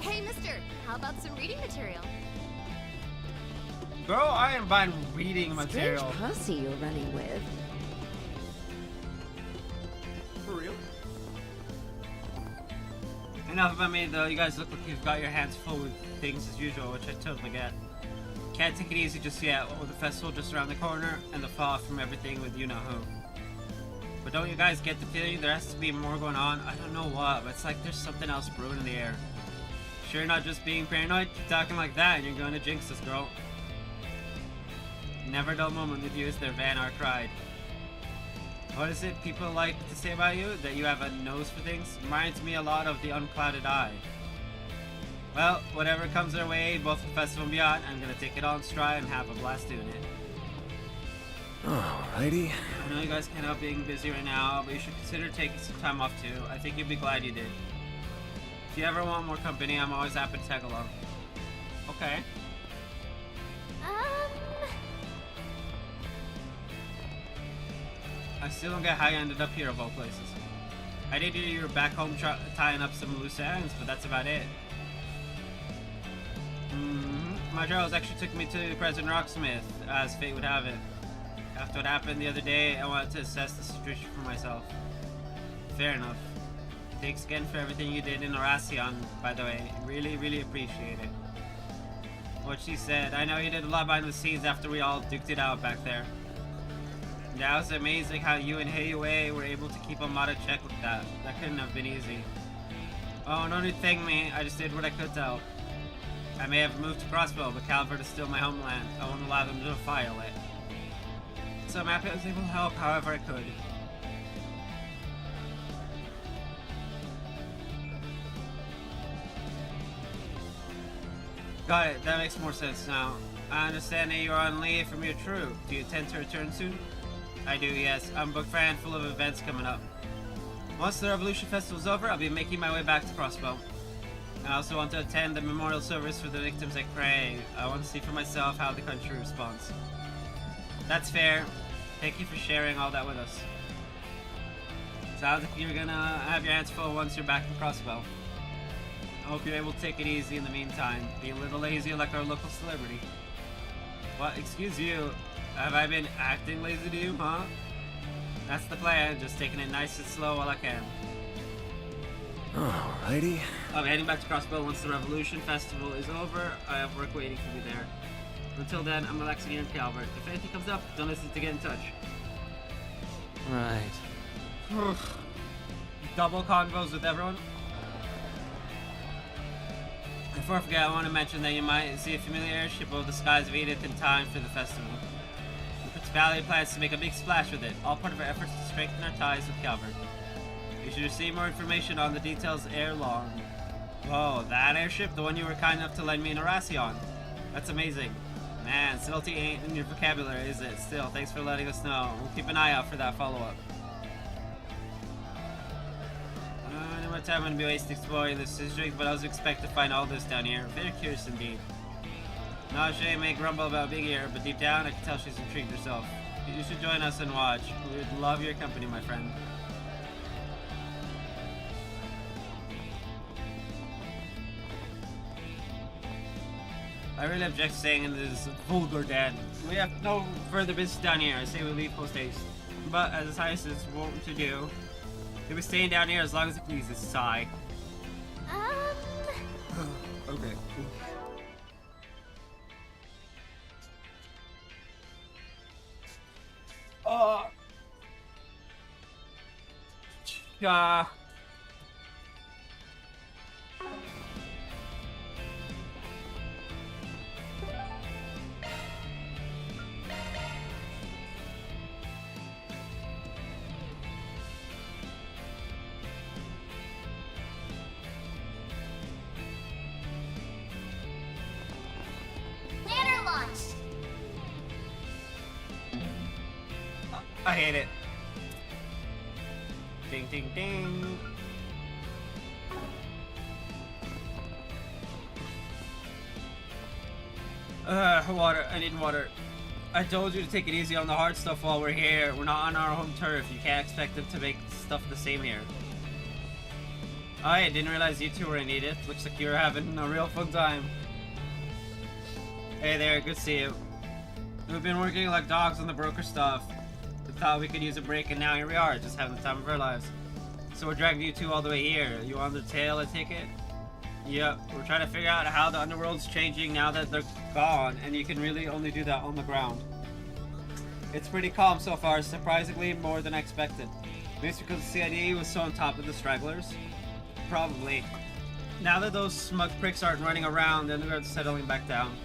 Hey, mister, how about some reading material? Girl, I am buying reading material. Strange posse you're running with. For real? Enough about me, though. You guys look like you've got your hands full with things as usual, which I totally get. Can't take it easy just yet, with the festival just around the corner, and the fall from everything with you-know-who. But don't you guys get the feeling there has to be more going on? I don't know what, but it's like there's something else brewing in the air. Sure you're not just being paranoid? Keep talking like that, and you're going to jinx us, girl. Never a dull moment with you, is there, Van? Our cried. What is it people like to say about you? That you have a nose for things? Reminds me a lot of the unclouded eye. Well, whatever comes our way, both the festival and beyond, I'm gonna take it all in stride and have a blast doing it. Alrighty. I know you guys can't help being busy right now, but you should consider taking some time off too. I think you'd be glad you did. If you ever want more company, I'm always happy to tag along. Okay. I still don't get how you ended up here of all places. I did hear you were back home tying up some loose ends, but that's about it. My travels actually took me to President Rocksmith, as fate would have it. After what happened the other day, I wanted to assess the situation for myself. Fair enough. Thanks again for everything you did in Oracion, by the way. Really, really appreciate it. what she said. I know you did a lot behind the scenes after we all duked it out back there. Yeah, it was amazing how you and Heiwei were able to keep them out of check with that. That couldn't have been easy. Oh, no need to thank me. I just did what I could to help. I may have moved to Crossbow, but Calvert is still my homeland. I won't allow them to defile it. So I'm happy I was able to help however I could. Got it. That makes more sense now. I understand that you're on leave from your troop. Do you intend to return soon? I do, yes. I'm booked for a handful of events coming up. Once the Revolution Festival's over, I'll be making my way back to Crossbow. I also want to attend the memorial service for the victims at Cray. I want to see for myself how the country responds. That's fair. Thank you for sharing all that with us. Sounds like you're gonna have your hands full once you're back in Crossbow. I hope you're able to take it easy in the meantime. Be a little lazy like our local celebrity. What? Excuse you. Have I been acting lazy to you, huh? That's the plan. Just taking it nice and slow while I can. Alrighty. I'll be heading back to Crossbow once the Revolution Festival is over. I have work waiting for me there. Until then, I'm relaxing here in Calvert. If anything comes up, don't hesitate to get in touch. Right. Double convos with everyone. Before I forget, I want to mention that you might see a familiar airship over the skies of Edith in time for the festival. The Principality plans to make a big splash with it, all part of our efforts to strengthen our ties with Calvert. You should receive more information on the details ere long. Whoa, that airship? The one you were kind enough to lend me an Arasi on? That's amazing. Man, subtlety ain't in your vocabulary, is it? Still, thanks for letting us know. We'll keep an eye out for that follow-up. I don't know what time I'm going to be wasting exploring this district, but I was expecting to find all this down here. Very curious indeed. Najee may grumble about being here, but deep down I can tell she's intrigued herself. You should join us and watch. We would love your company, my friend. I really object to staying in this vulgar den. We have no further business down here. I say we leave post haste. But as his highness is wont to do, he'll be staying down here as long as he pleases. Sigh. Okay. Yeah. Ladder launched. I hate it. Ding, ding, ding. Water. I need water. I told you to take it easy on the hard stuff while we're here. We're not on our home turf. You can't expect them to make stuff the same here. Oh, I didn't realize you two were in Edith. Looks like you're having a real fun time. Hey there, good to see you. We've been working like dogs on the broker stuff. We thought we could use a break, and now here we are, just having the time of our lives. So we're dragging you two all the way here. You on the tail, I take it? Yep, we're trying to figure out how the underworld's changing now that they're gone, and you can really only do that on the ground. It's pretty calm so far, surprisingly more than I expected. Maybe it's because the CID was so on top of the stragglers? Probably. Now that those smug pricks aren't running around, the underworld's settling back down.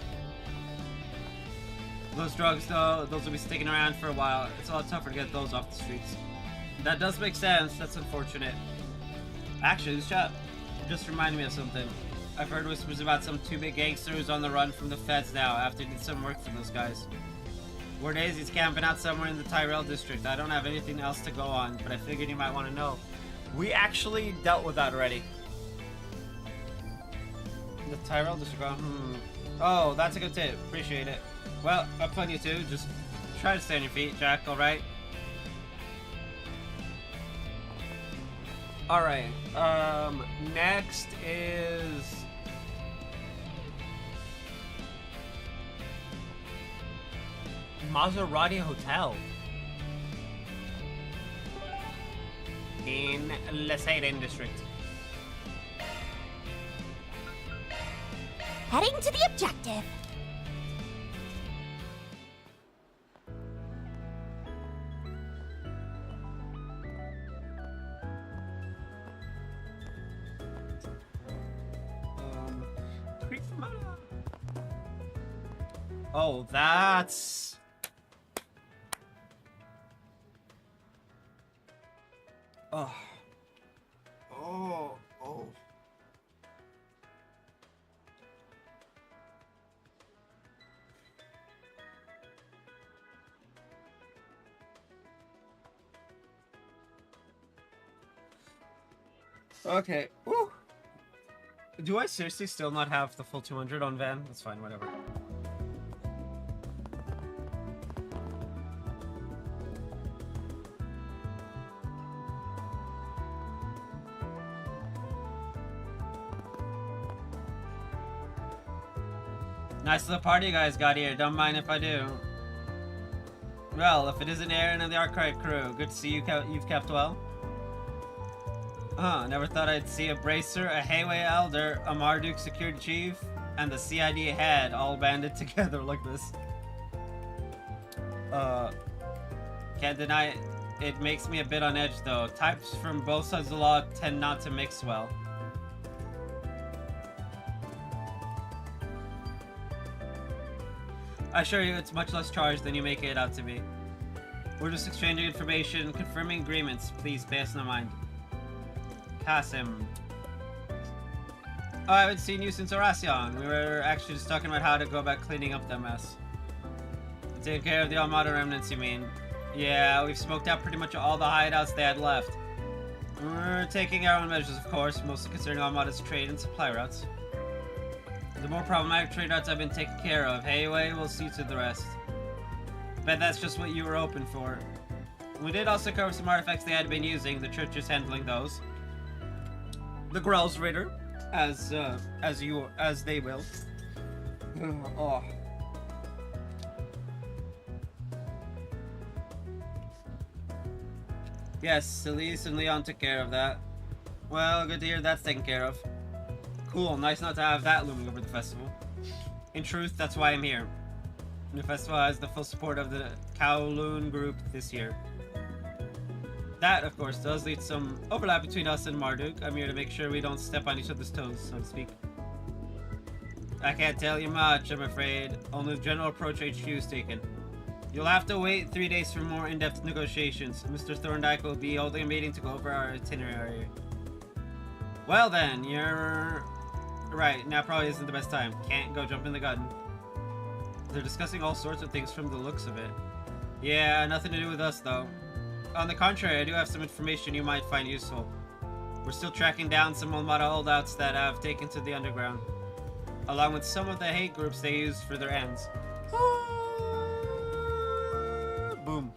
Those drugs, though, those will be sticking around for a while. It's a lot tougher to get those off the streets. That does make sense. That's unfortunate. Actually, this chat just reminded me of something. I've heard whispers about some two big gangsters on the run from the feds now after he did some work for those guys. Word is he's camping out somewhere in the Tyrell district. I don't have anything else to go on, but I figured you might want to know. We actually dealt with that already. The Tyrell district. Oh, that's a good tip. Appreciate it. Well, up on you two. Just try to stay on your feet, Jack, alright? Alright, next is... Maserati Hotel. In Lesaiden district. Heading to the objective. Oh, that's... Oh. Oh. Oh. Okay. Woo. Do I seriously still not have the full 200 on Van? That's fine, whatever. Nice little party you guys got here. Don't mind if I do. Well, if it isn't Aaron and the Archive crew, good to see you. You've kept well. Never thought I'd see a Bracer, a Hayway Elder, a Marduk Security Chief, and the CID head all banded together like this. Can't deny it. It makes me a bit on edge though. Types from both sides of the law tend not to mix well. I assure you it's much less charged than you make it out to be. We're just exchanging information, confirming agreements. Please bear us in mind. Kasim. Oh, I haven't seen you since Oracion. We were actually just talking about how to go about cleaning up that mess. Taking care of the Armada remnants, you mean? Yeah, we've smoked out pretty much all the hideouts they had left. We're taking our own measures, of course, mostly concerning Armada's trade and supply routes. The more problematic trade routes have been taken care of. Hayway will see to the rest. Bet that's just what you were hoping for. We did also cover some artifacts they had been using. The church is handling those. The Grell's Raider, as they will. Oh. Yes, Elise and Leon took care of that. Well, good to hear that's taken care of. Cool, nice not to have that looming over the festival. In truth, that's why I'm here. The festival has the full support of the Kowloon group this year. That, of course, does lead to some overlap between us and Marduk. I'm here to make sure we don't step on each other's toes, so to speak. I can't tell you much, I'm afraid. Only the general approach HQ is taken. You'll have to wait 3 days for more in-depth negotiations. Mr. Thorndike will be holding a meeting to go over our itinerary. Well then, you're... right, now probably isn't the best time. Can't go jumping the gun. They're discussing all sorts of things from the looks of it. Yeah, nothing to do with us, though. On the contrary, I do have some information you might find useful. We're still tracking down some Armada holdouts that have taken to the underground, along with some of the hate groups they use for their ends. Boom.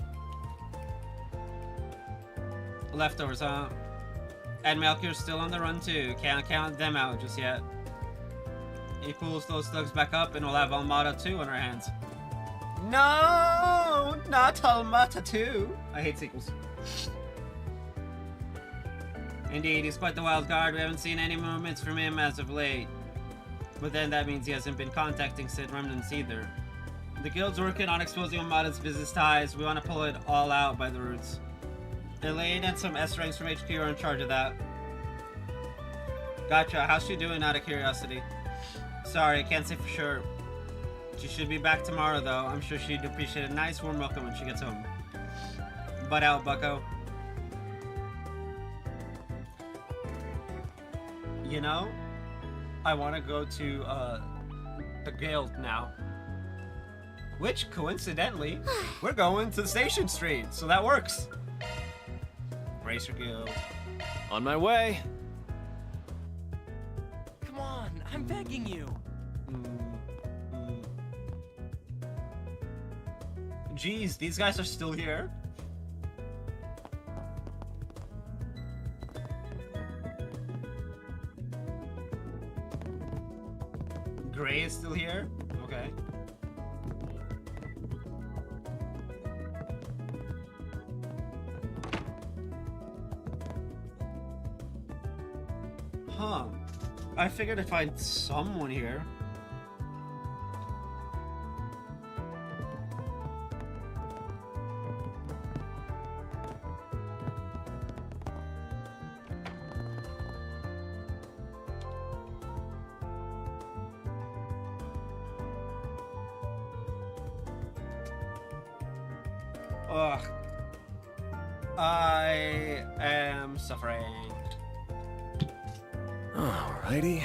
Leftovers, huh? And Melchior's still on the run too. Can't count them out just yet. He pulls those thugs back up and we'll have Armada 2 on our hands. No! Not Armada 2! I hate sequels. Indeed, he's quite the wild card. We haven't seen any movements from him as of late. But then that means he hasn't been contacting said remnants either. The guild's working on exposing Armada's business ties. We want to pull it all out by the roots. Elaine and some S-ranks from HQ are in charge of that. Gotcha. How's she doing out of curiosity? Sorry, I can't say for sure. She should be back tomorrow though. I'm sure she'd appreciate a nice warm welcome when she gets home. Butt out, bucko. You know, I want to go to the guild now. Which, coincidentally, we're going to the Station Street, so that works. Bracer Guild. On my way. Come on, I'm begging you. Jeez, these guys are still here? Gray is still here? Okay. Huh. I figured I'd find someone here. Ugh. I am suffering. Alrighty.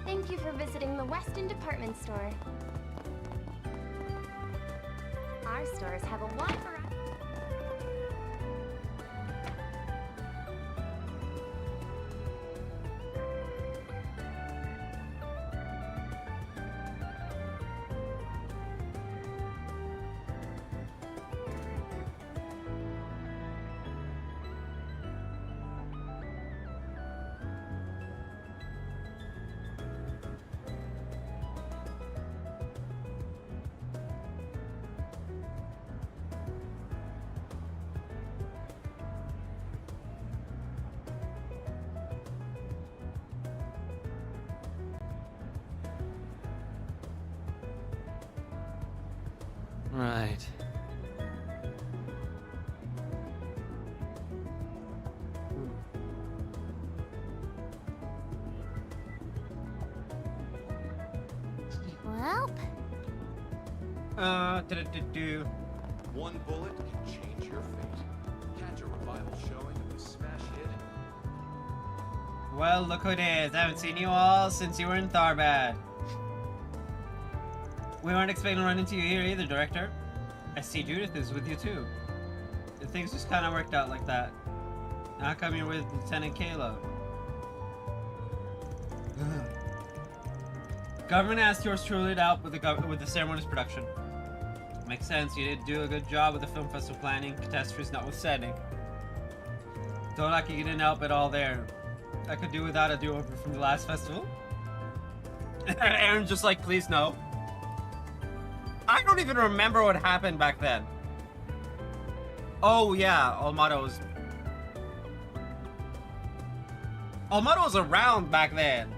Thank you for visiting the Weston Department Store. Our stores have a wide variety. Right. Well, Do. One bullet can change your fate. Catch a revival showing of the smash hit. Well, look who it is. I haven't seen you all since you were in Tharbad. We weren't expecting to run into you here either, Director. I see Judith is with you too. Things just kind of worked out like that. Now come here with Lieutenant Kayla. Government asked yours truly to help with the ceremony's production. Makes sense. You did do a good job with the film festival planning, catastrophes notwithstanding. Don't like you didn't help at all there. I could do without a do-over from the last festival. Aaron's just like, please no. I don't even remember what happened back then. Oh yeah, Almato was around back then.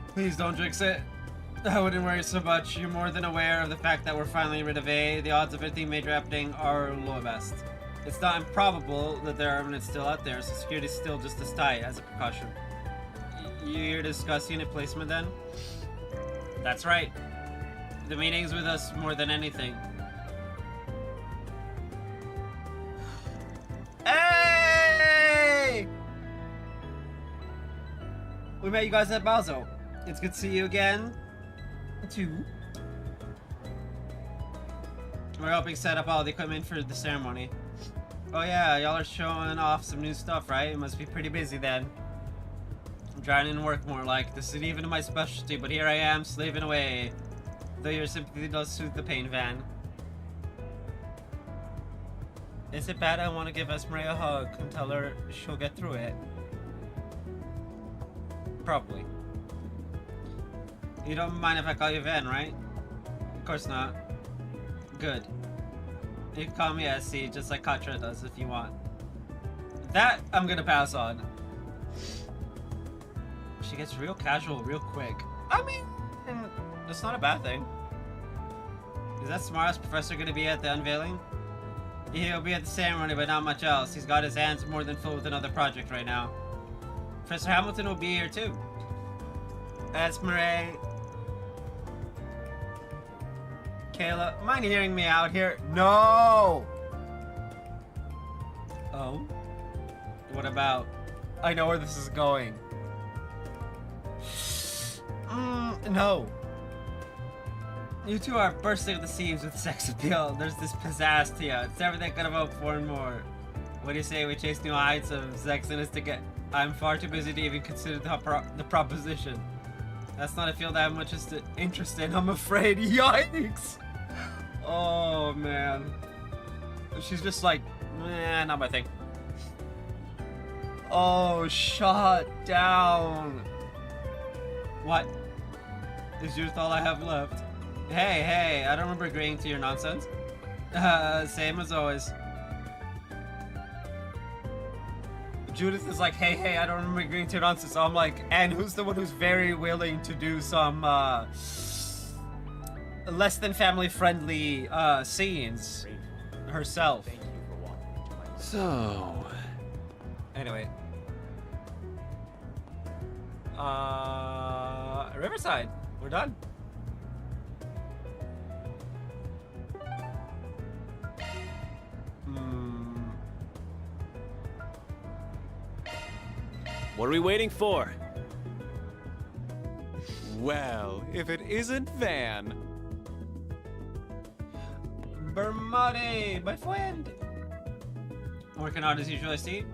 Please don't jinx it. I wouldn't worry so much. You're more than aware of the fact that we're finally rid of A. The odds of anything major happening are low at best. It's not improbable that there are remnants still out there, so security's still just as tight as a precaution. You here to discuss unit placement then? That's right. The meeting's with us more than anything. Hey! We met you guys at Balzo. It's good to see you again. Too. We're helping set up all the equipment for the ceremony. Oh yeah, y'all are showing off some new stuff, right? It must be pretty busy then. I'm trying to work more like this isn't even my specialty, but here I am slaving away. Though your sympathy does soothe the pain, Van. Is it bad I want to give Esmeralda a hug and tell her she'll get through it? Probably. You don't mind if I call you Van, right? Of course not. Good. You can call me SC, just like Katra does if you want. That I'm gonna pass on. She gets real casual real quick. I mean, that's not a bad thing. Is that smartass professor gonna be at the unveiling? He'll be at the ceremony, but not much else. He's got his hands more than full with another project right now. Professor Hamilton will be here too. Esmeralda. Kayla, mind hearing me out here? No! Oh? What about? I know where this is going. No. You two are bursting at the seams with sex appeal. There's this pizzazz to you. It's everything I could have hoped for and more. What do you say we chase new heights of sexiness to get... I'm far too busy to even consider the proposition. That's not a field I have much interest in, I'm afraid. Yikes! Oh, man. She's just like, not my thing. Oh, shut down. What? Is Judith all I have left? Hey, I don't remember agreeing to your nonsense. Same as always. Judith is like, hey, I don't remember agreeing to nonsense. So I'm like, and who's the one who's very willing to do some less than family friendly scenes herself? So, anyway, Riverside, we're done. what are we waiting for? Well, if it isn't Van. Bermude, my friend. Working hard as usual, I see.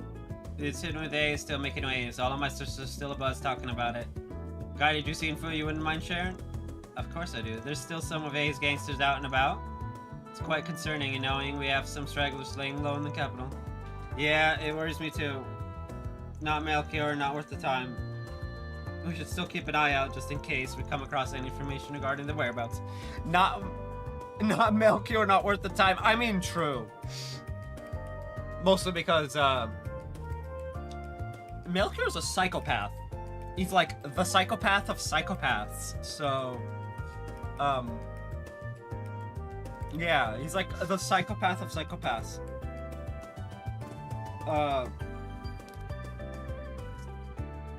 It's hidden with A, still making waves. All of my sisters still abuzz talking about it. Guy, did you see info you wouldn't mind sharing? Of course I do. There's still some of A's gangsters out and about. It's quite concerning in knowing we have some stragglers laying low in the capital. Yeah, it worries me too. Not Melchior, not worth the time. We should still keep an eye out just in case we come across any information regarding the whereabouts. Not Melchior, not worth the time. I mean, true. Mostly because, Melchior's a psychopath. He's like the psychopath of psychopaths. So, yeah, he's like the psychopath of psychopaths.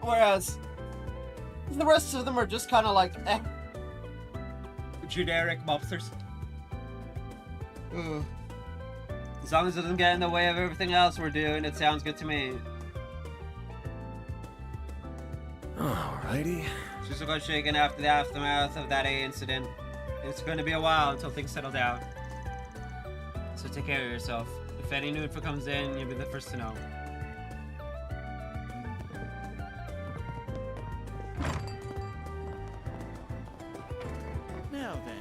Whereas the rest of them are just kind of like, generic mobsters. As long as it doesn't get in the way of everything else we're doing, it sounds good to me. Alrighty. She's still got shaken after the aftermath of that A incident. It's going to be a while until things settle down. So take care of yourself. If any new info comes in, you'll be the first to know. Now then.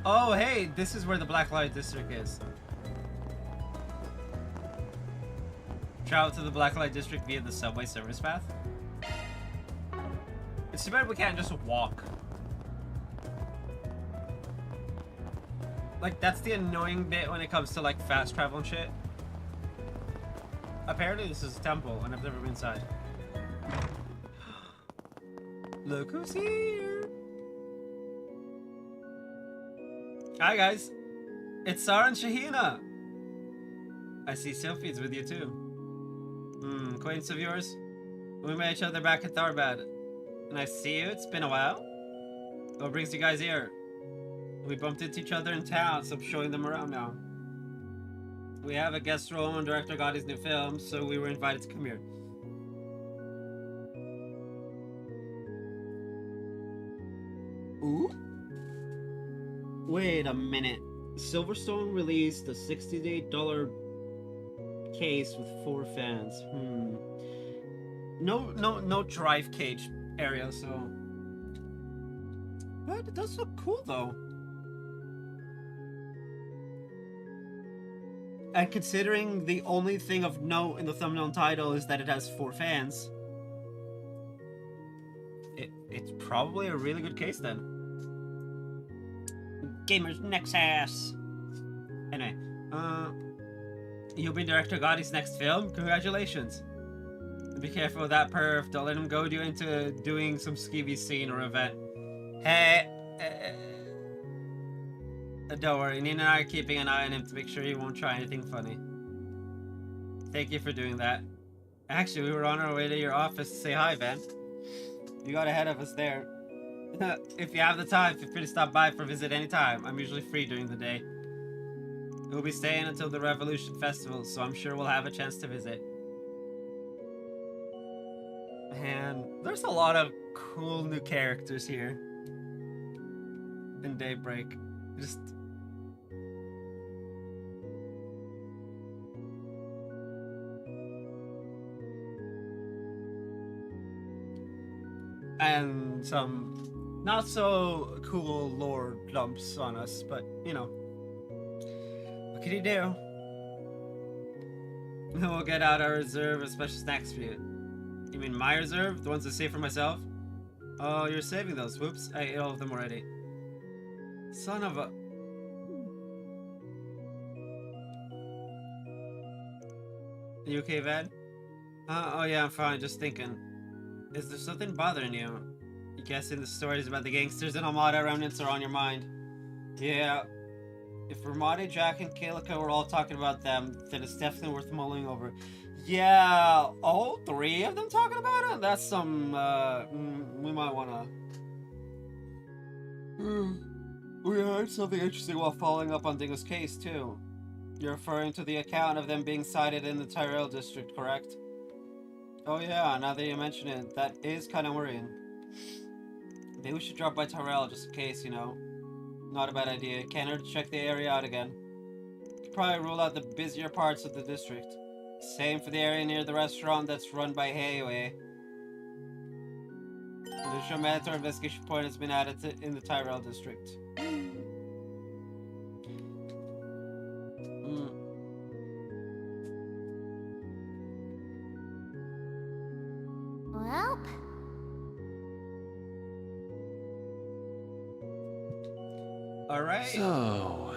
Oh, hey, this is where the Blacklight District is. Travel to the Blacklight District via the subway service path. It's too bad we can't just walk. Like, that's the annoying bit when it comes to, like, fast travel and shit. Apparently this is a temple, and I've never been inside. Look who's here! Hi, guys. It's Sarah and Shahina. I see Sylphie's with you, too. Acquaintance of yours? We met each other back at Tharbad. Nice to see you. It's been a while. What brings you guys here? We bumped into each other in town, so I'm showing them around now. We have a guest role in Director Gotti's new film, so we were invited to come here. Ooh? Wait a minute. Silverstone released a $68 case with 4 fans. No drive cage area, so... But it does look cool, though. And considering the only thing of note in the thumbnail and title is that it has 4 fans, it's probably a really good case then. Gamers Nexus. Anyway, you'll be Director Gotti's next film? Congratulations. Be careful with that perv. Don't let him goad you into doing some skeevy scene or event. Hey, don't worry, Nina and I are keeping an eye on him to make sure he won't try anything funny. Thank you for doing that. Actually, we were on our way to your office to say hi, Van. You got ahead of us there. If you have the time, feel free to stop by for a visit anytime. I'm usually free during the day. We'll be staying until the Revolution Festival, so I'm sure we'll have a chance to visit. Man, there's a lot of cool new characters here in Daybreak. Just... and some not so cool lore dumps on us, but you know, what can you do? We'll get out our reserve of special snacks for you. You mean my reserve? The ones I save for myself? Oh, you're saving those. Whoops, I ate all of them already. Son of a... You okay, Ved? Oh yeah, I'm fine. Just thinking. Is there something bothering you? You guessing the stories about the gangsters and Armada remnants are on your mind? Yeah. If Ramadi, Jack, and Kalika were all talking about them, then it's definitely worth mulling over. Yeah, all three of them talking about it? That's some, we might wanna... We heard something interesting while following up on Dingo's case, too. You're referring to the account of them being sighted in the Tyrell district, correct? Oh yeah, now that you mention it, that is kind of worrying. Maybe we should drop by Tyrell just in case, you know. Not a bad idea. Can't hurt to check the area out again. Could probably rule out the busier parts of the district. Same for the area near the restaurant that's run by Heiwei. An additional mandatory investigation point has been added in the Tyrell district. Well... Alright. So...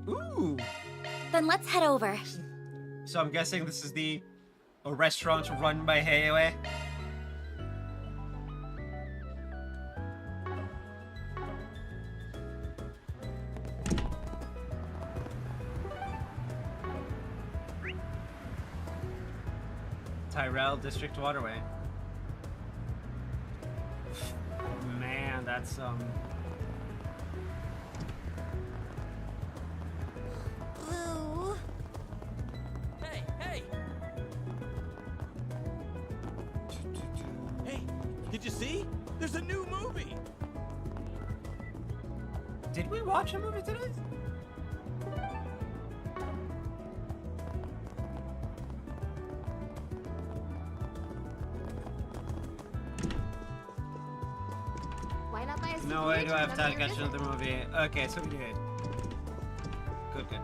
Ooh! Then let's head over. So I'm guessing this is a restaurant run by Heiwei? Tyrell District Waterway. Man, that's Blue. Hey, hey! Hey, did you see? There's a new movie! Did we watch a movie today? Why not buy a No way CPH do I have and time to upgrade catch your another movie. Okay, so we did. Good, good.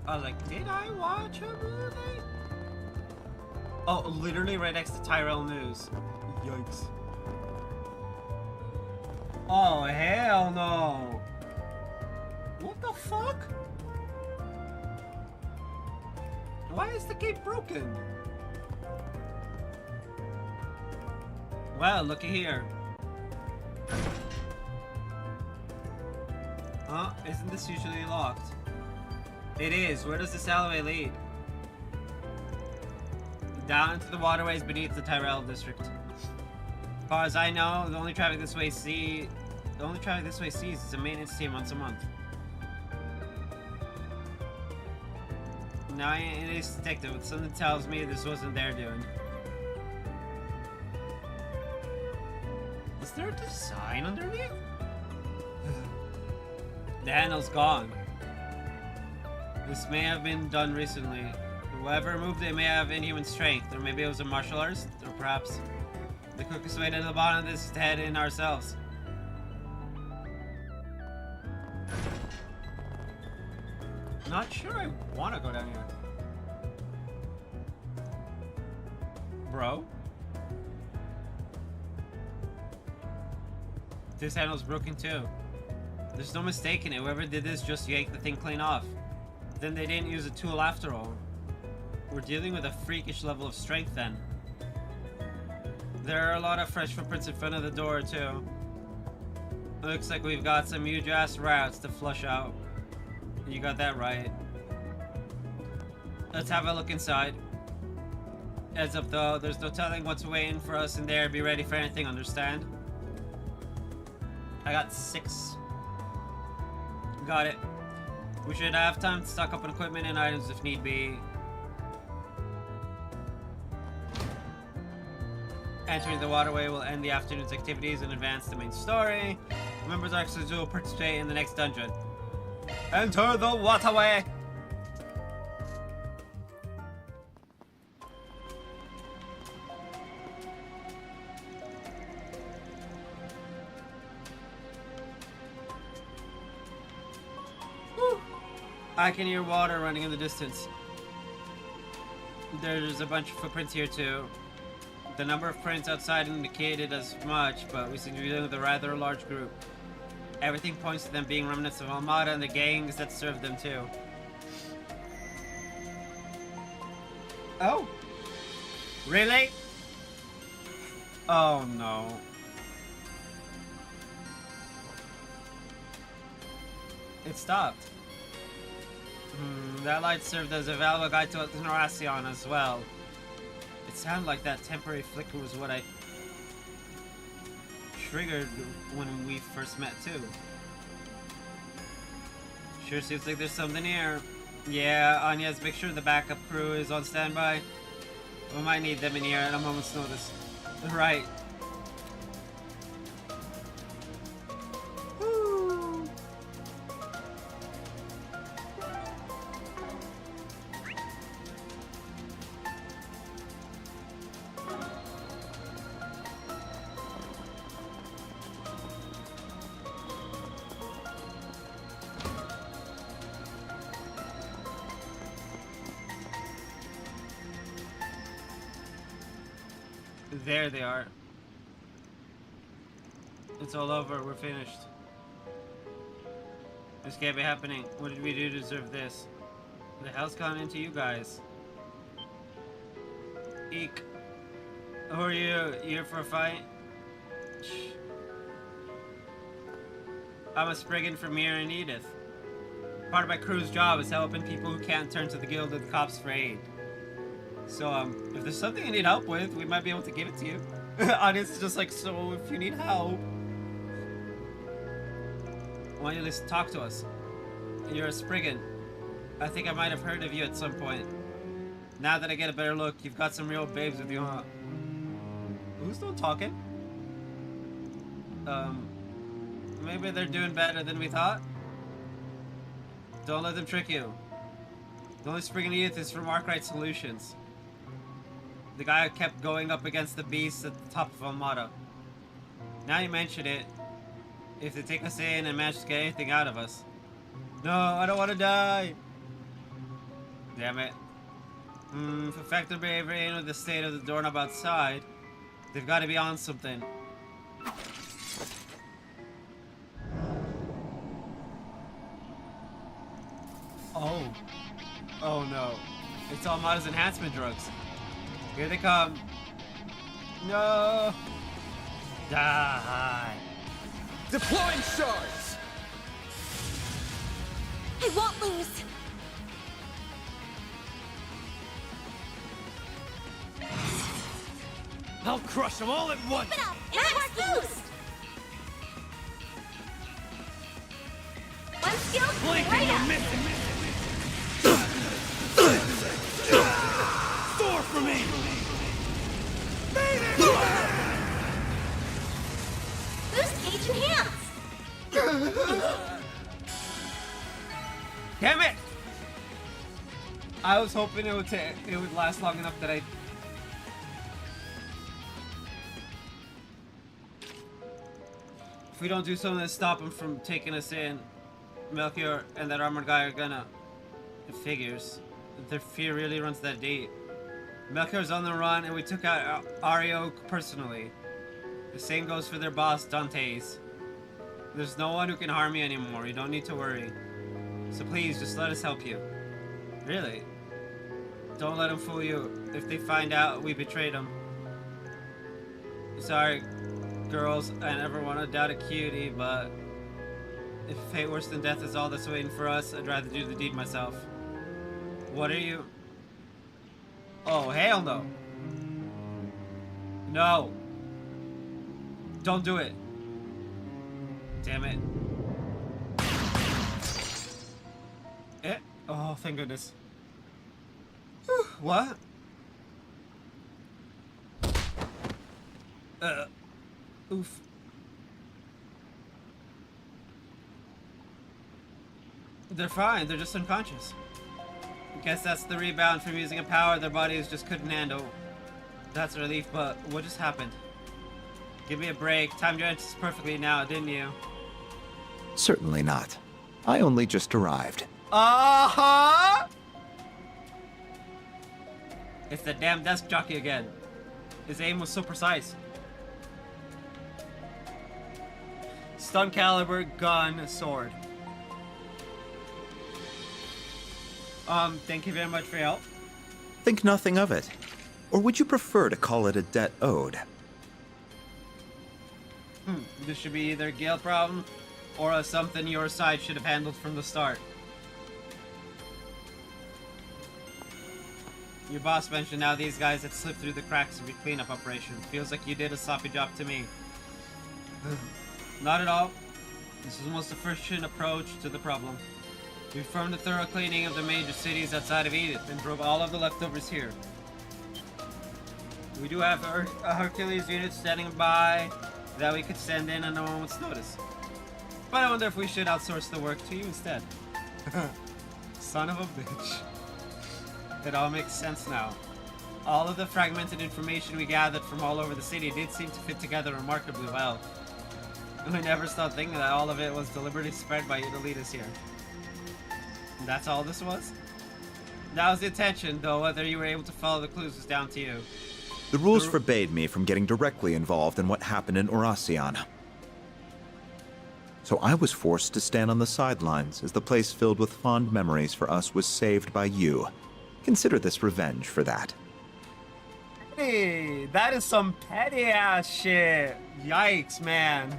I was like, did I watch a movie? Oh, literally right next to Tyrell News. Yikes. Oh, hell no. What the fuck? Why is the gate broken? Well, looky here. Huh? Isn't this usually locked? It is. Where does this alleyway lead? Down into the waterways beneath the Tyrell district. As far as I know, the only traffic this way sees is a maintenance team once a month. Now it is detective, but something tells me this wasn't their doing. Is there a design underneath? The handle's gone. This may have been done recently. Whoever moved it may have inhuman strength, or maybe it was a martial artist, or perhaps the quickest way to the bottom of this is to head in ourselves. Not sure I want to go down here. Bro? This handle's broken too. There's no mistaking it. Whoever did this just yanked the thing clean off. Then they didn't use a tool after all. We're dealing with a freakish level of strength then. There are a lot of fresh footprints in front of the door too. Looks like we've got some huge ass rats to flush out. You got that right. Let's have a look inside. Heads up though, there's no telling what's waiting for us in there. Be ready for anything, understand? I got 6. Got it. We should have time to stock up on equipment and items if need be. Entering the waterway will end the afternoon's activities and advance the main story. Members of Arxus will participate in the next dungeon. Enter the waterway! Whew. I can hear water running in the distance. There's a bunch of footprints here too. The number of prints outside indicated as much, but we seem to be dealing with a rather large group. Everything points to them being remnants of Armada and the gangs that served them too. Oh. Really? Oh no. It stopped. That light served as a valuable guide to Noracion as well. It sounded like that temporary flicker was what I triggered when we first met too. Sure seems like there's something here. Yeah, Anya's make sure the backup crew is on standby. We might need them in here at a moment's notice. Right. Woo. There they are. It's all over. We're finished. This can't be happening. What did we do to deserve this? The hell's gone into you guys? Eek. Who are you? You here for a fight? Shh. I'm a Spriggan from Mira and Edith. Part of my crew's job is helping people who can't turn to the Guild or the cops for aid. So, if there's something you need help with, we might be able to give it to you. Audience is just like, so if you need help, why don't you just talk to us? You're a Spriggan. I think I might have heard of you at some point. Now that I get a better look, you've got some real babes with you, huh? Who's still talking? Maybe they're doing better than we thought? Don't let them trick you. The only Spriggan youth is from Arkwright Solutions. The guy who kept going up against the beast at the top of Armada. Now you mention it, if they take us in and manage to get anything out of us. No, I don't want to die! Damn it. If effective behavior ain't with the state of the doorknob outside, they've got to be on something. Oh. Oh no. It's Armada's enhancement drugs. Here they come. No. Die. Deploying shards. I won't lose. I'll crush them all at once. Keep it up. Max boost. One skill. Blink and you're missing. Soar for me. Boost gauge enhanced. Damn it! I was hoping it would last long enough that I. If we don't do something to stop him from taking us in, Melchior and that armored guy are gonna. It figures. Their fear really runs that deep. Melchior's on the run, and we took out Ario personally. The same goes for their boss, Dante's. There's no one who can harm you anymore. You don't need to worry. So please, just let us help you. Really? Don't let them fool you. If they find out we betrayed them. Sorry, girls. I never want to doubt a cutie, but if fate worse than death is all that's waiting for us, I'd rather do the deed myself. What are you? Oh, hell no. No. Don't do it. Damn it. Oh, thank goodness. Whew, what? Oof. They're fine, they're just unconscious. I guess that's the rebound from using a power their bodies just couldn't handle. That's a relief, but what just happened? Give me a break. Timed your entrance perfectly now, didn't you? Certainly not. I only just arrived. Uh-huh! It's the damn desk jockey again. His aim was so precise. stun caliber, gun, sword. Thank you very much for your help. Think nothing of it. Or would you prefer to call it a debt owed? This should be either a Gale problem or something your side should have handled from the start. Your boss mentioned now these guys that slipped through the cracks of your cleanup operation. Feels like you did a sloppy job to me. Not at all. This is almost a Christian approach to the problem. We performed a thorough cleaning of the major cities outside of Edith and drove all of the leftovers here. We do have a Hercules unit standing by that we could send in on a moment's notice. But I wonder if we should outsource the work to you instead. Son of a bitch. It all makes sense now. All of the fragmented information we gathered from all over the city did seem to fit together remarkably well. And I never stopped thinking that all of it was deliberately spread by you to lead us here. And that's all this was? That was the intention, though whether you were able to follow the clues was down to you. The rules forbade me from getting directly involved in what happened in Oracion. So I was forced to stand on the sidelines as the place filled with fond memories for us was saved by you. Consider this revenge for that. Hey, that is some petty ass shit. Yikes, man.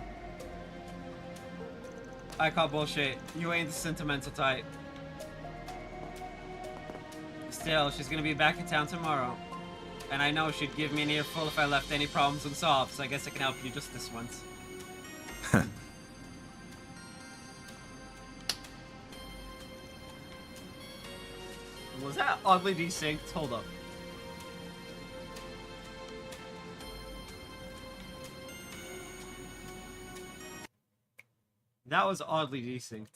I call bullshit. You ain't the sentimental type. Still, she's gonna be back in town tomorrow. And I know she'd give me an earful if I left any problems unsolved, so I guess I can help you just this once. Was that oddly desynced? Hold up. That was oddly desynced.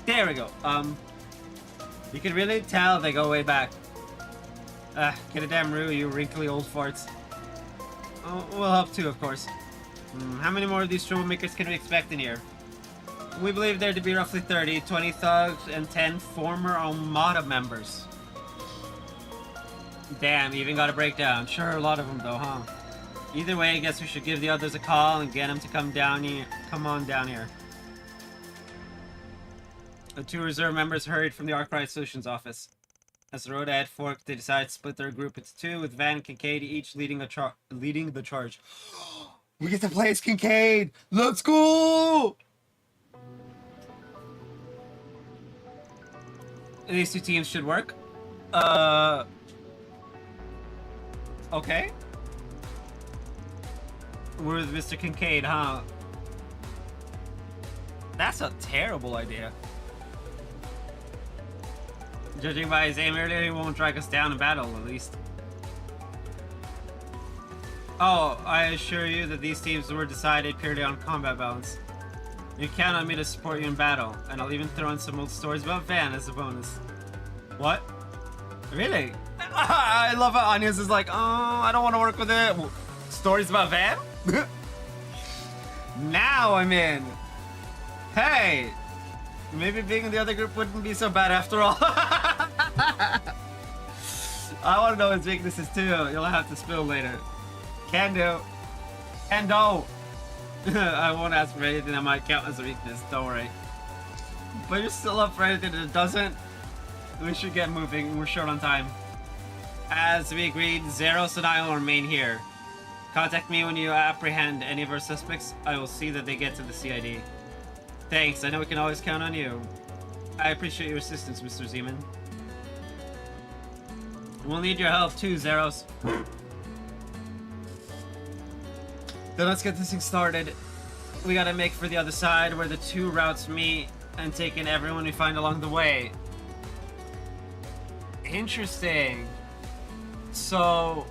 There we go. You can really tell they go way back. Get a damn Rue, you wrinkly old farts. Oh, we'll help too, of course. How many more of these troublemakers can we expect in here? We believe there to be roughly 30, 20 thugs, and 10 former Armada members. Damn, you even got a breakdown. Sure, a lot of them though, huh? Either way, I guess we should give the others a call and get them to come down here. Come on down here. The two reserve members hurried from the Arkwright Solutions office. As the road ahead forked, they decided to split their group into two, with Van and Kincaid each leading the charge. We get to play as Kincaid! Let's go! These two teams should work. Okay. We're with Mr. Kincaid, huh? That's a terrible idea. Judging by his aim earlier, he won't drag us down in battle, at least. Oh, I assure you that these teams were decided purely on combat balance. You count on me to support you in battle, and I'll even throw in some old stories about Van as a bonus. What? Really? I love how Anya's is like, oh, I don't want to work with it. Stories about Van? Now I'm in. Hey! Maybe being in the other group wouldn't be so bad after all. I want to know his weaknesses too. You'll have to spill later. Can do. Can do. I won't ask for anything that might count as a weakness. Don't worry. But you're still up for anything that doesn't? We should get moving. We're short on time. As we agreed, Zeros and I will remain here. Contact me when you apprehend any of our suspects. I will see that they get to the CID. Thanks, I know we can always count on you. I appreciate your assistance, Mr. Zeman. We'll need your help too, Zeros. Then let's get this thing started. We gotta make for the other side where the two routes meet and take in everyone we find along the way. Interesting. So...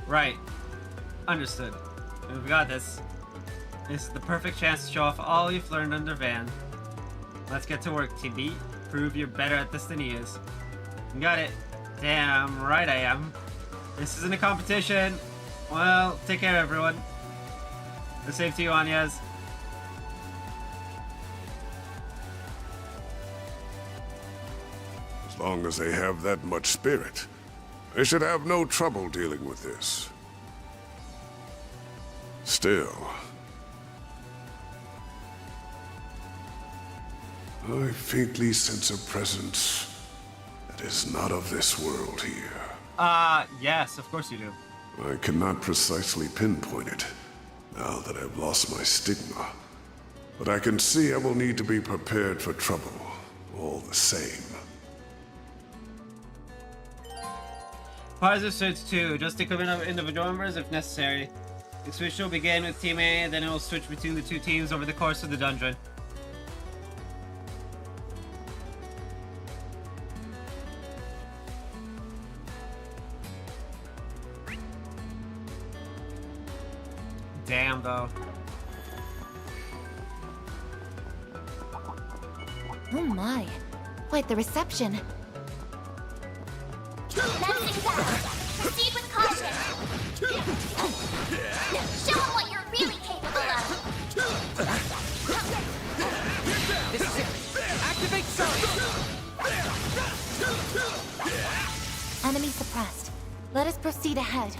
Right. Understood. We've got this. This is the perfect chance to show off all you've learned under Van. Let's get to work, TB. Prove you're better at this than he is. Got it. Damn right I am. This isn't a competition. Well, take care, everyone. The same to you, Anyas. As long as they have that much spirit, they should have no trouble dealing with this. Still, I faintly sense a presence that is not of this world here. Yes, of course you do. I cannot precisely pinpoint it, now that I've lost my stigma. But I can see I will need to be prepared for trouble, all the same. Positive switch 2. Just equipment of individual members if necessary. The switch will begin with Team A, then it will switch between the two teams over the course of the dungeon. Damn, though. Oh my. Quite the reception. Fencing down. Proceed with caution. Show them what you're really capable of. This is it. Activate charge. Enemy suppressed. Let us proceed ahead.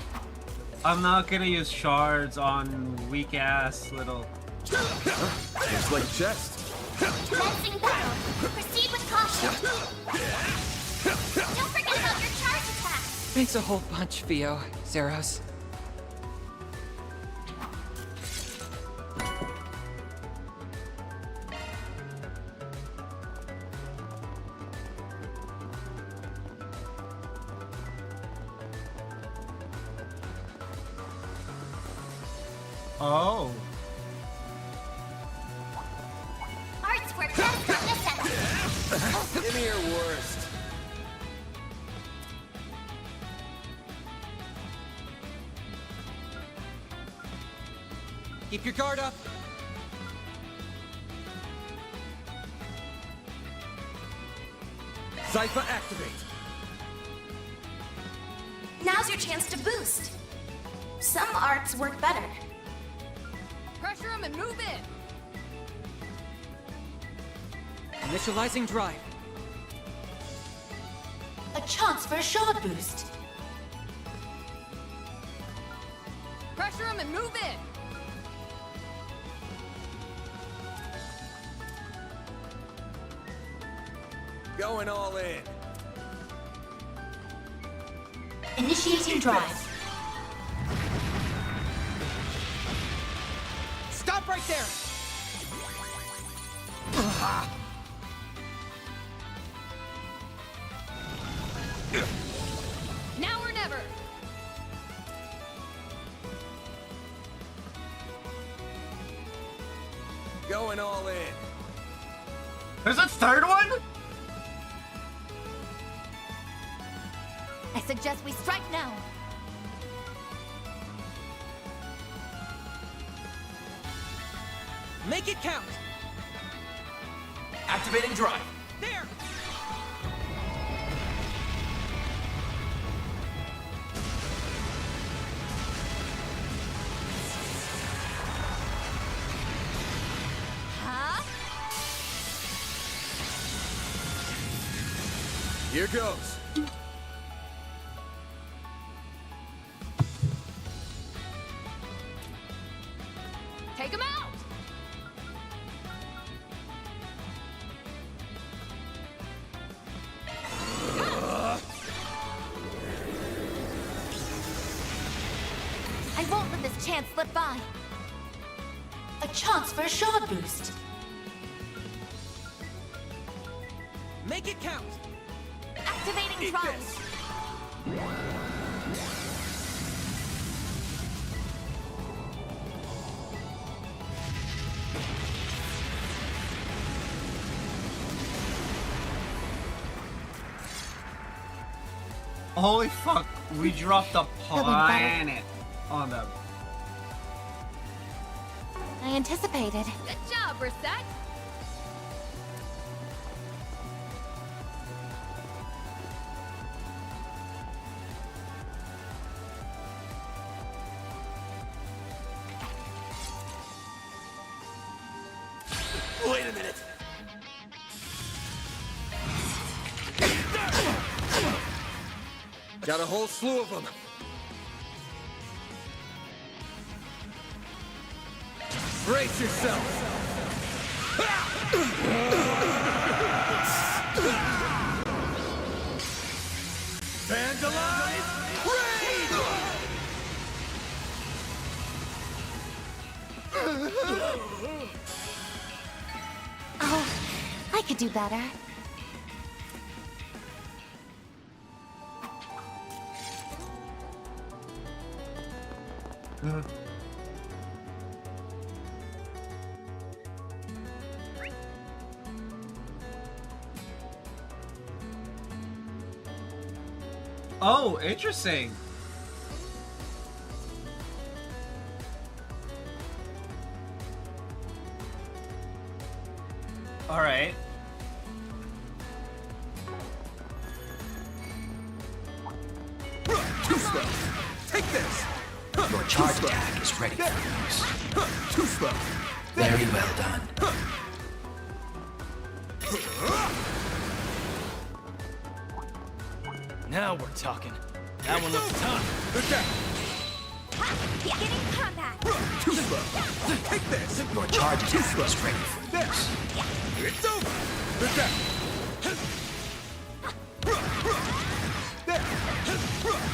I'm not gonna use shards on weak ass little. Looks like a chest. Fencing down. Proceed with caution. Don't forget about your charge attack. Thanks a whole bunch, Theo, Zeros. Oh. Arts work best from this end. Give me your worst. Keep your guard up. Zypha activate. Now's your chance to boost. Some arts work better. Pressure him and move in. Initializing drive. A chance for a shard boost. Pressure him and move in. Going all in. Initiating drive. Stop right there. Now or never. Going all in. There's a third one? I suggest we strike now. Make it count. Activating drive. There. Huh? Here goes. Take him out. I won't let this chance slip by. A chance for a shard boost. Make it count. Activating drive. Holy fuck, we dropped a planet on them. I anticipated. Good job, Brissette. Wait a minute. Got a whole slew of them. Brace yourself. Vandalize! Raid! Oh, I could do better. Oh, interesting. All right. Too slow. Take this. Your charge attack is ready for use. Too slow. Very well done. Now we're talking. That one looks tough. Beginning combat. Too slow. Take this. Your charge attack is ready for use. It's over. There.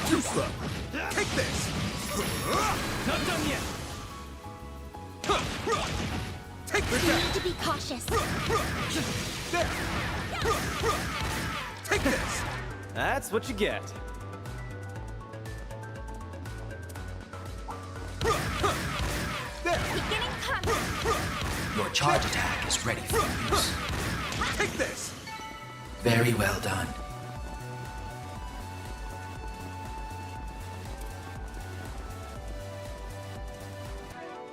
Too slow. Take this. Not done yet. Take this. You need to be cautious. There. Take this. That's what you get. Beginning combat. Your charge attack is ready for use. Take this. Very well done.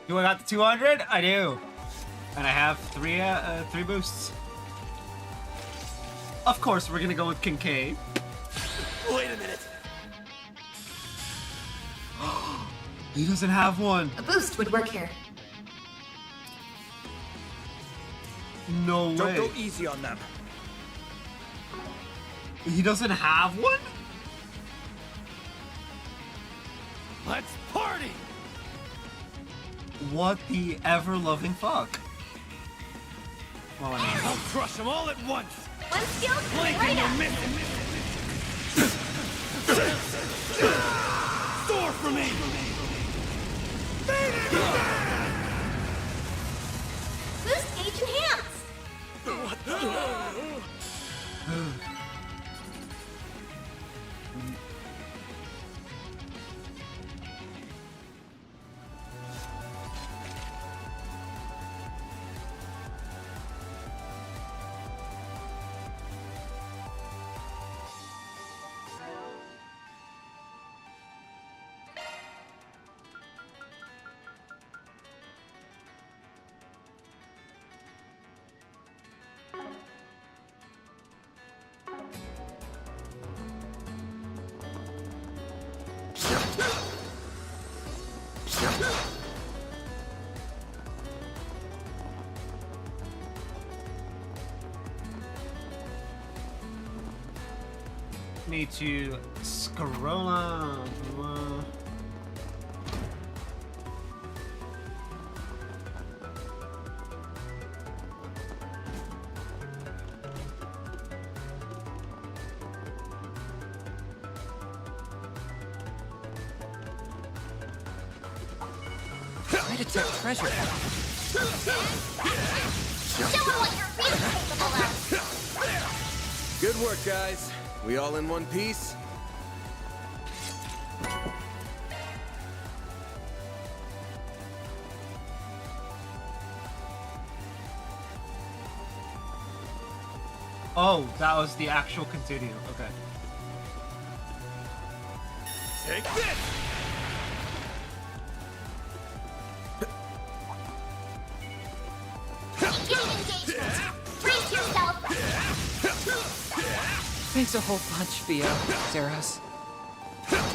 Do I got the 200? I do. And I have three boosts. Of course, we're gonna go with Kincaid. Wait a minute. He doesn't have one. A boost would work here. No way. Don't go easy on them. He doesn't have one? Let's party! What the ever-loving fuck? Well, I mean, I'll crush them all at once! One skill, Blink right and up. you'll miss it! Soar for me! Boost gauge enhance. need to scroll on. Try to take treasure. Show them what you're really capable of. Good work, guys. We all in one piece? Oh, that was the actual continue. Okay. Take this! Beginning engagement. Brace yourself. Thanks a whole bunch, Vio, Zeros. Don't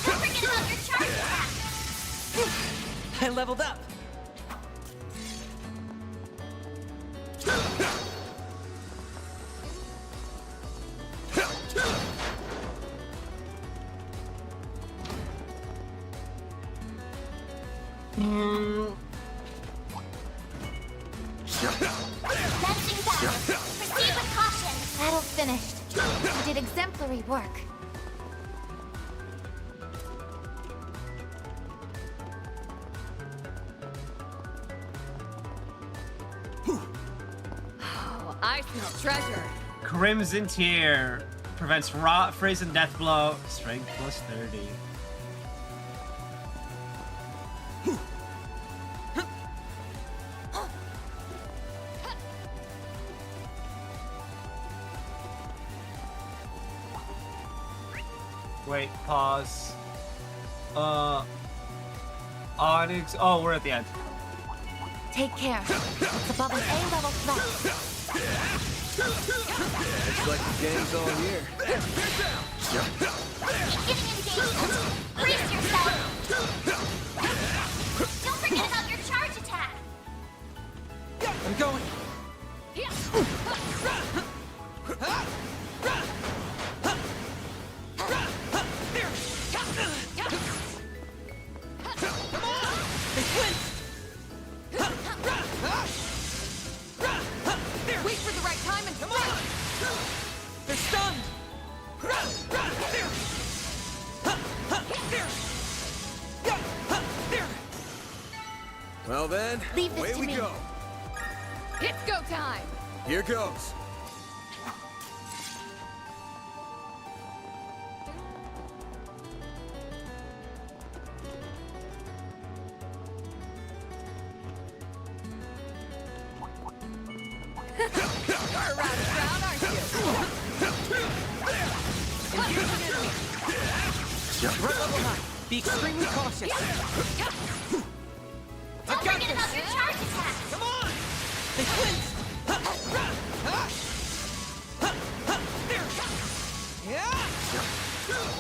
forget about your charge attack. I leveled up. Launching battle. Proceed with caution. Battle finished. You did exemplary work. Oh, I smell treasure. Crimson Tear. Prevents rot, freeze, and death blow. Strength plus 30. Wait, pause. Onyx. Oh, we're at the end. Take care. It's above an A-level threat. Looks like the gang's all here. Beginning engagement. Brace yourself. Don't forget about your charge attack. I'm going. Wait for the right time and strike. They're stunned. Well then, Leave this away to we me. go. It's go time. Here goes. You're around town, aren't you? And here's an enemy. Right level 9. Be extremely cautious. Don't forget about your charge attack. Come on! They flinched!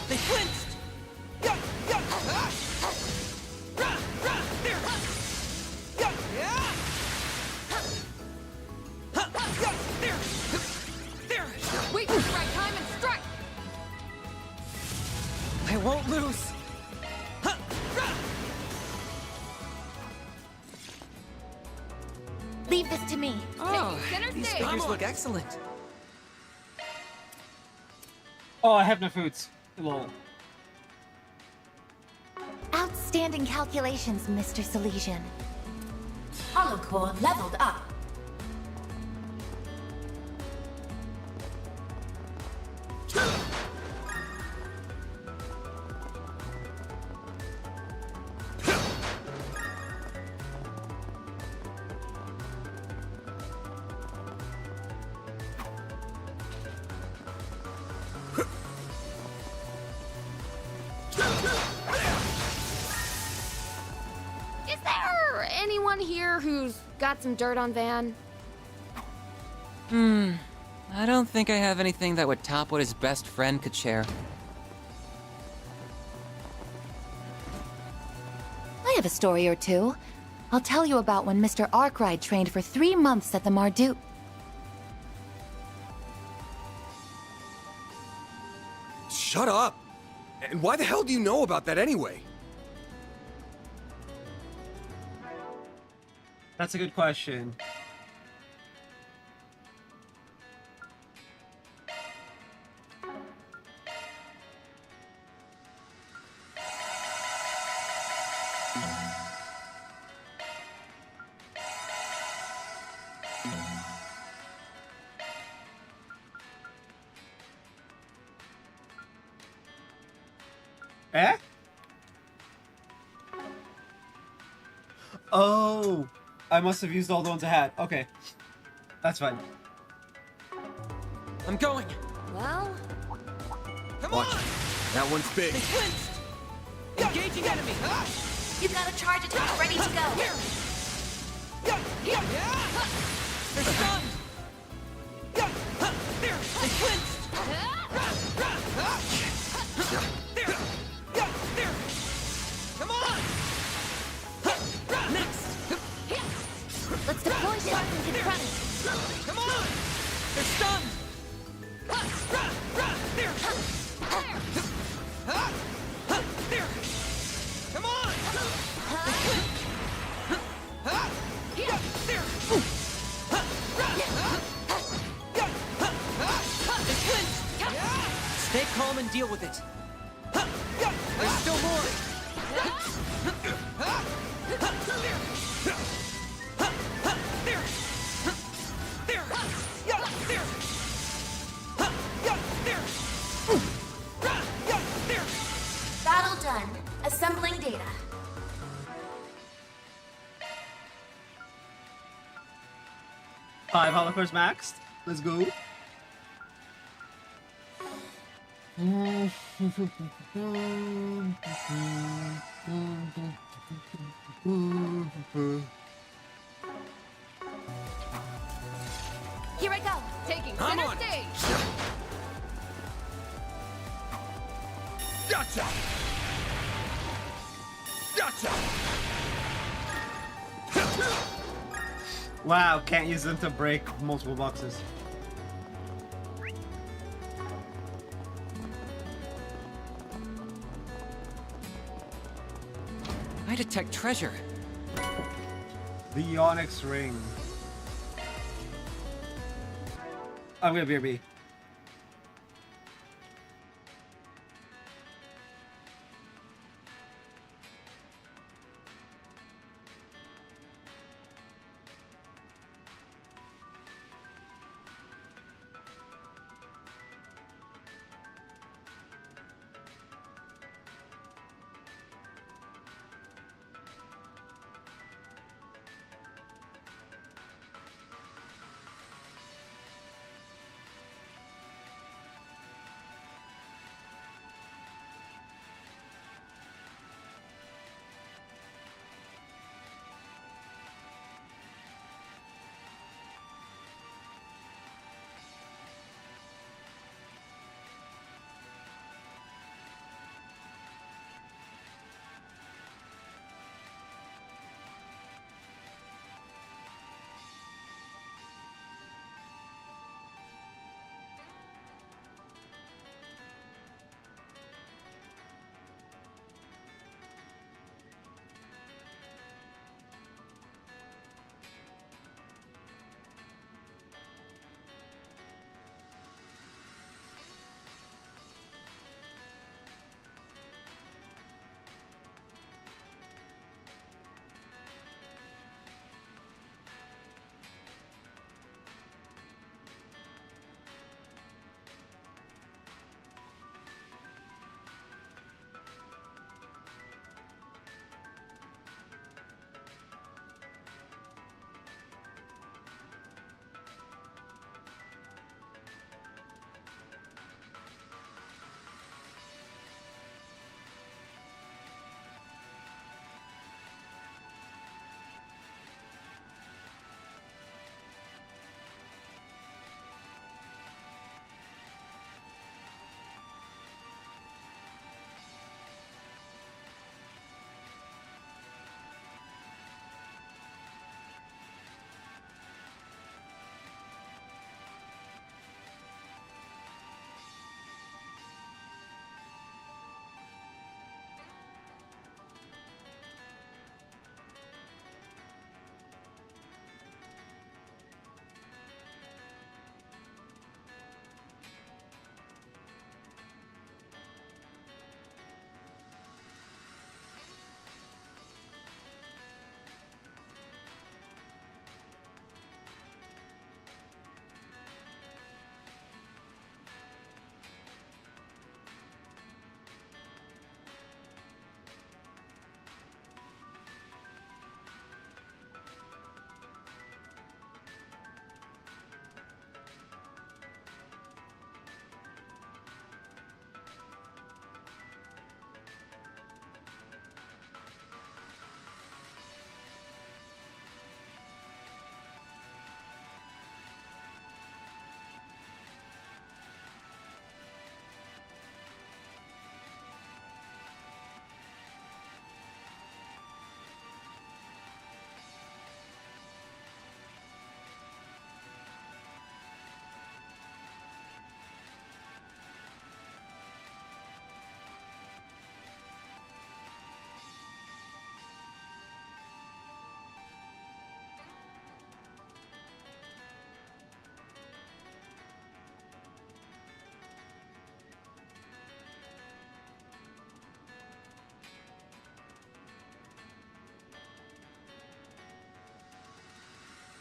They flinched! Wait for the right time and strike. I won't lose! Leave this to me. Oh, Center these stage. figures look excellent. Oh, I have no foods. Lol. Outstanding calculations, Mr. Silesian. Holocore leveled up. Is there anyone here who's got some dirt on Van? I don't think I have anything that would top what his best friend could share. I have a story or two. I'll tell you about when Mr. Arkwright trained for 3 months at the Marduk. Shut up! And why the hell do you know about that anyway? That's a good question. Eh? Oh, I must have used all the ones I had. Okay, that's fine. I'm going. Well, Come Watch on! it. That one's big. They flinched! Engaging enemy! You've got a charge attack ready to go. They're stunned! They flinched! Come on! Next! Let's deploy something confronting. Come on! They're stunned! Come on! deal with it. There's still more. Battle done. Assembling data. Five holocores maxed. Let's go. Here I go. Taking I'm center on. stage. Gotcha! Gotcha! Wow, can't use them to break multiple boxes. I detect treasure. The Onyx Ring. I'm gonna be B.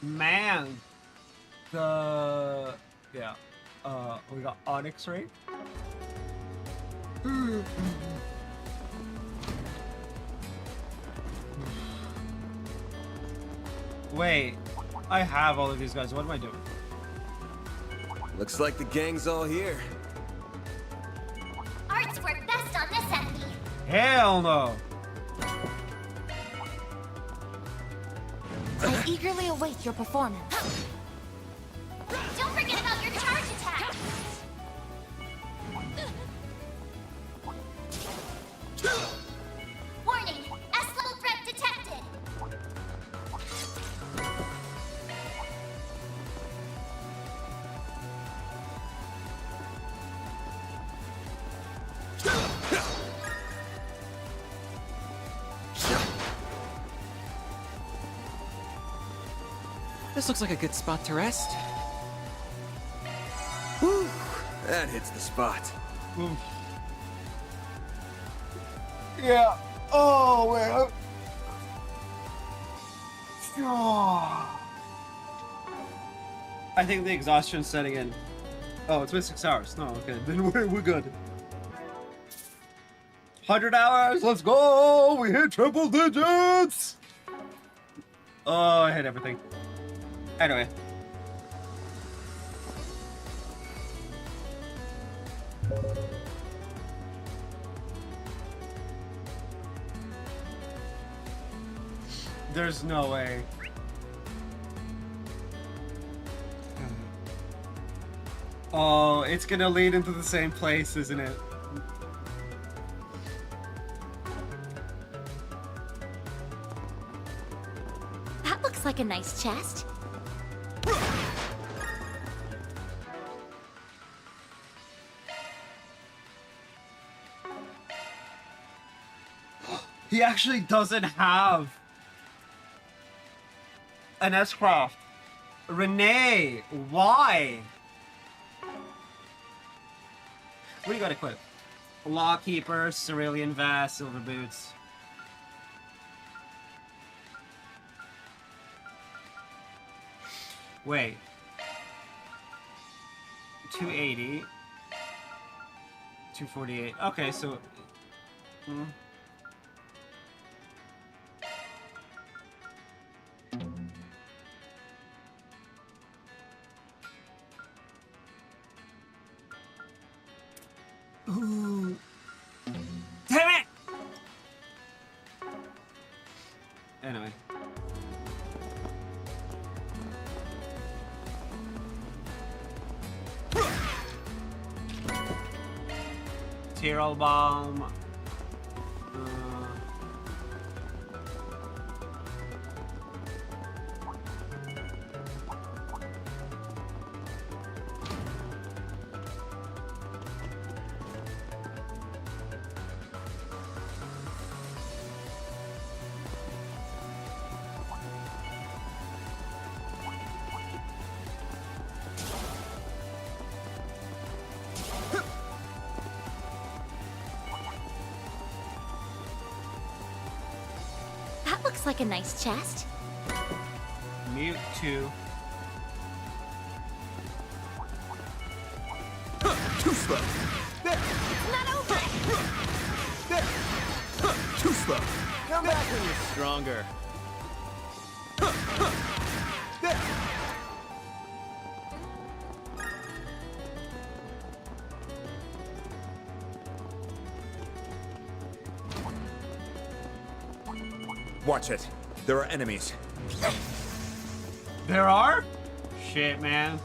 Man. The... Yeah. We got Onyx, right? Wait. I have all of these guys. What am I doing? Looks like the gang's all here. Arts work best on this enemy. Hell no! I eagerly await your performance. Don't forget about your charge attack. Warning, S-level threat detected. This looks like a good spot to rest. Whew, that hits the spot. Yeah. Oh, wait. Oh. I think the exhaustion's setting in. Oh, it's been 6 hours. No, okay. Then we're good. 100 hours. Let's go. We hit triple digits. Oh, I hit everything. Anyway. There's no way. Oh, it's gonna lead into the same place, isn't it? That looks like a nice chest. He actually doesn't have an S-Craft. Renee, why? What do you got equipped? Lawkeeper, Cerulean Vest, Silver Boots. Wait. 280. 248. Okay, so... Ooh. Damn it! Anyway. Tyrol Bomb. That looks like a nice chest. Mute 2. Too slow. It's not over. Too slow. Come back when you're stronger. Watch it. There are enemies. There are? Shit, man.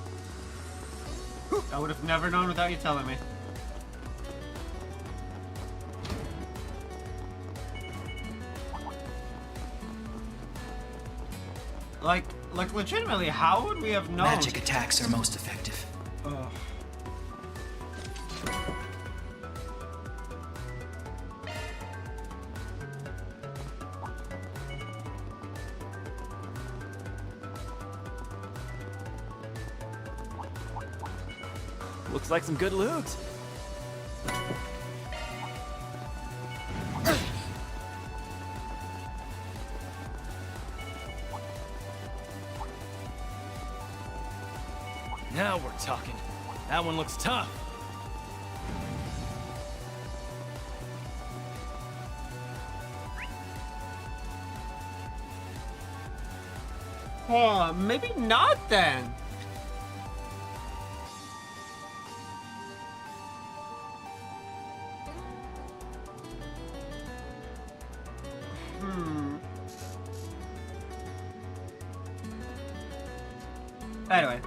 I would have never known without you telling me. Like legitimately, how would we have known? Magic attacks are most effective. Ugh. Looks like some good loot. Now we're talking. That one looks tough. Oh, maybe not then. Anyway.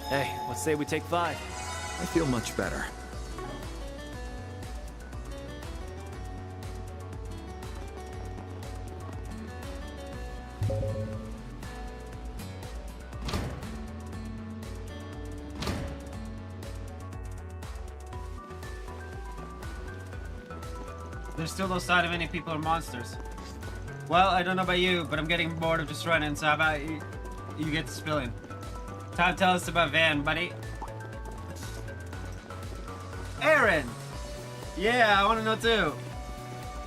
Hey, let's say we take 5. I feel much better. There's still no sign of any people or monsters. Well, I don't know about you, but I'm getting bored of just running, so how about you get to spilling? Time to tell us about Van, buddy. Aaron! Yeah, I want to know too.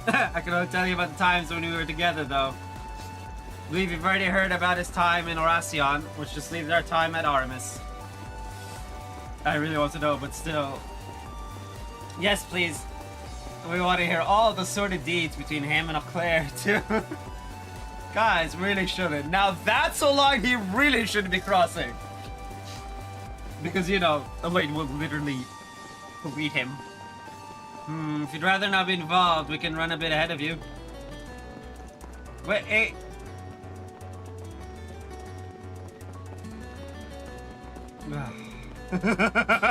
I can only tell you about the times when we were together, though. I believe you've already heard about his time in Oracion, which just leaves our time at Artemis. I really want to know, but still. Yes, please. We want to hear all the sordid deeds between him and Claire, too. Guys, really shouldn't. Now that's a line he really shouldn't be crossing. Because, you know, Elaine will literally beat him. If you'd rather not be involved, we can run a bit ahead of you. Wait, hey.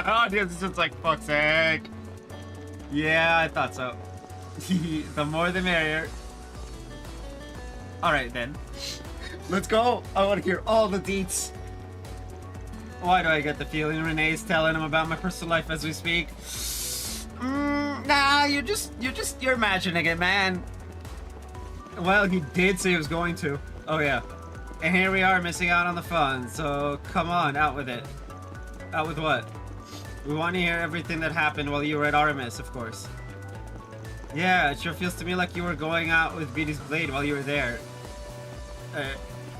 Audience is just like, fuck's sake. Yeah, I thought so. The more the merrier. Alright then. Let's go. I want to hear all the deets. Why do I get the feeling Renee's telling him about my personal life as we speak? Nah, you're imagining it, man. Well, he did say he was going to. Oh yeah. And here we are missing out on the fun, so come on, out with it. Out with what? We want to hear everything that happened while you were at Artemis, of course. Yeah, it sure feels to me like you were going out with Beatty's blade while you were there.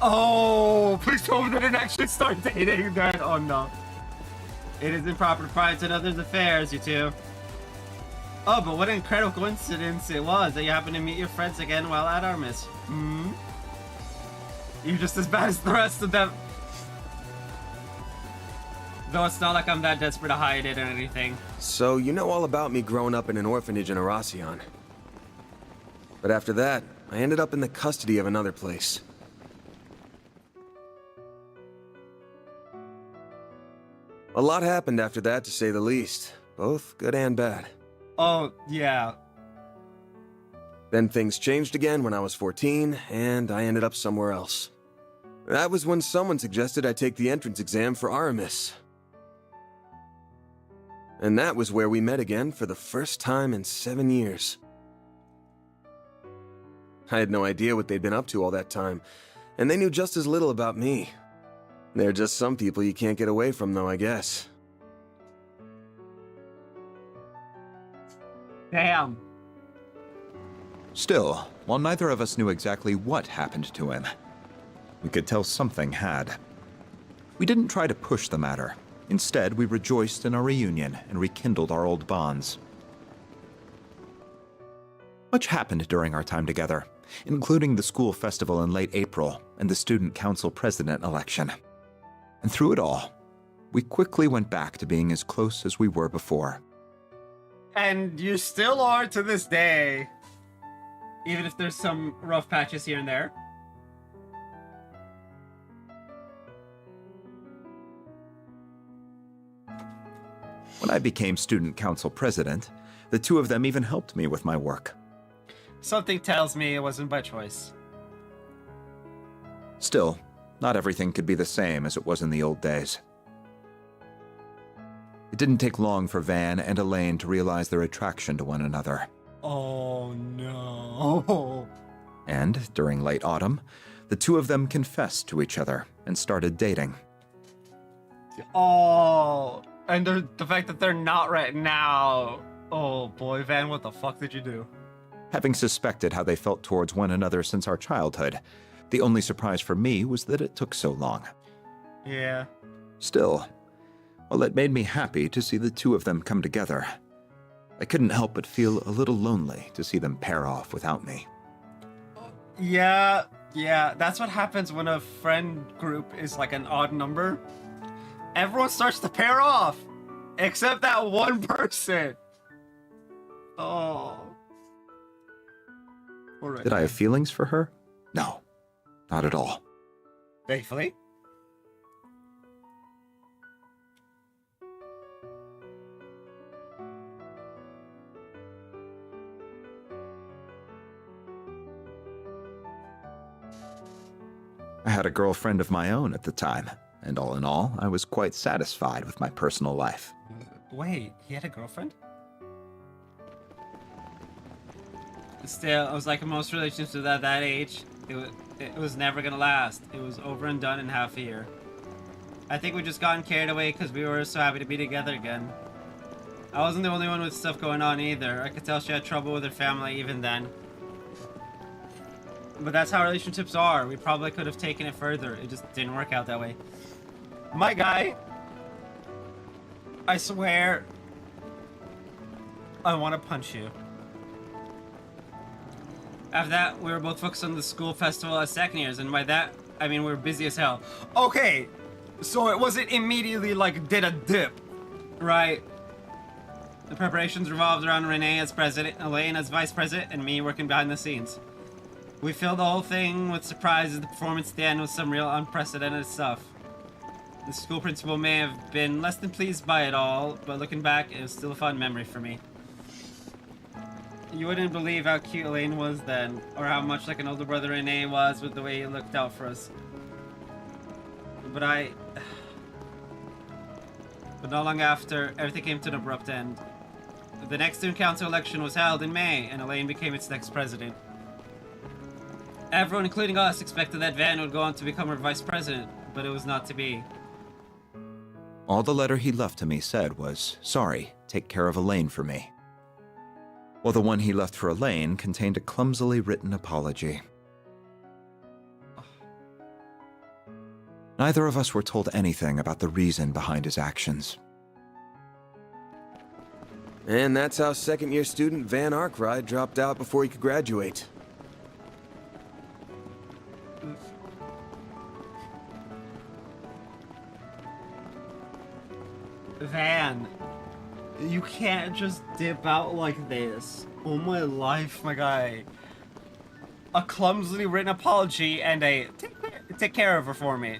Oh, please tell me they didn't actually start dating then. Oh no. It is improper to pry into others' affairs, you two. Oh, but what an incredible coincidence it was that you happened to meet your friends again while at Artemis. You're just as bad as the rest of them. Though it's not like I'm that desperate to hide it or anything. So you know all about me growing up in an orphanage in Oracion. But after that, I ended up in the custody of another place. A lot happened after that, to say the least. Both good and bad. Oh, yeah. Then things changed again when I was 14, and I ended up somewhere else. That was when someone suggested I take the entrance exam for Aramis. And that was where we met again for the first time in 7 years. I had no idea what they'd been up to all that time, and they knew just as little about me. They're just some people you can't get away from, though, I guess. Damn. Still, while neither of us knew exactly what happened to him, we could tell something had. We didn't try to push the matter. Instead, we rejoiced in our reunion and rekindled our old bonds. Much happened during our time together, including the school festival in late April and the student council president election. And through it all, we quickly went back to being as close as we were before. And you still are to this day. Even if there's some rough patches here and there. When I became student council president, the two of them even helped me with my work. Something tells me it wasn't by choice. Still, not everything could be the same as it was in the old days. It didn't take long for Van and Elaine to realize their attraction to one another. Oh no. And during late autumn, the two of them confessed to each other and started dating. Oh, and the fact that they're not right now. Oh boy, Van, what the fuck did you do? Having suspected how they felt towards one another since our childhood, The only surprise for me was that it took so long. Yeah. Still, well, it made me happy to see the two of them come together. I couldn't help but feel a little lonely to see them pair off without me. Yeah, that's what happens when a friend group is like an odd number. Everyone starts to pair off, except that one person. Oh. Right. Did I have feelings for her? No, not at all. Thankfully. I had a girlfriend of my own at the time, and all in all, I was quite satisfied with my personal life. Wait, he had a girlfriend? Still, it was like most relationships at that age. It was never gonna last. It was over and done in half a year. I think we just gotten carried away because we were so happy to be together again. I wasn't the only one with stuff going on either. I could tell she had trouble with her family even then. But that's how relationships are. We probably could have taken it further. It just didn't work out that way. My guy, I swear, I want to punch you. After that, we were both focused on the school festival as second years, and by that, I mean we were busy as hell. Okay, so it wasn't immediately like did a dip, right? The preparations revolved around Renee as president, Elaine as vice president, and me working behind the scenes. We filled the whole thing with surprises. The performance at the end was some real unprecedented stuff. The school principal may have been less than pleased by it all, but looking back, it was still a fun memory for me. You wouldn't believe how cute Elaine was then, or how much like an older brother Renee was with the way he looked out for us. But not long after, everything came to an abrupt end. The next student council election was held in May, and Elaine became its next president. Everyone, including us, expected that Van would go on to become her vice president, but it was not to be. All the letter he left to me said was, "Sorry, take care of Elaine for me." While the one he left for Elaine contained a clumsily written apology. Neither of us were told anything about the reason behind his actions. And that's how second-year student Van Arkwright dropped out before he could graduate. Van, you can't just dip out like this. Oh my life, my guy. A clumsily written apology and a take care of her for me.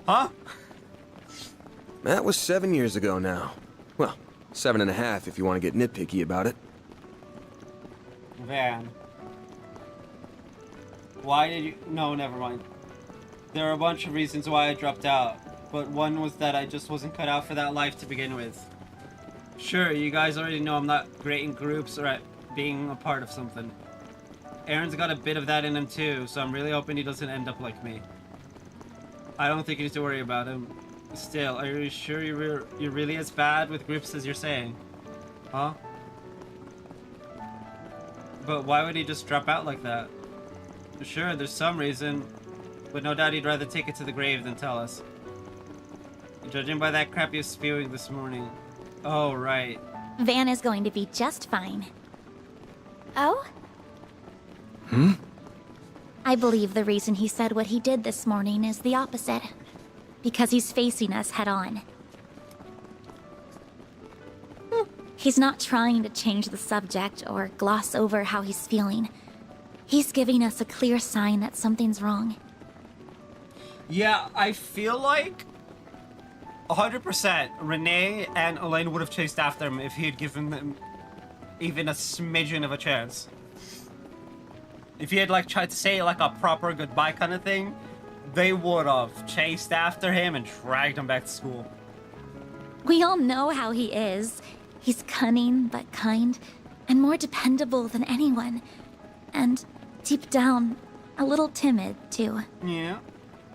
Huh? That was 7 years ago now. Well, 7.5 if you want to get nitpicky about it. Van. Why did you... No, never mind. There are a bunch of reasons why I dropped out. But one was that I just wasn't cut out for that life to begin with. Sure, you guys already know I'm not great in groups or at being a part of something. Aaron's got a bit of that in him too, so I'm really hoping he doesn't end up like me. I don't think you need to worry about him. Still, are you sure you're really as bad with groups as you're saying? Huh? But why would he just drop out like that? Sure, there's some reason, but no doubt he'd rather take it to the grave than tell us. Judging by that crap he was spewing this morning. Oh, right. Van is going to be just fine. Oh? I believe the reason he said what he did this morning is the opposite. Because he's facing us head on. He's not trying to change the subject or gloss over how he's feeling. He's giving us a clear sign that something's wrong. Yeah, I feel like 100% Renee and Elaine would have chased after him if he had given them even a smidgen of a chance. If he had like tried to say like a proper goodbye kind of thing, they would have chased after him and dragged him back to school. We all know how he is. He's cunning but kind, and more dependable than anyone. And deep down, a little timid too. Yeah.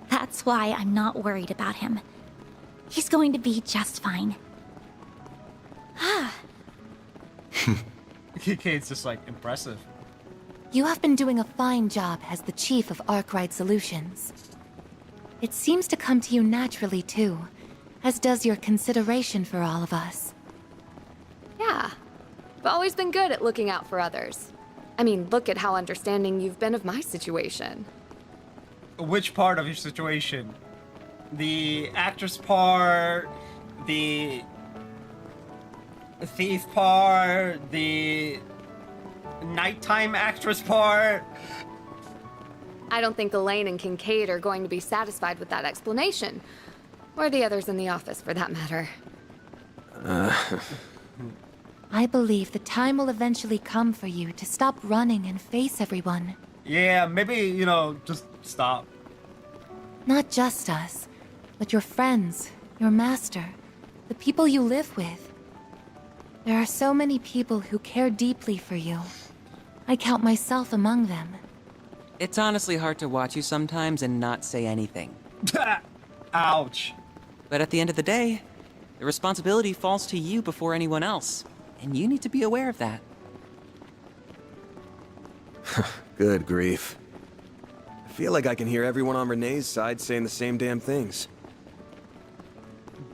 That's why I'm not worried about him. He's going to be just fine. Kate's just like impressive. You have been doing a fine job as the chief of Arkwright Solutions. It seems to come to you naturally, too, as does your consideration for all of us. Yeah. I've always been good at looking out for others. I mean, look at how understanding you've been of my situation. Which part of your situation? The actress part, the thief part, the nighttime actress part? I don't think Elaine and Kincaid are going to be satisfied with that explanation. Or the others in the office, for that matter. I believe the time will eventually come for you to stop running and face everyone. Yeah, maybe, you know, just stop. Not just us, but your friends, your master, the people you live with. There are so many people who care deeply for you. I count myself among them. It's honestly hard to watch you sometimes and not say anything. Ouch. But at the end of the day, the responsibility falls to you before anyone else. And you need to be aware of that. Good grief. I feel like I can hear everyone on Renee's side saying the same damn things.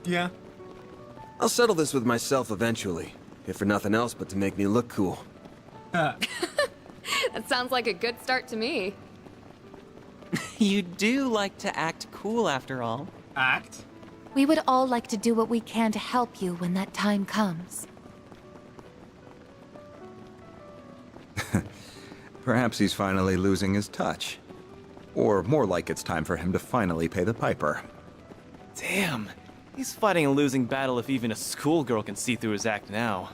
Yeah. I'll settle this with myself eventually, if for nothing else but to make me look cool. That sounds like a good start to me. You do like to act cool after all. Act? We would all like to do what we can to help you when that time comes. Perhaps he's finally losing his touch. Or more like it's time for him to finally pay the piper. Damn. He's fighting a losing battle if even a schoolgirl can see through his act now.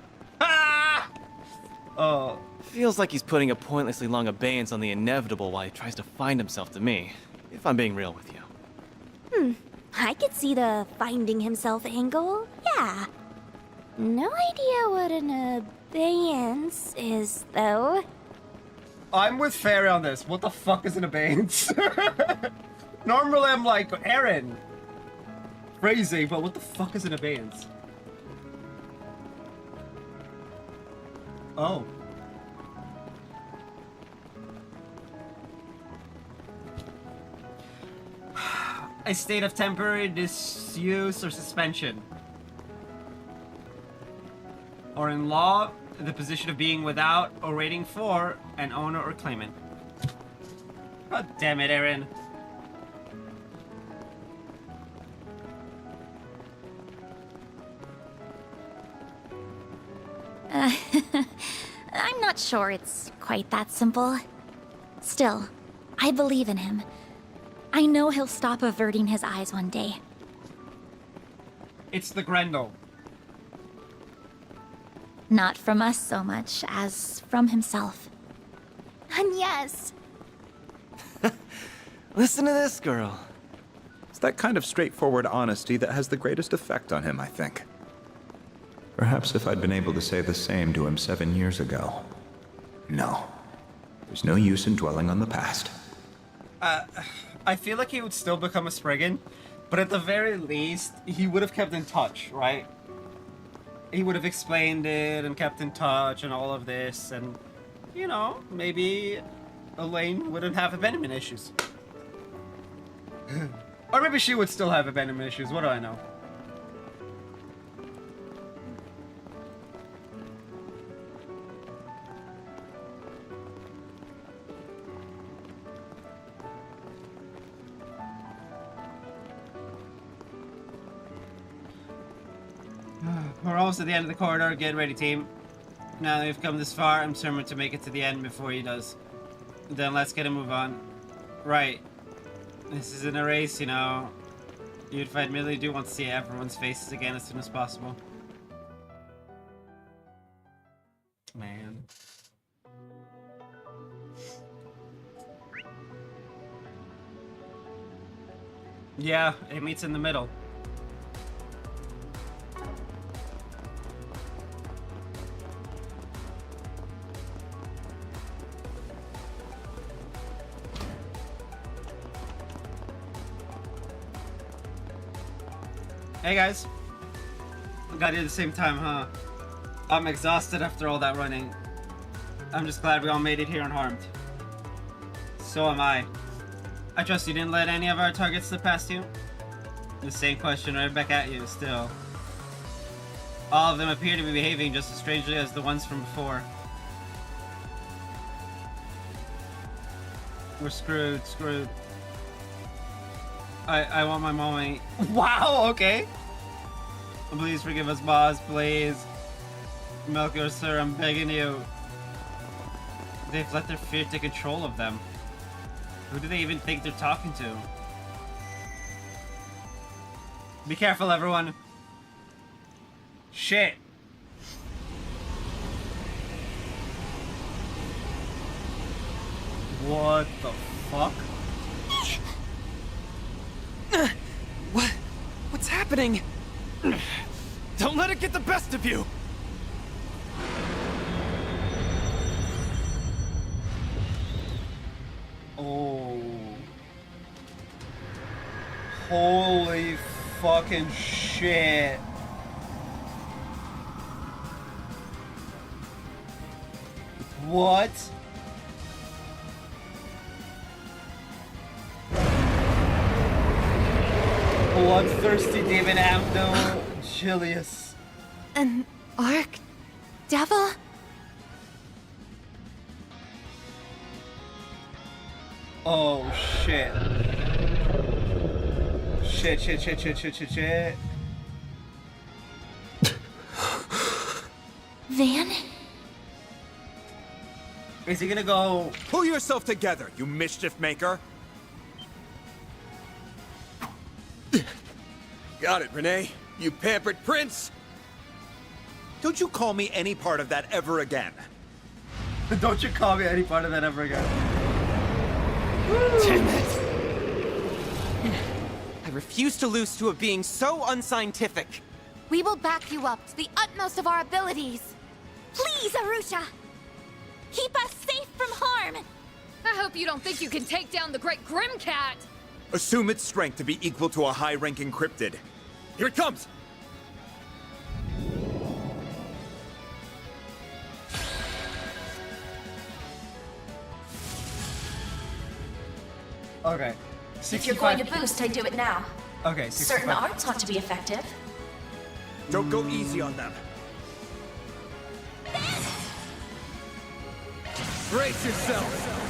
Oh. Feels like he's putting a pointlessly long abeyance on the inevitable while he tries to find himself to me, if I'm being real with you. I could see the finding himself angle. Yeah. No idea what an abeyance is, though. I'm with Fairy on this. What the fuck is an abeyance? Normally I'm like, Aaron. Crazy, but what the fuck is an abeyance? Oh. A state of temporary disuse or suspension. Or in law, the position of being without or waiting for an owner or claimant. God damn it, Aaron. I'm not sure it's quite that simple. Still, I believe in him. I know he'll stop averting his eyes one day. It's the Grendel. Not from us so much as from himself. And yes. Listen to this girl. It's that kind of straightforward honesty that has the greatest effect on him, I think. Perhaps if I'd been able to say the same to him 7 years ago. No. There's no use in dwelling on the past. I feel like he would still become a Spriggan, but at the very least, he would have kept in touch, right? He would have explained it and kept in touch and all of this, and, you know, maybe Elaine wouldn't have abandonment issues. Or maybe she would still have abandonment issues, what do I know? We're almost at the end of the corridor. Get ready, team. Now that we've come this far, I'm determined to make it to the end before he does. Then let's get a move on. Right. This isn't a race, you know. If I really do want to see everyone's faces again as soon as possible. Man. Yeah, it meets in the middle. Hey guys, we got here at the same time, huh? I'm exhausted after all that running. I'm just glad we all made it here unharmed. So am I. I trust you didn't let any of our targets slip past you? The same question right back at you, still. All of them appear to be behaving just as strangely as the ones from before. We're screwed. I want my mommy. Wow, okay. Please forgive us, boss, please. Melchior, sir, I'm begging you. They've let their fear take control of them. Who do they even think they're talking to? Be careful, everyone. Shit. What the fuck? What's happening? Don't let it get the best of you! Oh. Holy fucking shit. What? Bloodthirsty Demon Amdo Chilius. An Arc Devil? Oh shit. Shit. Van? Is he gonna go? Pull yourself together, you mischief maker! Got it, Renee. You pampered prince! Don't you call me any part of that ever again. Don't you call me any part of that ever again. Damn it! I refuse to lose to a being so unscientific. We will back you up to the utmost of our abilities. Please, Arusha! Keep us safe from harm! I hope you don't think you can take down the Great Grimcat! Assume its strength to be equal to a high-ranking cryptid. Here it comes! Okay. If you're going to boost, I do it now. Okay, 65. Certain arts ought to be effective. Don't go easy on them. Brace yourself!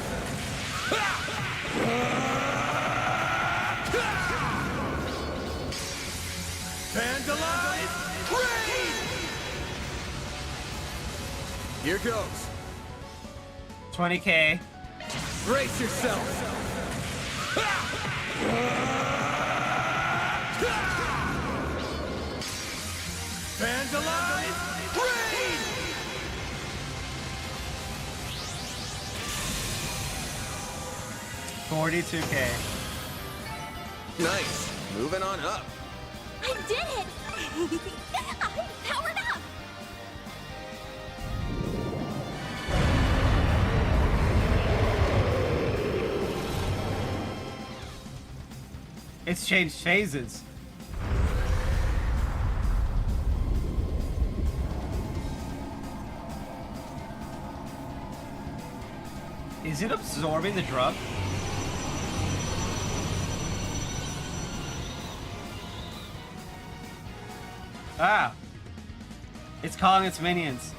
Vandalize! Raid! Here goes. 20k. Brace yourself! Vandalize! Raid! 42k. Nice. Moving on up. I did it! I'm powered up! It's changed phases. Is it absorbing the drug? Ah! It's calling its minions.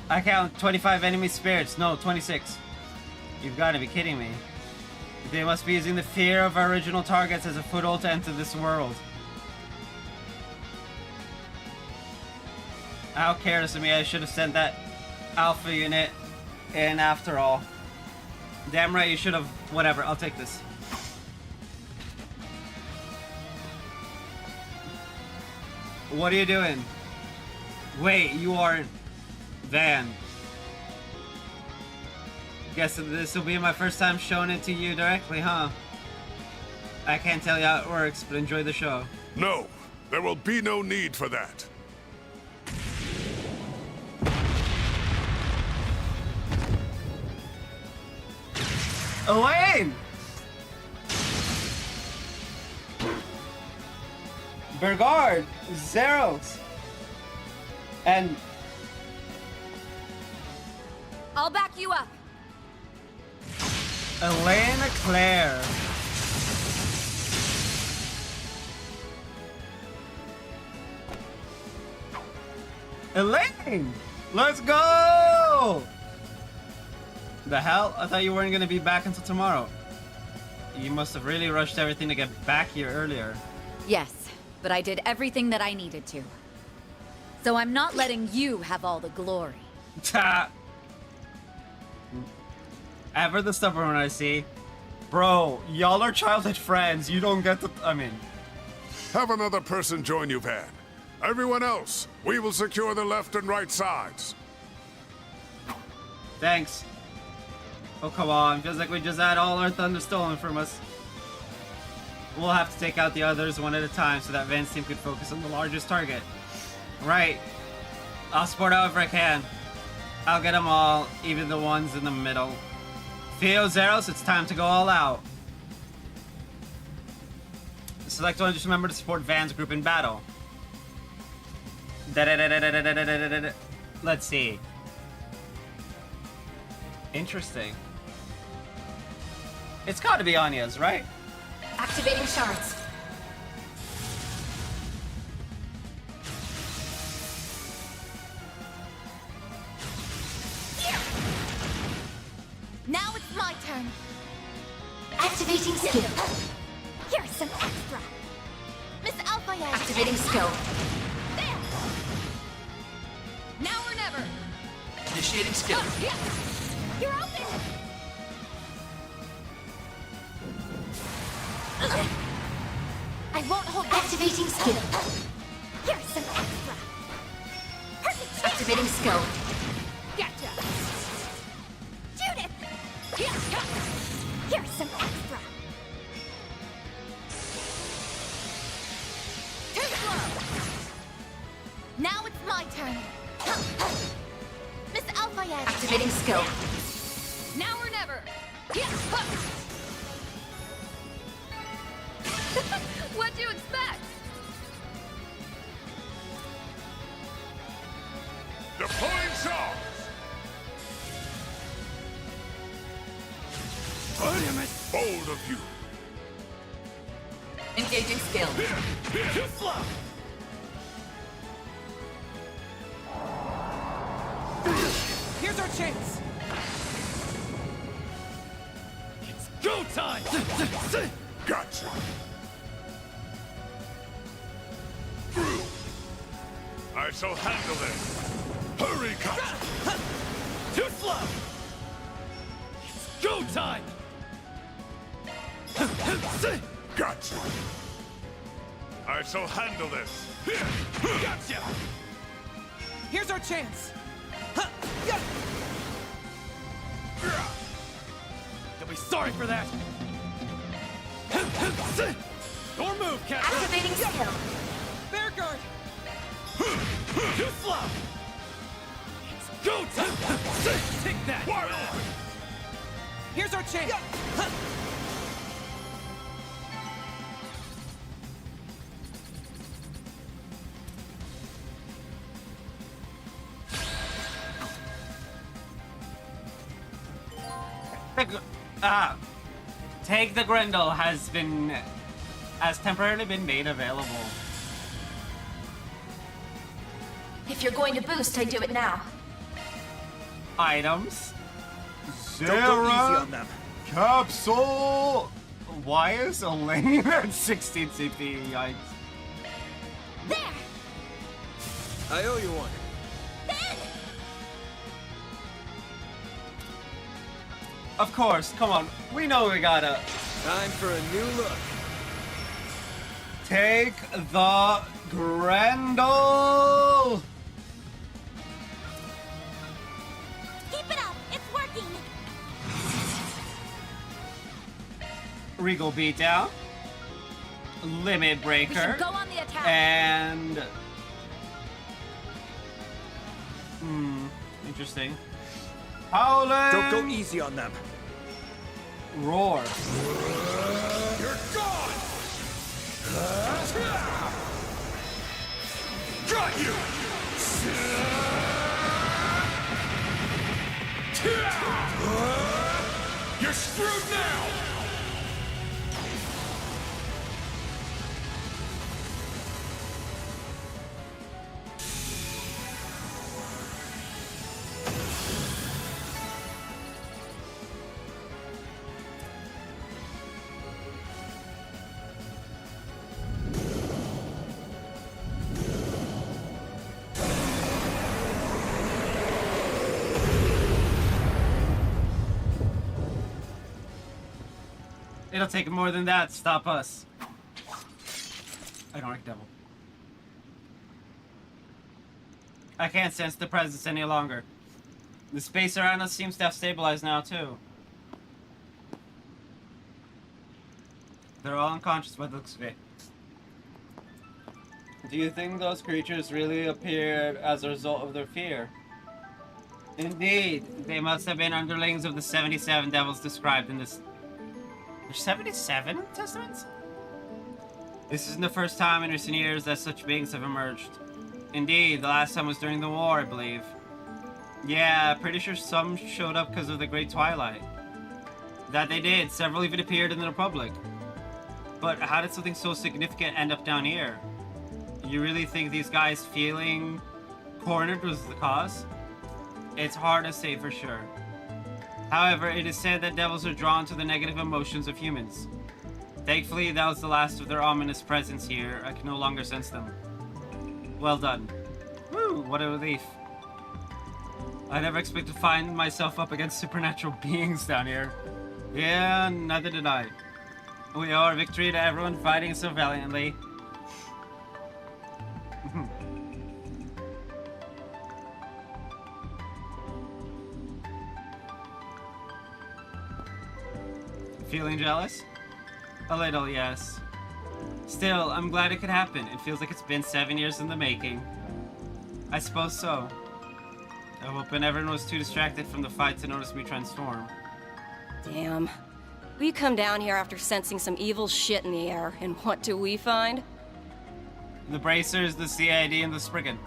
I count 25 enemy spirits. No, 26. You've got to be kidding me. They must be using the fear of our original targets as a foothold to enter this world. How careless of me, I should have sent that alpha unit in after all. Damn right, you should have. Whatever, I'll take this. What are you doing? Wait, you aren't Van. Guess this will be my first time showing it to you directly, huh? I can't tell you how it works, but enjoy the show. No, there will be no need for that. Elaine! Bergard, Zeros, and I'll back you up. Elena Claire. Elaine! Let's go! The hell? I thought you weren't gonna be back until tomorrow. You must have really rushed everything to get back here earlier. Yes, but I did everything that I needed to. So I'm not letting you have all the glory. Ever the stubborn one I see. Bro, y'all are childhood friends. You don't get to... I mean... Have another person join you, Van. Everyone else, we will secure the left and right sides. Thanks. Oh, come on. Feels like we just had all our thunder stolen from us. We'll have to take out the others one at a time so that Van's team could focus on the largest target. Right. I'll support however I can. I'll get them all, even the ones in the middle. Theo Zeros, it's time to go all out. Select one, just remember to support Van's group in battle. Let's see. Interesting. It's gotta be Anya's, right? Activating shards. Now it's my turn. Activating skill. Here's some extra. Miss Alpha. Activating skill. There. Now or never. Initiating skill. You're open. I won't hold. Activating skill. Here's some extra. Perfect. Activating skill. Gotcha. Judith. Here's some extra. Too slow. Now it's my turn. Miss Alpha. Activating skill. Now or never. What'd you expect? Deploying shards! Bold of you! Engaging skill. Too slow. Here's our chance. It's go time. Gotcha! I shall handle this! Hurry, Cut! Too slow. It's go time. Gotcha! I shall handle this! Gotcha! Here's our chance! You'll be sorry for that! Your move, Captain! Activating skill. Bear guard! Too slow! It's go time! Take that! Here's our chance! Take the Grendel has temporarily been made available. If you're going to boost, I do it now. Items. Don't go easy Zera on them. Capsule. Why is Elaine at 16 CP? Yikes. There. I owe you one. Of course, come on. We know we gotta. Time for a new look. Take the Grendel! Keep it up. It's working. Regal Beatdown. Limit Breaker. We should go on the attack. And... interesting. Howling! Don't go easy on them. Roar. You're gone! Got you! You're screwed now! It'll take more than that to stop us. I don't like devil. I can't sense the presence any longer. The space around us seems to have stabilized now, too. They're all unconscious by the looks of it. Do you think those creatures really appeared as a result of their fear? Indeed, they must have been underlings of the 77 devils described in this. There's 77 testaments? This isn't the first time in recent years that such beings have emerged. Indeed, the last time was during the war, I believe. Yeah, pretty sure some showed up because of the Great Twilight. That they did. Several even appeared in the Republic. But how did something so significant end up down here? You really think these guys feeling cornered was the cause? It's hard to say for sure. However, it is said that devils are drawn to the negative emotions of humans. Thankfully, that was the last of their ominous presence here. I can no longer sense them. Well done. Woo, what a relief. I never expected to find myself up against supernatural beings down here. Yeah, neither did I. We owe our victory to everyone fighting so valiantly. Feeling jealous? A little, yes. Still, I'm glad it could happen. It feels like it's been 7 years in the making. I suppose so. I hope everyone was too distracted from the fight to notice me transform. Damn. We come down here after sensing some evil shit in the air, and what do we find? The Bracers, the CID, and the Spriggan.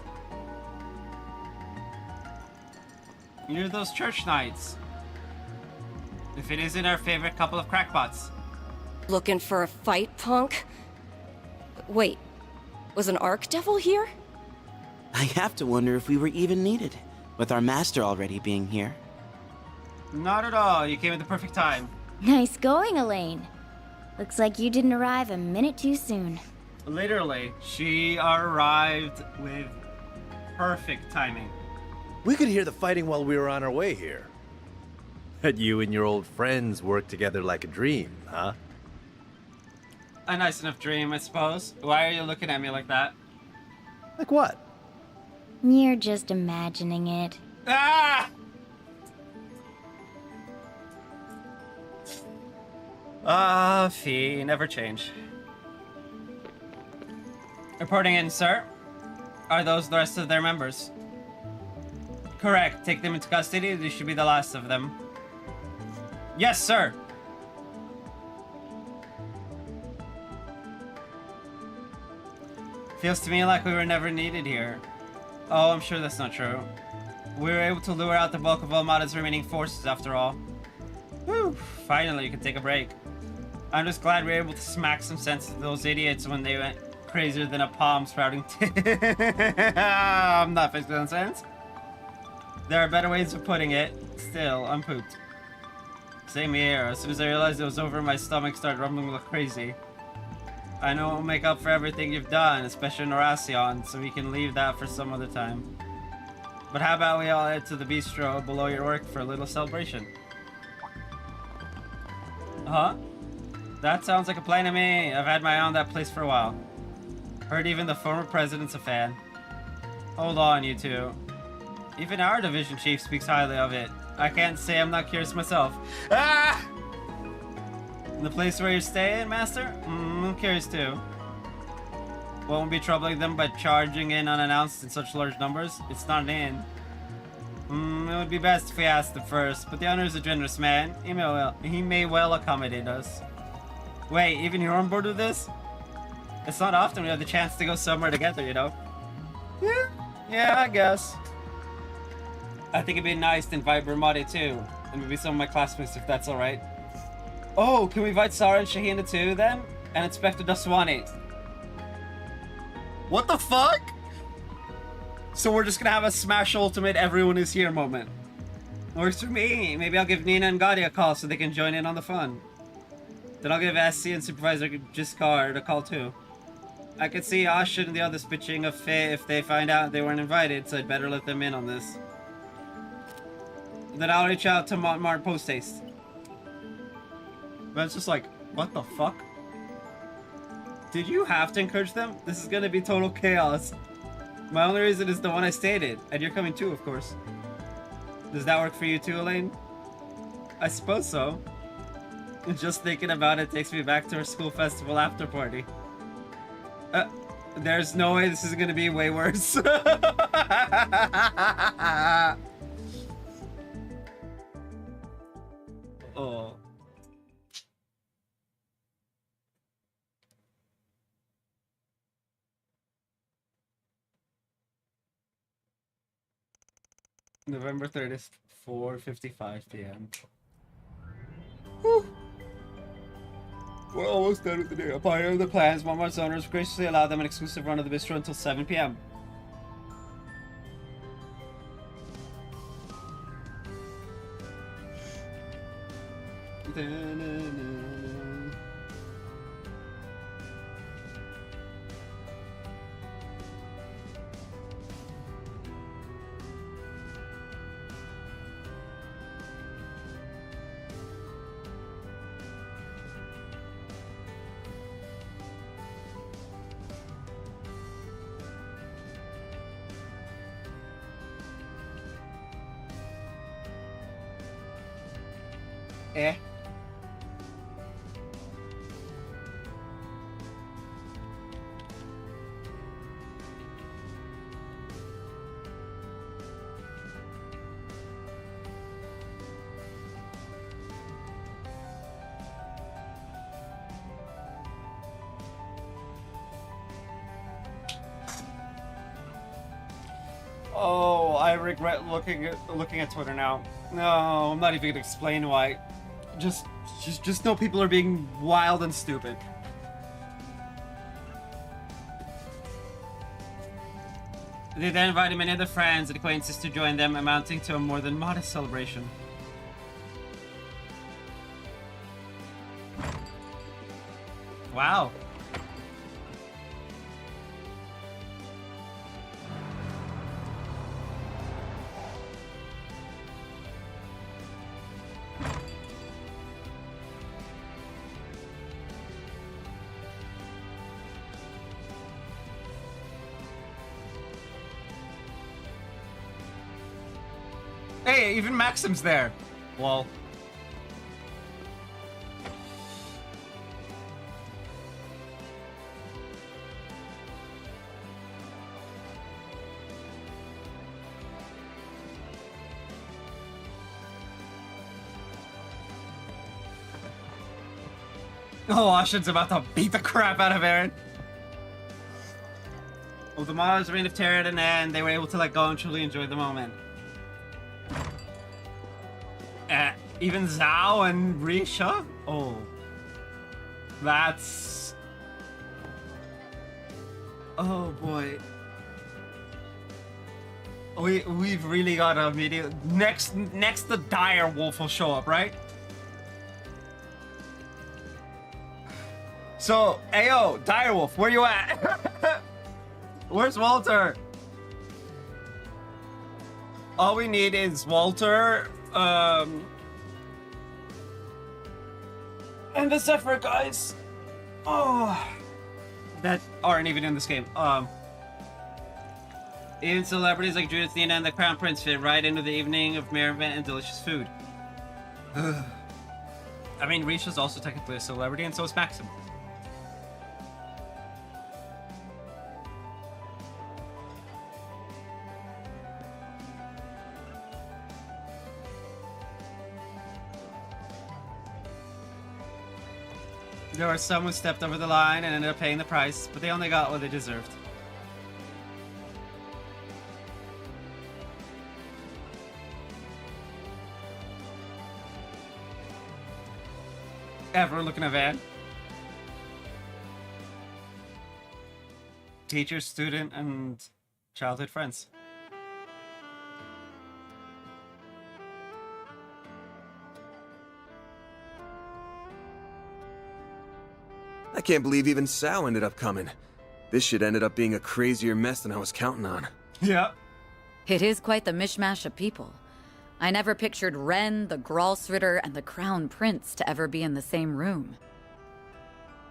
You're those church knights. If it isn't our favorite couple of crackpots. Looking for a fight, punk? Wait, was an Archdevil here? I have to wonder if we were even needed, with our master already being here. Not at all. You came at the perfect time. Nice going, Elaine. Looks like you didn't arrive a minute too soon. Literally, she arrived with perfect timing. We could hear the fighting while we were on our way here. But you and your old friends work together like a dream, huh? A nice enough dream, I suppose. Why are you looking at me like that? Like what? You're just imagining it. Ah! Fee, never change. Reporting in, sir. Are those the rest of their members? Correct. Take them into custody. These should be the last of them. Yes, sir. Feels to me like we were never needed here. Oh, I'm sure that's not true. We were able to lure out the bulk of Almada's remaining forces after all. Whew, finally you can take a break. I'm just glad we were able to smack some sense to those idiots when they went crazier than a palm sprouting I'm not fixing that sense. There are better ways of putting it. Still, I'm pooped. Same here. As soon as I realized it was over, my stomach started rumbling like crazy. I know it will make up for everything you've done, especially in Horacion, so we can leave that for some other time. But how about we all head to the bistro below your work for a little celebration? Huh? That sounds like a plan to me. I've had my eye on that place for a while. Heard even the former president's a fan. Hold on, you two. Even our division chief speaks highly of it. I can't say I'm not curious myself. Ah! The place where you're staying, Master? I'm curious too. Won't be troubling them by charging in unannounced in such large numbers. It's not an inn. It would be best if we asked them first, but the owner is a generous man. He may well accommodate us. Wait, even you're on board with this? It's not often we have the chance to go somewhere together, you know? Yeah, I guess. I think it'd be nice to invite Bermati too, and maybe some of my classmates if that's alright. Oh, can we invite Sarah and Shahina too then? And Inspector Daswani. What the fuck? So we're just gonna have a Smash Ultimate everyone is here moment. Works for me. Maybe I'll give Nina and Gaudi a call so they can join in on the fun. Then I'll give SC and Supervisor Giscard a call too. I could see Ashin and the others bitching a fit if they find out they weren't invited, so I'd better let them in on this. Then I'll reach out to Montmartre post-haste. But it's just like, what the fuck? Did you have to encourage them? This is gonna be total chaos. My only reason is the one I stated, and you're coming too, of course. Does that work for you too, Elaine? I suppose so. Just thinking about it takes me back to our school festival after party. There's no way this is gonna be way worse. Oh. November 30th, 4:55 p.m. Whew. We're almost done with the day. Upon hearing the plans, Montmartre's owners graciously allowed them an exclusive run of the bistro until 7 p.m. Eh? Oh, I regret looking at Twitter now. No, I'm not even gonna explain why. Just know people are being wild and stupid. They then invited many other friends and acquaintances to join them, amounting to a more than modest celebration. Wow. Hey, even Maxim's there. Well. Oh, Ashin's about to beat the crap out of Aaron. Well, the Mars reign of terror at an end, they were able to let go and truly enjoy the moment. Even Zhao and Risha? Oh. That's... Oh boy. We've really got a immediate... Next the dire wolf will show up, right? So, ayo, direwolf, where you at? Where's Walter? All we need is Walter, and this effort, guys. Oh, that aren't even in this game. Even celebrities like Judith, Nina, and the Crown Prince fit right into the evening of merriment and delicious food. I mean, Risha's also technically a celebrity, and so is Maxim. There were some who stepped over the line and ended up paying the price, but they only got what they deserved. Everyone looking at Van. Teacher, student, and childhood friends. I can't believe even Sal ended up coming. This shit ended up being a crazier mess than I was counting on. Yeah. It is quite the mishmash of people. I never pictured Ren, the Gralsritter, and the Crown Prince to ever be in the same room.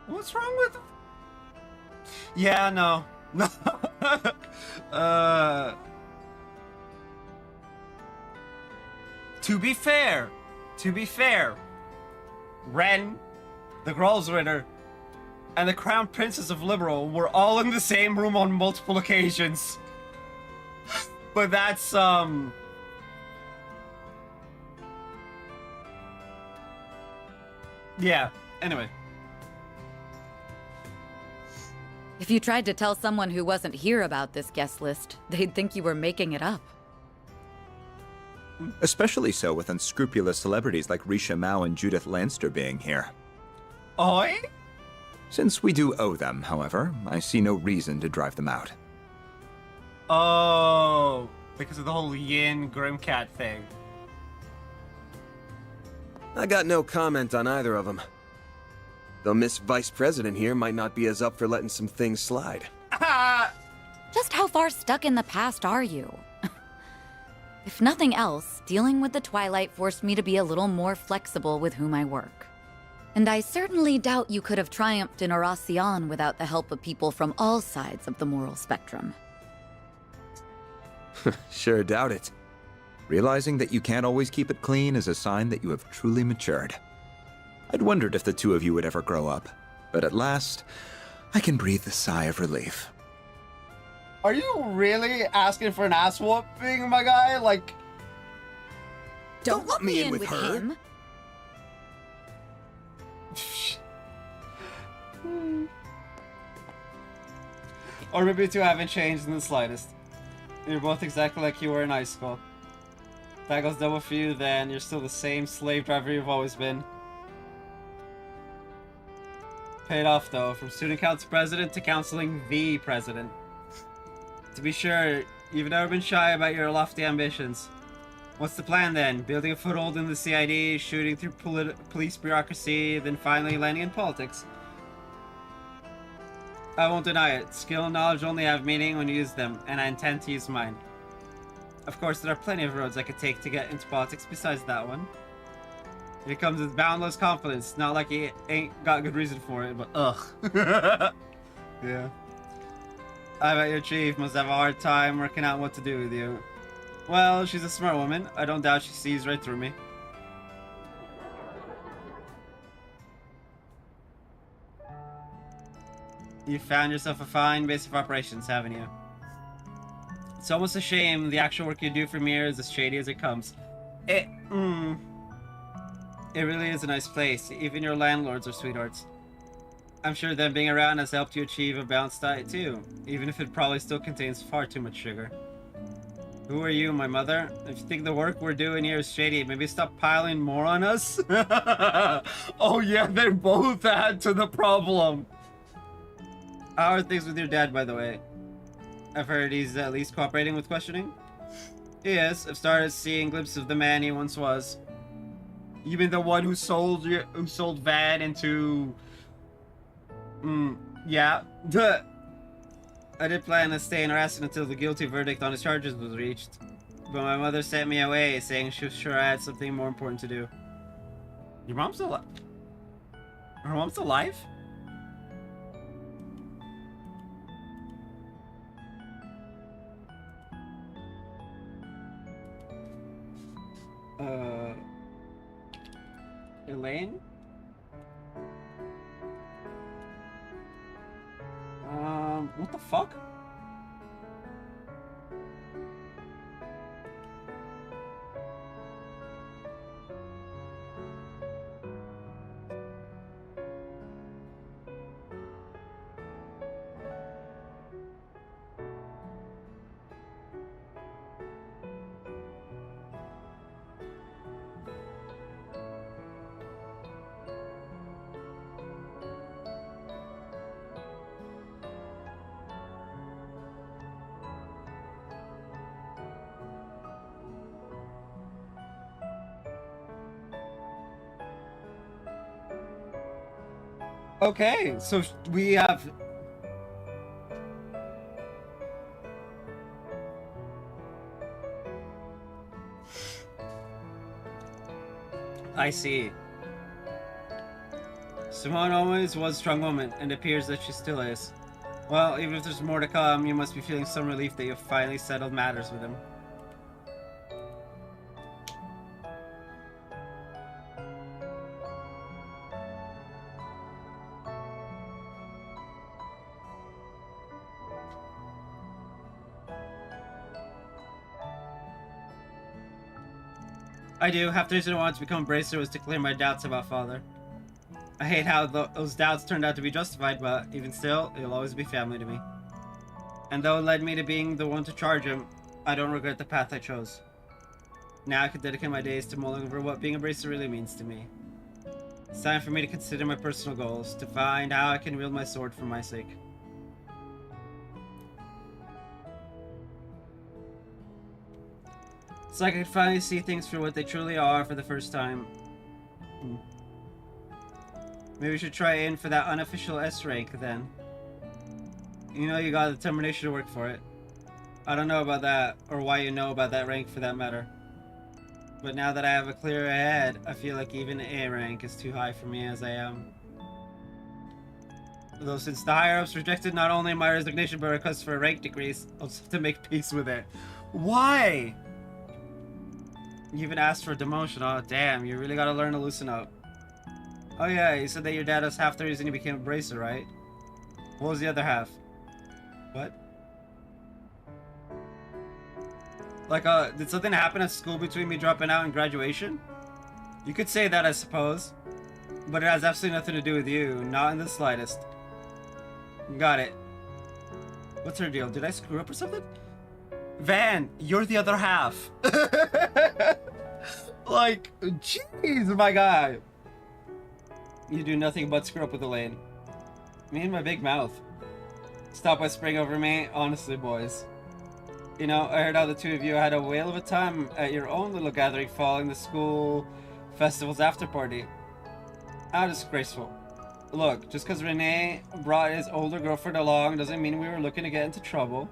What's wrong with... Yeah, no. To be fair, Ren, the Gralsritter, and the Crown Princess of Liberal were all in the same room on multiple occasions. But that's, yeah, anyway. If you tried to tell someone who wasn't here about this guest list, they'd think you were making it up. Especially so with unscrupulous celebrities like Risha Mao and Judith Lanster being here. Oi? Since we do owe them, however, I see no reason to drive them out. Oh, because of the whole Yin Grimcat thing. I got no comment on either of them. Though Miss Vice President here might not be as up for letting some things slide. Just how far stuck in the past are you? If nothing else, dealing with the Twilight forced me to be a little more flexible with whom I work. And I certainly doubt you could have triumphed in Oracion without the help of people from all sides of the moral spectrum. Sure doubt it. Realizing that you can't always keep it clean is a sign that you have truly matured. I'd wondered if the two of you would ever grow up, but at last, I can breathe a sigh of relief. Are you really asking for an ass whooping, my guy? Like... Don't let me in with him. Or maybe you two haven't changed in the slightest. You're both exactly like you were in high school. If that goes double for you, then you're still the same slave driver you've always been. Paid off, though, from student council president to counseling the president. To be sure, you've never been shy about your lofty ambitions. What's the plan, then? Building a foothold in the CID, shooting through police bureaucracy, then finally landing in politics? I won't deny it. Skill and knowledge only have meaning when you use them, and I intend to use mine. Of course, there are plenty of roads I could take to get into politics besides that one. It comes with boundless confidence, not like he ain't got good reason for it, but ugh. Yeah. I bet your chief must have a hard time working out what to do with you. Well, she's a smart woman. I don't doubt she sees right through me. You found yourself a fine base of operations, haven't you? It's almost a shame the actual work you do from here is as shady as it comes. It really is a nice place. Even your landlords are sweethearts. I'm sure them being around has helped you achieve a balanced diet too, even if it probably still contains far too much sugar. Who are you, my mother? If you think the work we're doing here is shady, maybe stop piling more on us? Oh yeah, they both add to the problem. How are things with your dad, by the way? I've heard he's at least cooperating with questioning. Yes, I've started seeing glimpses of the man he once was. You mean the one who sold Van into... yeah. Duh. I did plan to stay in Arrested until the guilty verdict on his charges was reached. But my mother sent me away, saying she was sure I had something more important to do. Your mom's alive? Her mom's alive? Elaine? What the fuck? Okay, so we have... I see. Simone always was a strong woman, and it appears that she still is. Well, even if there's more to come, you must be feeling some relief that you've finally settled matters with him. I do. Half the reason I wanted to become a bracer was to clear my doubts about Father. I hate how those doubts turned out to be justified, but even still, he'll always be family to me. And though it led me to being the one to charge him, I don't regret the path I chose. Now I can dedicate my days to mulling over what being a bracer really means to me. It's time for me to consider my personal goals, to find how I can wield my sword for my sake. It's like I can finally see things for what they truly are for the first time. Maybe we should try in for that unofficial S rank then. You know you got the determination to work for it. I don't know about that, or why you know about that rank for that matter. But now that I have a clearer head, I feel like even A rank is too high for me as I am. Though since the higher-ups rejected not only my resignation but requests for a rank decrease, I'll just have to make peace with it. Why? You even asked for a demotion. Oh damn, you really gotta learn to loosen up. Oh yeah, you said that your dad was half the reason you became a bracer, right? What was the other half? What? Like, did something happen at school between me dropping out and graduation? You could say that, I suppose. But it has absolutely nothing to do with you, not in the slightest. Got it. What's her deal? Did I screw up or something? Van, you're the other half. Like, jeez, my guy. You do nothing but screw up with Elaine. Me and my big mouth. Stop whispering over me, honestly, boys. You know, I heard how the two of you had a whale of a time at your own little gathering following the school festival's after party. How disgraceful. Look, just because Renee brought his older girlfriend along doesn't mean we were looking to get into trouble.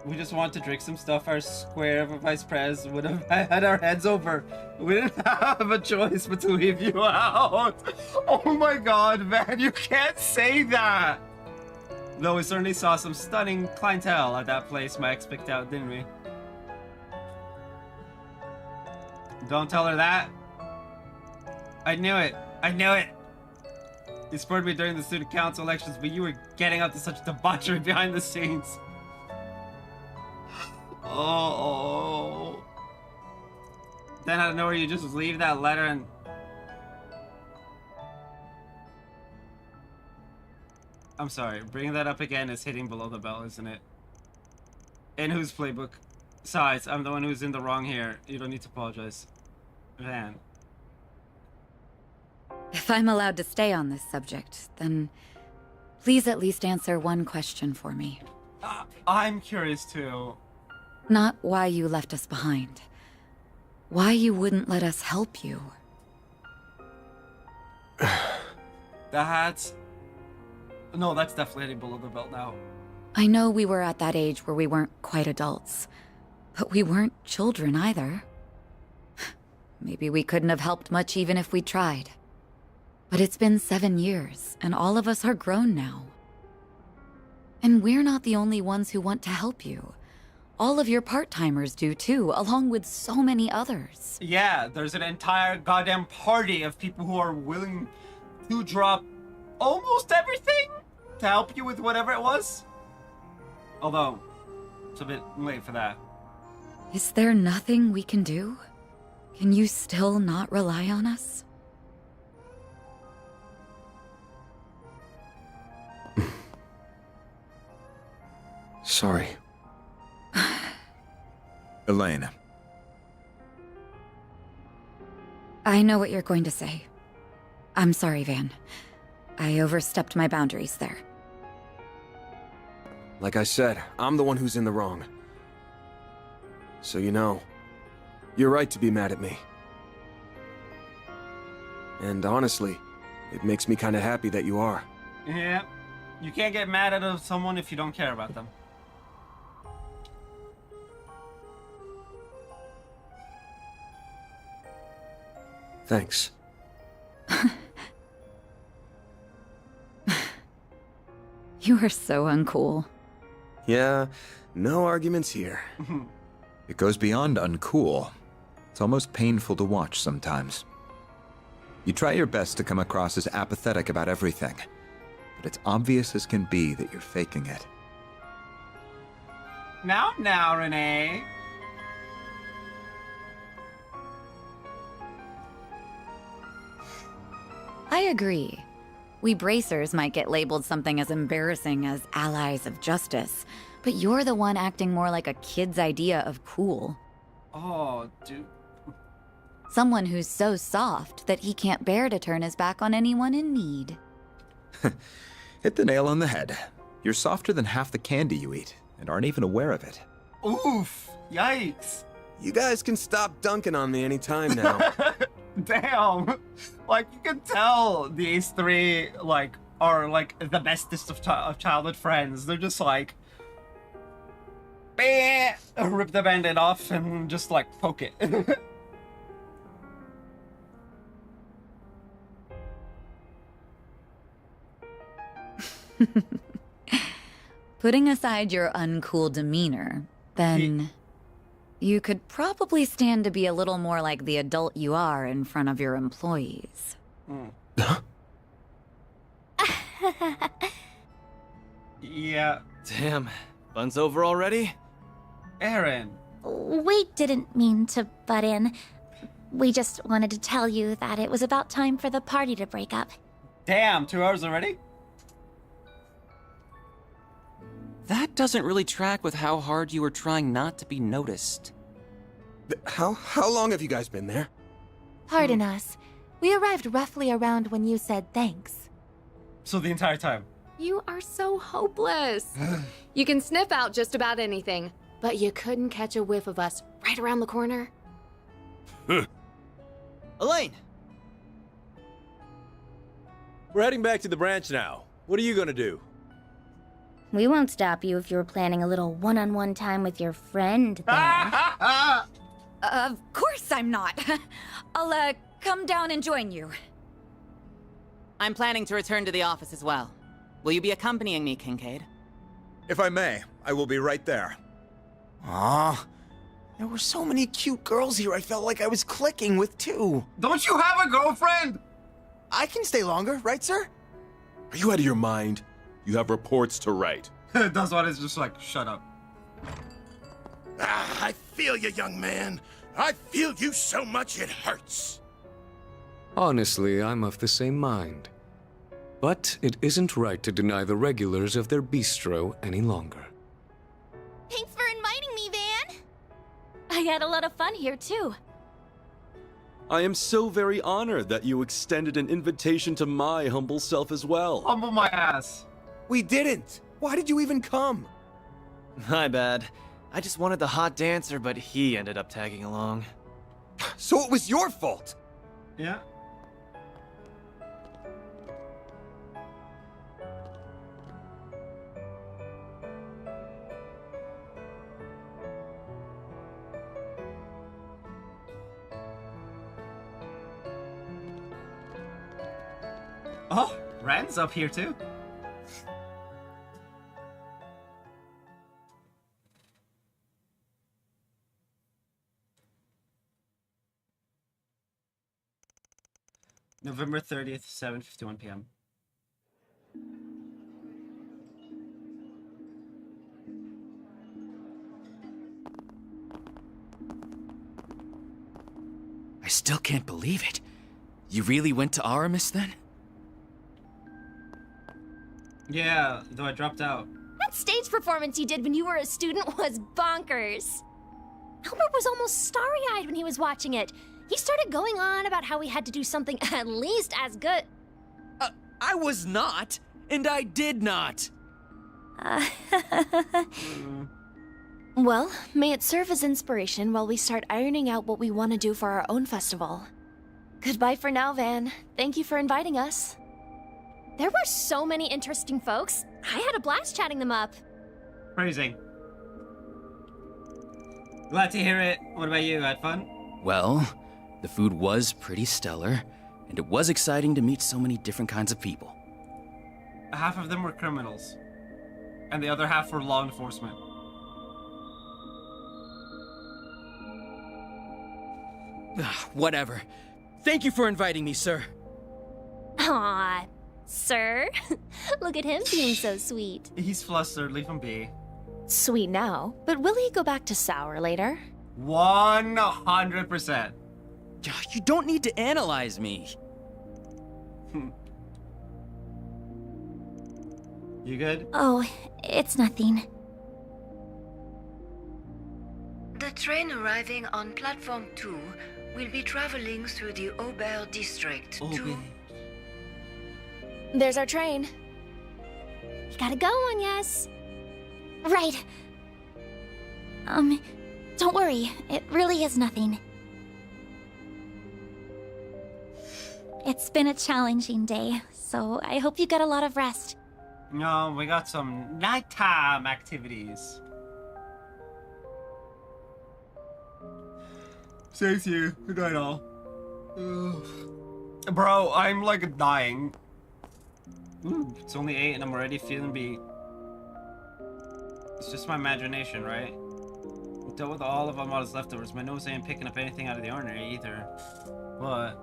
We just want to drink some stuff our square of a vice pres would have had our heads over. We didn't have a choice but to leave you out. Oh my god, man, you can't say that. Though we certainly saw some stunning clientele at that place, my expect out, didn't we? Don't tell her that. I knew it. I knew it. You spurred me during the student council elections, but you were getting up to such debauchery behind the scenes. Oh. Then out of nowhere, you just leave that letter and... I'm sorry, bringing that up again is hitting below the belt, isn't it? In whose playbook? Besides, I'm the one who's in the wrong here. You don't need to apologize. Van. If I'm allowed to stay on this subject, then please at least answer one question for me. I'm curious too. Not why you left us behind. Why you wouldn't let us help you. That's... No, that's definitely hitting below the belt now. I know we were at that age where we weren't quite adults, but we weren't children either. Maybe we couldn't have helped much even if we tried. But it's been 7 years, and all of us are grown now. And we're not the only ones who want to help you. All of your part-timers do too, along with so many others. Yeah, there's an entire goddamn party of people who are willing to drop almost everything to help you with whatever it was. Although, it's a bit late for that. Is there nothing we can do? Can you still not rely on us? Sorry. Elaine. I know what you're going to say. I'm sorry, Van. I overstepped my boundaries there. Like I said, I'm the one who's in the wrong. So you know, you're right to be mad at me. And honestly, It makes me kind of happy that you are. Yeah. You can't get mad at someone if you don't care about them. Thanks. You are so uncool. Yeah, no arguments here. It goes beyond uncool. It's almost painful to watch sometimes. You try your best to come across as apathetic about everything, but it's obvious as can be that you're faking it. Now, Renee. I agree. We bracers might get labeled something as embarrassing as allies of justice, but you're the one acting more like a kid's idea of cool. Oh, dude. Someone who's so soft that he can't bear to turn his back on anyone in need. Hit the nail on the head. You're softer than half the candy you eat, and aren't even aware of it. Oof. Yikes. You guys can stop dunking on me anytime now. Damn. Like, you can tell these three, like, are, like, the bestest of childhood friends. They're just like, rip the band-aid off and just, like, poke it. Putting aside your uncool demeanor, then you could probably stand to be a little more like the adult you are in front of your employees. Yeah. Damn, fun's over already? Aaron. We didn't mean to butt in. We just wanted to tell you that it was about time for the party to break up. Damn, 2 hours already? That doesn't really track with how hard you were trying not to be noticed. How long have you guys been there? Pardon us. We arrived roughly around when you said thanks. So the entire time. You are so hopeless. You can sniff out just about anything, but you couldn't catch a whiff of us right around the corner. Elaine! We're heading back to the branch now. What are you gonna do? We won't stop you if you were planning a little one-on-one time with your friend there. Of course I'm not. I'll, come down and join you. I'm planning to return to the office as well. Will you be accompanying me, Kincaid? If I may, I will be right there. Aw, there were so many cute girls here I felt like I was clicking with too. Don't you have a girlfriend? I can stay longer, right, sir? Are you out of your mind? You have reports to write. That's what it's just like, shut up. I feel you, young man. I feel you so much it hurts. Honestly, I'm of the same mind. But it isn't right to deny the regulars of their bistro any longer. Thanks for inviting me, Van! I had a lot of fun here, too. I am so very honored that you extended an invitation to my humble self as well. Humble my ass. We didn't! Why did you even come? My bad. I just wanted the hot dancer, but he ended up tagging along. So it was your fault! Yeah. Oh, Rand's up here too. November 30th, 7:51 p.m. I still can't believe it. You really went to Aramis then? Yeah, though I dropped out. That stage performance you did when you were a student was bonkers. Albert was almost starry-eyed when he was watching it. He started going on about how we had to do something at least as good. I was not, and I did not. Well, may it serve as inspiration while we start ironing out what we want to do for our own festival. Goodbye for now, Van. Thank you for inviting us. There were so many interesting folks. I had a blast chatting them up. Praising. Glad to hear it. What about you? Had fun? Well, the food was pretty stellar, and it was exciting to meet so many different kinds of people. Half of them were criminals, and the other half were law enforcement. Whatever. Thank you for inviting me, sir. Aw, sir. Look at him being so sweet. He's flustered. Leave him be. Sweet now, but will he go back to sour later? 100%. You don't need to analyze me. You good? Oh, it's nothing. The train arriving on platform 2 will be traveling through the Aubert district to... There's our train. We gotta go on, yes. Right. Don't worry. It really is nothing. It's been a challenging day, so I hope you get a lot of rest. No, we got some nighttime activities. Same to you. Good night, all. Bro, I'm like dying. Ooh, it's only 8 and I'm already feeling beat. It's just my imagination, right? Dealt with all of Armada's leftovers. My nose ain't picking up anything out of the ordinary either. But...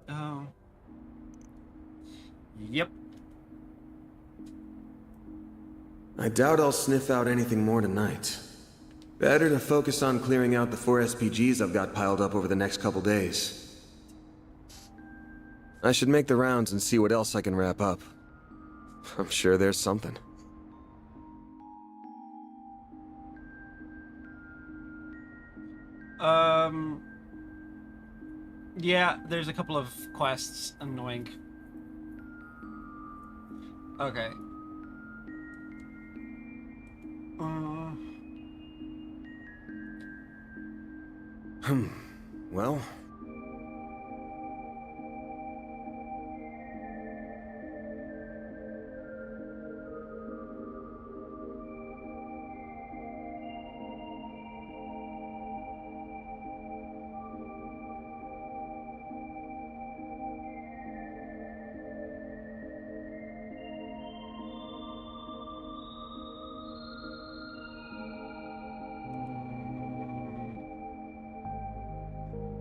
oh. Yep. I doubt I'll sniff out anything more tonight. Better to focus on clearing out the 4 SPGs I've got piled up over the next couple days. I should make the rounds and see what else I can wrap up. I'm sure there's something. Yeah, there's a couple of quests. Annoying. Okay. Well...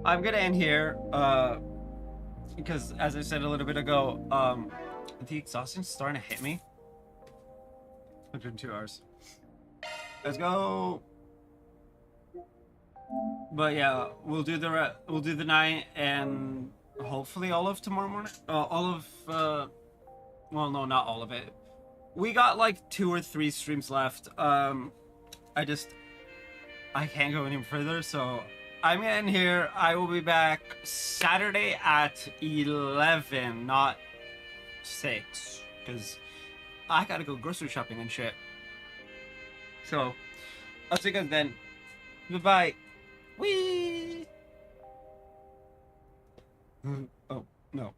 I'm gonna end here, because as I said a little bit ago, the exhaustion's starting to hit me. 102 hours. Let's go. But yeah, we'll do the night and hopefully all of tomorrow morning. Well, no, not all of it. We got like 2 or 3 streams left. I can't go any further, so I'm gonna end here. I will be back Saturday at 11, not 6, because I gotta go grocery shopping and shit. So, I'll see you guys then. Goodbye. Whee! Oh, no.